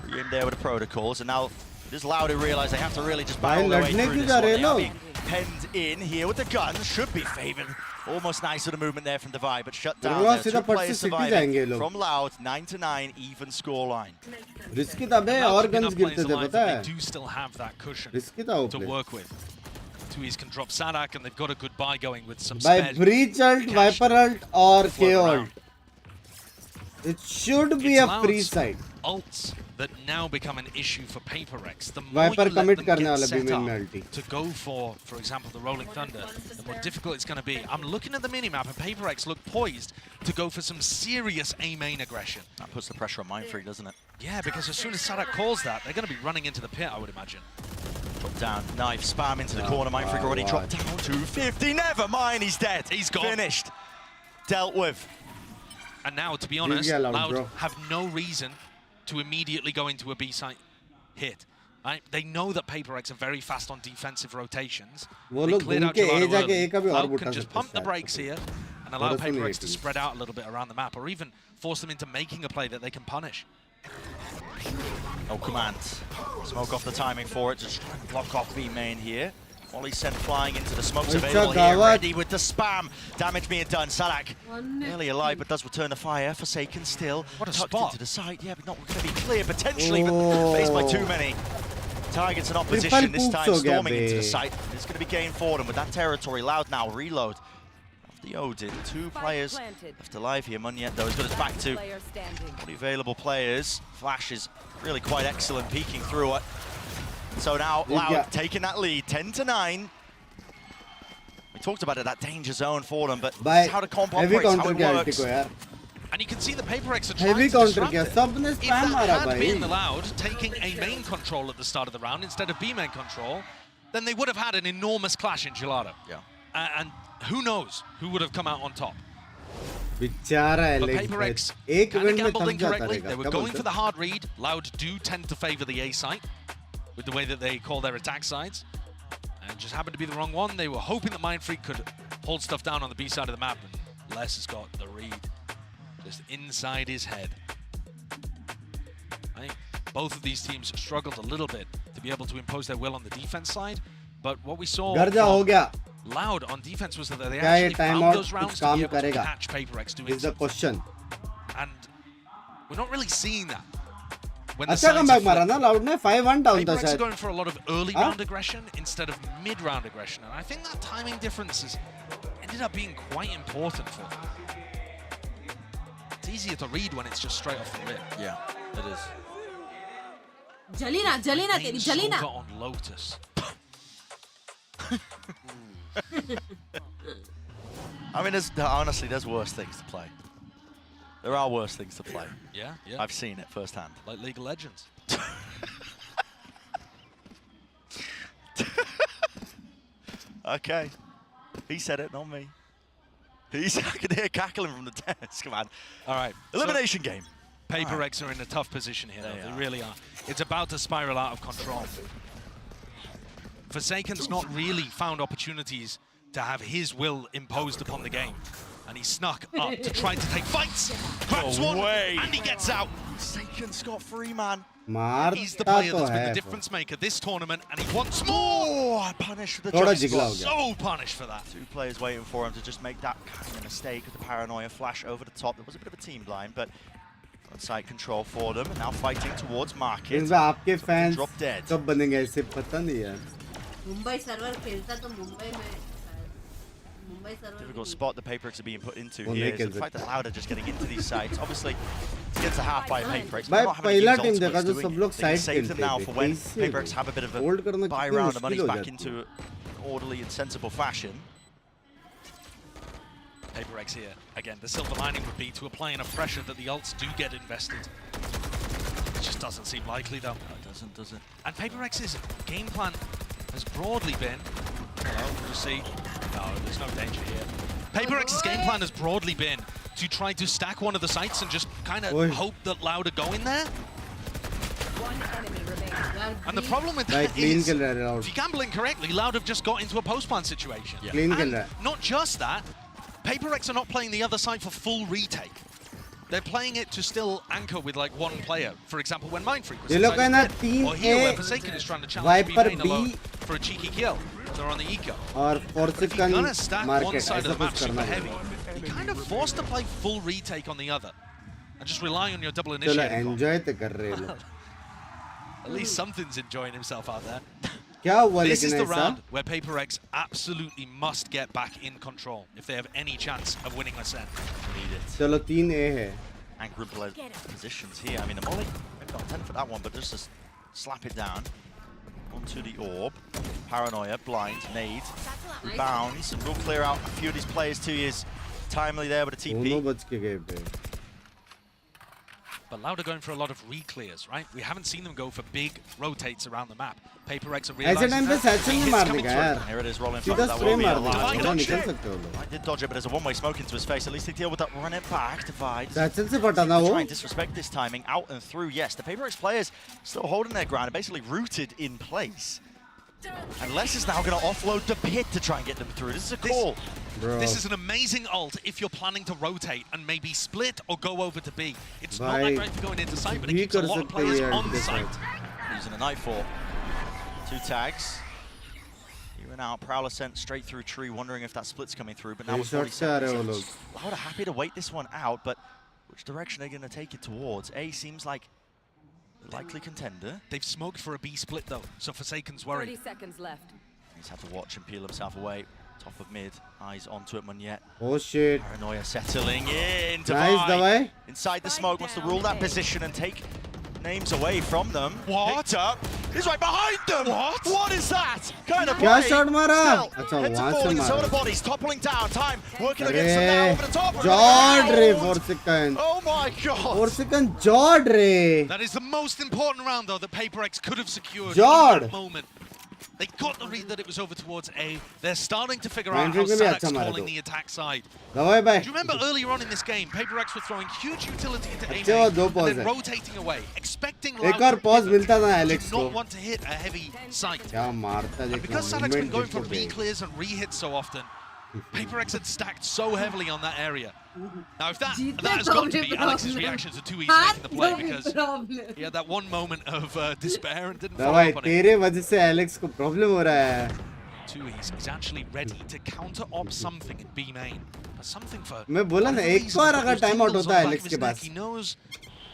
You're in there with the protocols, and now this Loud who realize they have to really just battle their way through this one. They are being penned in here with the guns, should be favored. Almost nice with the movement there from Divide, but shut down there. Two players surviving from Loud, 9-9, even scoreline. Risky था बे और guns गिरते थे पता है. They do still have that cushion to work with. Tui's can drop Sadak, and they've got a good buy going with some by Breach ult, Viper ult, or K ult. It should be a free side. Ults that now become an issue for PRX. The more Viper you let them करने get वाला set B-main up to go for example, the Rolling Thunder, the more difficult it's going to be. I'm looking at the minimap, and PRX look poised to go for some serious A-main aggression. That puts the pressure on Mindfreak, doesn't it? Yeah, because as soon as Sadak calls that, they're going to be running into the pit, I would imagine. Drop down, knife, spam into the corner. Mindfreak already dropped down to 50. Never mind, he's dead. He's gone. Finished. Dealt with. And now, to be honest, Loud have no reason to immediately go into a B-site hit. Right? They know that PRX are very fast on defensive rotations. They cleared out Gelato early. Loud can just pump the brakes here and allow PRX to spread out a little bit around the map, or even force them into making a play that they can punish. No command. Smoke off the timing for it, just trying to block off B-main here. Ollie sent flying into the smokes available here, ready with the spam. Damage being done, Sadak nearly alive, but does return the fire. Forsaken still, what a tucked spot. into the side. Yeah, but not going to be clear potentially, but faced by too many targets in opposition. This time storming into the site. It's going to be gained for them with that territory. Loud now, reload. the Odin. 2 players left alive here. Munyet, though, has got us back to 40 available players. Flash is really quite excellent, peeking through it. So now Loud taking that lead, 10-9. We talked about it, that danger zone for them, but this is how the comp operates, how it works. And you can see the PRX are trying to disrupt it. If that had been Loud taking A main control at the start of the round instead of B main control, then they would have had an enormous clash in Gelato. Yeah. And who knows who would have come out on top. But like, PRX kind of gambled incorrectly. They were going for the hard read. Loud do tend to favor the A site with the way that they call their attack sides. And just happened to be the wrong one. They were hoping that Mindfreak could hold stuff down on the B side of the map, and Les has got the read just inside his head. I think both of these teams struggled a little bit to be able to impose their will on the defense side, but what we saw Loud on defense was that they actually found those rounds to be able to catch PRX doing is the question. And we're not really seeing that. When अच्छा comeback मारा ना Loud ने 5-1 down था शायद. Going for a lot of early round aggression instead of mid round aggression, and I think that timing difference has ended up being quite important for them. It's easier to read when it's just straight off the rip. Yeah, it is. Jalina तेरी Jalina. On Lotus. I mean, honestly, there's worse things to play. There are worse things to play. Yeah. I've seen it firsthand. Like League of Legends. Okay. He said it, not me. I can hear cackling from the desk, man. All right. Elimination game. PRX are in a tough position here, though. They really are. It's about to spiral out of control. Forsaken's not really found opportunities to have his will imposed upon the game. And he snuck up to try to take fights. Grabs one, and he gets out. Forsaken scot-free, man. He's the player that's been the difference maker this tournament, and he wants more. Punished for the jump. So punished for that. 2 players waiting for him to just make that kind of mistake with the paranoia flash over the top. There was a bit of a team blind, but on-site control for them, and now fighting towards market. आपके fans drop dead. कब बनेंगे ऐसे पता नहीं है. Mumbai server खेलता तो मुंबई में difficult spot the PRX are being put into here is the fact that Loud are just getting into these sites. Obviously, to get a half by PRX, but not having to use ultimates doing it. They can save them now for when PRX have a bit of a buy round, the money's back into an orderly and sensible fashion. PRX here. Again, the silver lining would be to apply enough pressure that the ults do get invested. It just doesn't seem likely, though. No, it doesn't. And PRX's game plan has broadly been... we'll see. No, there's no danger here. PRX's game plan has broadly been to try to stack one of the sites and just kind of hope that Loud are going there. And the problem with that is, if you gamble incorrectly, Loud have just got into a post-plan situation. And not just that, PRX are not playing the other side for full retake. They're playing it to still anchor with like one player. For example, when Mindfreak was or here where Forsaken is trying to challenge B-Main alone for a cheeky kill. They're on the eco. If you're gonna stack one side of the map super heavy, you're kind of forced to play full retake on the other. And just rely on your double initiator. At least something's enjoying himself out there. This is the round where PRX absolutely must get back in control if they have any chance of winning Ascent. Need it. चलो 3A है. And group positions here. I mean, the Molly, they've got 10 for that one, but just to slap it down onto the orb. Paranoia, blind, nade, bounds, and we'll clear out a few of these players. 2 years timely there with a TP. But Loud are going for a lot of re-clears, right? We haven't seen them go for big rotates around the map. PRX are realizing that. Here it is, rolling front. That will be allowed. I did dodge it, but there's a one-way smoke into his face. At least they deal with that. Run it back. Divide. Try and disrespect this timing. Out and through, yes. The PRX players still holding their ground and basically rooted in place. And Les is now going to offload the pit to try and get them through. This is a call. This is an amazing ult if you're planning to rotate and maybe split or go over to B. It's not that great for going into site, but it keeps a lot of players on site. Using a Nightfall. 2 tags. Here and out. Prowler sent straight through tree, wondering if that split's coming through, but now with 40 seconds. Loud are happy to wait this one out, but which direction are they going to take it towards? A seems like likely contender. They've smoked for a B split though, so Forsaken's worried. 30 seconds left. He's had to watch and peel himself away. Top of mid, eyes onto it, Munyet. Oh shit. Paranoia settling in. Nice, Davai. Inside the smoke, wants to rule that position and take names away from them. What? Up. He's right behind them. What is that? Kind of play. Kya shot mara? Still, Acha, heads are wahan se falling, mara. soda bodies toppling down. Time working against them now over the top. Jod re 4 seconds. Oh my god. 4 seconds Jod re. That is the most important round though that PRX could have secured Jod. in that moment. They got the read that it was over towards A. They're starting to figure out Mind how trick mein bhi Sadak's acha mara calling to. the attack side. Davai bhai. Do you remember earlier on in this game, PRX were throwing huge utility into A अच्छे और दो main pause and then है. rotating away, expecting एक Loud और to pause pivot, मिलता था Alex did को. not want to hit a heavy sight. क्या मारता And देखना. because Sadak's been movement going for देखो बे. re-clears and re-hits so often, PRX had stacked so heavily on that area. Now, if that has got to be Alex's reaction to 2E's making the play, because he had that one moment of despair and didn't follow दवाई up on it. तेरे वजह से Alex को problem हो रहा है. 2E's is actually ready to counter-op something in B main. But something for... मैं बोला ना एक बार अगर टाइम आउट होता है Alex के पास. He knows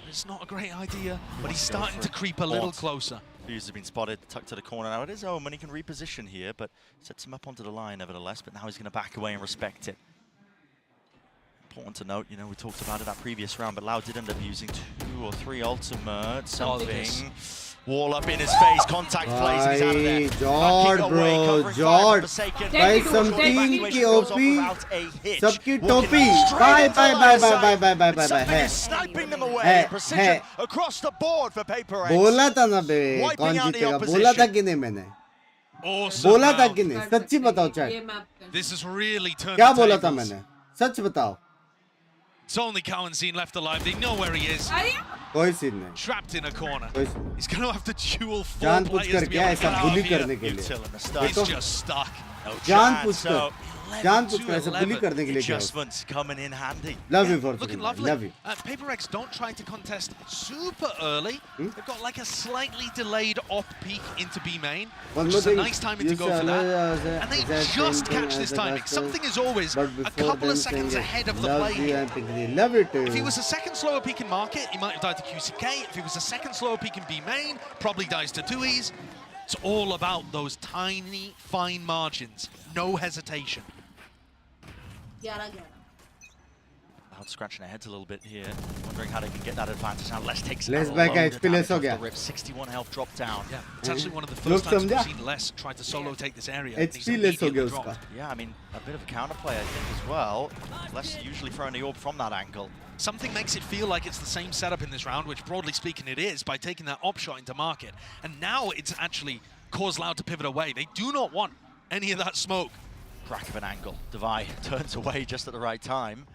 it's not a great idea, but he's starting to creep a little closer. Fuse has been spotted, tucked to the corner. Now it is Omen, he can reposition here, but sets him up onto the line nevertheless, but now he's going to back away and respect it. Important to note, you know, we talked about it that previous round, but Loud did end up using 2 or 3 ultimates, something. Wall up in his face, contact plays, and he's out of there. Jod bro, Jod. भाई something की OP, सबकी टोपी. Bye bye bye bye bye bye bye bye bye. है. Sniping them away, precision across the board for PRX. बोला था ना बे कौन जीतेगा. बोला था कि नहीं मैंने. बोला था कि नहीं. सच्ची बताओ chat. This has really turned क्या the बोला था tables. मैंने. सच बताओ. It's only Cowan left alive. They know where he is. कोई सीन नहीं. Trapped in a corner. कोई सीन नहीं. He's going to have to duel 4 जानबूझ players कर to be क्या able to ऐसा get out bully of here. करने के लिए. He's just stuck. जानबूझ कर ऐसा बुली करने के लिए क्या. Adjustments coming in handy. Love you for Looking lovely. Love you. PRX don't try to contest super early. They've got like a slightly delayed op peek into B main. Which is a nice timing to go for that. And they just catch this timing. Something is always a couple of seconds ahead of the play here. Love you too. If he was a second slower peek in market, he might have died to QCK. If he was a second slower peek in B main, probably dies to 2E's. It's all about those tiny, fine margins. No hesitation. 11-11. Loud scratching their heads a little bit here, wondering how they can get that advantage. Now Les takes Les back HP less हो गया. 61 health dropped down. Yeah, it's actually one of the first times we've seen Les try to solo take this area. HP less हो गया उसका. Yeah, I mean, a bit of a counterplay, I think, as well. Les usually throwing the orb from that angle. Something makes it feel like it's the same setup in this round, which broadly speaking it is, by taking that op shot into market. And now it's actually caused Loud to pivot away. They do not want any of that smoke. Crack of an angle. Devi turns away just at the right time.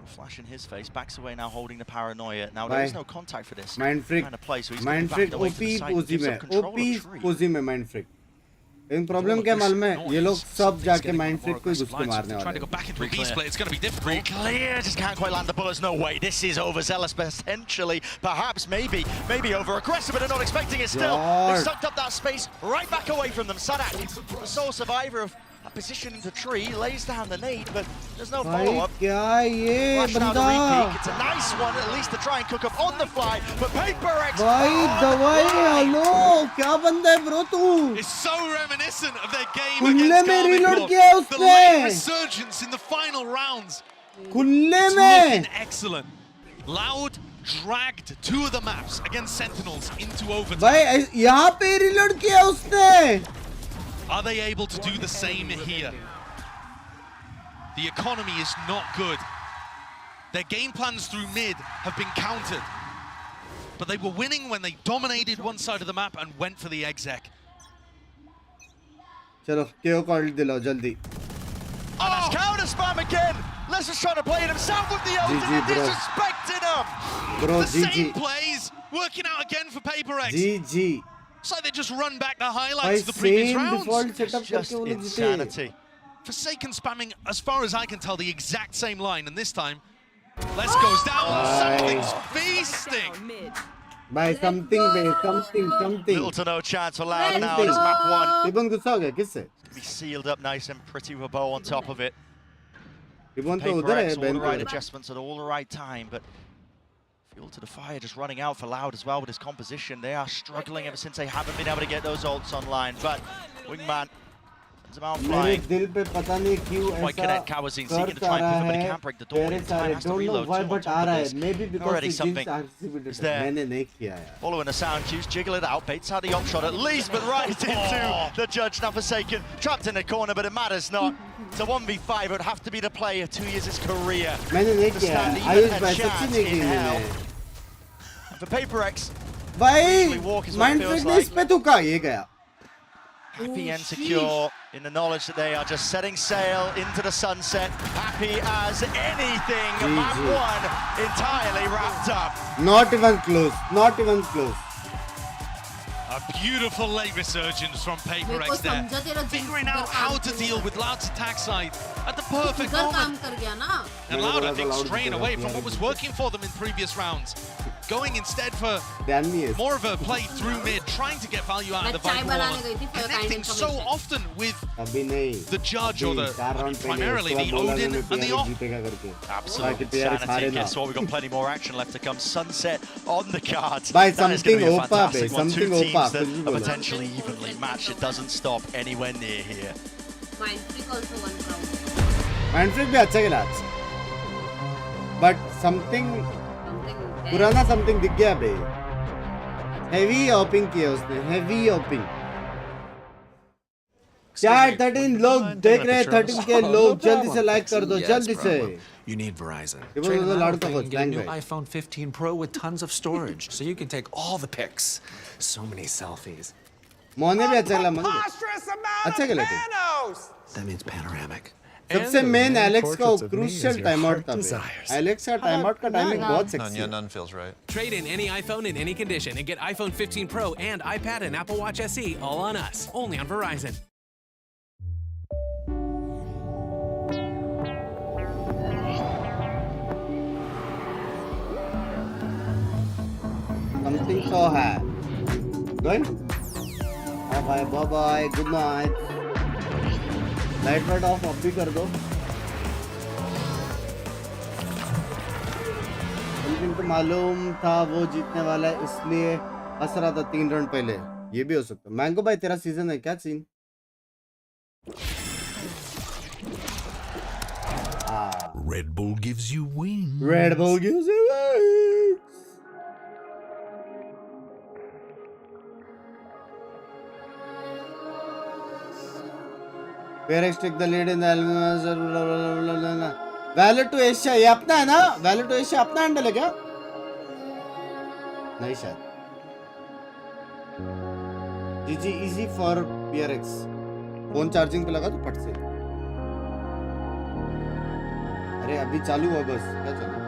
Flash in his face, backs away now holding the paranoia. Now there is no contact for this Mind freak. kind of play, so he's Mind freak OP पोजी में. OP पोजी में mind freak. लेकिन problem क्या मालूम है ये लोग सब जाके माइंड फ्रिक को घुस के मारने वाले हैं. It's going to be difficult. Clear, just can't quite land the bullets. No way. This is overzealous potentially. Perhaps, maybe over aggressive, but they're not expecting it still. They've sucked up that space right back away from them. Sadak, the sole survivor of positioning the tree, lays down the nade, but there's no follow-up. क्या ये बंदा? It's a nice one, at least to try and cook up on the fly, but PRX. भाई दवाई hello क्या बंदा है bro तू? It's so reminiscent of their game खुले against में reload Garmin किया Club. The late उसने. resurgence in the final rounds. खुले It's में. looking excellent. Loud dragged 2 of the maps against Sentinels into overtime. भाई यहाँ पे reload किया उसने. Are they able to do the same here? The economy is not good. Their game plans through mid have been countered. But they were winning when they dominated one side of the map and went for the exec. चलो KO card दिलाओ जल्दी. And that's counter spam again. Les is trying to play it himself with the ultimate, disrespecting him. Bro, the same plays working out again for PRX. GG. It's like they just run back the highlights of the previous rounds. Default setup Just insanity. Forsaken spamming, as far as I can tell, the exact same line, and this time, Les goes down. Something's feasting. By something. Little to no chance for Loud now. It's map 1. Ribbon गुस्सा हो गया किससे? Be sealed up nice and pretty with a bow on top of it. Ribbon तो उधर है all the right adjustments at all the right time, but fuel to the fire just running out for Loud as well with his composition. They are struggling ever since they haven't been able to get those ults online, but Wingman मेरे दिल पे पता नहीं क्यों ऐसा कर आ रहा है तेरे सारे don't know why but आ रहा है maybe because the Jinx RCB मैंने नहीं किया यार. Following the sound cues, jiggle it out. Bates had the op shot at least, but right into the judge now forsaken. Trapped in the corner, but it matters not. It's a 1v5. It would have to be the player 2 years his career. मैंने नहीं किया. आयुष भाई सच्ची नहीं की मैंने. For PRX, भाई mind fitness पे तू का ये गया. Happy and secure in the knowledge that they are just setting sail into the sunset. Happy as anything. Map 1 entirely wrapped up. Not even close. Not even close. A beautiful late resurgence from PRX there. Figuring out how to deal with Loud's attack side at the perfect moment. And Loud, I think, straying away from what was working for them in previous rounds. Going instead for more of a play through mid, trying to get value out of the Viper wall, connecting so often with the judge or primarily the Odin and the off. Absolutely sanity. Guess what? We've got plenty more action left to come. Sunset on the cards. By that is going to be a something fantastic one. Two opa, teams that are potentially evenly matched. It doesn't stop anywhere near here. Mindfreak also one round. Mindfreak भी अच्छा खेला आज. But something पुराना something दिख गया बे. Heavy hopping किया उसने. Heavy hopping. चार 13 लोग देख रहे हैं 13 के लोग जल्दी से लाइक कर दो जल्दी से. You need Verizon. Trade them out, you can get a new iPhone 15 Pro with tons of storage, so you can take all the pics. So many selfies. मोने भी अच्छा खेला मगर. अच्छा खेला थे. That means panoramic. सबसे मेन एलेक्स का क्रूशियल टाइम आउट था. एलेक्स का टाइम आउट का टाइमिंग बहुत सेक्सी है. None feels right. Trade in any iPhone in any condition and get iPhone 15 Pro and iPad and Apple Watch SE all on us. Only on Verizon. Something so है. Going? Bye bye. Good night. Light white of भी कर दो. लेकिन तो मालूम था वो जीतने वाला है इसलिए हंस रहा था 3 रन पहले. ये भी हो सकता है. मैंगो भाई तेरा सीजन है क्या scene? Red Bull gives you wings. Red Bull gives you wings. PRX take the lead in the Valor to Asia. ये अपना है ना? Valor to Asia अपना हैंडल है क्या? नहीं शायद. GG easy for PRX. Phone charging पे लगा तो फट से. अरे अभी चालू हुआ बस. क्या चालू?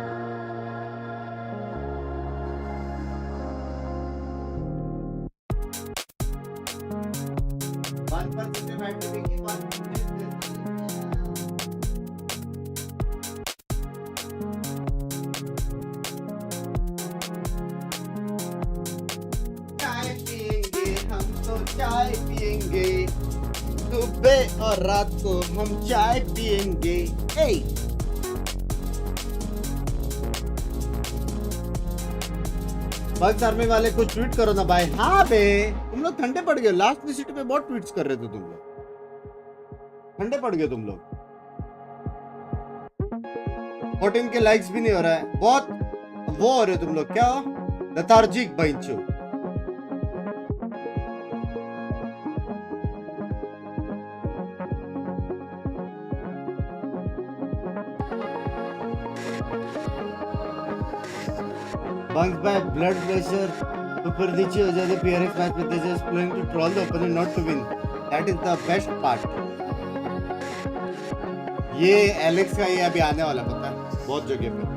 चाय पियेंगे सुबह और रात को हम चाय पियेंगे. बग्स आर्मी वाले कुछ ट्वीट करो ना भाई. हाँ बे तुम लोग ठंडे पड़ गए. लास्ट विजिट पे बहुत ट्वीट्स कर रहे थे तुम लोग. ठंडे पड़ गए तुम लोग. 14 के लाइक्स भी नहीं हो रहा है. बहुत वो हो रहे तुम लोग. क्या लथार्जिक बंचो. Bunks by blood pressure ऊपर नीचे हो जाते. PRX मैच में this is playing to troll the opponent not to win. That is the best part. ये एलेक्स का ये अभी आने वाला पता है बहुत जगह पे.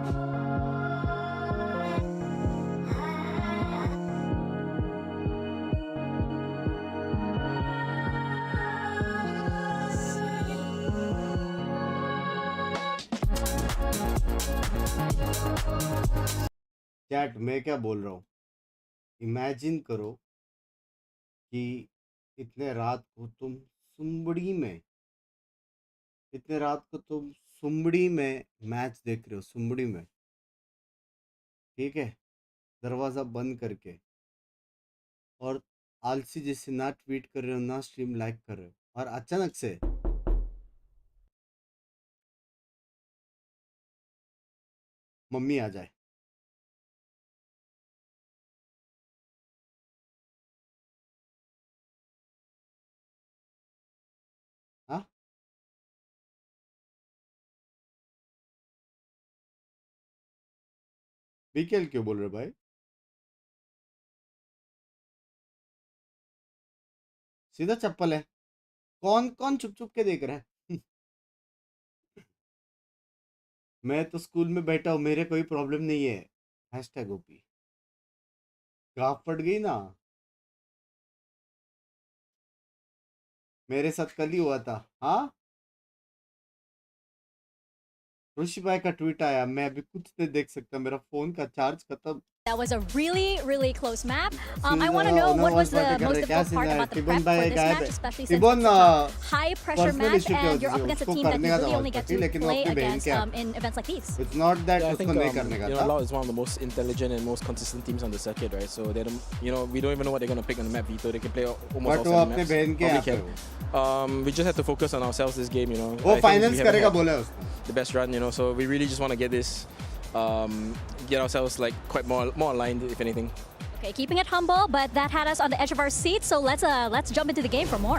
चैट मैं क्या बोल रहा हूँ. इमेजिन करो कि इतने रात को तुम सुम्बड़ी में मैच देख रहे हो. सुम्बड़ी में ठीक है. दरवाज़ा बंद करके और आलसी जैसे ना ट्वीट कर रहे हो ना स्ट्रीम लाइक कर रहे हो. और अचानक से मम्मी आ जाए। हाँ बीकेल क्यों बोल रहे भाई? सीधा चप्पल है। कौन कौन छुप छुप के देख रहा है? मैं तो स्कूल में बैठा हूँ, मेरे कोई प्रॉब्लम नहीं है। हैशटैग ओपी गाफ पड़ गई ना, मेरे साथ कल ही हुआ था। हाँ ऋषि भाई का ट्वीट आया, मैं अभी कुछ नहीं देख सकता, मेरा फोन का चार्ज खत्म। That was a really close map. I want to know what was the most difficult part about the prep for this match, especially since it's a high pressure match and you're up against a team that you really only get to play against in events like these. It's not that I think नहीं करने का था। Loud is one of the most intelligent and most consistent teams on the circuit, right? So they don't, we don't even know what they're going to pick on the map. Veto, they can play almost all seven maps. Probably can. We just have to focus on ourselves this game, वो finals करेगा बोला है उसने। The best run, so we really just want to get this. Get ourselves like quite more aligned, if anything. Okay, keeping it humble, but that had us on the edge of our seats. So let's jump into the game for more.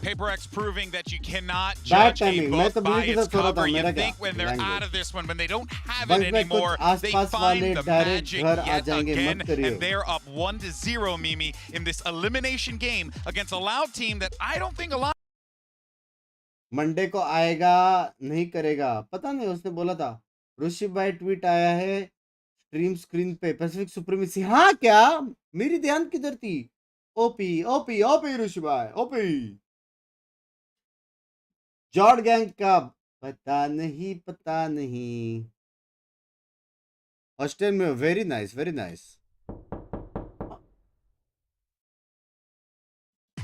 PRX proving that you cannot judge a book by its cover. You think when they're out of this one, when they don't have it anymore, they find the magic yet again, and they're up 1-0, Mimi, in this elimination game against a Loud team that I don't think a lot. Monday को आएगा नहीं करेगा पता नहीं, उसने बोला था। ऋषि भाई ट्वीट आया है स्ट्रीम स्क्रीन पे पैसिफिक सुप्रीमेसी। हाँ क्या मेरी ध्यान किधर थी? ओपी ओपी ओपी ऋषि भाई ओपी। जॉर्ड गैंग का पता नहीं। हॉस्टल में very nice very nice.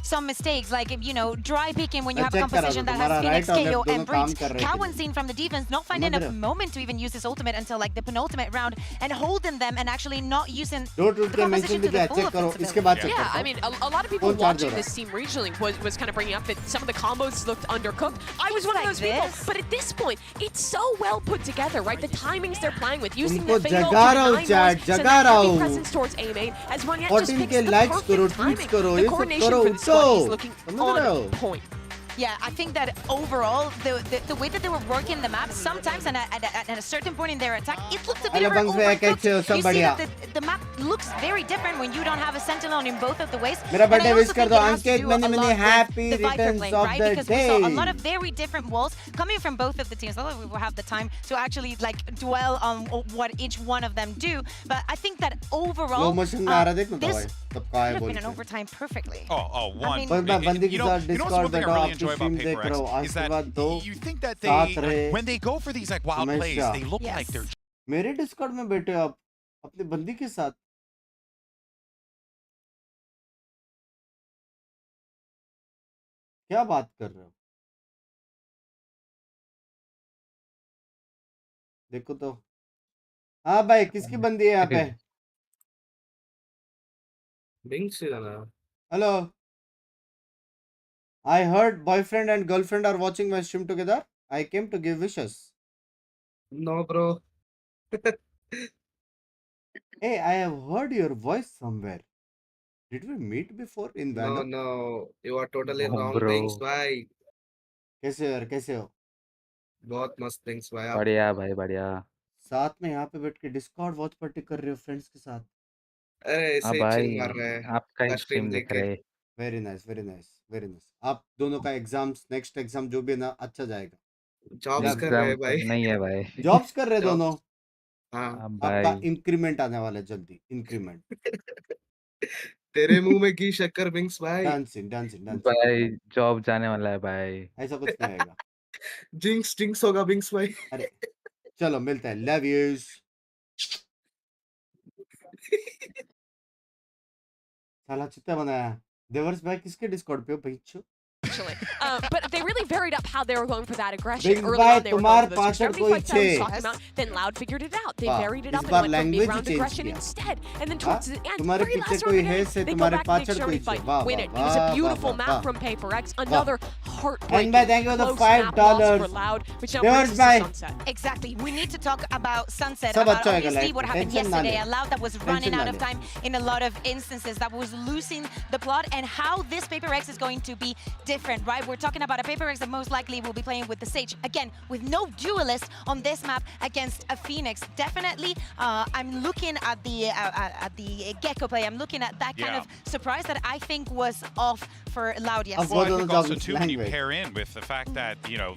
Some mistakes like dry picking when you have a composition that has Phoenix, KO and Binks. Cowan seen from the defense not finding a moment to even use his ultimate until like the penultimate round and holding them and actually not using the composition to the full offensive. Yeah, I mean a lot of people watching this team regionally was kind of bringing up that some of the combos looked undercooked. I was one of those people, but at this point it's so well put together, right? The timings they're playing with, using the fatal to deny more presence towards A-main as Monet just picks the perfect timing. The coordination for this he's looking on point. Yeah, I think that overall, the way that they were working the map, sometimes and at a certain point in their attack, it looks a bit overcooked. You see that the map looks very different when you don't have a sentinel in both of the ways. And I also think it has to do a lot with the Viper lane, right? Because we saw a lot of very different walls coming from both of the teams. I don't know if we will have the time to actually like dwell on what each one of them do, but I think that overall, this could have been an overtime perfectly. One. You know one thing I really enjoy about PRX is that you think that they, when they go for these like wild plays, they look like they're. मेरे Discord में बैठे आप अपने बंदी के साथ क्या बात कर रहे हो? देखो तो। हाँ भाई किसकी बंदी है यहाँ पे? Binks hello. I heard boyfriend and girlfriend are watching my stream together. I came to give wishes. No, bro. Hey, I have heard your voice somewhere. Did we meet before in No, Valor? no. You are totally No, wrong, bro. Binks, भाई. कैसे हो यार कैसे हो? बहुत मस्त Binks भाई आप. बढ़िया भाई बढ़िया। साथ में यहाँ पे बैठ के डिस्कॉर्ड वॉच पार्टी कर रहे हो फ्रेंड्स के साथ? अरे हाँ ऐसे भाई चिल मार रहे हैं. आपका ही स्ट्रीम स्ट्रीम देख देख के. रहे। Very nice very nice very nice. आप दोनों का एग्जाम्स नेक्स्ट एग्जाम जो भी है ना अच्छा जाएगा। जॉब्स कर रहे हैं एग्जाम भाई. नहीं है भाई। जॉब्स कर रहे दोनों। हाँ. अब आपका भाई इंक्रीमेंट आने वाला है जल्दी इंक्रीमेंट। तेरे मुंह में घी शक्कर Binks भाई. Dancing dancing dancing. भाई जॉब जाने वाला है भाई। ऐसा कुछ नहीं आएगा। जिंक्स होगा Binks भाई. अरे चलो मिलते हैं। Love use. साला चित्ता बनाया। देवर्स भाई किसके डिस्कॉर्ड पे हो बच्चों? actually. But they really varied up how they were going for that aggression. Early on, they were going for those extremity fights that we talked about. Then Loud figured it out. They varied it up and went for mid-round aggression instead. And then towards the end, very last round again, they go back to the extremity fight, win it. It was a beautiful map from PRX. Another heartbreaking close map loss for Loud, which now brings us to Sunset. Exactly. We need to talk about Sunset, about obviously what happened yesterday. A Loud that was running out of time in a lot of instances, that was losing the plot, and how this PRX is going to be different, right? We're talking about a PRX that most likely will be playing with the Sage. Again, with no duelist on this map against a Phoenix. Definitely, I'm looking at the Gecko play. I'm looking at that kind of surprise that I think was off for Loud yesterday. Well, I think also, too, when you pair in with the fact that, you know,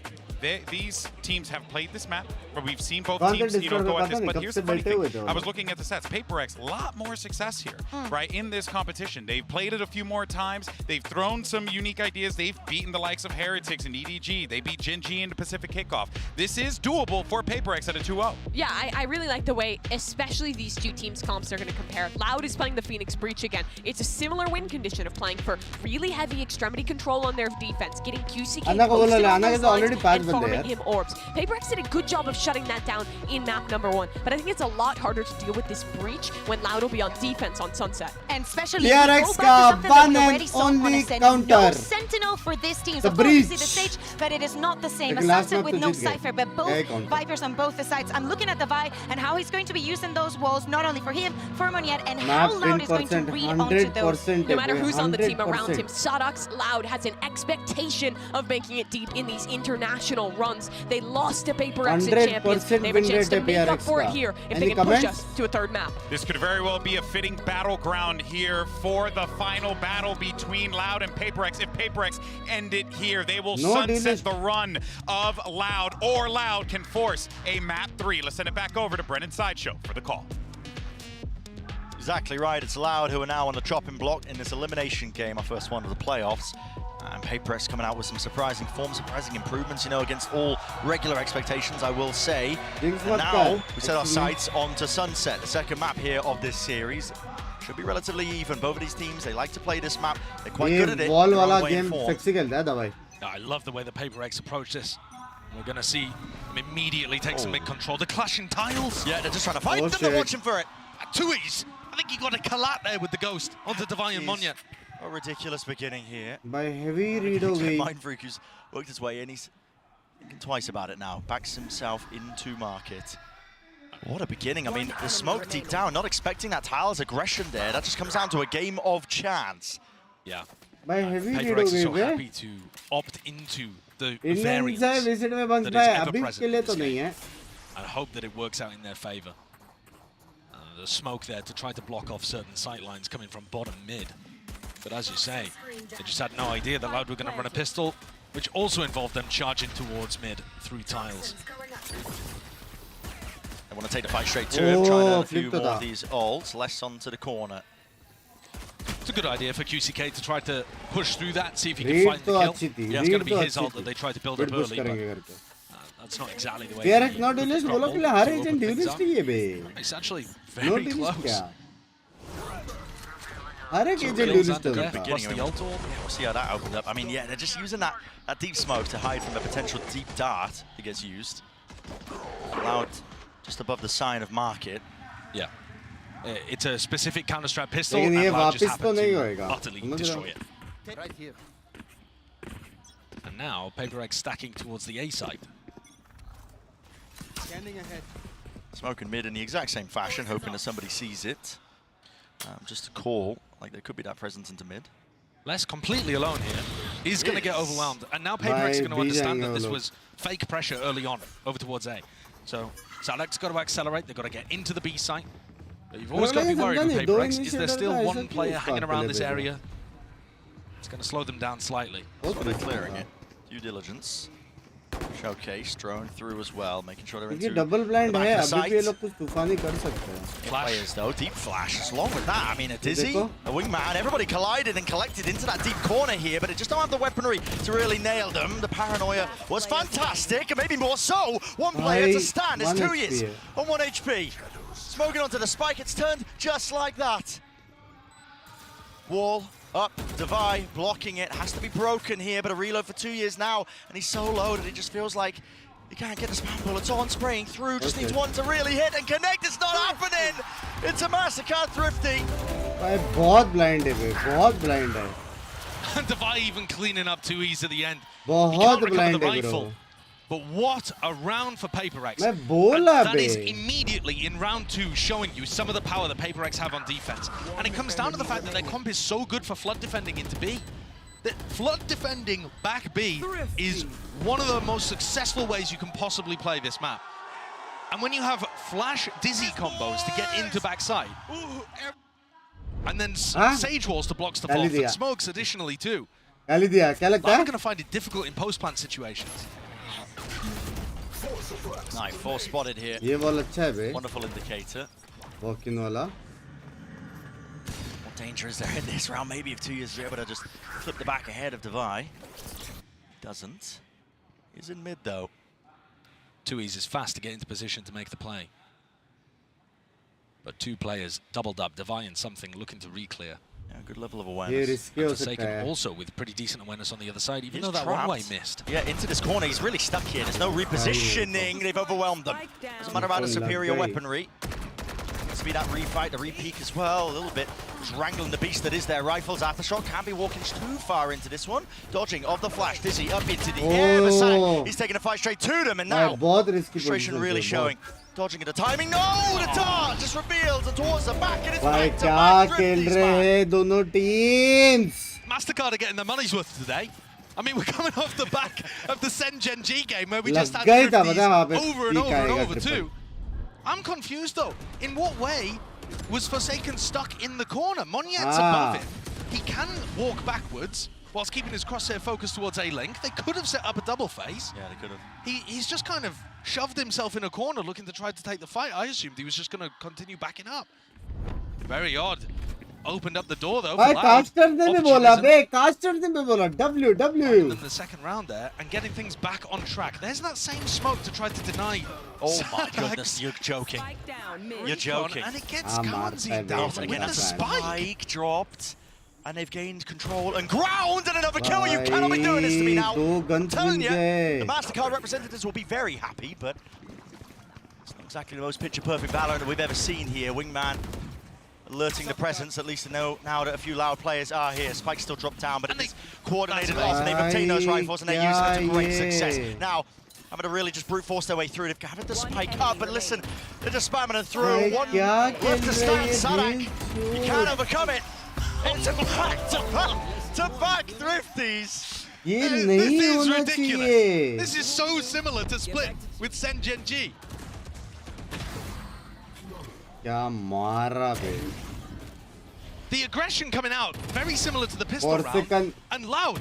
these teams have played this map, but we've seen both teams, you know, go at this. But here's the funny thing. I was looking at the stats. PRX, a lot more success here, right, in this competition. They've played it a few more times. They've thrown some unique ideas. They've beaten the likes of Heretics and EDG. They beat Gen G in the Pacific Kickoff. This is doable for PRX at a 2-0. Yeah, I really like the way, especially these two teams' comps are going to compare. Loud is playing the Phoenix Breach again. It's a similar win condition of playing for really heavy extremity control on their defense, getting QCK posted on those lines, and farming him orbs. PRX did a good job of shutting that down in map number 1, but I think it's a lot harder to deal with this breach when Loud will be on defense on Sunset. And especially PRX ka one and only counter. No Sentinel for this team. Of course, you see the Sage, but it is not the same. A Sunset with no Cypher, but both Vipers on both the sides. I'm looking at the Vi and how he's going to be using those walls, not only for him, for Moniette, and how Loud is going to read onto those. No matter who's on the team around him, Sodox Loud has an expectation of making it deep in these international runs. They lost to PRX in Champions. They have a chance to make up for it here if they can push us to a third map. This could very well be a fitting battleground here for the final battle between Loud and PRX. If PRX end it here, they will sunset the run of Loud, or Loud can force a map 3. Let's send it back over to Brennan Sideshow for the call. Exactly right. It's Loud who are now on the chopping block in this elimination game, our first one of the playoffs. And PRX coming out with some surprising form, surprising improvements, you know, against all regular expectations, I will say. And now we set our sights onto Sunset, the second map here of this series. Should be relatively even. Both of these teams, they like to play this map. They're quite good at it. I love the way the PRX approach this. We're going to see them immediately take some mid-control. The clashing tiles. Yeah, they're just trying to fight them. They're watching for it. At 2-ease. I think he got a collat there with the Ghost onto Divine and Monya. A ridiculous beginning here. By heavy read away. Mindfreak who's worked his way in. He's thinking twice about it now. Backs himself into market. What a beginning. I mean, the smoke deep down. Not expecting that tiles aggression there. That just comes down to a game of chance. Yeah. By heavy read PRX is so away. happy to opt into the variance that is ever present in this game, and hope that it works out in their favor. The smoke there to try to block off certain sight lines coming from bottom mid. But as you say, they just had no idea that Loud were going to run a pistol, which also involved them charging towards mid through tiles. They want to take the fight straight to him, trying a few more of these ults, less onto the corner. It's a good idea for QCK to try to push through that, see if he can find the kill. Yeah, it's going to be his ult that they try to build up early, but that's not exactly the way PRX not duelist, बोलो कि हर agent duelist ही है बे. It's actually very close. हर एक agent duelist Good beginning. We'll see how that opens up. I mean, yeah, they're just using that deep smoke to hide from a potential deep dart that gets used. Loud just above the sign of market. Yeah. It's a specific counter-strap pistol, and Loud just happened to utterly destroy it. Right here. And now, PRX stacking towards the A side. Standing ahead. Smoking mid in the exact same fashion, hoping that somebody sees it. Just a call, like there could be that presence into mid. Les completely alone here. He's going to get overwhelmed. And now PRX is going to understand that this was fake pressure early on over towards A. So Salek's got to accelerate. They've got to get into the B site. But you've always got to be worried with PRX. Is there still one player hanging around this area? It's going to slow them down slightly. So they're clearing it. Due diligence. Showcase, drone through as well, making sure they're into double blind है, अभी भी ये लोग कुछ तूफानी कर सकते हैं. Players though, deep flash. Along with that, I mean, a Dizzy, a wingman, everybody collided and collected into that deep corner here, but it just don't have the weaponry to really nail them. The paranoia was fantastic, and maybe more so. One player to stand, it's 2 years on 1 HP. Smoking onto the spike, it's turned just like that. Wall Up, Devi blocking it, has to be broken here, but a reload for 2 years now, and he's so low that it just feels like he can't get the spam bullets on, spraying through, just needs one to really hit and connect. It's not happening! It's a massacre, Thrifty. भाई बहुत blind है भाई, बहुत blind है. And Devi even cleaning up 2Es at the end. बहुत blind है bro. But what a round for PRX. That is immediately in round 2 showing you some of the power that PRX have on defense. And it comes down to the fact that their comp is so good for flood defending into B. That flood defending back B is one of the most successful ways you can possibly play this map. And when you have flash dizzy combos to get into backside, and then sage walls to block stuff off, and smokes additionally too, I'm going to find it difficult in post-plant situations. Nice, 4 spotted here. ये ball अच्छा है बे. Wonderful indicator. Walk-in वाला. What danger is there in this round? Maybe if 2 years is able to just flip the back ahead of Devi. Doesn't. He's in mid though. 2Es is fast to get into position to make the play. But 2 players doubled up, Devi and something looking to re-clear. Yeah, good level of awareness. Also with pretty decent awareness on the other side, even though that one-way missed. Yeah, into this corner, he's really stuck here. There's no repositioning, they've overwhelmed them. Doesn't matter about the superior weaponry. Needs to be that refight, the re-peek as well, a little bit. Wrangling the beast that is their rifles. Aftershock can't be walking too far into this one. Dodging of the flash, Dizzy up into the air. Masonic, he's taking a fight straight to them, and now frustration really showing. Dodging at the timing, no! The dart just reveals and towards the back, and it's back to back. खेल रहे हैं दोनों teams. MasterCard are getting their money's worth today. I mean, we're coming off the back of the Gen G game where we just had over and over and over too. I'm confused though. In what way was Forsaken stuck in the corner? Monyet's above him. He can walk backwards whilst keeping his crosshair focused towards A-Link. They could have set up a double face. Yeah, they could have. He's just kind of shoved himself in a corner looking to try to take the fight. I assumed he was just going to continue backing up. Very odd. Opened up the door though. Caster ने भी बोला बे, Caster ने भी बोला W. In the second round there and getting things back on track. There's that same smoke to try to deny. Oh my goodness, you're joking. You're joking. And it gets Kawanzi down again. A spike dropped. And they've gained control and ground and another kill. You cannot be doing this to me now. I'm telling you, the MasterCard representatives will be very happy, but it's not exactly the most picture-perfect Valorant that we've ever seen here. Wingman alerting the presence, at least to know now that a few loud players are here. Spike still dropped down, but it's coordinated off, and they've obtained those rifles, and they're using it to great success. Now, I'm going to really just brute force their way through. They've gathered the spike up, but listen, they're just spamming it through. One left to stand, Sadak. You can't overcome it. It's a back-to-back Thrifties. This is ridiculous. This is so similar to Split with Gen G. The aggression coming out, very similar to the pistol round. And Loud,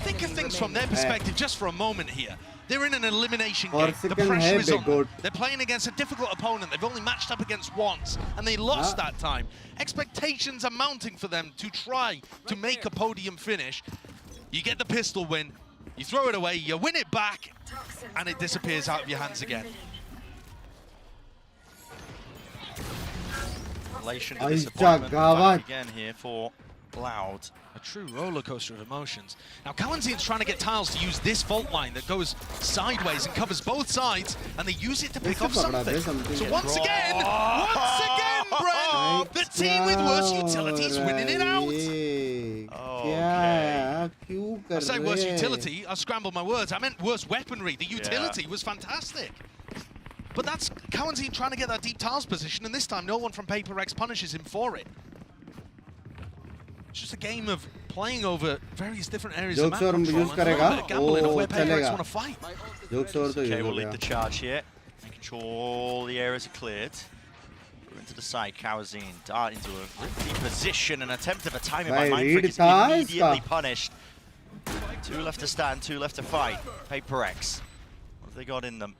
think of things from their perspective just for a moment here. They're in an elimination game. The pressure is on them. They're playing against a difficult opponent. They've only matched up against once, and they lost that time. Expectations are mounting for them to try to make a podium finish. You get the pistol win, you throw it away, you win it back, and it disappears out of your hands again. Relation to disappointment again here for Loud. A true roller coaster of emotions. Now, Kawanzin's trying to get Tiles to use this fault line that goes sideways and covers both sides, and they use it to pick off something. So once again, Brent, the team with worse utilities winning it out. I say worse utility, I scrambled my words. I meant worse weaponry. The utility was fantastic. But that's Kawanzin trying to get that deep Tiles position, and this time no one from PRX punishes him for it. It's just a game of playing over various different areas of map control and gambling of where PRX want to fight. Okay, we'll lead the charge here, making sure all the areas are cleared. We're into the side, Kawanzin dart into a deep position, an attempt at a timing by Mindfreak is immediately punished. 2 left to stand, 2 left to fight. PRX, what have they got in them?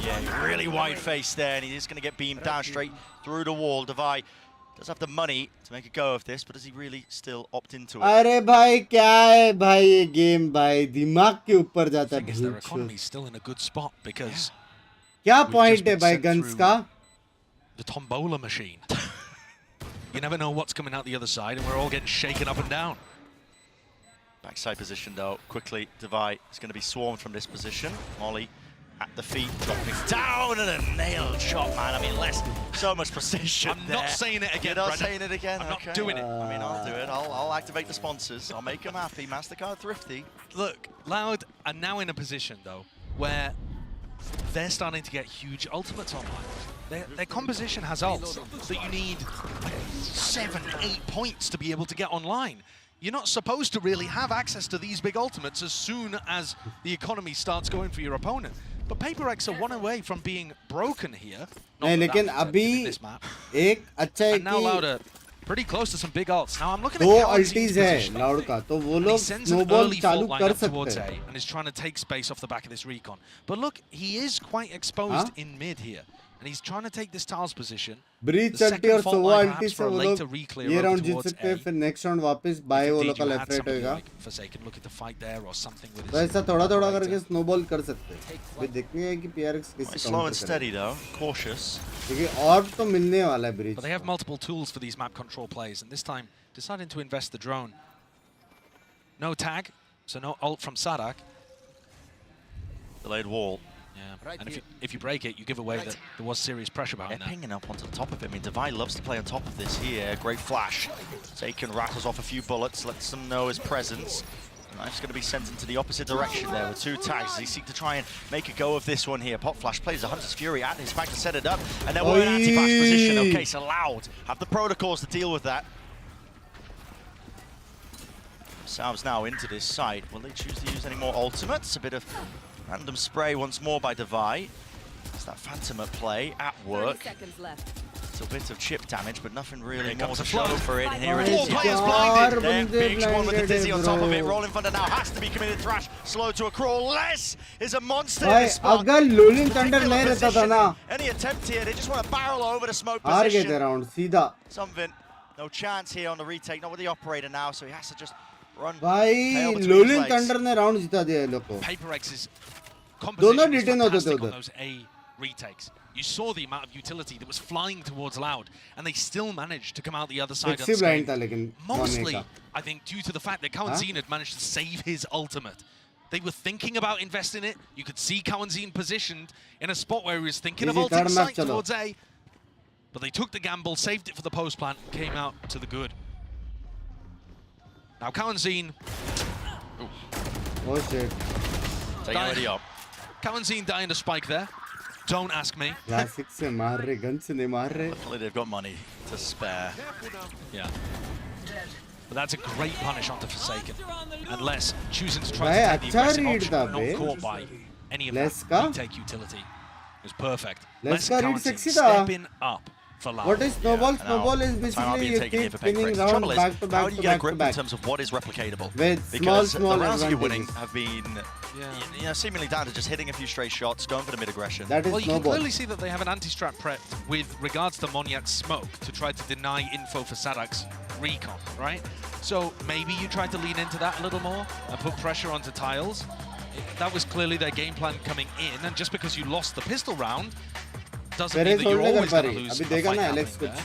Yeah, really wide face there, and he's going to get beamed down straight through the wall. Devi does have the money to make a go of this, but does he really still opt into it? अरे भाई क्या है भाई ये game भाई दिमाग के ऊपर जाता है. Their economy is still in a good spot because क्या point है भाई guns का? The tombola machine. You never know what's coming out the other side, and we're all getting shaken up and down. Backside position though, quickly, Devi is going to be swarmed from this position. Molly at the feet, dropping down, and a nailed shot, man. I mean, so much precision. I'm not saying it again, You're not Brendan. saying it again? I'm Okay. not doing it. I mean, I'll do it. I'll activate the sponsors. I'll make them happy. MasterCard Thrifty. Look, Loud are now in a position, though, where they're starting to get huge ultimates online. Their composition has ults that you need like 7, 8 points to be able to get online. You're not supposed to really have access to these big ultimates as soon as the economy starts going for your opponent. But PRX are one away from being broken here. नहीं लेकिन अभी एक अच्छा है and now Loud कि are pretty close to some big ults. Now I'm looking दो at अल्टीज है loud का तो वो लोग स्नोबॉल चालू कर सकते हैं and is trying to take space off the back of this recon. But look, he is quite exposed in mid here. And he's trying to take this tiles position. Breach ulti और Sova अल्टी से वो लोग ये round जीत सकते हैं फिर next round वापस bye वो लोग का लेफ्ट राइट होएगा तो ऐसा थोड़ा थोड़ा करके स्नोबॉल कर सकते हैं फिर देखने हैं कि PRX किसी Slow and steady though, cautious. देखिए और तो मिलने वाला है breach But they have multiple tools for these map control plays, and this time deciding to invest the drone. No tag, so no ult from Sadak. Delayed wall. Yeah, and if you break it, you give away that there was serious pressure behind that. Pinging up onto the top of it. I mean, Devi loves to play on top of this here. Great flash. Taken, rattles off a few bullets, lets them know his presence. Knife's going to be sent into the opposite direction there with 2 tags as he seeks to try and make a go of this one here. Pop Flash plays the Hunter's Fury at his back to set it up, and then we're in anti-flash position. Okay, so Loud have the protocols to deal with that. Themselves now into this site. Will they choose to use any more ultimates? A bit of random spray once more by Devi. It's that Phantom at play, at work. 30 seconds left. It's a bit of chip damage, but nothing really more comes to the show flood. for it. Here it is. 4 players blinded. There, Binks one with the dizzy on top of it. Rolling Thunder now has to be committed. Thrash slow to a crawl. Les is a monster in this spot. अगर लोलिंग thunder नहीं रहता था ना Any attempt here, they just want to barrel over the smoke हार गए थे position. Round सीधा Something, no chance here on the retake. Not with the operator now, so he has to just run. भाई लोलिंग thunder ने round जिता दिया ये लोग को PRX's दोनों composition is डिटेन होते थे fantastic on उधर those A retakes. You saw the amount of utility that was flying towards Loud, and they still managed to come out the other side Flexi blind था लेकिन mostly, I think, due to the fact that Kawanzin had managed to save his ultimate. They were thinking about investing it. You could see Kawanzin positioned in a spot where he was thinking of ulting sight towards A. But they took the gamble, saved it for the post plant, and came out to the good. Now Kawanzin... Oh shit. Taking already up. Kawanzin dying to spike there. Don't ask me. Classic से मार रहे gun से नहीं मार रहे Luckily they've got money to spare. Yeah. But that's a great punish onto Forsaken. Unless choosing to try भाई to take the अच्छा aggressive read option, था not be caught by any of less that का retake utility. It was perfect. Les Les का read Kawanzin sexy था stepping up for Loud. What is snowball? Yeah, Snowball is Timeout basically being you taken here keep for PRX. spinning The round trouble is, back to how back do to you get a back to grip in back terms of what is replicatable? with Because small the rounds you're winning advantages. have been you know, seemingly down to just hitting a few straight shots, going for the mid-aggression. That is Well, you can snowball clearly see that they have an anti-strat prep with regards to Monyak's smoke to try to deny info for Sadak's recon, right? So maybe you tried to lean into that a little more and put pressure onto tiles. That was clearly their game plan coming in, and just because you lost the pistol round doesn't mean that you're always going to lose a fight happening there.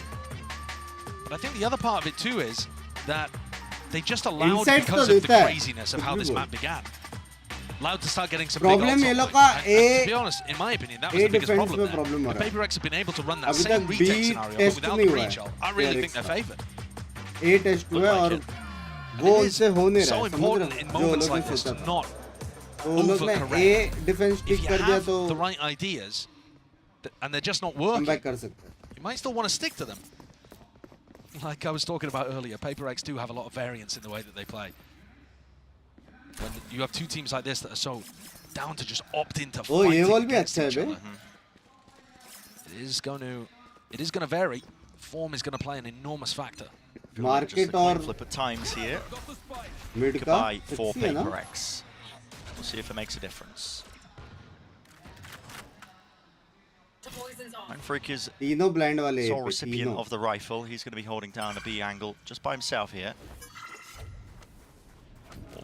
But I think the other part of it too is that they just allowed, because of the craziness of how this map began, allowed to start getting some Problem big ये ults लोग off का late. And to be honest, in my opinion, that was the biggest problem there. problem हो The रहा है PRX have been able to run that अभी same तक retake B scenario, but test without नहीं the हुआ है breach ult. I really think PRX they're favored. A test हुआ है और वो उनसे हो नहीं रहा So है समझ important रहे in हो जो moments लोग like ने this to सोचा था not तो उन लोग ने A overcorrect. Defence If tick you कर दिया have तो the right ideas and they're just not come working, back कर सकते हैं you might still want to stick to them. Like I was talking about earlier, PRX do have a lot of variance in the way that they play. When you have two teams like this that are so down to just opt into ओ ये fighting ball भी against अच्छा है each बे other, it is going to vary. Form is going to play an enormous factor. Market और Flip at times here. Mid का Goodbye for sexy है ना PRX. We'll see if it makes a difference. Freak is तीनों blind वाले sole पे recipient तीनों of the rifle. He's going to be holding down a B angle just by himself here.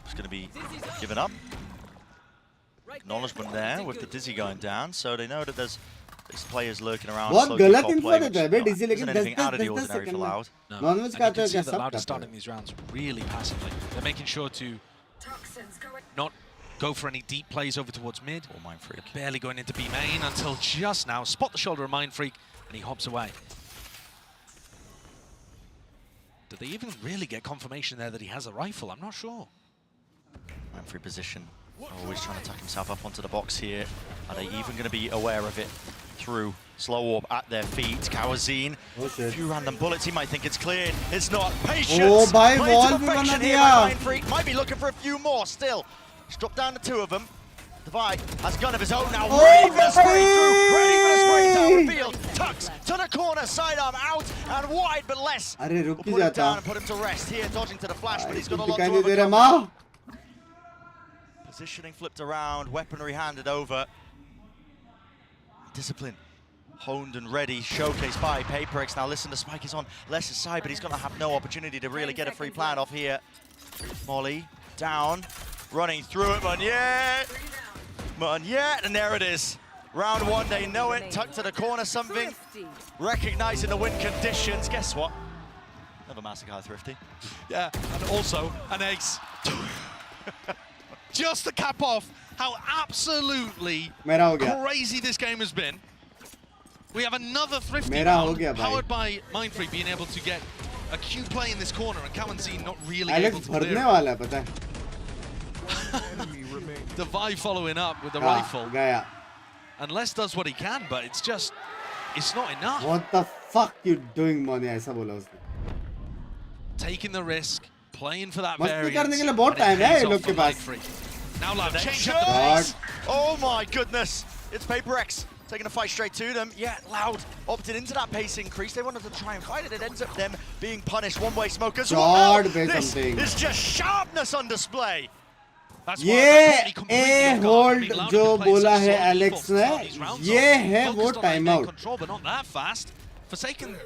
He's going to be given up. Acknowledgement there with the dizzy going down, so they know that there's players lurking around. बहुत slow गलत default info play, देता है which bay DC लेकिन isn't anything out of the 10 ordinary for second Loud. में nonveg And का you आता है can see क्या that सब Loud करता is starting है these rounds really passively. They're making sure to not go for any deep plays over towards mid. Or Mind Freak. Barely going into B main until just now. Spot the shoulder of Mind Freak, and he hops away. Did they even really get confirmation there that he has a rifle? I'm not sure. Mind Freak position. Always trying to tuck himself up onto the box here. Are they even going to be aware of it through Slow Orb at their feet? Kawazine, a few random bullets. He might think it's cleared. It's not. Patience. Oh, by Playing wall to bhi perfection bana here diya. by Mind Freak. Might be looking for a few more still. He's dropped down to 2 of them. Divide has a gun of his own now. Ready for the spray through. Ready for the spray down field. Tucks to the corner. Sidearm out and wide, but less. We'll put him down and put him to rest here. Dodging to the flash, but he's got a lot to overcome. Positioning flipped around, weaponry handed over. Discipline honed and ready, showcased by PRX. Now listen, the spike is on Les's side, but he's going to have no opportunity to really get a free plant off here. Molly down, running through it, Monyet, and there it is. Round 1, they know it, tucked to the corner, something, recognizing the win conditions. Guess what? Another massacre, Thrifty. Yeah, and also an ace. Just to cap off how absolutely crazy this game has been. We have another Thrifty round, powered by Mind Freak being able to get a Q play in this corner, and Kawazine not really able to clear it. Divide following up with the rifle. And Les does what he can, but it's just, it's not enough. What the fuck you doing, Moni? ऐसा बोला उसने. Taking the risk, playing for that मस्ती variance. करने के लिए बहुत time है ये लोग के पास. Now Loud change up God. the pace. Oh my goodness, it's PRX taking a fight straight to them. Yeah, Loud opted into that pace increase. They wanted to try and fight it. It ends up them being punished. One-way smoke as well. This is just sharpness on display. ये ए hold जो बोला है Alex ने, ये है वो time out. But not that fast. Forsaken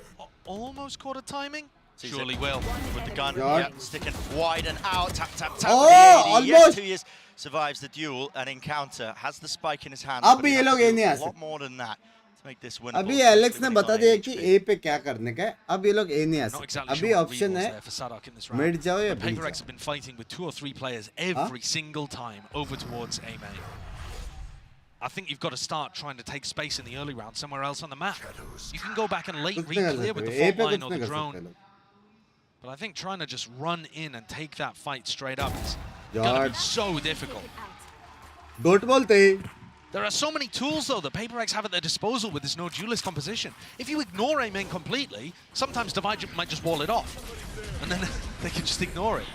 almost caught a timing. Surely will. With the gun, yeah, sticking wide and out. Tap, tap, tap. Oh, almost. Yes, 2 years survives the duel and encounter. Has the spike in his hand. अब ये लोग ये नहीं आ सकते. A lot more than that to make this winnable. अभी Alex ने बता दिया कि ए पे क्या करने का है. अब ये लोग ए नहीं आ सकते. अभी ऑप्शन है मिड जाओ या B. PRX have been fighting with 2 or 3 players every single time over towards A main. I think you've got to start trying to take space in the early round somewhere else on the map. You can go back and late re-clear with the fault line or the drone. But I think trying to just run in and take that fight straight up is going to be so difficult. There are so many tools, though, that PRX have at their disposal with this no duelist composition. If you ignore A main completely, sometimes Divide might just wall it off. And then they can just ignore it.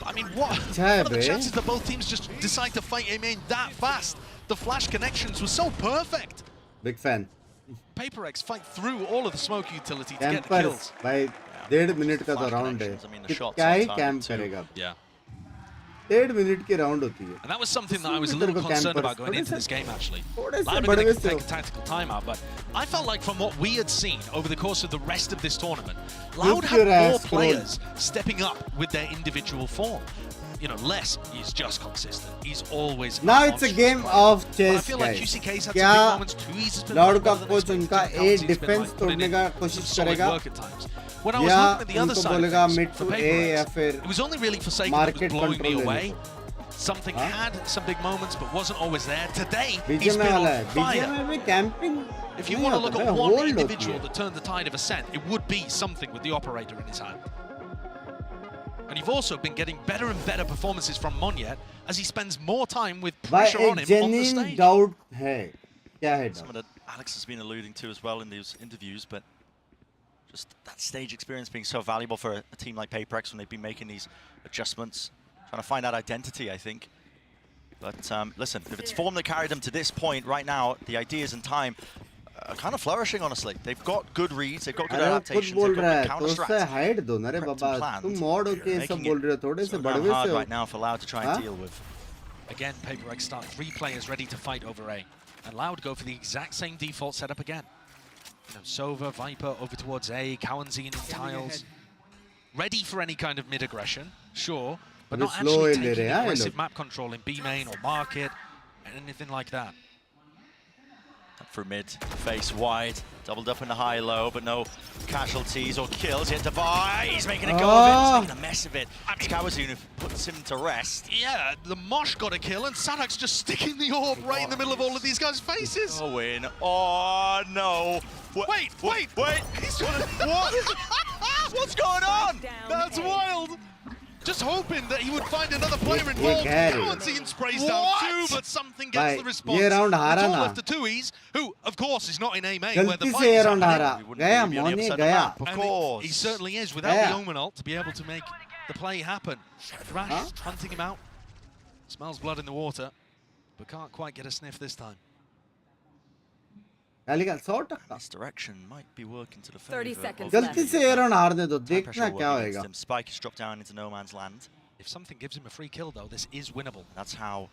I mean, what are the chances that both teams just decide to fight A main that fast? The flash connections were so perfect. Big fan. PRX fight through all of the smoke utility to get the kills. By 1.5 minute का तो round है. क्या ही camp करेगा? Yeah. 1.5 minute की round होती है. And that was something that I was a little concerned about going into this game, actually. Loud going to take a tactical timeout, but I felt like from what we had seen over the course of the rest of this tournament, Loud had more players stepping up with their individual form. You know, Les is just consistent. He's always. Now it's a game of chess, I feel like guys. QCK's had some big moments. Too easy. Loud का coach उनका A defense तोड़ने का कोशिश करेगा. When I was looking at the other side बोलेगा of things, mid to A या फिर it was only really Forsaken that was blowing me away. Something had some big moments, but wasn't always there. Today, he's been on fire. Camping. If you want to look at one individual that turned the tide of ascent, it would be something with the operator in his hand. And you've also been getting better and better performances from Monyet as he spends more time with pressure on him on the stage. Doubt hai. Kya hai doubt? Some of that Alex has been alluding to as well in these interviews, but just that stage experience being so valuable for a team like PRX when they've been making these adjustments, trying to find that identity, I think. But listen, if it's form that carried them to this point right now, the ideas and time are kind of flourishing, honestly. They've got good reads, they've got good adaptations, they've got good counter-strats. Making it hard right now for Loud to try and deal with. Again, PRX start 3 players ready to fight over A. And Loud go for the exact same default setup again. You know, Sova, Viper over towards A, Kawazine in tiles. Ready for any kind of mid-aggression, sure, but not actually taking aggressive map control in B main or market, anything like that. through mid, face wide, doubled up in the high-low, but no casualties or kills. Yet Dubai, he's making a go of it, he's making a mess of it. It's Kawazun who puts him to rest. Yeah, the Mosh got a kill, and Sadak's just sticking the orb right in the middle of all of these guys' faces. Oh, win. Oh, no. Wait. What? What's going on? That's wild. Just hoping that he would find another player involved. Kawazun sprays down too, but something gets the response. ये round हारा It's all ना. left to Tui's, who, of course, is not in A main where the गलती fight से ये is round happening. हारा. गया मोनी गया. Of course. He certainly is, without the Omen ult to be able to make the play happen. Thrash hunting him out. Smells blood in the water, but can't quite get a sniff this time. This direction might be working to the favor. 30 seconds गलती से ये round हारने दो. देखना क्या होएगा. Spike is dropped down into no man's land. If something gives him a free kill, though, this is winnable. That's how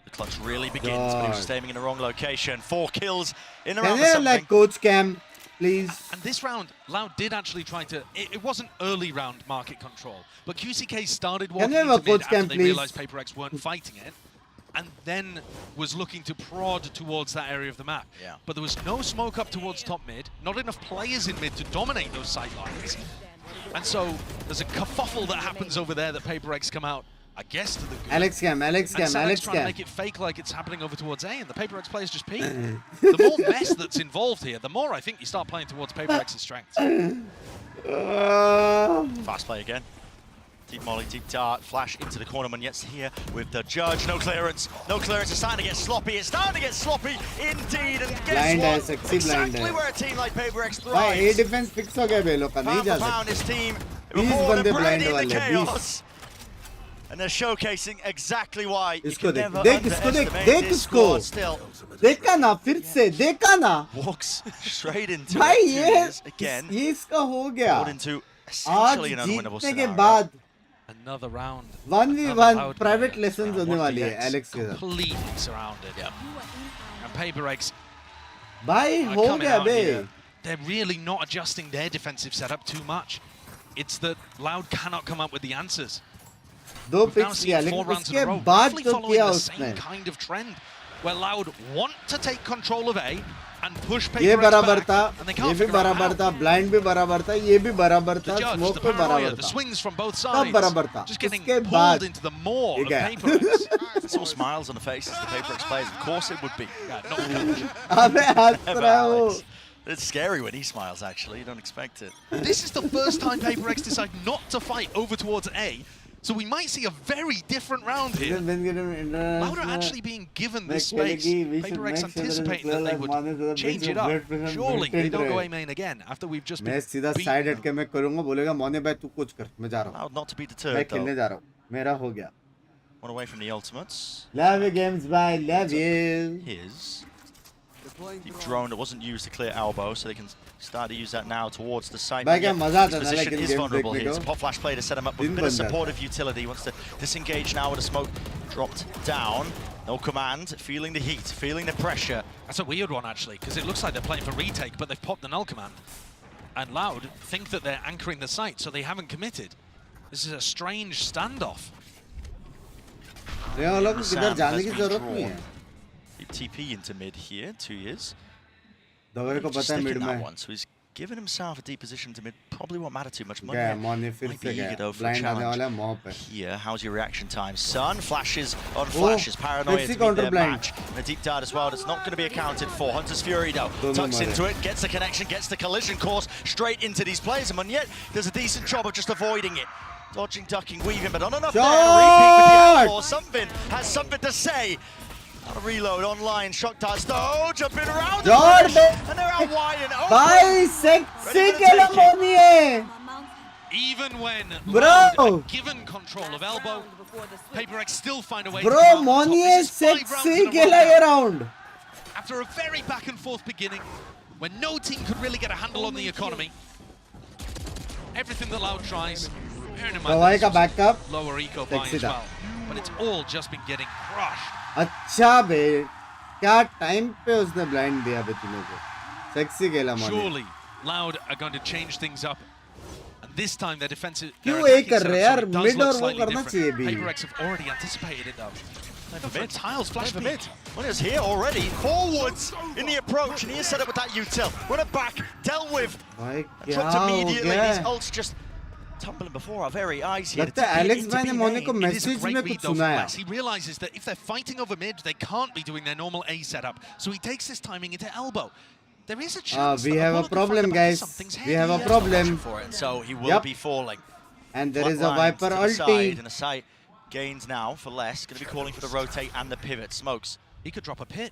the clutch really begins, but he was just aiming in the wrong location. 4 kills in a round of Can you something. like Coach Cam, please? And this round, Loud did actually try to... It wasn't early round market control, but QCK started walking you have a into mid Coach after Cam, they please? realized PaperX weren't fighting it, and then was looking to prod towards that area of the map. Yeah. But there was no smoke up towards top mid, not enough players in mid to dominate those sight lines. And so there's a kerfuffle that happens over there that PaperX come out, I guess, to the good. Alex Cam. And Sadak's trying to make it fake like it's happening over towards A, and the PaperX players just peek. The more mess that's involved here, the more I think you start playing towards PaperX's strengths. Fast play again. Deep molly, deep dart, flash into the corner. Munyet's here with the judge. No clearance. No clearance. It's starting to get sloppy. It's starting to get sloppy indeed. And guess what? Exactly where a team like PaperX thrives. भाई A defense fix हो गया बेलो का नहीं जा Found सकते. his team. 20 बंदे blind The वाले, 20. chaos. And they're showcasing exactly why you इसको can देख, never देख इसको देख, underestimate देख this इसको. squad still. देखा ना फिर से, देखा ना. Walks straight into भाई it. ये Again. ये इसका हो गया. Pulled into आज essentially an unwinnable जीतने के scenario. बाद Another round. 1v1 private lessons होने वाली है Alex के साथ. Completely surrounded. And PaperX भाई are हो coming गया out bay. here. They're really not adjusting their defensive setup too much. It's that Loud cannot come up with the answers. दो We've now picks seen किया 4 लेकिन rounds in उसके a row, बाद roughly जो following किया the उसने. same kind of trend, where Loud want to take control of A and push ये PaperX बराबर back, था, and they ये can't भी figure out बराबर how. था, blind भी बराबर था, ये भी बराबर The था, judge, smoke the भी paranoia, बराबर the था. swings from both सब sides, बराबर था. just getting उसके pulled बाद into the maw ये of गया. It's all smiles on the faces of the PaperX players. Of course it would be. अबे हंस रहा हूँ. It's scary when he smiles, actually. You don't expect it. This is the first time PaperX decide not to fight over towards A, so we might see a very different round here. Loud are actually being given this space. PaperX anticipating that they would change it up. Surely they don't go A main again after we've just been मैं सीधा side हट के मैं करूँगा, बोलेगा मोने भाई तू कुछ कर, मैं जा रहा हूँ. Loud not to be deterred, मैं खेलने though. जा रहा हूँ. मेरा हो गया. One away from the ultimates. Love you games, bye. Love you. His deep drone that wasn't used to clear elbow, so they can start to use that now towards the site. भाई क्या मजा आता His है ना position लेकिन is games vulnerable देखने here. It's a को. pop flash play to set him up with a दिन bit of बन जाता है. supportive utility. He wants to disengage now with a smoke dropped down. No command, feeling the heat, feeling the pressure. That's a weird one, actually, because it looks like they're playing for retake, but they've popped the null command. And Loud think that they're anchoring the site, so they haven't committed. This is a strange standoff. ये लोग किधर जाने की जरूरत नहीं है. Deep TP into mid here, 2 years. दवाई को Just पता है sticking mid that में. one, so he's given himself a deep position to mid. Probably won't matter too much. गया मोने फिर Might से be eager गया. though for a Blind आने वाला है challenge. मोह पे. Here, how's your reaction time? Sun flashes on flashes, paranoia Pepsi to beat counter their blind. match. And a deep dart as well, that's not going to be accounted for. Hunter's Fury though, Dono tucks mare. into it, gets the connection, gets the collision course straight into these players. And yet does a decent job of just avoiding it. Dodging, ducking, weaving, but not enough there to repeat with the outlaw. Something has something to say. On a reload online, shock darts though, jumping around the bush, and they're out wide and open. भाई sexy खेला मोनी है. Even when Bro. Loud are given control of elbow, PaperX still find a way to Bro, come out on top. Moni This है is 5 rounds sexy in a खेला row ये now. round. After a very back and forth beginning, when no team could really get a handle on the economy, everything that Loud tries, bearing in mind दवाई that का this was backup. lower eco buy Sexy as था. well, but it's all just been getting crushed. अच्छा बे, क्या time पे उसने blind दिया बे तीनों को. Sexy खेला Moni. Surely Loud are going to change things up. And this time their defensive क्यों their एक attacking कर रहे setup यार? does Mid look और वो slightly करना different. चाहिए भी. PaperX have already anticipated it though. Tiles flash for mid. When it's here already, forwards in the approach, and he is set up with that util. Run it back, dealt with, and dropped immediately. These ults just tumbling before our very eyes here. Alex भाई ने मोने को It is a message great में read कुछ though from सुनाया. Les. He realizes that if they're fighting over mid, they can't be doing their normal A setup. So he takes this timing into elbow. There is a chance We that have a Apollo could problem, find the back of guys. something's We head. have a He has problem. no option for it, so he will be falling. And there is a Flat Viper lines to the ulti. side, and a sight gains now for Les. Going to be calling for the rotate and the pivot. Smokes. He could drop a pit.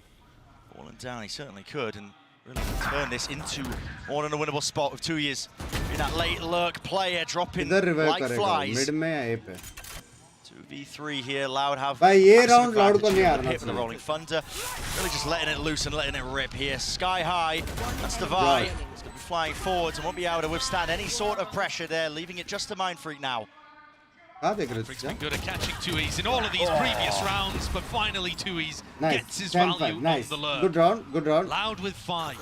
Falling down, he certainly could, and really turn this into more than a winnable spot with 2 years in that late lurk player dropping इधर revive like करेगा. flies. Mid में या A पे. 2v3 here, Loud have भाई ये massive round Loud को advantage नहीं here हारना with the hit from the चाहिए. Rolling Thunder. Really just letting it loose and letting it rip here. Sky high, that's the Vi. He's going to be flying forwards and won't be able to withstand any sort of pressure there, leaving it just to Mind Freak now. Freak's been good at catching 2Es in all of these previous rounds, but finally 2Es Nice. gets his 10-5. value Nice. on the lurk. Good round. Good round. Loud with 5.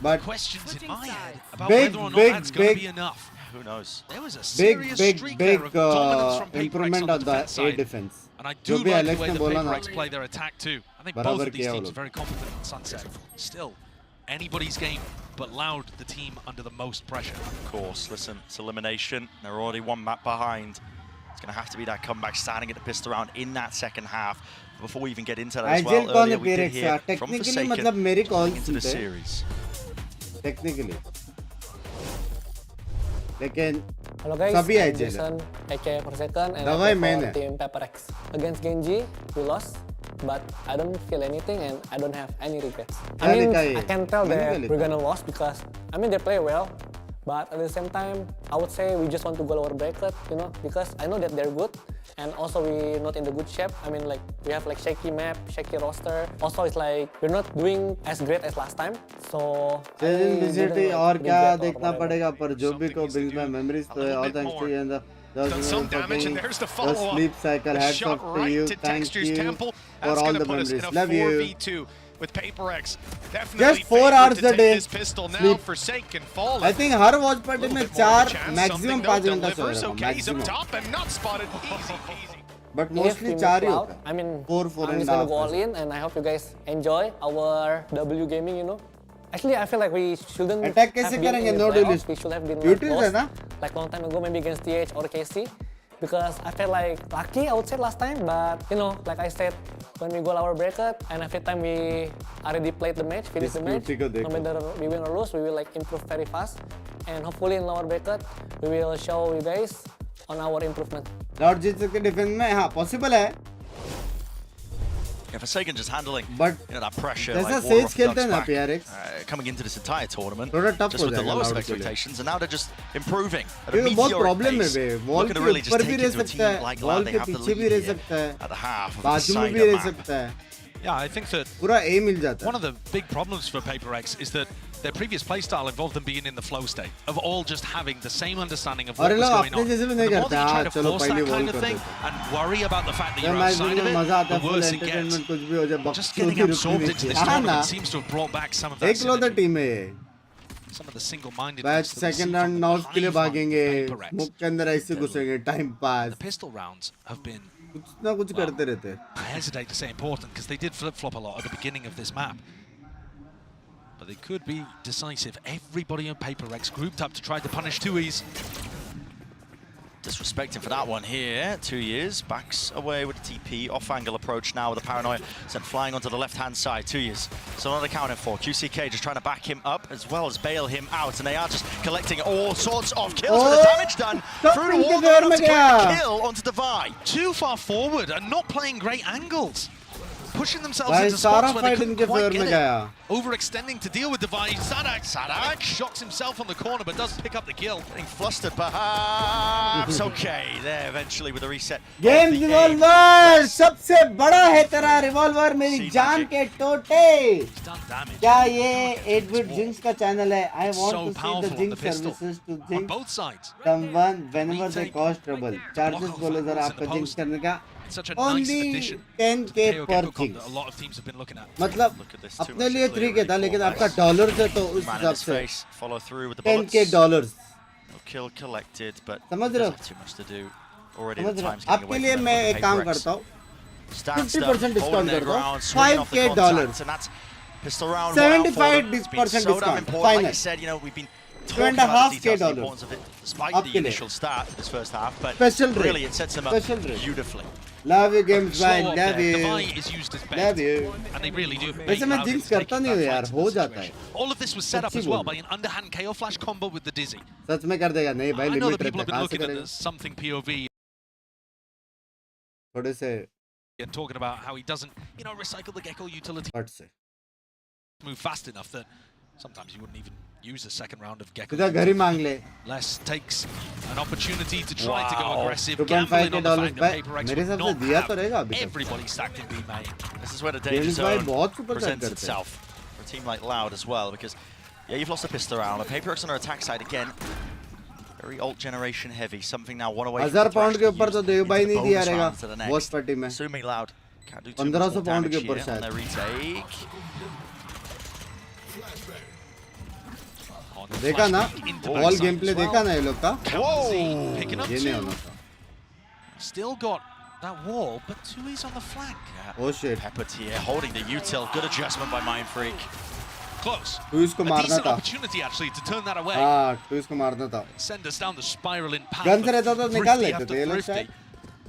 But questions in my head about big, whether or not big, that's going to big- be enough. Who knows? There was a serious streak there of dominance from PRX improvement on on the the defense A side. defense. And I जो do भी like the Alex way ने that बोला ना. PRX play their attack too. I think बराबर both of these किया वो teams are लोग. very competent in Sunset. Still, anybody's game, but Loud, the team under the most pressure. Of course, listen, it's elimination. They're already one map behind. It's going to have to be that comeback, starting at the pistol round in that second half. Before we even get into that as well, earlier we did hear from technically Forsaken मतलब मेरी calls into the सुनते. series. Technically. लेकिन Hello guys, सभी I'm IGL Jason, aka Forsaken, and दवाई I play main for है. Team PRX. Against Genji, we lost, but I don't feel anything and I don't have any regrets. I mean, I can tell that we're gonna lose because, I mean, they play well, but at the same time, I would say we just want to go lower bracket, you know, because I know that they're good, and also we're not in the good shape. I mean, like, we have like shaky map, shaky roster. Also, it's like, we're not doing as great as last time, so और क्या देखना पड़ेगा पर जो भी को Binks में memories तो है. All thanks to you and the Done some damage, and there's the follow-up. sleep cycle. A Hats shot off to right you. to Thank Texture's you temple. for That's all going the to put us in memories. a Love you. 4v2 with PRX. Definitely 4 favored hours to a take day this pistol now. sleep. Forsaken falling. I think her watch party में 4 Chance, maximum something 5 though घंटा सो delivers. रहा हूँ Okay, he's up maximum. top and not spotted. Easy peasy. But If mostly we 4 move he out, होता है. I mean, 4 I'm and just a gonna half. go all in, and I hope you guys enjoy our W gaming, you know. Actually, I feel like we shouldn't Attack have कैसे been करेंगे? in the No playoffs. duelist. We should have been Duties है lost, ना? like long time ago, maybe against TH or KC. Because I felt like lucky, I would say last time, but you know, like I said, when we go lower bracket, and every time we already played the match, finished the match, no matter we win or lose, we will like improve very fast, and hopefully in lower bracket, we will show you guys on our improvement. Lord जीत सकते defense में हाँ possible है. Yeah, Forsaken just handling But that pressure. जैसा like Sage water खेलते off हैं the ना duck's back, PRX coming into this entire tournament, थोड़ा tough just हो with the जाएगा lowest of Loud के लिए. expectations, and now they're just improving at a क्योंकि बहुत meteoric problem है pace. Bay. Wall Looking to के really just ऊपर take भी it रह to a सकता team है. like Wall Loud. They के have the पीछे lead भी रह here सकता है. at the half of the बाजू में side भी रह map. सकता है. Yeah, I think that पूरा A मिल जाता है. one of the big problems for PRX is that their previous playstyle involved them being in the flow state, of all just having the same understanding of what और was लोग going अपने on. जैसे भी And नहीं the more करते. that you try हाँ to चलो force पहले that wall kind of कर thing देते हैं. and worry about the fact that जब you're मैच outside of में it, मजा आता the है full worse it gets. entertainment कुछ भी हो जाए Just बकचोदी getting absorbed रुकनी into this चाहिए. हाँ ना. tournament seems to have brought back some of that Iklauta synergy. team है ये. Some of the single-mindedness batch that we see second from round the knocks के लिए high flying भागेंगे. PRX. Smoke के अंदर ऐसे घुसेंगे. Time pass. The pistol rounds have been, कुछ ना कुछ करते रहते हैं. I hesitate to say important, because they did flip-flop a lot at the beginning of this map. But they could be decisive. Everybody on PRX grouped up to try to punish 2Es. Disrespecting for that one here. 2 years, backs away with the TP, off-angle approach now with the paranoia, sent flying onto the left-hand side. 2 years, so not accounted for. QCK just trying to back him up as well as bail him out, and they are just collecting all sorts of kills for the damage done. Through the wall, they're enough to clear a kill onto the Vi. Too far forward and not playing great angles. Pushing themselves भाई into सारा spots where they fight couldn't इनके quite favour get में it. गया. Overextending to deal with the Vi. Sadak shocks himself on the corner but does pick up the kill. Getting flustered perhaps. Okay, there eventually with the reset. Game revolver सबसे बड़ा है तेरा revolver मेरी जान के टोटे. क्या ये 8-bit Jinx का चैनल है? I want to see the Jinx services to Jinx both sides. someone whenever they cause trouble. Charges बोलो जरा आपका Jinx करने का. Such a Only nice addition. 10k per Jinx. A lot of teams have been looking at. मतलब अपने लिए 3k था लेकिन आपका डॉलर से तो उस हिसाब से Follow through with the 10k dollars. No kill collected, but समझ रहे हो? too much to do. Already समझ the रहे हो? time's getting आपके away लिए from मैं them एक for काम PRX. करता हूँ. 50% discount कर दो, $5K, and that's pistol round 75% discount, like I said, you know, we've been talking about the details, the importance of it, despite the initial start of this first half, but really it sets them up beautifully. Love you games, man. Love you. Is used as Love you. and they really do. वैसे मैं jinx करता नहीं हूँ यार, हो जाता है. All of this was set up as well by an underhand KO flash combo with the Dizzy. सच में कर देगा नहीं भाई, I know limit that people रहता have है, been कहाँ से looking at करेगा? this something POV थोड़े से and talking about how he doesn't, you know, recycle the Gecko utility. फट से. Move fast enough that sometimes you wouldn't even use a second round of Gecko. सीधा घर ही मांग ले. Les takes an opportunity to try to go aggressive, $2.5 gambling on the fact that PaperX मेरे would हिसाब से not दिया तो रहेगा have अभी तक. everybody stacked in B main. This is where the danger zone बहुत super presents करते हैं. itself for a team like Loud as well, because yeah, you've lost the pistol round. And PaperX on our attack side again, very ult generation heavy. Something now one away. £1000 के ऊपर तो देव भाई नहीं दिया रहेगा. Watch party में. Assuming Loud can't do too 1500 much more pound के damage ऊपर here on शायद. their retake. देखा ना? Wall gameplay देखा ना ये लोग का? Picking up ये नहीं होना two. था. Still got that wall, but two is on the flank. Oh shit. Peppered here, holding the util. Good adjustment by Mindfreak. Close. तू इसको A मारना decent था. opportunity actually to turn that away. हाँ, तू इसको मारना था. Send us down the spiraling path. Guns of रहता तो thrifty निकाल लेते after थे ये लोग thrifty. शायद.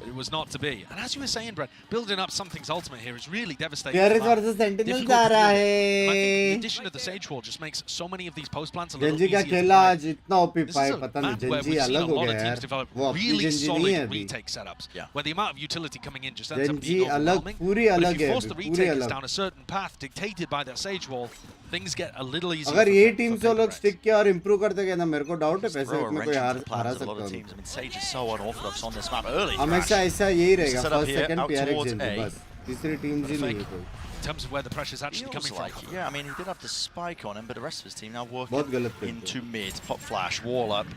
But it was not to be. And as you were saying, Brett, building up something's ultimate here is really devastating. PRX for Loud. versus Sentinels Difficult uh to रहा deal with. And I think the है. addition of the Sage Wall just makes so many of these post plants a little Genji easier का to खेला play. आज इतना OP This पाए is a पता नहीं. map where Genji we've seen अलग a हो lot गया of यार. teams develop वो अपनी really Genji नहीं solid है अभी. retake setups, Yeah. where the amount of utility coming in just ends up Genji being अलग overwhelming. पूरी But अलग if you है force the अभी, पूरी retakers अलग. down a certain path dictated by that Sage Wall, things get a little easier. अगर for- ये for team से वो लोग PaperX. स्टिक किया और इम्प्रूव करते गए ना, मेरे को डाउट है पैसे Throw a में wrench कोई into हार the plans हरा of a lot सकता of है. teams. I mean, Sage is so unorthodox on this map. Early हमेशा crash. ऐसा यही रहेगा. Set up first here, second out PRX towards जेल A. बस. तीसरी टीम ही नहीं है कोई. In terms of where the pressure is actually Feels coming like, from. yeah, I mean, he did have the spike on him, but the rest of his team now बहुत working गलत करते हैं. into mid. Pop flash, wall up.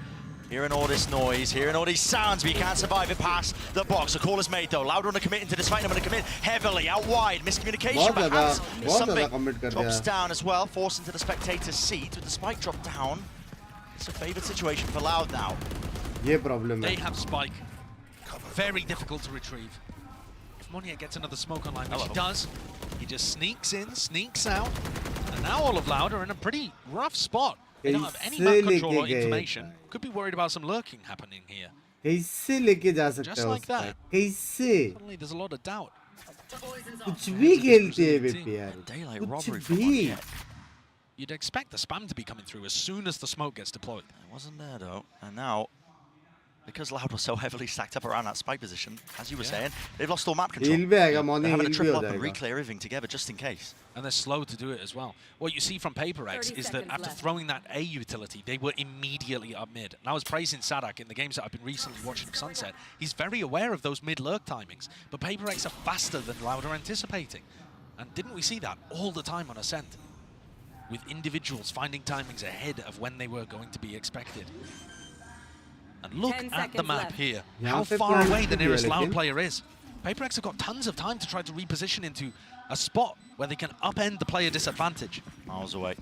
Hearing all this noise, hearing all these sounds, but you can't survive it past the box. A call is made though. Loud want to commit into this fight. I'm going to commit heavily out wide. Miscommunication, but as something drops down as well, forced into the spectator's seat with the spike drop down. It's a favored situation for Loud now. ये problem They है. have spike. Very difficult to retrieve. If Monier gets another smoke online, which he does, he just sneaks in, sneaks out, and now all of Loud are in a pretty rough spot. They don't have any map control or information. Could be worried about some lurking happening here. कैसे लेके जा सकते Just हैं like उसका? that. कैसे? Suddenly there's a lot of doubt. कुछ भी खेलते हैं वे यार. Daylight कुछ robbery from भी. Monier. You'd expect the spam to be coming through as soon as the smoke gets deployed. It wasn't there though, and now, because Loud was so heavily stacked up around that spike position, as you were saying, they've lost all map control. Heal भी आएगा, Moni They're having heal to भी triple हो up and जाएगा. reclear everything together just in case. And they're slow to do it as well. What you see from PaperX 30 is that seconds after left. throwing that A utility, they were immediately up mid. And I was praising Sadak in the games that I've been recently watching of Sunset. He's very aware of those mid-lurk timings, but PaperX are faster than Loud are anticipating. And didn't we see that all the time on Ascent? With individuals finding timings ahead of when they were going to be expected. And look 10 at the seconds map left. here, यहाँ how पे far plan away the कर दिया nearest Loud लेकिन. player is. PaperX have got tons of time to try to reposition into a spot where they can upend the player disadvantage. Miles away.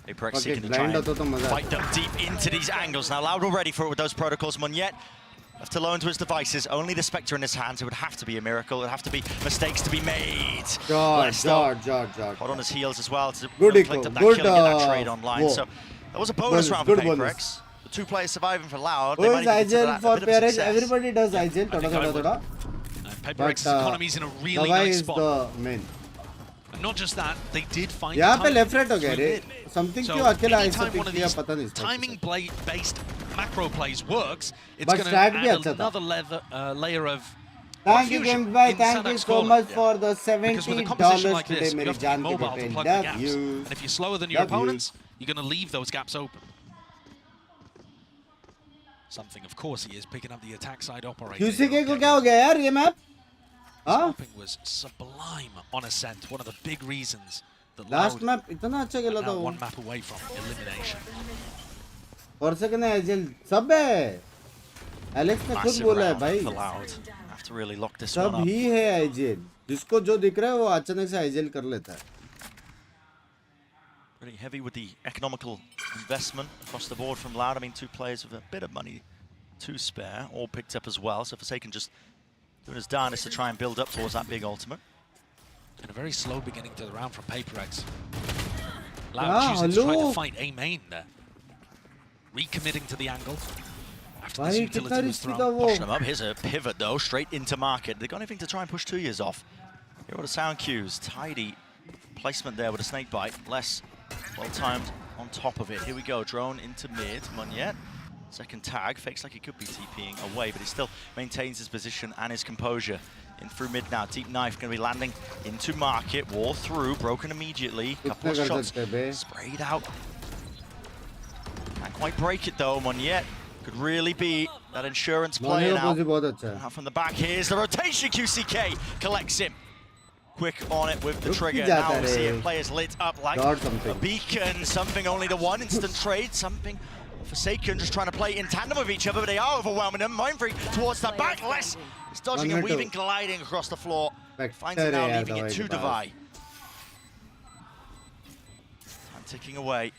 PaperX Okay, seeking to try blind and होता तो मजा fight them deep into these angles. Now Loud already for it with those protocols. Monier left alone to its devices. Only the Spectre in his hands. It would have to be a miracle. It would have to be mistakes to be made. George. Hot on his heels as well to Good inflict eco, up that good, kill and get that trade online. whoa. So that was a bonus round for good bonus. PaperX. The two players surviving for Loud. Who They is might even consider IGL that for a bit of a PRX? success. Everybody does IGL. I think I would. थोड़ा. PaperX's But economy's in a really Dawai nice is spot. the main. And not just that, they did find यहाँ पे timing left right हो गया through रे. mid. Something So क्यों अकेला ऐसा anytime pick one of किया these पता नहीं. timing-based macro plays works, it's But going to strat भी add अच्छा था. another layer of Thank you confusion Games by. in Thank you Sadak's so scoreline. much for the Because with a composition $70 like today this, you मेरी have to be जान के mobile to बेटे. plug the Love gaps. you. And if you're slower than your Love you. opponents, you're going to leave those gaps open. Something, of course, he is picking up the attack side operator. QCK को क्या हो गया यार ये map? हाँ? Stopping was sublime on Ascent. One of the big reasons that Last Loud map इतना अच्छा खेला are था now वो. one map away from elimination. और सेकंड है IGL सब है. एलेक्स ने खुद Massive बोला है round भाई. for Loud. Have to really lock this सब one up. ही है IGL. जिसको जो दिख रहा है वो अचानक से IGL कर लेता है. Pretty heavy with the economical investment across the board from Loud. I mean, two players with a bit of money to spare, all picked up as well. So Forsaken just Doing his darnest to try and build up towards that big ultimate. And a very slow beginning to the round from PRX. Loud choosing to try to fight A main there. Recommitting to the angle. After this utility was thrown. Pushing him up. Here's a pivot though, straight into market. They got anything to try and push 2 years off. Here are the sound cues. Tidy placement there with a snake bite. Less well timed on top of it. Here we go. Drone into mid. Munyet. Second tag. Fakes like he could be TPing away, but he still maintains his position and his composure. In through mid now. Deep knife going to be landing into market. Wall through. Broken immediately. Couple of shots sprayed out. Can't quite break it though. Munyet could really be that insurance player now. Out from the back, here's the rotation. QCK collects him. Quick on it with the trigger. Now we see it players lit up like a beacon. Something only the one instant trade. Something Forsaken just trying to play in tandem with each other, but they are overwhelming them. Mindfreak towards the back. Less is dodging and weaving, gliding across the floor. Finds it now, leaving it to Divide. Time ticking away.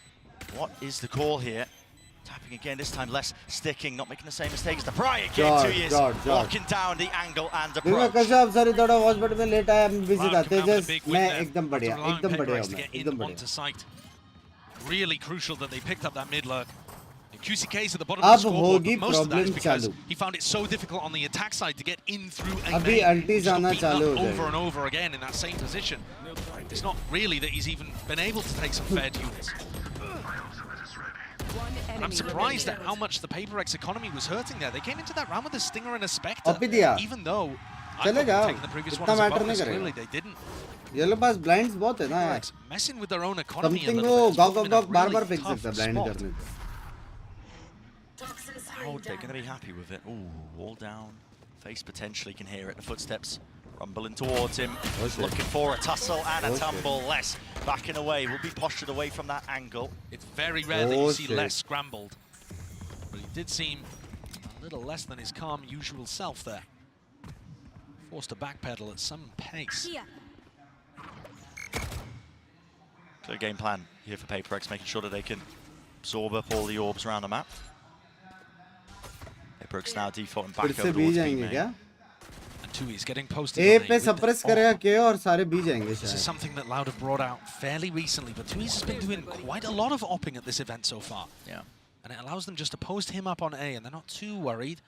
What is the call here? Tapping again, this time less sticking, not making the same mistake as the prior game. 2 years, locking down the angle and approach. Really crucial that they picked up that mid lurk. QCK's at the bottom of the scoreboard, but most of that is because he found it so difficult on the attack side to get in through a main, which got beaten up over and over again in that same position. It's not really that he's even been able to take some fair duels. And I'm surprised at how much the PRX economy was hurting there. They came into that round with a Stinger and a Spectre, even though I thought taking the previous one as a bonus, clearly they didn't. Yellow pass blinds बहुत है ना यार. Messing with their own economy. Something वो Gogh बार fix सकता है blind करने से. They're going to be happy with it. Ooh, wall down. Face potentially can hear it. The footsteps rumbling towards him. Looking for a tussle and a tumble. Less backing away. Will be postured away from that angle. It's very rare that you see Less scrambled. But he did seem a little less than his calm usual self there. Forced to backpedal at some pace. Clear game plan here for PRX, making sure that they can absorb up all the orbs around the map. PRX now defaulting back over towards B main. And 2 is getting posted. A पे suppress करेगा K और सारे B जाएंगे शायद. This is something that Loud have brought out fairly recently, but 2 has been doing quite a lot of opping at this event so far. Yeah. And it allows them just to post him up on A, and they're not too worried.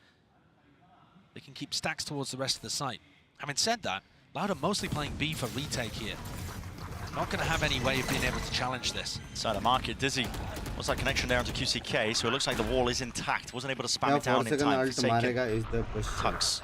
They can keep stacks towards the rest of the site. Having said that, Loud are mostly playing B for retake here. Not going to have any way of being able to challenge this. Inside the market, Dizzy. What's that connection there onto QCK? So it looks like the wall is intact. Wasn't able to spam it down in time. Tucks.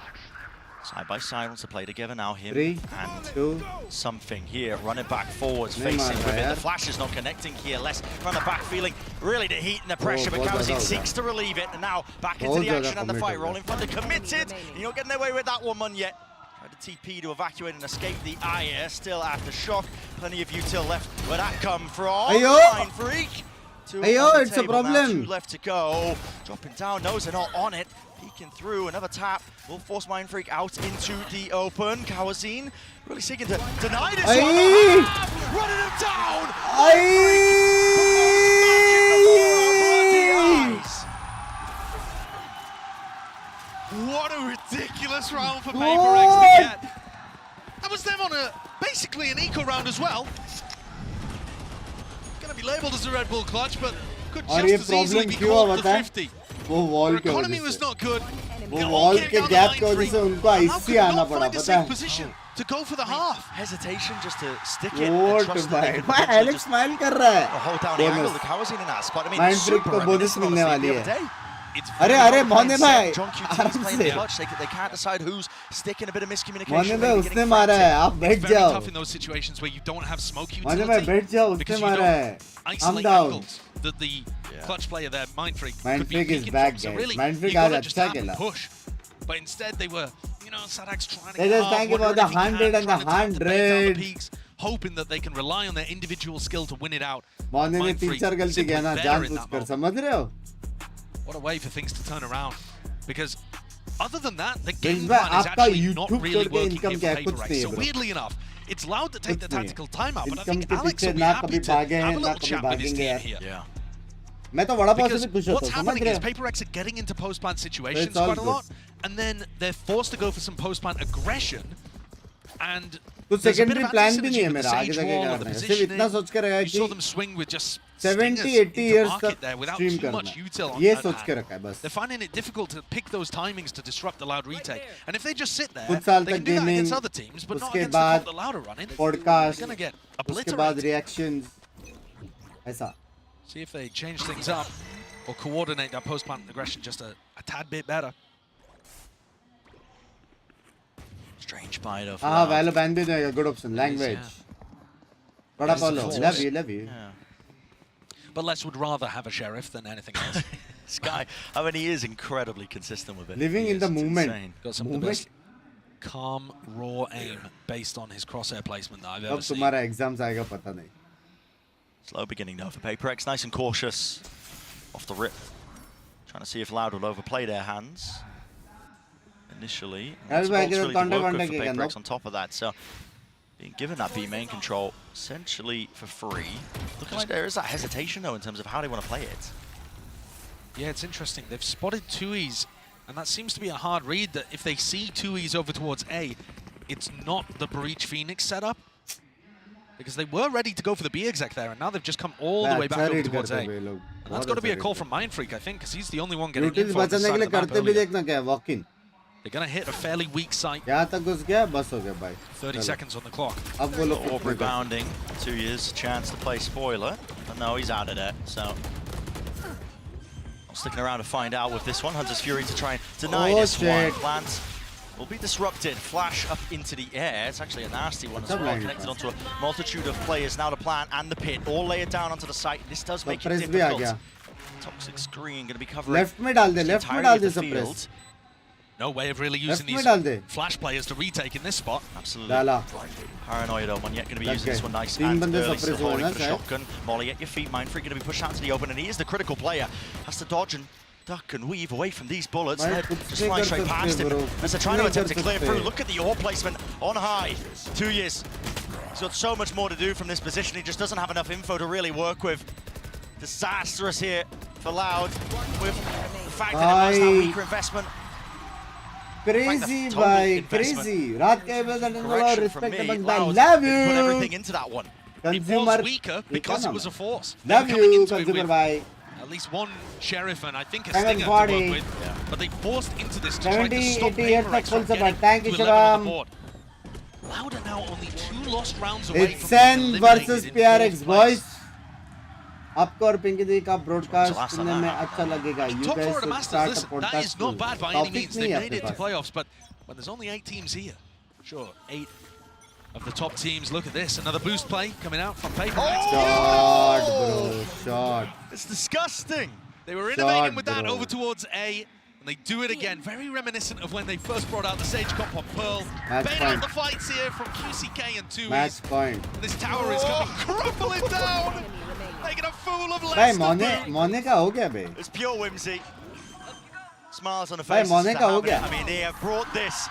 Side by side, wants to play together now. Him 3, and 2. Something here. Running back forwards, facing with it. The flash is not connecting here. Less run the back, feeling really the heat and the pressure. But Kawazin seeks to relieve it. And now back into the action and the fight. Rolling front, committed. You're not getting away with that one yet. Tried to TP to evacuate and escape the ire. Still after shock. Plenty of util left. Where that come from? Mindfreak. It's a problem. Now, 2 left to go. Dropping down, knows they're not on it. Peeking through, another tap will force Mindfreak out into the open. Kawazin really seeking to deny this one. Running him down. What a ridiculous round for PRX to get. That was them on basically an eco round as well. Gonna be labeled as a Red Bull clutch, but could just as easily be called the 50. Their economy was not good. वो wall के gap की वजह से उनको IC आना पड़ा, पता है? Position to go for the half. Hesitation just to stick it and trust that they भाई Alex smile कर रहा है. Hold down the angle, the Kawazin in that spot. I mean, Mindfreak को bonus मिलने वाली है. अरे मोहने भाई John QT is playing the clutch. They can't decide who's sticking. A bit of miscommunication. मोहने भाई उसने मारा है. आप बैठ It's very जाओ. tough in those situations where you don't have smoke मोहने भाई बैठ utility जाओ. because उसने you मारा है. don't isolate down. angles that the clutch player there, Mindfreak, could be Mindfreak is peeking back, from. So guys. really, Mindfreak you gotta आज just अच्छा have to खेला. push. But instead they were, you know, Sadak's trying to They get just off, thinking about wondering the if he 100 and the can, trying to take the bait down the 100. peaks, hoping that they can rely on their individual skill to win it out. मोहने ने Mindfreak 3-4 गलती simply किया ना better जान in पूछ that कर moment. समझ रहे हो? What a way for things to turn around. Because other than that, the game Binks plan is आपका actually not YouTube really छोड़ के working income here क्या for है? कुछ PRX. नहीं है So bro. weirdly enough, it's allowed to take the कुछ नहीं है. tactical timeout, but I Income think के Alex पीछे will be ना happy कभी to भागे have हैं a ना little कभी chat with his भागेंगे team यार. here. Yeah. मैं तो वड़ा पाव से Because भी खुश होता what's हूँ, समझ happening रहे is हो? PRX are getting into post-ban situations all quite a lot, good. and then they're forced to go for some post-plant aggression, and कुछ secondary plan भी नहीं है मेरा आगे तक क्या करना है सिर्फ इतना सोच के रखा है कि 70-80 years तक stream करना है ये सोच के रखा है बस They're finding it difficult to pick those timings to disrupt the Loud retake, and if they just sit there, कुछ साल they तक can do that gaming against other teams, but not उसके against the बाद the Loud are running. podcast They're gonna get उसके बाद obliterated. reactions ऐसा See if they change things up or coordinate that post-plant aggression just a tad bit better. Strange bite of हाँ Valo ban भी देगा good option language बड़ा follow love you But Les would rather have a sheriff than anything else. This guy, I mean, he is incredibly consistent with it. Living in the moment. Got some of the best calm, raw aim based on his crosshair placement that I've ever अब seen. तुम्हारा exams आएगा पता नहीं Slow beginning though for PRX, nice and cautious off the rip. Trying to see if Loud will overplay their hands initially. That's really to work with for PRX on top of that. So being given that B main control essentially for free. Looking like there is that hesitation though in terms of how they want to play it. Yeah, it's interesting. They've spotted 2Es, and that seems to be a hard read that if they see 2Es over towards A, it's not the Breach Phoenix setup. Because they were ready to go for the B exec there, and now they've just come all the way back over towards A. And that's got to be a call from Mindfreak, I think, because he's the only one getting info on the side of the map earlier. They're going to hit a fairly weak site. 30 seconds on the clock. Orb rebounding. 2 years, chance to play spoiler. But no, he's out of there, so... I'm sticking around to find out with this one. Hunter's Fury to try and deny this one. Plant will be disrupted. Flash up into the air. It's actually a nasty one as well. Connected onto a multitude of players. Now the plant and the pit all layered down onto the site. This does make it difficult. Toxic screen going to be covering left में डाल दे field. No way of really using these flash players to retake in this spot. Absolutely. Paranoia though, Monyet going to be using this one nice and early, still holding for the shotgun. Molly at your feet, Mindfreak going to be pushed out to the open, and he is the critical player. Has to dodge and duck and weave away from these bullets. They're just flying straight past him as they're trying to attempt to clear through. Look at the ore placement on high. 2 years. He's got so much more to do from this position. He just doesn't have enough info to really work with. Disastrous here for Loud with the fact that it must have weaker investment. Crazy by crazy. Raat ke bad respect by love Put you. everything into that one. It was weaker because it was a force. Love you, consumer by. At least one sheriff and I think a stinger to work with, but they forced into this to try to stop PRX from getting to 11 on the board. Loud are now only 2 lost rounds away it's Sen versus PRX, boys. आपको और पिंकी दी का broadcast सुनने में अच्छा लगेगा. You guys should start a podcast. That is not bad by any means. They made it to playoffs, but when there's only 8 teams here, sure, 8 of the top teams. Look at this, another boost play coming out from PRX. Shot, bro, shot. It's disgusting. They were innovating with that over towards A, and they do it again. Very reminiscent of when they first brought out the Sage comp on Pearl. Bait out the fights here from QCK and 2Es. Match point. This tower is coming crumbling down. Making a fool of भाई मोने का हो गया बे. It's pure whimsy. Smiles on the face. मोने का हो गया. I mean, they have brought this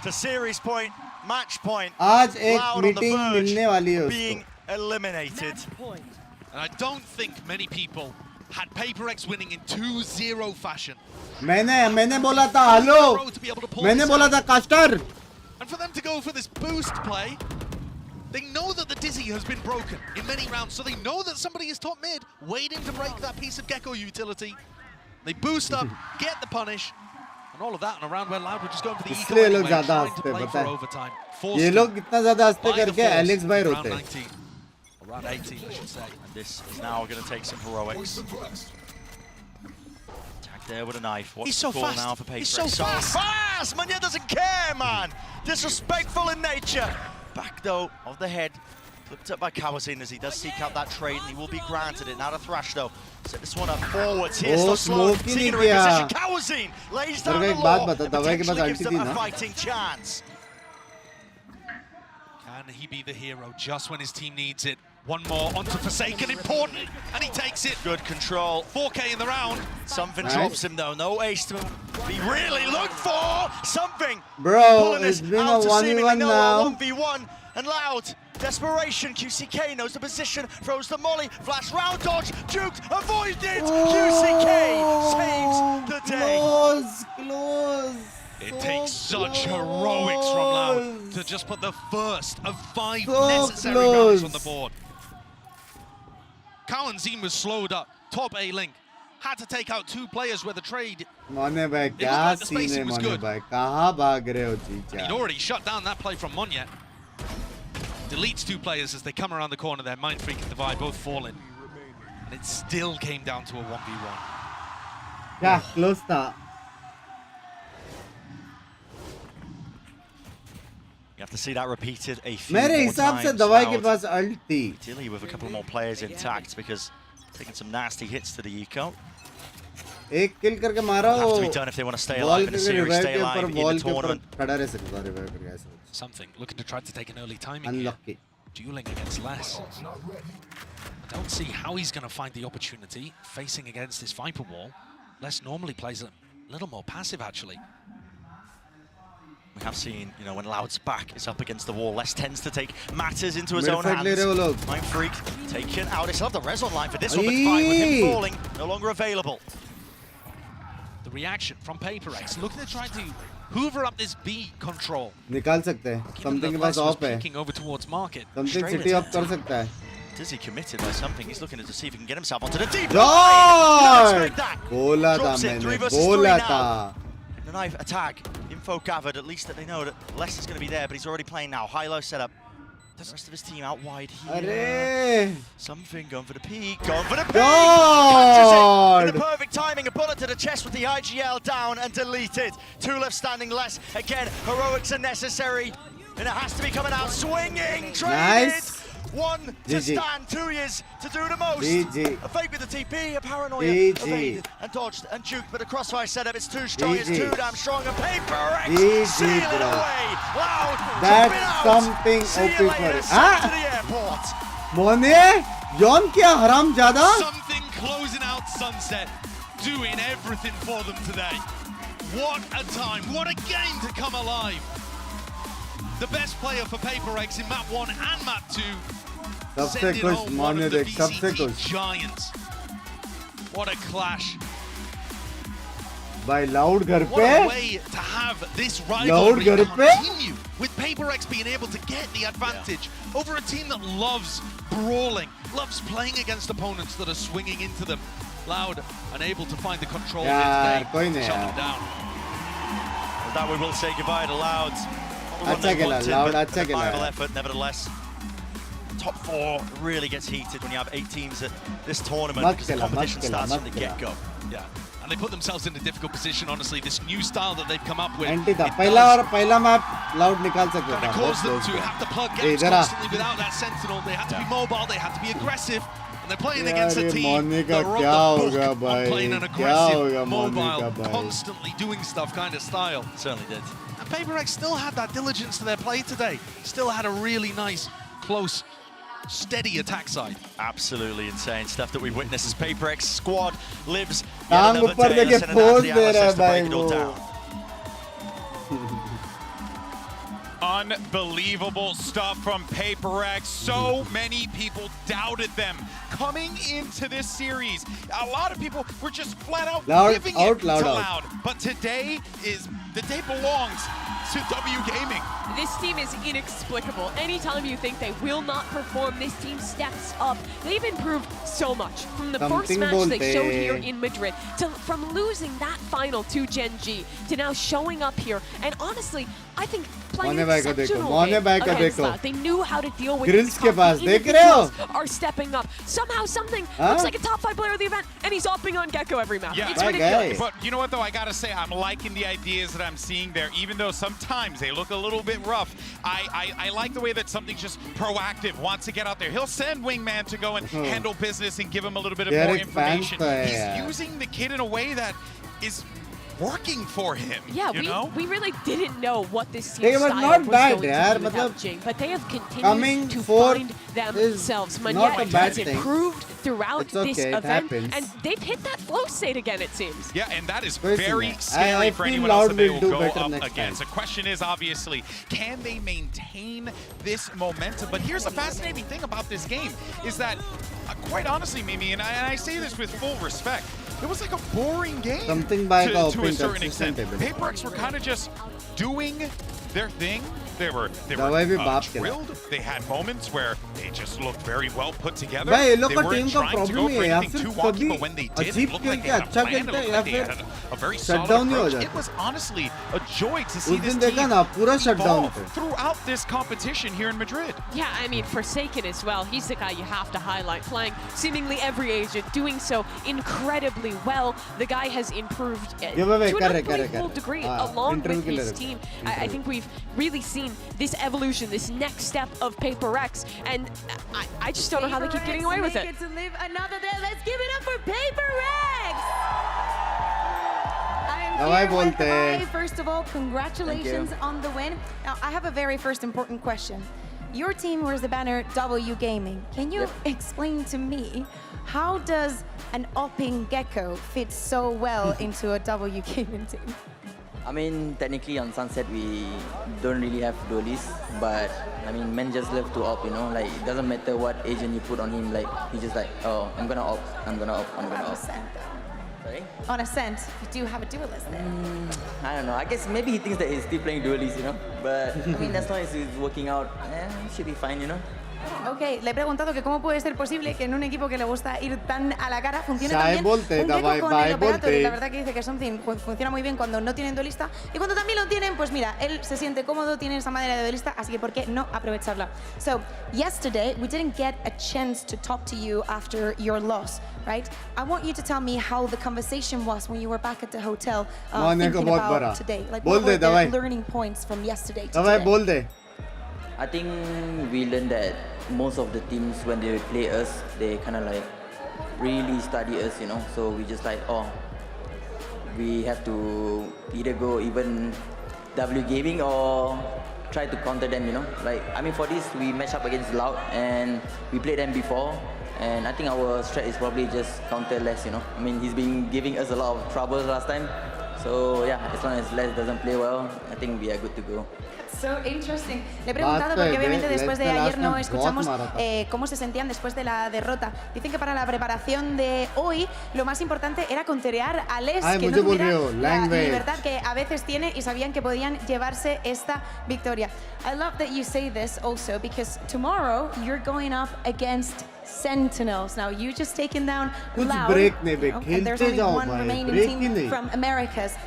to series point, match point. आज एक मीटिंग मिलने वाली है उसको. Being eliminated. And I don't think many people had PRX winning in 2-0 fashion. मैंने बोला था हेलो. मैंने बोला था caster. And for them to go for this boost play. They know that the Dizzy has been broken in many rounds, so they know that somebody is top mid, waiting to break that piece of Gecko utility. They boost up, get the punish, and all of that in a round where Loud were just going for the eco anyway, trying to play for overtime. ये लोग इतना ज़्यादा हंसते करके Alex भाई रोते हैं. Around 18, I should say. And this is now going to take some heroics. Attack there with a knife. What's He's so the call fast. now for PRX? He's so fast. Manya doesn't care, man. Disrespectful in nature. Back though of the head, flipped up by Kawazin as he does seek out that trade, and he will be granted it. Now to Thrash though, set this one up forwards. Here's the slow, seeking to reposition. Kawazin lays down the law, and potentially gives them a fighting chance. Can he be the hero just when his team needs it? One more onto Forsaken, important, and he takes it. Good control. 4K in the round. Something drops him though, no ace to be really looked for. Something. Bro, it's been a 1v1 now. 1v1, and Loud Desperation, QCK knows the position, throws the molly, flash round dodge, juked, avoided! QCK saves the day. Close. It takes such heroics from Loud to just put the first of 5 necessary rounds on the board. Kalanzine was slowed up, top A link. Had to take out 2 players where the trade. Moने भाई क्या scene है मोने भाई कहाँ भाग रहे हो जीजा? He'd already shut down that play from Monyet. Deletes 2 players as they come around the corner there. Mind Freak and Divide both falling. And it still came down to a 1v1. Yeah, close था. You have to see that repeated a few मेरे more हिसाब से times. दवाई के पास alt थी. Ideally with a couple more players intact because taking some nasty hits to the eco. एक किल करके मारा Have to be done if they want to stay alive in the series, stay alive in the tournament. खड़ा रह सकता है revive करके ऐसा. Something looking to try to take an early timing Unlucky. here. Dueling against Les. I don't see how he's going to find the opportunity facing against this Viper wall. Les normally plays a little more passive actually. We have seen, you know, when Loud's back is up against the wall, Les tends to take matters into his own hands. Mind Freak taken out. They still have the res online for this one, but fine with him falling, no longer available. The reaction from PRX, looking to try to hoover up this B control. निकाल सकते हैं. Something के पास off है. Over towards market. Something city up कर सकता है. Dizzy committed by something. He's looking to see if he can get himself onto the deep line. बोला था मैंने. बोला था. The knife attack. Info gathered, at least that they know that Les is going to be there, but he's already playing now. High-low setup. The rest of his team out wide here. Something going for the peak. Going for the peak. In the perfect timing. A bullet to the chest with the IGL down and deleted. 2 left standing. Les. Again, heroics are necessary. And it has to be coming out swinging. Traded. Nice. 1 to stand, 2 years to do the most. GG. A fake with the TP, a paranoia, evaded and dodged and juked, but a crossfire setup, it's too strong, it's too damn strong, and PRX sealing it away. Loud, that's something OP for it. To the airport. मोने, Yon क्या हराम ज़्यादा? Something closing out Sunset, doing everything for them today. What a time, what a game to come alive. The best player for PRX in map 1 and map 2. सबसे खुश माने देख सबसे खुश. Giants. What a clash. भाई Loud घर पे. What a way to have this rivalry continue with PRX being able to get the advantage over a team that loves brawling, loves playing against opponents that are swinging into them. Loud unable to find the control here today. Shut them down. With that we will say goodbye to Loud. अच्छा खेला Loud, अच्छा खेला. Effort, nevertheless. Top 4 really gets heated when you have 8 teams at this tournament because the competition starts from the get-go. Yeah, and they put themselves in a difficult position. Honestly, this new style that they've come up with. पहला map Loud निकाल सकता था. Caused them to have to plug gaps constantly without that sentinel. They had to be mobile. They had to be aggressive. And they're playing against a team that are on the book on playing an aggressive, mobile, constantly doing stuff kind of style. Certainly did. And PRX still had that diligence to their play today. Still had a really nice, close, steady attack side. Absolutely insane stuff that we witnessed as PRX squad lives yet another day. Let's send it out to the analysts to break it all down. Unbelievable stuff from PRX. So many people doubted them coming into this series. A lot of people were just flat out giving it to Loud. But today is the day belongs to W Gaming. This team is inexplicable. Anytime you think they will not perform, this team steps up. They've improved so much from the first match they showed here in Madrid to from losing that final to Gen G to now showing up here. And honestly, I think playing exceptional game against that. They knew how to deal with this. Individuals are stepping up. Somehow something looks like a top 5 player of the event, and he's hopping on Gecko every map. Yeah, it's ridiculous. But you know what though, I gotta say, I'm liking the ideas that I'm seeing there, even though sometimes they look a little bit rough. I like the way that something's just proactive, wants to get out there. He'll send Wingman to go and handle business and give him a little bit of more information. He's using the kid in a way that is working for him. Yeah, you we really didn't know what this team style was going to be without Jing, but they have continued to find themselves. Manyet has improved throughout this event, and they've hit that flow state again, it seems. Yeah, and that is very scary for anyone else that they will go up against. The question is, obviously, can they maintain this momentum? But here's the fascinating thing about this game, is that, quite honestly, Mimi, and I say this with full respect, it was like a boring game to a certain extent. PRX were kind of just doing their thing. They were drilled. They had moments where they just looked very well put together. They weren't trying to go for anything too wonky, but when they did, it looked like they had a plan. It looked like they had a very solid approach. It was honestly a joy to see this team evolve throughout this competition here in Madrid. Yeah, I mean, Forsaken as well. He's the guy you have to highlight, playing seemingly every agent, doing so incredibly well. The guy has improved to an unbelievable degree along with his team. I think we've really seen this evolution, this next step of PRX, and I just don't know how they keep getting away with it. To live another day. Let's give it up for PRX! I'm here with Dubai. First of all, congratulations on the win. Now, I have a very first important question. Your team wears the banner W Gaming. Can you explain to me, how does an opping gecko fit so well into a W Gaming team? I mean, technically on Sunset we don't really have duelists, but I mean, men just love to op, you know, like it doesn't matter what agent you put on him, like he's just like, oh, I'm gonna op, I'm gonna op, I'm gonna op. Sorry? On Ascent, you do have a duelist there. I don't know, I guess maybe he thinks that he's still playing duelists, you know, but I mean, as long as he's working out, should be fine, you know. Ok, le he preguntado que cómo puede ser posible que en un equipo que le gusta ir tan a la cara funcione tan bien un gecko con el operatorio. Y la verdad que dice que Something funciona muy bien cuando no tienen duelista, y cuando también lo tienen, pues mira, él se siente cómodo, tiene esa manera de duelista, así que ¿por qué no aprovecharla? So, yesterday we didn't get a chance to talk to you after your loss, right? I want you to tell me how the conversation was when you were back at the hotel thinking about today. Like, what were the learning points from yesterday to today? I think we learned that most of the teams, when they play us, they kind of like really study us, you know. So we just like, oh, we have to either go even W gaming or try to counter them, you know. Like, I mean, for this, we match up against Loud and we played them before. And I think our strat is probably just counter less, you know. I mean, he's been giving us a lot of trouble last time. So yeah, as long as Les doesn't play well, I think we are good to go. So interesting. Le he preguntado porque obviamente después de ayer no escuchamos cómo se sentían después de la derrota. Dicen que para la preparación de hoy lo más importante era conterear a Les, que no tuviera la libertad que a veces tiene, y sabían que podían llevarse esta victoria. I love that you say this also, because tomorrow you're going up against Sentinels. Now you just taken down Loud, and there's only one remaining team from Americas.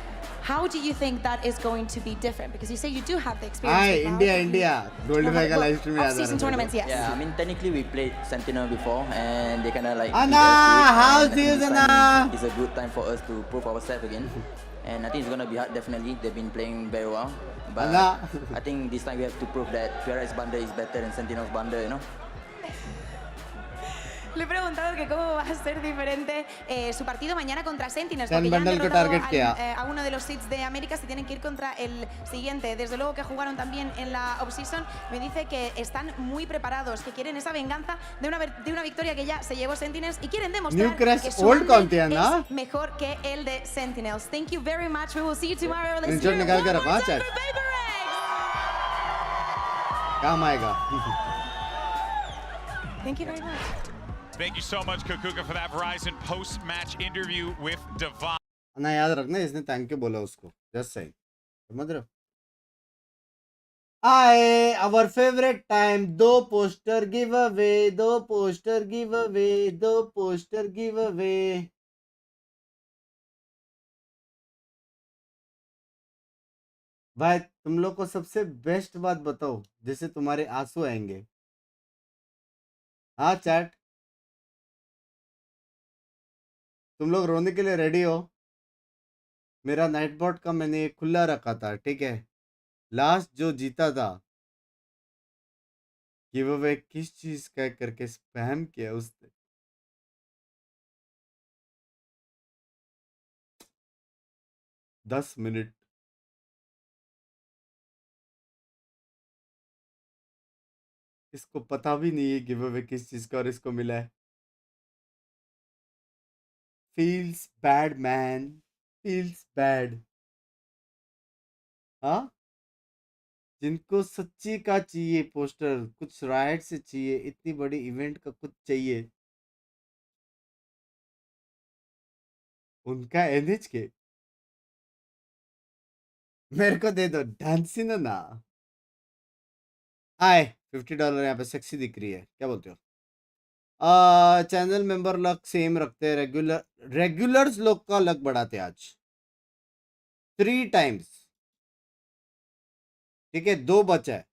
How do you think that is going to be different? Because you say you do have the experience. India. Off-season tournaments, yes. Yeah, I mean, technically we played Sentinel before, and they kind of like. Anna, how's this, Anna? It's a good time for us to prove ourselves again, and I think it's gonna be hard. Definitely, they've been playing very well, but I think this time we have to prove that PRX bundle is better than Sentinel's bundle, you know. Le he preguntado que cómo va a ser diferente su partido mañana contra Sentinels, porque ya han derrotado a uno de los seeds de América, se tienen que ir contra el siguiente. Desde luego que jugaron también en la off-season. Me dice que están muy preparados, que quieren esa venganza de una victoria que ya se llevó Sentinels, y quieren demostrar que su bundle es mejor que el de Sentinels. Thank you very much. We will see you tomorrow. Let's hear one more time for PRX. Thank you very much. Thank you so much, Kukuka, for that Verizon post-match interview with Devon. ना याद रखना, इसने thank you बोला उसको. Just saying. समझ रहे हो? आए, our favorite time. दो पोस्टर giveaway. भाई, तुम लोग को सबसे बेस्ट बात बताओ, जिससे तुम्हारे आंसू आएंगे. हाँ चैट, तुम लोग रोने के लिए रेडी हो? मेरा नाइटबॉट का मैंने खुला रखा था, ठीक है. लास्ट जो जीता था, गिव अवे किस चीज का करके स्पैम किया उसने. दस मिनट इसको पता भी नहीं है गिव अवे किस चीज का और इसको मिला है. feels bad man, feels bad. हाँ, जिनको सच्ची का चाहिए पोस्टर, कुछ राइट से चाहिए, इतनी बड़ी इवेंट का कुछ चाहिए, उनका एनएच के मेरे को दे दो। डांसी ना आए। $50 यहाँ पे सेक्सी दिख रही है, क्या बोलते हो? चैनल मेंबर लक सेम रखते हैं, रेगुलर्स लोग का लक बढ़ाते हैं आज 3 टाइम्स। ठीक है, 2 बचा है,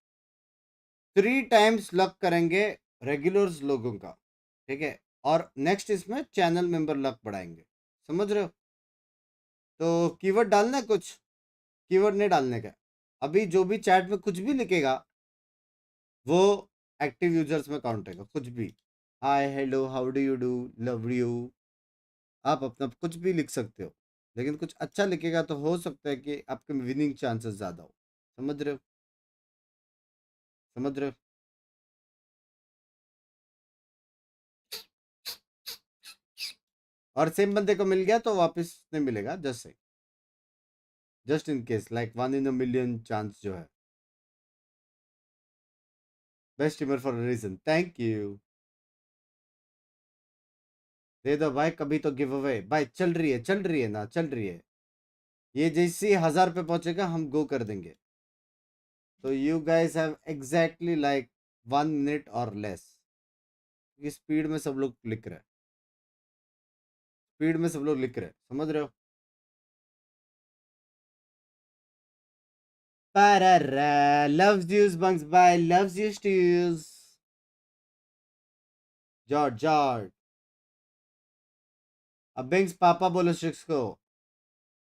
3 टाइम्स लक करेंगे रेगुलर्स लोगों का। ठीक है, और नेक्स्ट इसमें चैनल मेंबर लक बढ़ाएंगे, समझ रहे हो? तो कीवर्ड डालना है, कुछ कीवर्ड नहीं डालने का। अभी जो भी चैट में कुछ भी लिखेगा वो एक्टिव यूजर्स में काउंट होगा। कुछ भी, hi, hello, how do you do, love you, आप अपना कुछ भी लिख सकते हो, लेकिन कुछ अच्छा लिखेगा तो हो सकता है कि आपके विनिंग चांसेस ज़्यादा हो। समझ रहे हो? समझ रहे हो? और सेम बंदे को मिल गया तो वापस नहीं मिलेगा, just in case, like 1 in a million chance जो है। Best streamer for reason, thank you. दे दो भाई, कभी तो गिव अवे भाई। चल रही है ना, चल रही है। ये जैसे 1000 पे पहुंचेगा हम गो कर देंगे। तो you guys have exactly like 1 minute और लेस। स्पीड में सब लोग लिख रहे हैं, स्पीड में सब लोग लिख रहे हैं, समझ रहे हो? Parara loves you, Bunks by loves you, Stews. George. अब बिंक्स पापा बोलो स्ट्रिक्स को,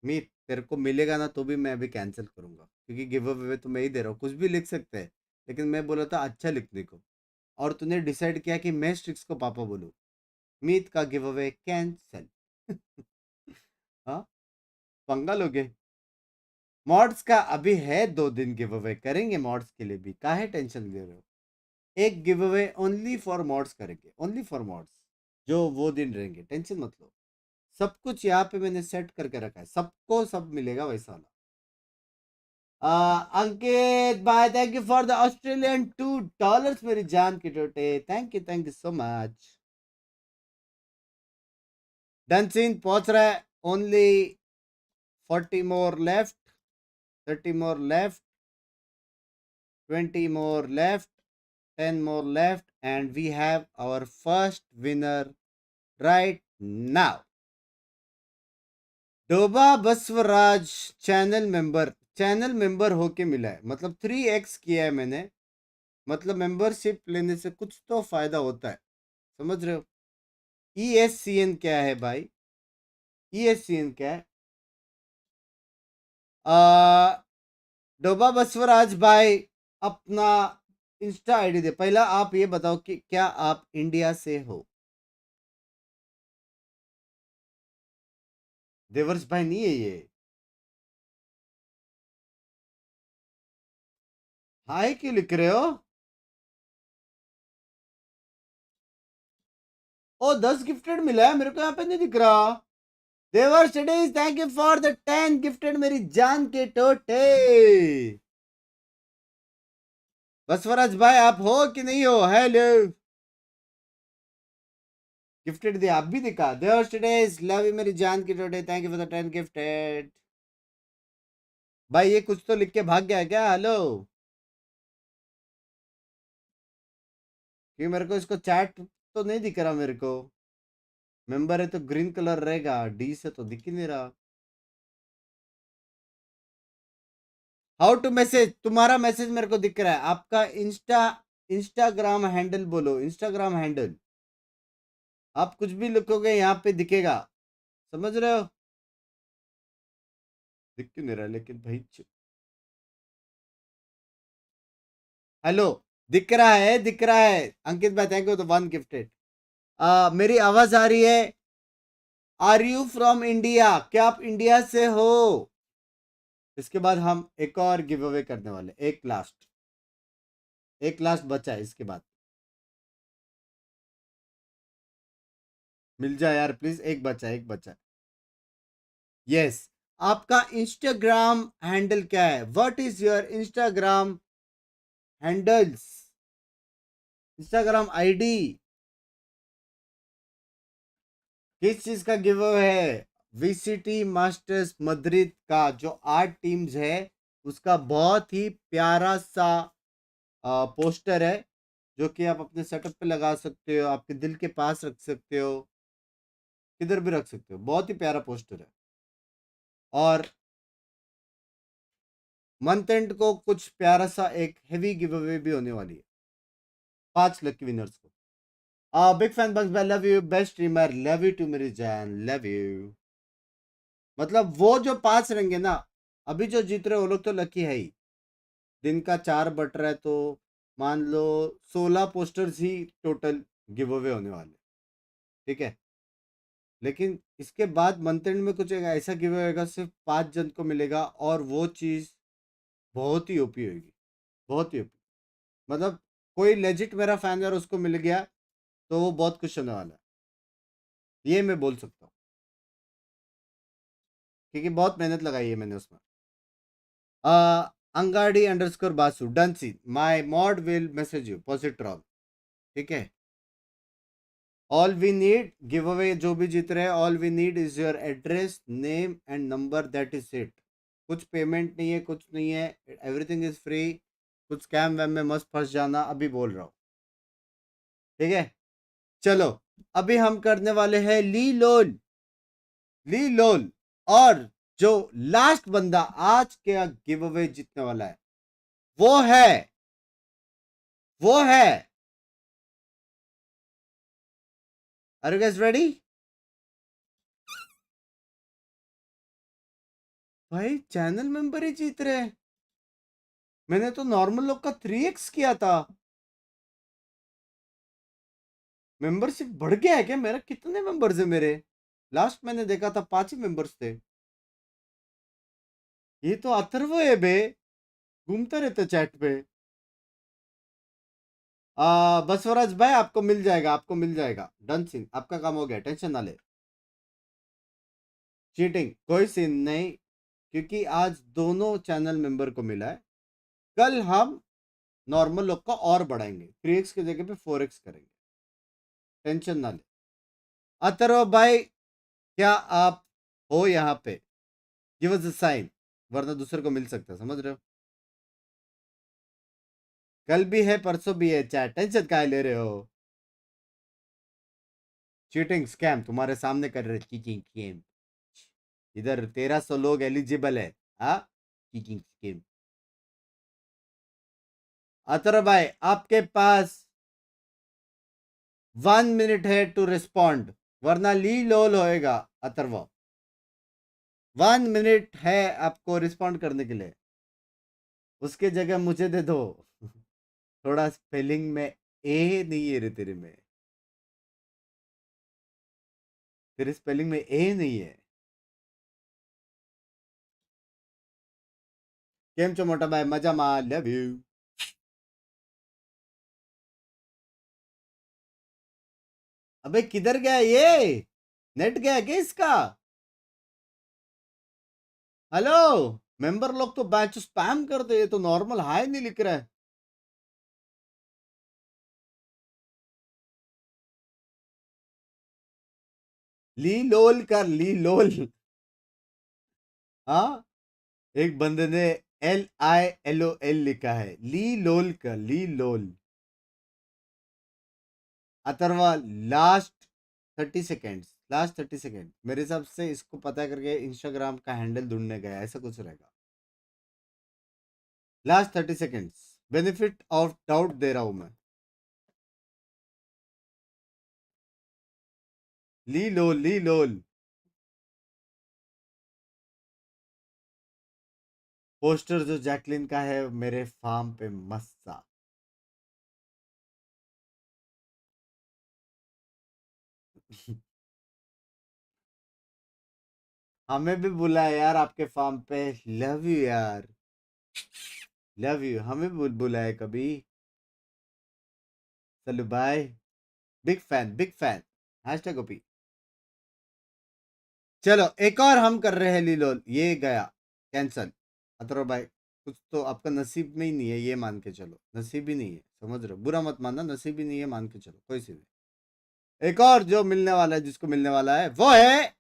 मी तेरे को मिलेगा ना तो भी मैं अभी कैंसिल करूंगा, क्योंकि गिव अवे तो मैं ही दे रहा हूँ। कुछ भी लिख सकते हैं, लेकिन मैं बोला था अच्छा लिखने को, और तूने डिसाइड किया कि मैं स्ट्रिक्स को पापा बोलूँ। मीत का गिव अवे कैंसिल। हाँ, पंगा लोगे। मॉड्स का अभी है 2 दिन गिव अवे करेंगे, मॉड्स के लिए भी काहे टेंशन ले रहे हो? एक give away only for mods करेंगे, ओनली फॉर मॉड्स, जो वो दिन रहेंगे, टेंशन मत लो। सब कुछ यहाँ पे मैंने सेट करके रखा है, सबको सब मिलेगा वैसा वाला। अंकित भाई, thank you for the Australian $2 मेरी जान की टोटे, thank you so much. Done scene पहुंच रहा है, only 40 more left, 30 more left, 20 more left, 10 more left, and we have our first winner right now. डोबा बसवराज चैनल मेंबर होके मिला है, मतलब 3x किया है मैंने, मतलब मेंबरशिप लेने से कुछ तो फायदा होता है, समझ रहे हो? ESCN क्या है भाई? ESCN क्या है? डोबा बसवराज भाई, अपना इंस्टा आईडी दे। पहला आप ये बताओ कि क्या आप इंडिया से हो? देवर्स भाई नहीं है ये। हाय क्यों लिख रहे हो? ओ 10 गिफ्टेड मिला है मेरे को, यहाँ पे नहीं दिख रहा। Devers studies, thank you for the 10 gifted मेरी जान के टोटे। बसवराज भाई आप हो कि नहीं हो? हेलो, गिफ्टेड दिया, आप भी दिखा। देवर्स स्टडीज, लव यू मेरी जान की टोटे, thank you for the 10 gifted. भाई ये कुछ तो लिख के भाग गया क्या? हेलो, क्योंकि मेरे को इसको चैट तो नहीं दिख रहा मेरे को। मेंबर है तो ग्रीन कलर रहेगा, डी से तो दिख ही नहीं रहा। हाउ टू मैसेज, तुम्हारा मैसेज मेरे को दिख रहा है। आपका इंस्टाग्राम हैंडल बोलो, इंस्टाग्राम हैंडल। आप कुछ भी लिखोगे यहाँ पे दिखेगा, समझ रहे हो? दिख क्यों नहीं रहा लेकिन भाई? हेलो, दिख रहा है, दिख रहा है। अंकित भाई थैंक यू तो 1 गिफ्टेड। मेरी आवाज आ रही है? Are you from India? क्या आप इंडिया से हो? इसके बाद हम एक और गिव अवे करने वाले, एक लास्ट बचा है इसके बाद। मिल जाए यार प्लीज, एक बचा। यस, आपका इंस्टाग्राम हैंडल क्या है? What is your Instagram handles, Instagram ID? किस चीज का गिव अवे है? वीसीटी मास्टर्स मद्रिद का जो 8 टीम्स है उसका बहुत ही प्यारा सा पोस्टर है, जो कि आप अपने सेटअप पे लगा सकते हो, आपके दिल के पास रख सकते हो, किधर भी रख सकते हो। बहुत ही प्यारा पोस्टर है। और मंथ एंड को कुछ प्यारा सा एक हेवी गिव अवे भी होने वाली है 5 लकी विनर्स को। बिग फैन बंक्स भाई, love you, best streamer, love you too मेरी जान, लव यू। मतलब वो जो 5 रहेंगे ना, अभी जो जीत रहे वो लोग तो लकी है ही। दिन का 4 बट रहा है तो मान लो 16 पोस्टर्स ही टोटल गिव अवे होने वाले, ठीक है। लेकिन इसके बाद मंथ एंड में कुछ एक ऐसा गिव अवे होगा, सिर्फ 5 जन को मिलेगा, और वो चीज़ बहुत ही ओपी होगी, बहुत ही ओपी। मतलब कोई लेजिट मेरा फैन है और उसको मिल गया तो वो बहुत खुश होने वाला है, ये मैं बोल सकता हूँ, क्योंकि बहुत मेहनत लगाई है मैंने उसमें। अंगाड़ी अंडरस्कोर बासु, डन सी, my mod will message you पॉजिट्रॉल, ठीक है। All we need give away जो भी जीत रहे हैं, all we need is your address, name and number, that is it. कुछ पेमेंट नहीं है, कुछ नहीं है, एवरीथिंग इज फ्री। कुछ स्कैम वैम में मस्त फंस जाना, अभी बोल रहा हूँ, ठीक है। चलो अभी हम करने वाले हैं ली लोल, ली लोल। और जो लास्ट बंदा आज के गिव अवे जीतने वाला है वो है आर यू गाइस रेडी? भाई चैनल मेंबर ही जीत रहे हैं। मैंने तो नॉर्मल लोग का 3x किया था। मेंबरशिप बढ़ गया है क्या मेरा? कितने मेंबर्स है मेरे? लास्ट मैंने देखा था 5 ही मेंबर्स थे। ये तो अथर्व है बे, घूमता रहता चैट पे। बसवराज भाई आपको मिल जाएगा, आपको मिल जाएगा, डन सीन, आपका काम हो गया, टेंशन ना ले। चीटिंग कोई सीन नहीं, क्योंकि आज दोनों चैनल मेंबर को मिला है। कल हम नॉर्मल लोग का और बढ़ाएंगे, 3x की जगह पे 4x करेंगे, टेंशन ना ले। अथर्व भाई क्या आप हो यहाँ पे? गिव अस अ साइन, वरना दूसरे को मिल सकता है, समझ रहे हो। कल भी है परसों भी है, चैट टेंशन काहे ले रहे हो? चीटिंग स्कैम तुम्हारे सामने कर रहे, चीटिंग स्कैम। इधर 1300 लोग एलिजिबल है, हाँ, चीटिंग स्कैम। अथर्व भाई आपके पास 1 मिनट है टू रिस्पॉन्ड, वरना ली लोल होएगा। अथर्व 1 मिनट है आपको रिस्पॉन्ड करने के लिए, उसके जगह मुझे दे दो। थोड़ा स्पेलिंग में ए नहीं है रे तेरे में, तेरे स्पेलिंग में ए नहीं है। केम छो मोटा भाई? मजा मा, लव यू। अबे किधर गया ये? नेट गया क्या इसका? हेलो, मेंबर लोग तो बैच स्पैम कर दे, ये तो नॉर्मल हाई नहीं लिख रहा है। ली लोल कर, ली लोल। हाँ, एक बंदे ने LILOL लिखा है, ली लोल कर, ली लोल। Atharva last 30 seconds, last 30 second मेरे हिसाब से इसको पता करके इंस्टाग्राम का हैंडल ढूंढने गया, ऐसा कुछ रहेगा। Last 30 seconds, benefit of doubt दे रहा हूं मैं। ली लोल, ली लोल। पोस्टर जो जैकलिन का है मेरे फार्म पे मस्त सा। हमें भी बुलाया यार आपके फार्म पे, लव यू यार, लव यू। हमें भी बुलाया कभी। चलो bye, big fan, big fan, hashtag OP. चलो एक और हम कर रहे हैं लीलोल, ये गया कैंसल। अतरो भाई कुछ तो आपका नसीब में ही नहीं है, ये मान के चलो, नसीब ही नहीं है, समझ रहे हो, बुरा मत मानना, नसीब ही नहीं है, मान के चलो, कोई सी नहीं। एक और जो मिलने वाला है, जिसको मिलने वाला है वो है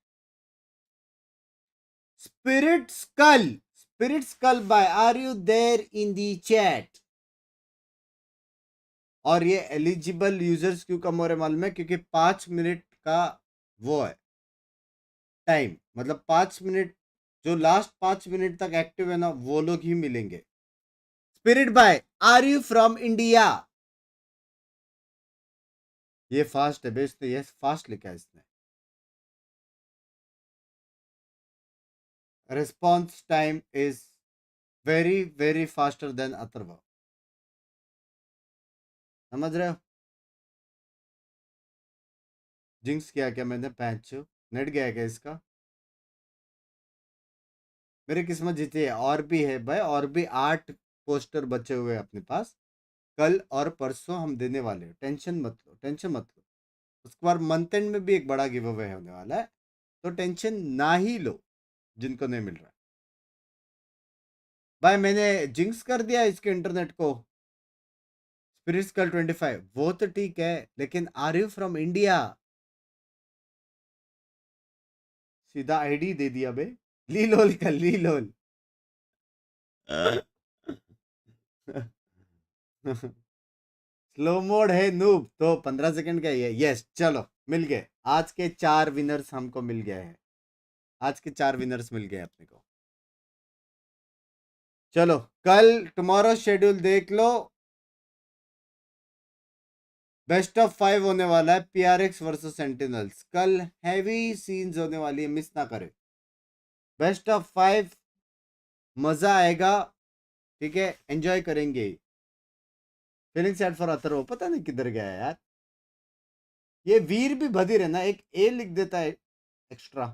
spirit skull. Spirit skull bye, are you there in the chat? और ये एलिजिबल यूजर्स क्यों कम हो रहे मालूम है? क्योंकि 5 मिनट का वो है टाइम, मतलब 5 मिनट, जो लास्ट 5 मिनट तक एक्टिव है ना, वो लोग ही मिलेंगे। Spirit bye, are you from India? ये फास्ट है बेचते, ये फास्ट लिखा है इसने। Response time is very very faster than Atharv, समझ रहे हो? जिंक्स किया क्या मैंने? पैंच नेट गया क्या इसका? मेरी किस्मत जीती है। और भी है भाई, और भी 8 पोस्टर बचे हुए हैं अपने पास, कल और परसों हम देने वाले हैं, टेंशन मत लो, टेंशन मत लो। उसके बाद मंथ एंड में भी एक बड़ा गिव अवे होने वाला है, तो टेंशन ना ही लो जिनको नहीं मिल रहा। भाई मैंने जिंक्स कर दिया इसके इंटरनेट को। स्पिरिट्स कल 25, वो तो ठीक है, लेकिन आर यू फ्रॉम इंडिया? सीधा आईडी दे दिया बे, लीलोल का लीलोल। स्लो मोड है नूब, तो 15 सेकंड का ही है। यस चलो मिल गए, आज के 4 विनर्स हमको मिल गए हैं, आज के 4 विनर्स मिल गए अपने को। चलो कल टुमारो शेड्यूल देख लो, बेस्ट ऑफ 5 होने वाला है, PRX वर्सेस सेंटिनल्स। कल हैवी सीन्स होने वाली है, मिस ना करें। बेस्ट ऑफ 5, मजा आएगा, ठीक है, एंजॉय करेंगे। फीलिंग सैड फॉर अथर्व, पता नहीं किधर गया है यार, ये वीर भी बधिर है ना, एक ए लिख देता है एक्स्ट्रा।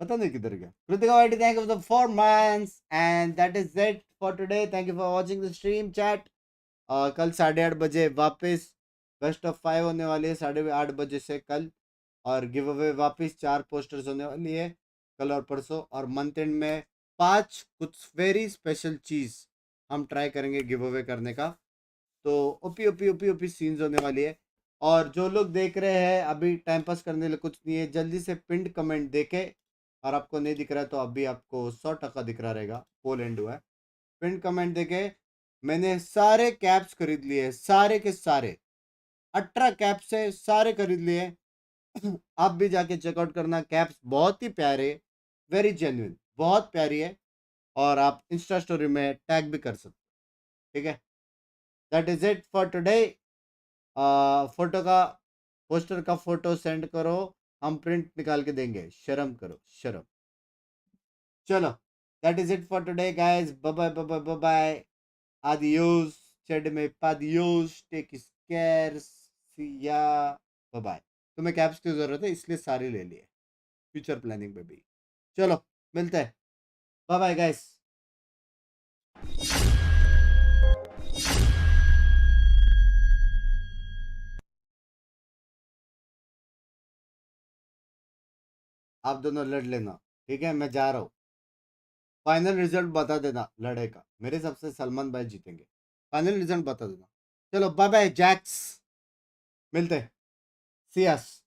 पता नहीं किधर गया। कृतिका वाइटी, thank you for the 4 months and that is it for today. Thank you for watching the stream chat. कल 8:30 बजे वापस बेस्ट ऑफ 5 होने वाली है, 8:30 बजे से कल, और गिव अवे वापस 4 पोस्टर्स होने वाली है कल और परसों, और मंथ एंड में 5 कुछ वेरी स्पेशल चीज़ हम ट्राई करेंगे गिव अवे करने का। तो OP OP OP OP scenes होने वाली है। और जो लोग देख रहे हैं अभी, टाइम पास करने के लिए कुछ नहीं है, जल्दी से पिंड कमेंट देके, और आपको नहीं दिख रहा है तो अभी आपको 100% दिख रहा रहेगा, पोल एंड हुआ है। पिंड कमेंट देके, मैंने सारे कैप्स खरीद लिए, सारे के सारे 18 कैप्स है, सारे खरीद लिए। आप भी जाके चेकआउट करना, कैप्स बहुत ही प्यारे, वेरी जेन्युइन, बहुत प्यारी है, और आप इंस्टा स्टोरी में टैग भी कर सकते, ठीक है। That is it for today. Photo का, पोस्टर का फोटो सेंड करो, हम प्रिंट निकाल के देंगे, शर्म करो शर्म। चलो that is it for today guys, bye bye bye bye bye, आदियोस, चेड में पादियोस, टेक केयर, सी या, बाय बाय। तुम्हें कैप्स की जरूरत है इसलिए सारे ले लिए, फ्यूचर प्लानिंग पे भी। चलो मिलते हैं, बाय बाय गाइस। आप दोनों लड़ लेना, ठीक है, मैं जा रहा हूँ। फाइनल रिजल्ट बता देना लड़े का, मेरे हिसाब से सलमान भाई जीतेंगे, फाइनल रिजल्ट बता देना। चलो बाय बाय जैक्स, मिलते, सी यस।